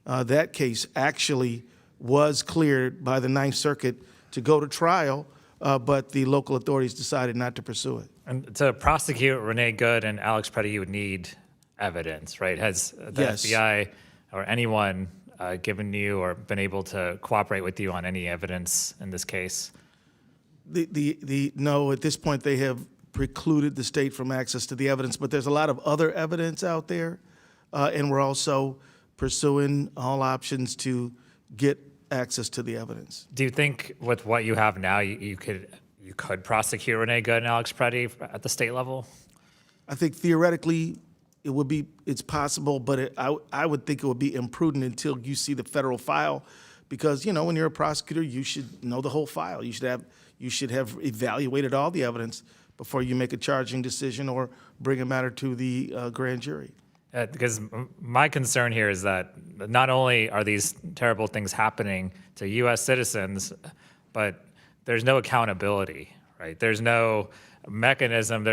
Speaker 4: That case actually was cleared by the Ninth Circuit to go to trial, but the local authorities decided not to pursue it.
Speaker 23: And to prosecute Renee Good and Alex Preddy, you would need evidence, right? Has the
Speaker 4: Yes.
Speaker 23: FBI or anyone given you or been able to cooperate with you on any evidence in this case?
Speaker 4: No, at this point they have precluded the state from access to the evidence, but there's a lot of other evidence out there, and we're also pursuing all options to get access to the evidence.
Speaker 23: Do you think with what you have now, you could prosecute Renee Good and Alex Preddy at the state level?
Speaker 4: I think theoretically it's possible, but I would think it would be imprudent until you see the federal file, because when you're a prosecutor, you should know the whole file. You should have evaluated all the evidence before you make a charging decision or bring a matter to the grand jury.
Speaker 23: Because my concern here is that not only are these terrible things happening to U.S. citizens, but there's no accountability, right? There's no mechanism.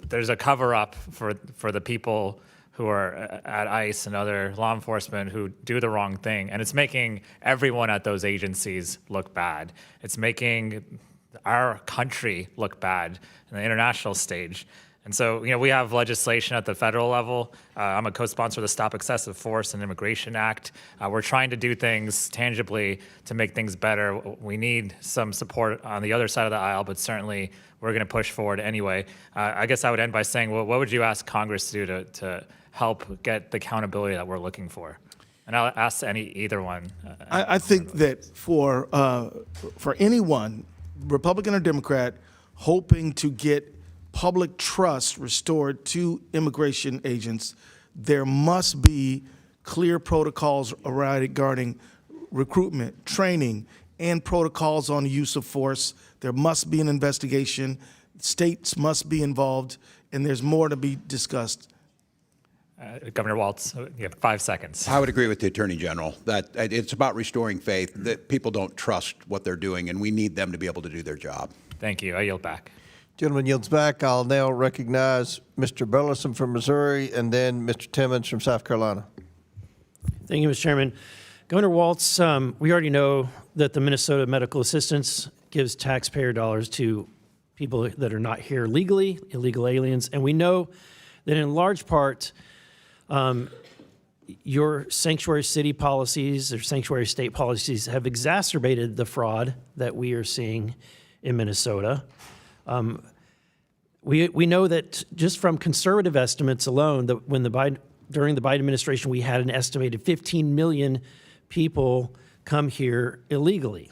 Speaker 23: There's a cover-up for the people who are at ICE and other law enforcement who do the wrong thing, and it's making everyone at those agencies look bad. It's making our country look bad in the international stage. And so, we have legislation at the federal level. I'm a co-sponsor of the Stop Excessive Force and Immigration Act. We're trying to do things tangibly to make things better. We need some support on the other side of the aisle, but certainly we're going to push forward anyway. I guess I would end by saying, what would you ask Congress to do to help get the accountability that we're looking for? And I'll ask either one.
Speaker 4: I think that for anyone, Republican or Democrat, hoping to get public trust restored to immigration agents, there must be clear protocols regarding recruitment, training, and protocols on the use of force. There must be an investigation. States must be involved, and there's more to be discussed.
Speaker 23: Governor Walz, you have 5 seconds.
Speaker 3: I would agree with the Attorney General that it's about restoring faith, that people don't trust what they're doing, and we need them to be able to do their job.
Speaker 23: Thank you. I yield back.
Speaker 1: Gentleman yields back. I'll now recognize Mr. Ellison from Missouri and then Mr. Timmons from South Carolina.
Speaker 12: Thank you, Mr. Chairman. Governor Walz, we already know that the Minnesota medical assistance gives taxpayer dollars to people that are not here legally, illegal aliens. And we know that in large part, your sanctuary city policies or sanctuary state policies have exacerbated the fraud that we are seeing in Minnesota. We know that just from conservative estimates alone, that during the Biden administration, we had an estimated 15 million people come here illegally.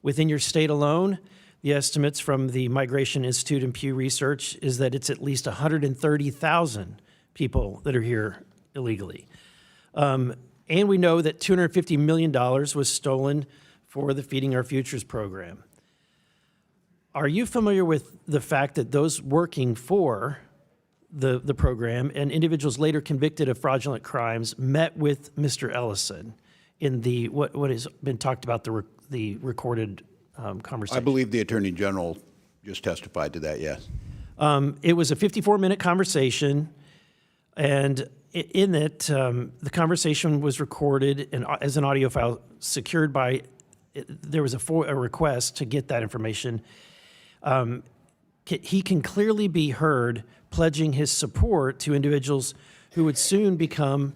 Speaker 12: Within your state alone, the estimates from the Migration Institute and Pew Research is that it's at least 130,000 people that are here illegally. And we know that $250 million was stolen for the Feeding Our Futures program. Are you familiar with the fact that those working for the program and individuals later convicted of fraudulent crimes met with Mr. Ellison in the what has been talked about, the recorded conversation?
Speaker 3: I believe the Attorney General just testified to that, yes.
Speaker 12: It was a 54-minute conversation, and in it, the conversation was recorded and as an audio file secured by, there was a request to get that information. He can clearly be heard pledging his support to individuals who would soon become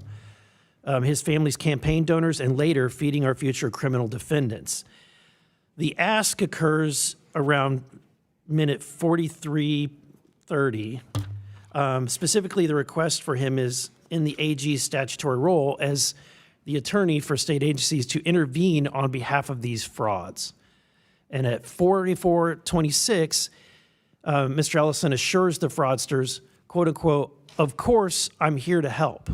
Speaker 12: his family's campaign donors and later Feeding Our Future criminal defendants. The ask occurs around minute 43:30. Specifically, the request for him is in the AG's statutory role as the attorney for state agencies to intervene on behalf of these frauds. And at 44:26, Mr. Ellison assures the fraudsters, quote unquote, "Of course, I'm here to help."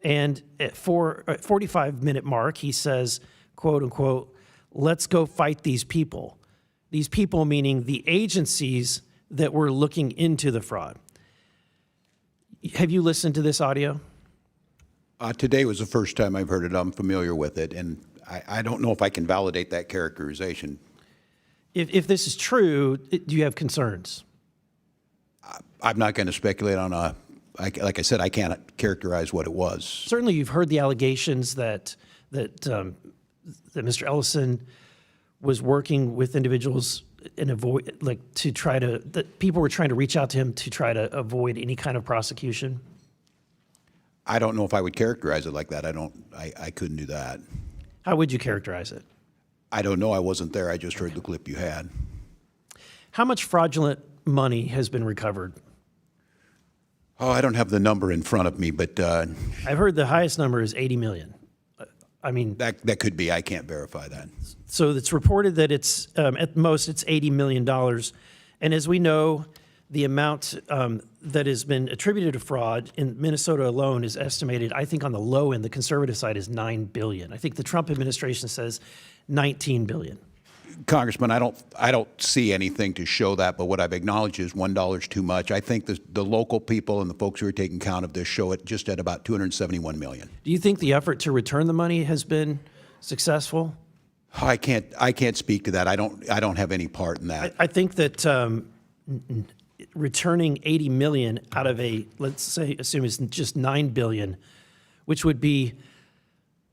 Speaker 12: And at 45-minute mark, he says, quote unquote, "Let's go fight these people." These people meaning the agencies that were looking into the fraud. Have you listened to this audio?
Speaker 3: Today was the first time I've heard it. I'm familiar with it, and I don't know if I can validate that characterization.
Speaker 12: If this is true, do you have concerns?
Speaker 3: I'm not going to speculate on like I said, I can't characterize what it was.
Speaker 12: Certainly, you've heard the allegations that Mr. Ellison was working with individuals and that people were trying to reach out to him to try to avoid any kind of prosecution.
Speaker 3: I don't know if I would characterize it like that. I couldn't do that.
Speaker 12: How would you characterize it?
Speaker 3: I don't know. I wasn't there. I just heard the clip you had.
Speaker 12: How much fraudulent money has been recovered?
Speaker 3: Oh, I don't have the number in front of me, but
Speaker 12: I've heard the highest number is 80 million. I mean,
Speaker 3: that could be. I can't verify that.
Speaker 12: So it's reported that it's at most it's $80 million, and as we know, the amount that has been attributed to fraud in Minnesota alone is estimated. I think on the low end, the conservative side is $9 billion. I think the Trump administration says $19 billion.
Speaker 3: Congressman, I don't see anything to show that, but what I've acknowledged is $1 is too much. I think the local people and the folks who are taking count of this show it just at about $271 million.
Speaker 12: Do you think the effort to return the money has been successful?
Speaker 3: I can't speak to that. I don't have any part in that.
Speaker 12: I think that returning 80 million out of let's say, assume it's just 9 billion, which would be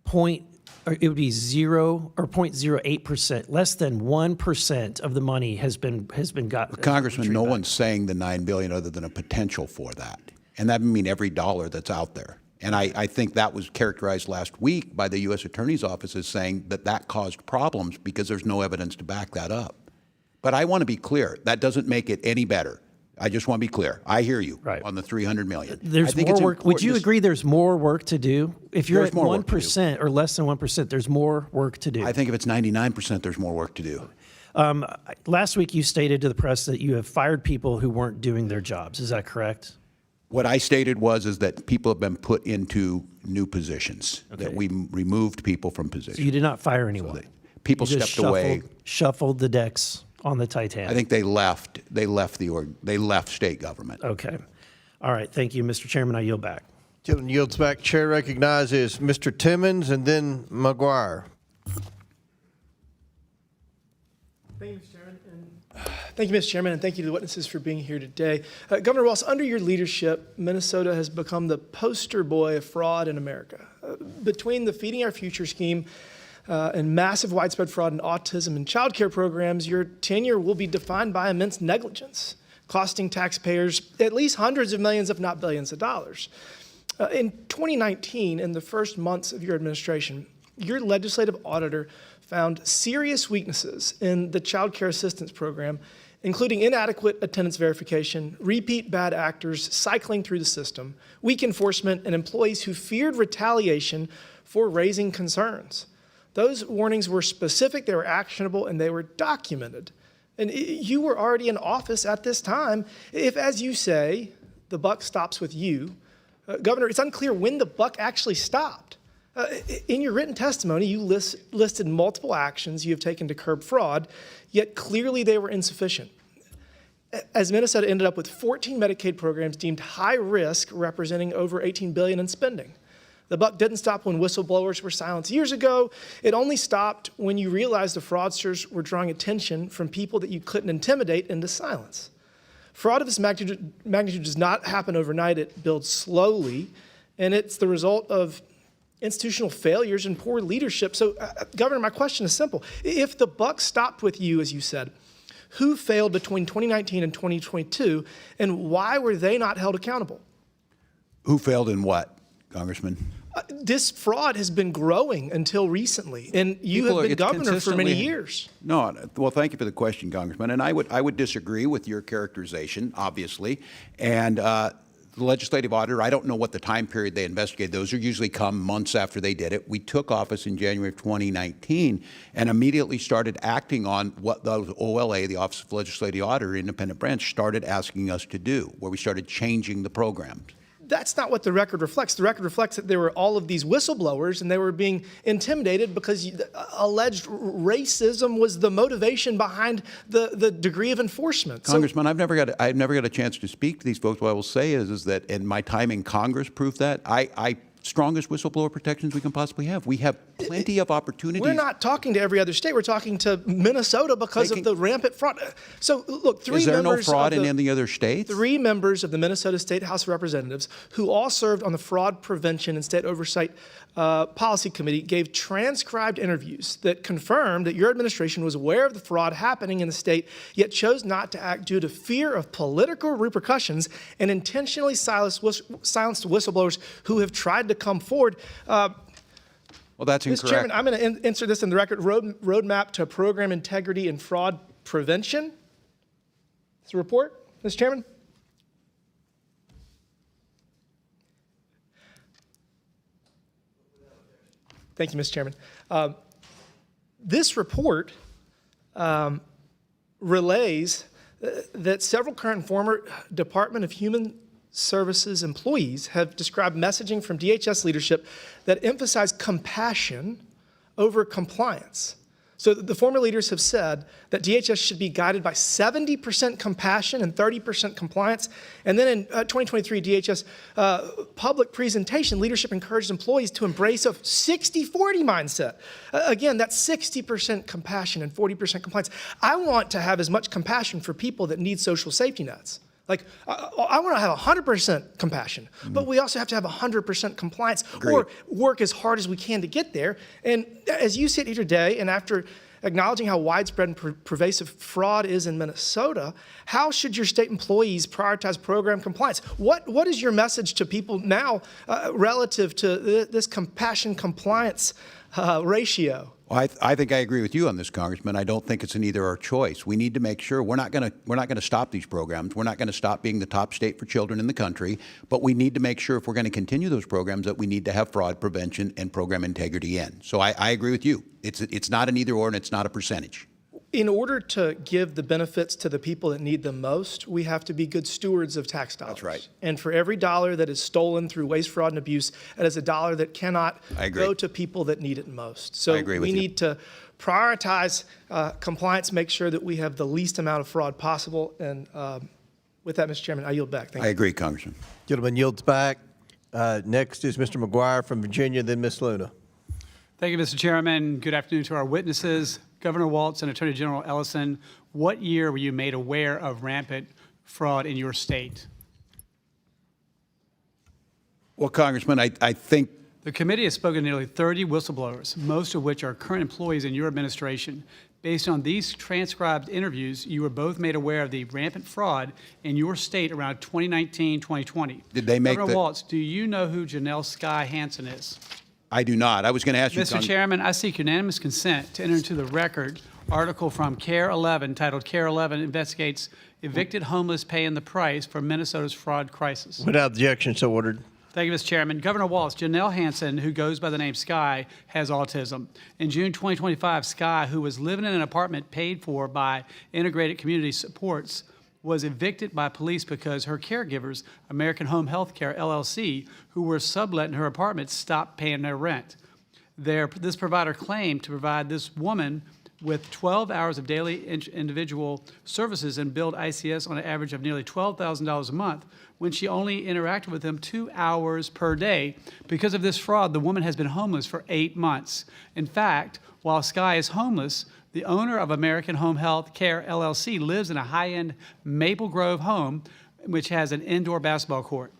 Speaker 12: 0.08%, less than 1% of the money has been gotten.
Speaker 3: Congressman, no one's saying the $9 billion other than a potential for that, and that would mean every dollar that's out there. And I think that was characterized last week by the U.S. Attorney's Office as saying that caused problems because there's no evidence to back that up. But I want to be clear. That doesn't make it any better. I just want to be clear. I hear you on the $300 million.
Speaker 12: There's more work. Would you agree there's more work to do? If you're at 1% or less than 1%, there's more work to do.
Speaker 3: I think if it's 99%, there's more work to do.
Speaker 12: Last week you stated to the press that you have fired people who weren't doing their jobs. Is that correct?
Speaker 3: What I stated is that people have been put into new positions, that we removed people from positions.
Speaker 12: So you did not fire anyone?
Speaker 3: So people stepped away.
Speaker 12: Shuffled the decks on the Titanic.
Speaker 3: I think they left. They left state government.
Speaker 12: Okay. All right. Thank you, Mr. Chairman. I yield back.
Speaker 1: Chairman yields back. Chair recognizes Mr. Timmons and then McGuire.
Speaker 15: Thank you, Mr. Chairman. Thank you, Mr. Chairman, and thank you to the witnesses for being here today. Governor Walz, under your leadership, Minnesota has become the poster boy of fraud in America. Between the Feeding Our Future scheme, and massive widespread fraud in autism and child care programs, your tenure will be defined by immense negligence, costing taxpayers at least hundreds of millions, if not billions of dollars. In 2019, in the first months of your administration, your legislative auditor found serious weaknesses in the child care assistance program, including inadequate attendance verification, repeat bad actors cycling through the system, weak enforcement, and employees who feared retaliation for raising concerns. Those warnings were specific, they were actionable, and they were documented. And you were already in office at this time. If, as you say, the buck stops with you, Governor, it's unclear when the buck actually stopped. In your written testimony, you listed multiple actions you have taken to curb fraud, yet clearly they were insufficient. As Minnesota ended up with 14 Medicaid programs deemed high risk, representing over $18 billion in spending. The buck didn't stop when whistleblowers were silenced years ago. It only stopped when you realized the fraudsters were drawing attention from people that you couldn't intimidate into silence. Fraud of this magnitude does not happen overnight. It builds slowly, and it's the result of institutional failures and poor leadership. So, Governor, my question is simple. If the buck stopped with you, as you said, who failed between 2019 and 2022, and why were they not held accountable?
Speaker 3: Who failed in what, Congressman?
Speaker 15: This fraud has been growing until recently, and you have been governor for many years.
Speaker 3: No, well, thank you for the question, Congressman. And I would disagree with your characterization, obviously. And the legislative auditor, I don't know what the time period they investigated. Those are usually come months after they did it. We took office in January of 2019 and immediately started acting on what the OLA, the Office of Legislative Auditor, independent branch, started asking us to do, where we started changing the programs.
Speaker 15: That's not what the record reflects. The record reflects that there were all of these whistleblowers and they were being intimidated because alleged racism was the motivation behind the degree of enforcement.
Speaker 3: Congressman, I've never got a chance to speak to these folks. What I will say is that, and my time in Congress proved that, I strongest whistleblower protections we can possibly have. We have plenty of opportunities.
Speaker 15: We're not talking to every other state. We're talking to Minnesota because of the rampant fraud. So look,
Speaker 3: Is there no fraud in any other states?
Speaker 15: 3 members of the Minnesota State House of Representatives who all served on the Fraud Prevention and State Oversight Policy Committee gave transcribed interviews that confirmed that your administration was aware of the fraud happening in the state, yet chose not to act due to fear of political repercussions and intentionally silenced whistleblowers who have tried to come forward.
Speaker 3: Well, that's incorrect.
Speaker 15: Mr. Chairman, I'm going to insert this in the record. Roadmap to program integrity and fraud prevention. It's a report, Mr. Chairman. Thank you, Mr. Chairman. This report relays that several current and former Department of Human Services employees have described messaging from DHS leadership that emphasize compassion over compliance. So the former leaders have said that DHS should be guided by 70% compassion and 30% compliance. And then in 2023 DHS public presentation, leadership encouraged employees to embrace a 60-40 mindset. Again, that's 60% compassion and 40% compliance. I want to have as much compassion for people that need social safety nets. Like, I want to have 100% compassion, but we also have to have 100% compliance or work as hard as we can to get there. And as you sit here today, and after acknowledging how widespread and pervasive fraud is in Minnesota, how should your state employees prioritize program compliance? What is your message to people now relative to this compassion compliance ratio?
Speaker 3: Well, I think I agree with you on this, Congressman. I don't think it's an either or choice. We need to make sure we're not going to stop these programs. We're not going to stop being the top state for children in the country, but we need to make sure if we're going to continue those programs that we need to have fraud prevention and program integrity in. So I agree with you. It's not an either or and it's not a percentage.
Speaker 15: In order to give the benefits to the people that need them most, we have to be good stewards of tax dollars.
Speaker 3: That's right.
Speaker 15: And for every dollar that is stolen through waste, fraud, and abuse, that is a dollar that cannot go to people that need it most. So we need to prioritize compliance, make sure that we have the least amount of fraud possible. And with that, Mr. Chairman, I yield back. Thank you.
Speaker 3: I agree, Congressman.
Speaker 1: Gentleman yields back. Next is Mr. McGuire from Virginia, then Ms. Luna.
Speaker 14: Thank you, Mr. Chairman. Good afternoon to our witnesses. Governor Walz and Attorney General Ellison, what year were you made aware of rampant fraud in your state?
Speaker 3: Well, Congressman, I think
Speaker 14: The committee has spoken to nearly 30 whistleblowers, most of which are current employees in your administration. Based on these transcribed interviews, you were both made aware of the rampant fraud in your state around 2019-2020.
Speaker 3: Did they make
Speaker 14: Governor
Speaker 3: the-
Speaker 14: Walz, do you know who Janelle Sky Hansen is?
Speaker 3: I do not. I was going to ask you.
Speaker 14: Mr. Chairman, I seek unanimous consent to enter into the record article from CARE 11 titled CARE 11 Investigates Evicted Homeless Paying the Price for Minnesota's Fraud Crisis.
Speaker 1: Without objection, so ordered.
Speaker 14: Thank you, Mr. Chairman. Governor Walz, Janelle Hansen, who goes by the name Sky, has autism. In June 2025, Sky, who was living in an apartment paid for by Integrated Community Supports, was evicted by police because her caregivers, American Home Health Care, LLC, who were subletting her apartment, stopped paying their rent. This provider claimed to provide this woman with 12 hours of daily individual services and billed ICS on an average of nearly $12,000 a month when she only interacted with them 2 hours per day. Because of this fraud, the woman has been homeless for 8 months. In fact, while Sky is homeless, the owner of American Home Health Care, LLC, lives in a high-end Maple Grove home, which has an indoor basketball court.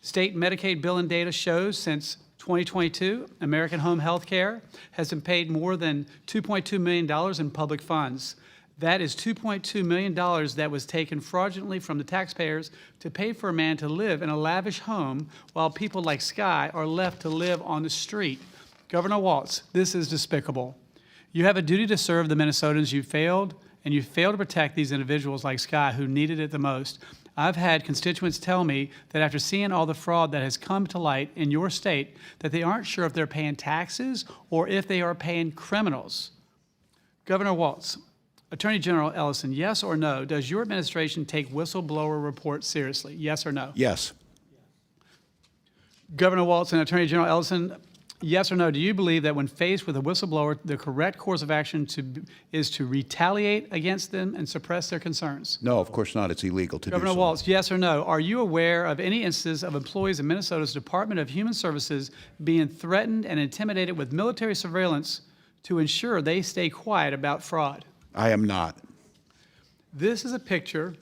Speaker 14: State Medicaid billing data shows since 2022, American Home Health Care has been paid more than $2.2 million in public funds. That is $2.2 million that was taken fraudulently from the taxpayers to pay for a man to live in a lavish home while people like Sky are left to live on the street. Governor Walz, this is despicable. You have a duty to serve the Minnesotans. You failed to protect these individuals like Sky who needed it the most. I've had constituents tell me that after seeing all the fraud that has come to light in your state, that they aren't sure if they're paying taxes or if they are paying criminals. Governor Walz, Attorney General Ellison, yes or no, does your administration take whistleblower reports seriously? Yes or no?
Speaker 3: Yes.
Speaker 14: Governor Walz and Attorney General Ellison, yes or no, do you believe that when faced with a whistleblower, the correct course of action is to retaliate against them and suppress their concerns?
Speaker 3: No, of course not. It's illegal to do so.
Speaker 14: Governor Walz, yes or no, are you aware of any instances of employees in Minnesota's Department of Human Services being threatened and intimidated with military surveillance to ensure they stay quiet about fraud?
Speaker 3: I am not.
Speaker 14: This is a picture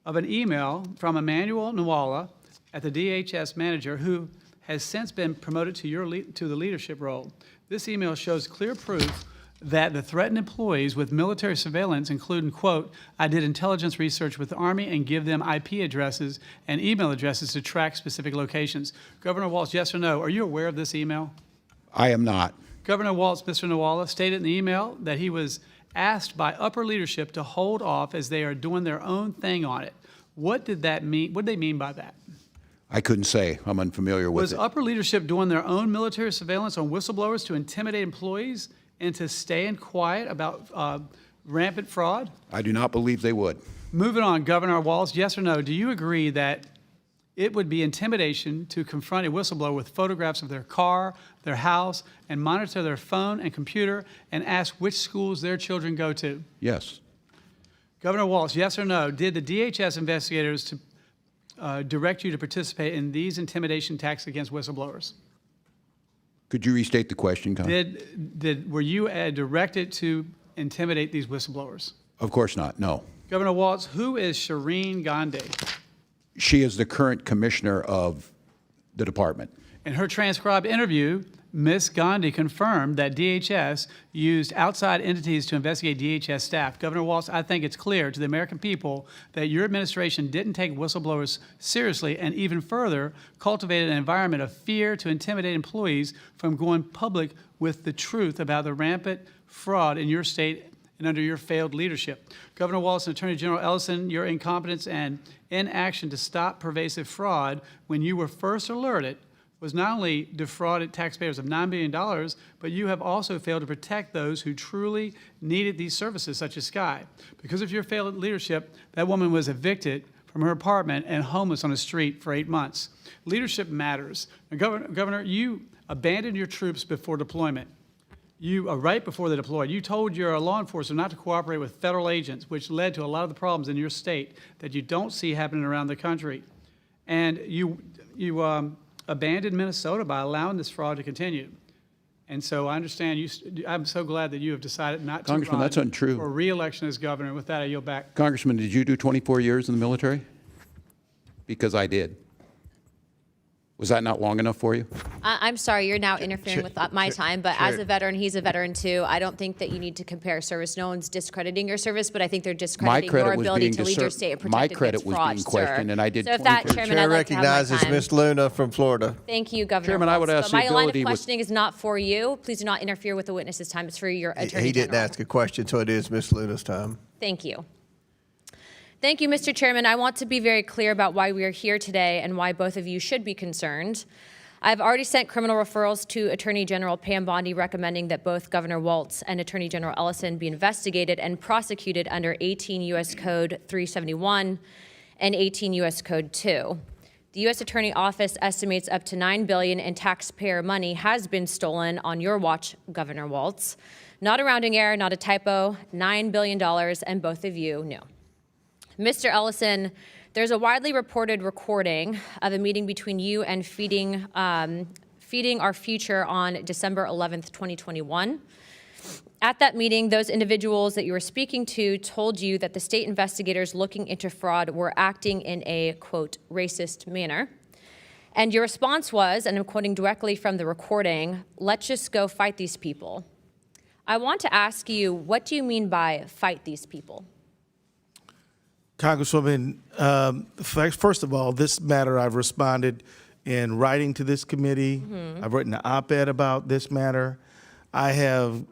Speaker 14: of an email from Emmanuel Nwala at the DHS manager who has since been promoted to the leadership role. This email shows clear proof that the threatened employees with military surveillance, including, quote, I did intelligence research with the Army and give them IP addresses and email addresses to track specific locations. Governor Walz, yes or no, are you aware of this email?
Speaker 3: I am not.
Speaker 14: Governor Walz, Mr. Nwala, stated in the email that he was asked by upper leadership to hold off as they are doing their own thing on it. What did that mean? What did they mean by that?
Speaker 3: I couldn't say. I'm unfamiliar with
Speaker 14: Was
Speaker 3: it.
Speaker 14: upper leadership doing their own military surveillance on whistleblowers to intimidate employees and to staying quiet about rampant fraud?
Speaker 3: I do not believe they would.
Speaker 14: Moving on, Governor Walz, yes or no, do you agree that it would be intimidation to confront a whistleblower with photographs of their car, their house, and monitor their phone and computer and ask which schools their children go to?
Speaker 3: Yes.
Speaker 14: Governor Walz, yes or no, did the DHS investigators direct you to participate in these intimidation attacks against whistleblowers?
Speaker 3: Could you restate the question, Congressman?
Speaker 14: Were you directed to intimidate these whistleblowers?
Speaker 3: Of course not, no.
Speaker 14: Governor Walz, who is Shireen Gandhi?
Speaker 3: She is the current commissioner of the department.
Speaker 14: In her transcribed interview, Ms. Gandhi confirmed that DHS used outside entities to investigate DHS staff. Governor Walz, I think it's clear to the American people that your administration didn't take whistleblowers seriously and even further cultivated an environment of fear to intimidate employees from going public with the truth about the rampant fraud in your state and under your failed leadership. Governor Walz and Attorney General Ellison, your incompetence and inaction to stop pervasive fraud when you were first alerted was not only defrauded taxpayers of $9 billion, but you have also failed to protect those who truly needed these services, such as Sky. Because of your failed leadership, that woman was evicted from her apartment and homeless on the street for 8 months. Leadership matters. Now, Governor, you abandoned your troops before deployment. Right before they deployed, you told your law enforcement not to cooperate with federal agents, which led to a lot of the problems in your state that you don't see happening around the country. And you abandoned Minnesota by allowing this fraud to continue. And so I understand I'm so glad that you have decided not to
Speaker 3: Congressman,
Speaker 14: run
Speaker 3: that's untrue.
Speaker 14: for re-election as governor. With that, I yield back.
Speaker 3: Congressman, did you do 24 years in the military? Because I did. Was that not long enough for you?
Speaker 18: I'm sorry, you're now interfering with my time, but as a veteran, he's a veteran too. I don't think that you need to compare service. No one's discrediting your service, but I think they're discrediting your ability to lead your state and protect
Speaker 3: My
Speaker 18: against
Speaker 3: credit was
Speaker 18: fraud,
Speaker 3: being questioned,
Speaker 18: sir.
Speaker 3: and I did
Speaker 18: So if that,
Speaker 3: 23
Speaker 18: Chairman,
Speaker 1: Chair
Speaker 18: I'd like to have my
Speaker 1: recognizes
Speaker 18: time.
Speaker 1: Ms. Luna from Florida.
Speaker 18: Thank you, Governor
Speaker 3: Chairman, I
Speaker 18: Walz.
Speaker 3: would ask
Speaker 18: So
Speaker 3: the
Speaker 18: my line of
Speaker 3: ability with-
Speaker 18: questioning is not for you. Please do not interfere with the witness's time. It's for your Attorney
Speaker 1: He didn't
Speaker 18: General.
Speaker 1: ask a question, so it is Ms. Luna's time.
Speaker 18: Thank you. Thank you, Mr. Chairman. I want to be very clear about why we are here today and why both of you should be concerned. I've already sent criminal referrals to Attorney General Pam Bondi recommending that both Governor Walz and Attorney General Ellison be investigated and prosecuted under 18 U.S. Code 371 and 18 U.S. Code 2. The U.S. Attorney Office estimates up to $9 billion in taxpayer money has been stolen on your watch, Governor Walz. Not a rounding error, not a typo, $9 billion, and both of you knew. Mr. Ellison, there's a widely reported recording of a meeting between you and Feeding Our Future on December 11th, 2021. At that meeting, those individuals that you were speaking to told you that the state investigators looking into fraud were acting in a, quote, racist manner. And your response was, and I'm quoting directly from the recording, "Let's just go fight these people." I want to ask you, what do you mean by fight these people?
Speaker 4: Congresswoman, first of all, this matter I've responded in writing to this committee. I've written an op-ed about this matter. I have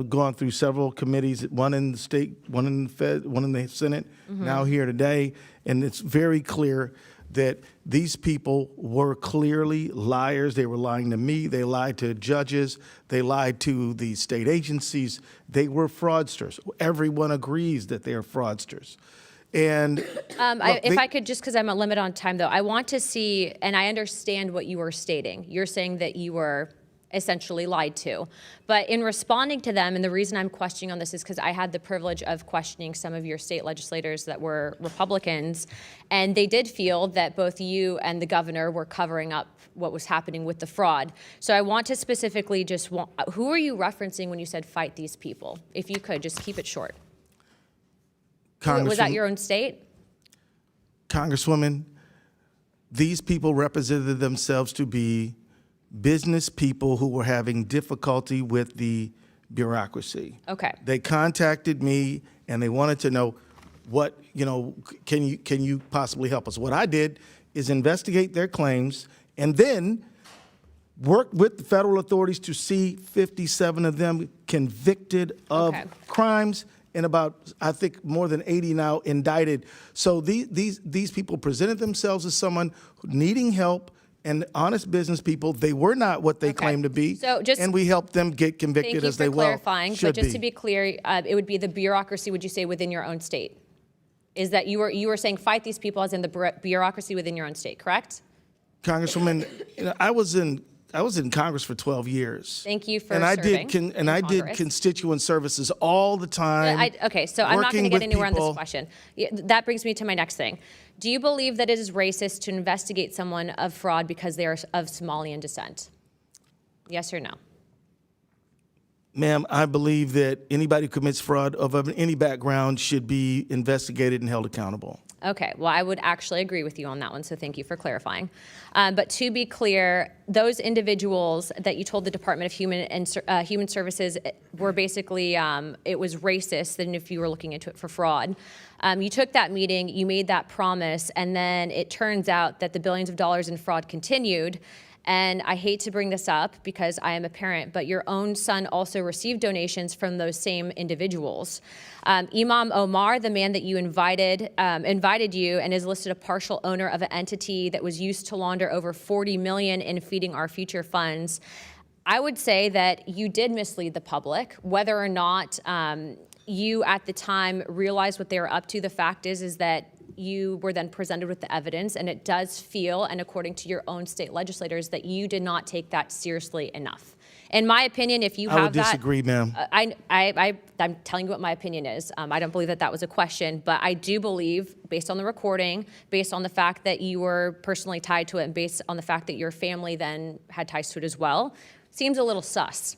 Speaker 4: gone through several committees, one in the state, one in the Fed, one in the Senate, now here today, and it's very clear that these people were clearly liars. They were lying to me. They lied to judges. They lied to the state agencies. They were fraudsters. Everyone agrees that they are fraudsters. And
Speaker 18: if I could, just because I'm a limit on time, though, I want to see, and I understand what you were stating. You're saying that you were essentially lied to. But in responding to them, and the reason I'm questioning on this is because I had the privilege of questioning some of your state legislators that were Republicans, and they did feel that both you and the governor were covering up what was happening with the fraud. So I want to specifically just who are you referencing when you said fight these people? If you could, just keep it short. Was that your own state?
Speaker 4: Congresswoman, these people represented themselves to be business people who were having difficulty with the bureaucracy.
Speaker 18: Okay.
Speaker 4: They contacted me and they wanted to know what, can you possibly help us? What I did is investigate their claims and then work with the federal authorities to see 57 of them convicted of crimes, and about, I think, more than 80 now indicted. So these people presented themselves as someone needing help and honest business people. They were not what they claimed to be, and we helped them get convicted as they well should be.
Speaker 18: Thank you for clarifying, but just to be clear, it would be the bureaucracy, would you say, within your own state? Is that you were saying fight these people as in the bureaucracy within your own state, correct?
Speaker 4: Congresswoman, I was in Congress for 12 years.
Speaker 18: Thank you for
Speaker 4: serving. I did
Speaker 18: Congress.
Speaker 4: constituent services all the time.
Speaker 18: Okay, so I'm not going to get anywhere on this
Speaker 4: people.
Speaker 18: question. That brings me to my next thing. Do you believe that it is racist to investigate someone of fraud because they are of Somalian descent? Yes or no?
Speaker 4: Ma'am, I believe that anybody who commits fraud of any background should be investigated and held accountable.
Speaker 18: Okay, well, I would actually agree with you on that one, so thank you for clarifying. But to be clear, those individuals that you told the Department of Human Services were basically, it was racist than if you were looking into it for fraud. You took that meeting, you made that promise, and then it turns out that the billions of dollars in fraud continued. And I hate to bring this up because I am a parent, but your own son also received donations from those same individuals. Imam Omar, the man that you invited you and is listed a partial owner of an entity that was used to launder over $40 million in Feeding Our Future funds. I would say that you did mislead the public. Whether or not you at the time realized what they were up to, the fact is that you were then presented with the evidence, and it does feel, and according to your own state legislators, that you did not take that seriously enough. In my opinion, if you have that— I would
Speaker 4: disagree, ma'am.
Speaker 18: I'm telling you what my opinion is. I don't believe that that was a question, but I do believe, based on the recording, based on the fact that you were personally tied to it, and based on the fact that your family then had ties to it as well, seems a little sus.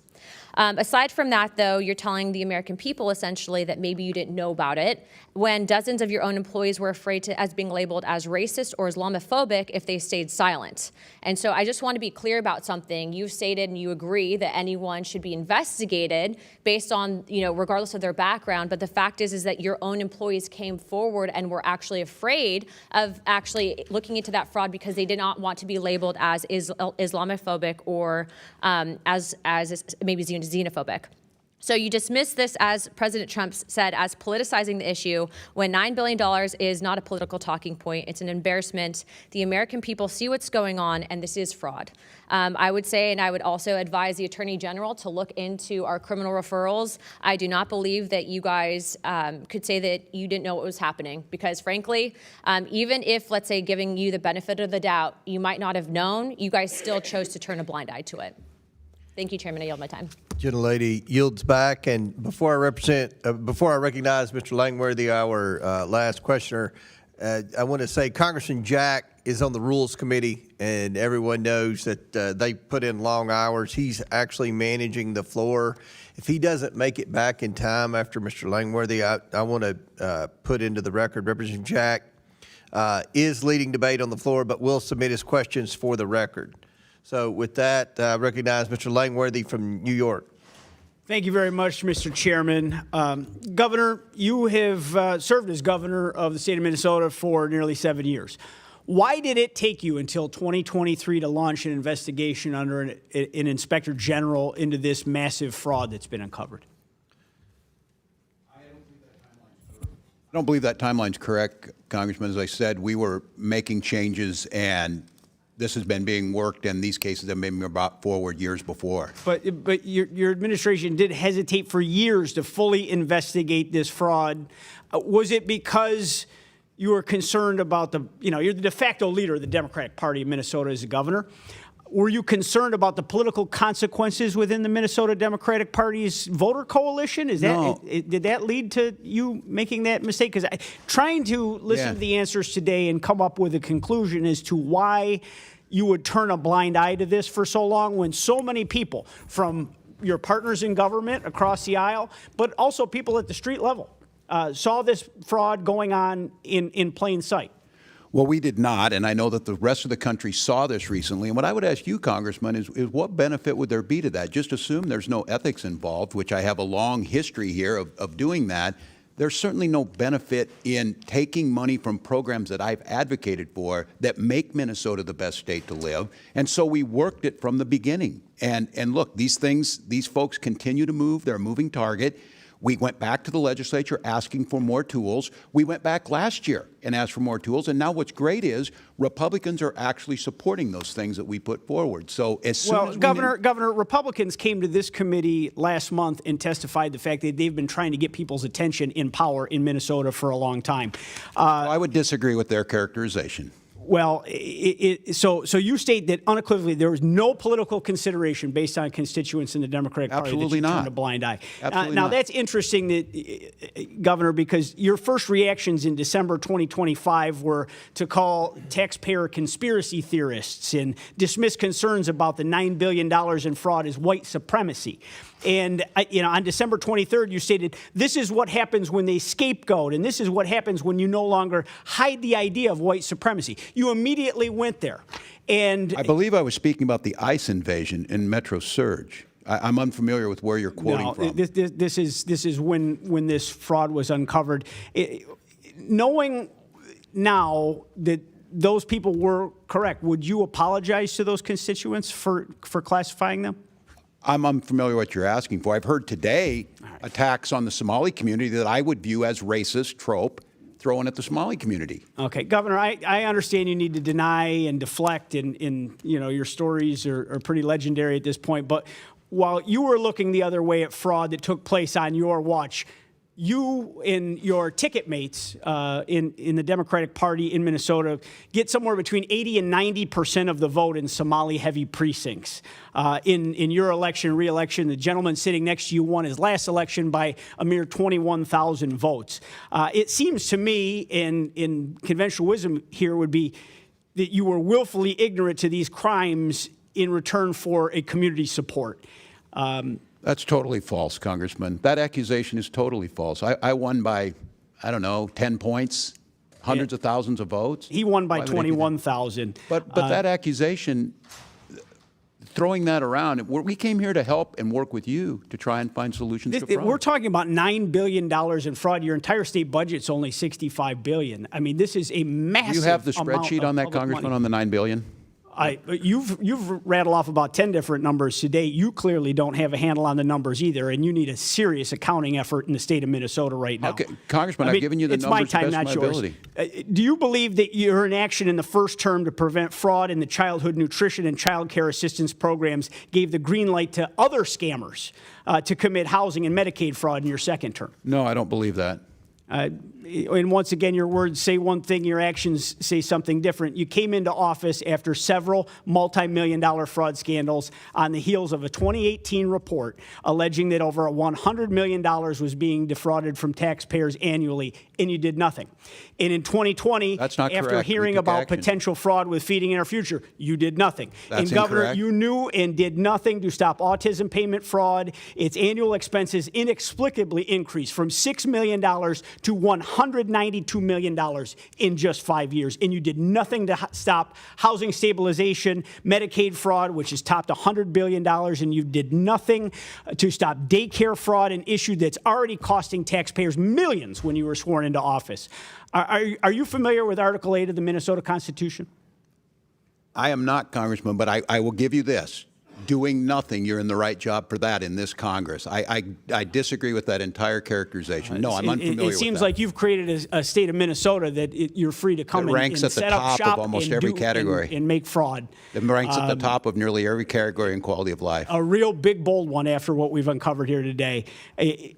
Speaker 18: Aside from that, though, you're telling the American people essentially that maybe you didn't know about it when dozens of your own employees were afraid as being labeled as racist or Islamophobic if they stayed silent. And so I just want to be clear about something. You've stated and you agree that anyone should be investigated based on, regardless of their background. But the fact is that your own employees came forward and were actually afraid of actually looking into that fraud because they did not want to be labeled as Islamophobic or as maybe xenophobic. So you dismiss this, as President Trump said, as politicizing the issue when $9 billion is not a political talking point. It's an embarrassment. The American people see what's going on, and this is fraud. I would say, and I would also advise the Attorney General to look into our criminal referrals. I do not believe that you guys could say that you didn't know what was happening because, frankly, even if, let's say, giving you the benefit of the doubt, you might not have known, you guys still chose to turn a blind eye to it. Thank you, Chairman. I yield my time.
Speaker 1: Gentlelady yields back. And before I recognize Mr. Langworthy, our last questioner, I want to say Congressman Jack is on the Rules Committee, and everyone knows that they put in long hours. He's actually managing the floor. If he doesn't make it back in time after Mr. Langworthy, I want to put into the record Representative Jack is leading debate on the floor, but will submit his questions for the record. So with that, I recognize Mr. Langworthy from New York.
Speaker 19: Thank you very much, Mr. Chairman. Governor, you have served as governor of the state of Minnesota for nearly 7 years. Why did it take you until 2023 to launch an investigation under an inspector general into this massive fraud that's been uncovered?
Speaker 3: I don't believe that timeline's correct, Congressman. As I said, we were making changes, and this has been being worked, and these cases have been brought forward years before.
Speaker 19: But your administration did hesitate for years to fully investigate this fraud. Was it because you were concerned about you're the de facto leader of the Democratic Party of Minnesota as a governor. Were you concerned about the political consequences within the Minnesota Democratic Party's voter coalition?
Speaker 3: No.
Speaker 19: Did that lead to you making that mistake? Because trying to listen to the answers today and come up with a conclusion as to why you would turn a blind eye to this for so long when so many people from your partners in government across the aisle, but also people at the street level, saw this fraud going on in plain sight.
Speaker 3: Well, we did not, and I know that the rest of the country saw this recently. And what I would ask you, Congressman, is what benefit would there be to that? Just assume there's no ethics involved, which I have a long history here of doing that. There's certainly no benefit in taking money from programs that I've advocated for that make Minnesota the best state to live. And so we worked it from the beginning. And look, these folks continue to move. They're a moving target. We went back to the legislature asking for more tools. We went back last year and asked for more tools. And now what's great is Republicans are actually supporting those things that we put forward. So as soon as
Speaker 19: Governor, Republicans came to this committee last month and testified the fact that they've been trying to get people's attention in power in Minnesota for a long time.
Speaker 3: I would disagree with their characterization.
Speaker 19: Well, so you state that unequivocally there was no political consideration based on constituents in the Democratic Party that you turned a blind eye.
Speaker 3: Absolutely
Speaker 19: now,
Speaker 3: not.
Speaker 19: that's interesting, that, Governor, because your first reactions in December 2025 were to call taxpayer conspiracy theorists and dismiss concerns about the $9 billion in fraud as white supremacy. And on December 23rd, you stated, this is what happens when they scapegoat, and this is what happens when you no longer hide the idea of white supremacy. You immediately went there. And
Speaker 3: I believe I was speaking about the ICE invasion in Metro Surge. I'm unfamiliar with where you're quoting from.
Speaker 19: This is when this fraud was uncovered. Knowing now that those people were correct, would you apologize to those constituents for classifying them?
Speaker 3: I'm unfamiliar with what you're asking for. I've heard today attacks on the Somali community that I would view as racist trope thrown at the Somali community.
Speaker 19: Okay, Governor, I understand you need to deny and deflect, and your stories are pretty legendary at this point. But while you were looking the other way at fraud that took place on your watch, you and your ticket mates in the Democratic Party in Minnesota get somewhere between 80 and 90% of the vote in Somali-heavy precincts. In your election, re-election, the gentleman sitting next to you won his last election by a mere 21,000 votes. It seems to me, in conventional wisdom here, would be that you were willfully ignorant to these crimes in return for a community support.
Speaker 3: That's totally false, Congressman. That accusation is totally false. I won by, I don't know, 10 points, hundreds of thousands of votes.
Speaker 19: He won by
Speaker 3: Why would I do that?
Speaker 19: 21,000.
Speaker 3: But that accusation, throwing that around, we came here to help and work with you to try and find solutions to fraud.
Speaker 19: We're talking about $9 billion in fraud. Your entire state budget's only $65 billion. I mean, this is a massive.
Speaker 3: Do you have the
Speaker 19: amount
Speaker 3: spreadsheet
Speaker 19: of
Speaker 3: on that,
Speaker 19: public
Speaker 3: Congressman,
Speaker 19: money.
Speaker 3: on the $9 billion?
Speaker 19: You've rattled off about 10 different numbers today. You clearly don't have a handle on the numbers either, and you need a serious accounting effort in the state of Minnesota right now.
Speaker 3: Okay, Congressman,
Speaker 19: I mean,
Speaker 3: I've given you the
Speaker 19: it's
Speaker 3: numbers
Speaker 19: my time,
Speaker 3: to the
Speaker 19: not
Speaker 3: best of my
Speaker 19: yours.
Speaker 3: ability.
Speaker 19: Do you believe that your inaction in the first term to prevent fraud in the childhood nutrition and child care assistance programs gave the green light to other scammers to commit housing and Medicaid fraud in your second term?
Speaker 3: No, I don't believe that.
Speaker 19: And once again, your words say one thing, your actions say something different. You came into office after several multi-million-dollar fraud scandals on the heels of a 2018 report alleging that over $100 million was being defrauded from taxpayers annually, and you did nothing. And in 2020,
Speaker 3: That's not
Speaker 19: after
Speaker 3: correct. We
Speaker 19: hearing
Speaker 3: took
Speaker 19: about
Speaker 3: action.
Speaker 19: potential fraud with Feeding Our Future, you did nothing.
Speaker 3: That's
Speaker 19: and Governor,
Speaker 3: incorrect.
Speaker 19: you knew and did nothing to stop autism payment fraud. Its annual expenses inexplicably increased from $6 million to $192 million in just 5 years. And you did nothing to stop housing stabilization, Medicaid fraud, which has topped $100 billion, and you did nothing to stop daycare fraud, an issue that's already costing taxpayers millions when you were sworn into office. Are you familiar with Article 8 of the Minnesota Constitution?
Speaker 3: I am not, Congressman, but I will give you this. Doing nothing, you're in the right job for that in this Congress. I disagree with that entire characterization. No, I'm unfamiliar with that.
Speaker 19: It seems like you've created a state of Minnesota that you're free to come
Speaker 3: It
Speaker 19: and
Speaker 3: ranks at the
Speaker 19: set up
Speaker 3: top of
Speaker 19: shop
Speaker 3: almost
Speaker 19: and
Speaker 3: every
Speaker 19: do-
Speaker 3: category.
Speaker 19: and make fraud.
Speaker 3: It ranks at the top of nearly every category in quality of life.
Speaker 19: A real big, bold one after what we've uncovered here today.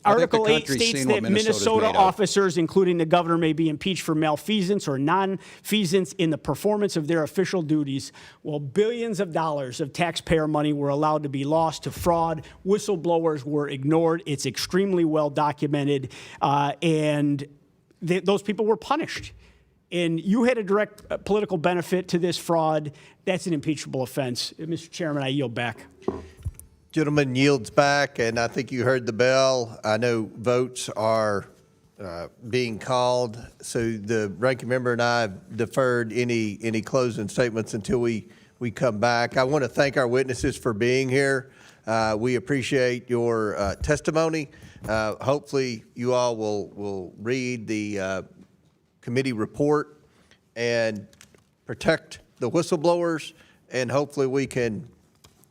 Speaker 19: Article 8
Speaker 3: country's
Speaker 19: states
Speaker 3: seen
Speaker 19: that
Speaker 3: what Minnesota's
Speaker 19: Minnesota
Speaker 3: made of.
Speaker 19: officers, including the governor, may be impeached for malfeasance or nonfeasance in the performance of their official duties. Well, billions of dollars of taxpayer money were allowed to be lost to fraud. Whistleblowers were ignored. It's extremely well documented, and those people were punished. And you had a direct political benefit to this fraud. That's an impeachable offense. Mr. Chairman, I yield back.
Speaker 1: Gentleman yields back, and I think you heard the bell. I know votes are being called, so the ranking member and I have deferred any closing statements until we come back. I want to thank our witnesses for being here. We appreciate your testimony. Hopefully, you all will read the committee report and protect the whistleblowers, and hopefully we can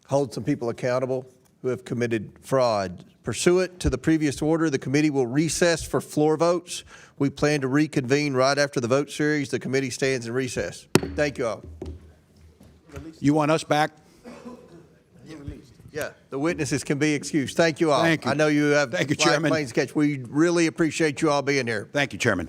Speaker 1: hold some people accountable who have committed fraud. Pursuant to the previous order, the committee will recess for floor votes. We plan to reconvene right after the vote series. The committee stands in recess. Thank you all.
Speaker 3: You want us back?
Speaker 1: Yeah, the witnesses can be excused. Thank you all.
Speaker 3: Thank you.
Speaker 1: I know you have
Speaker 3: Thank you,
Speaker 1: flight
Speaker 3: Chairman.
Speaker 1: planes to catch. We really appreciate you all being here.
Speaker 3: Thank you, Chairman.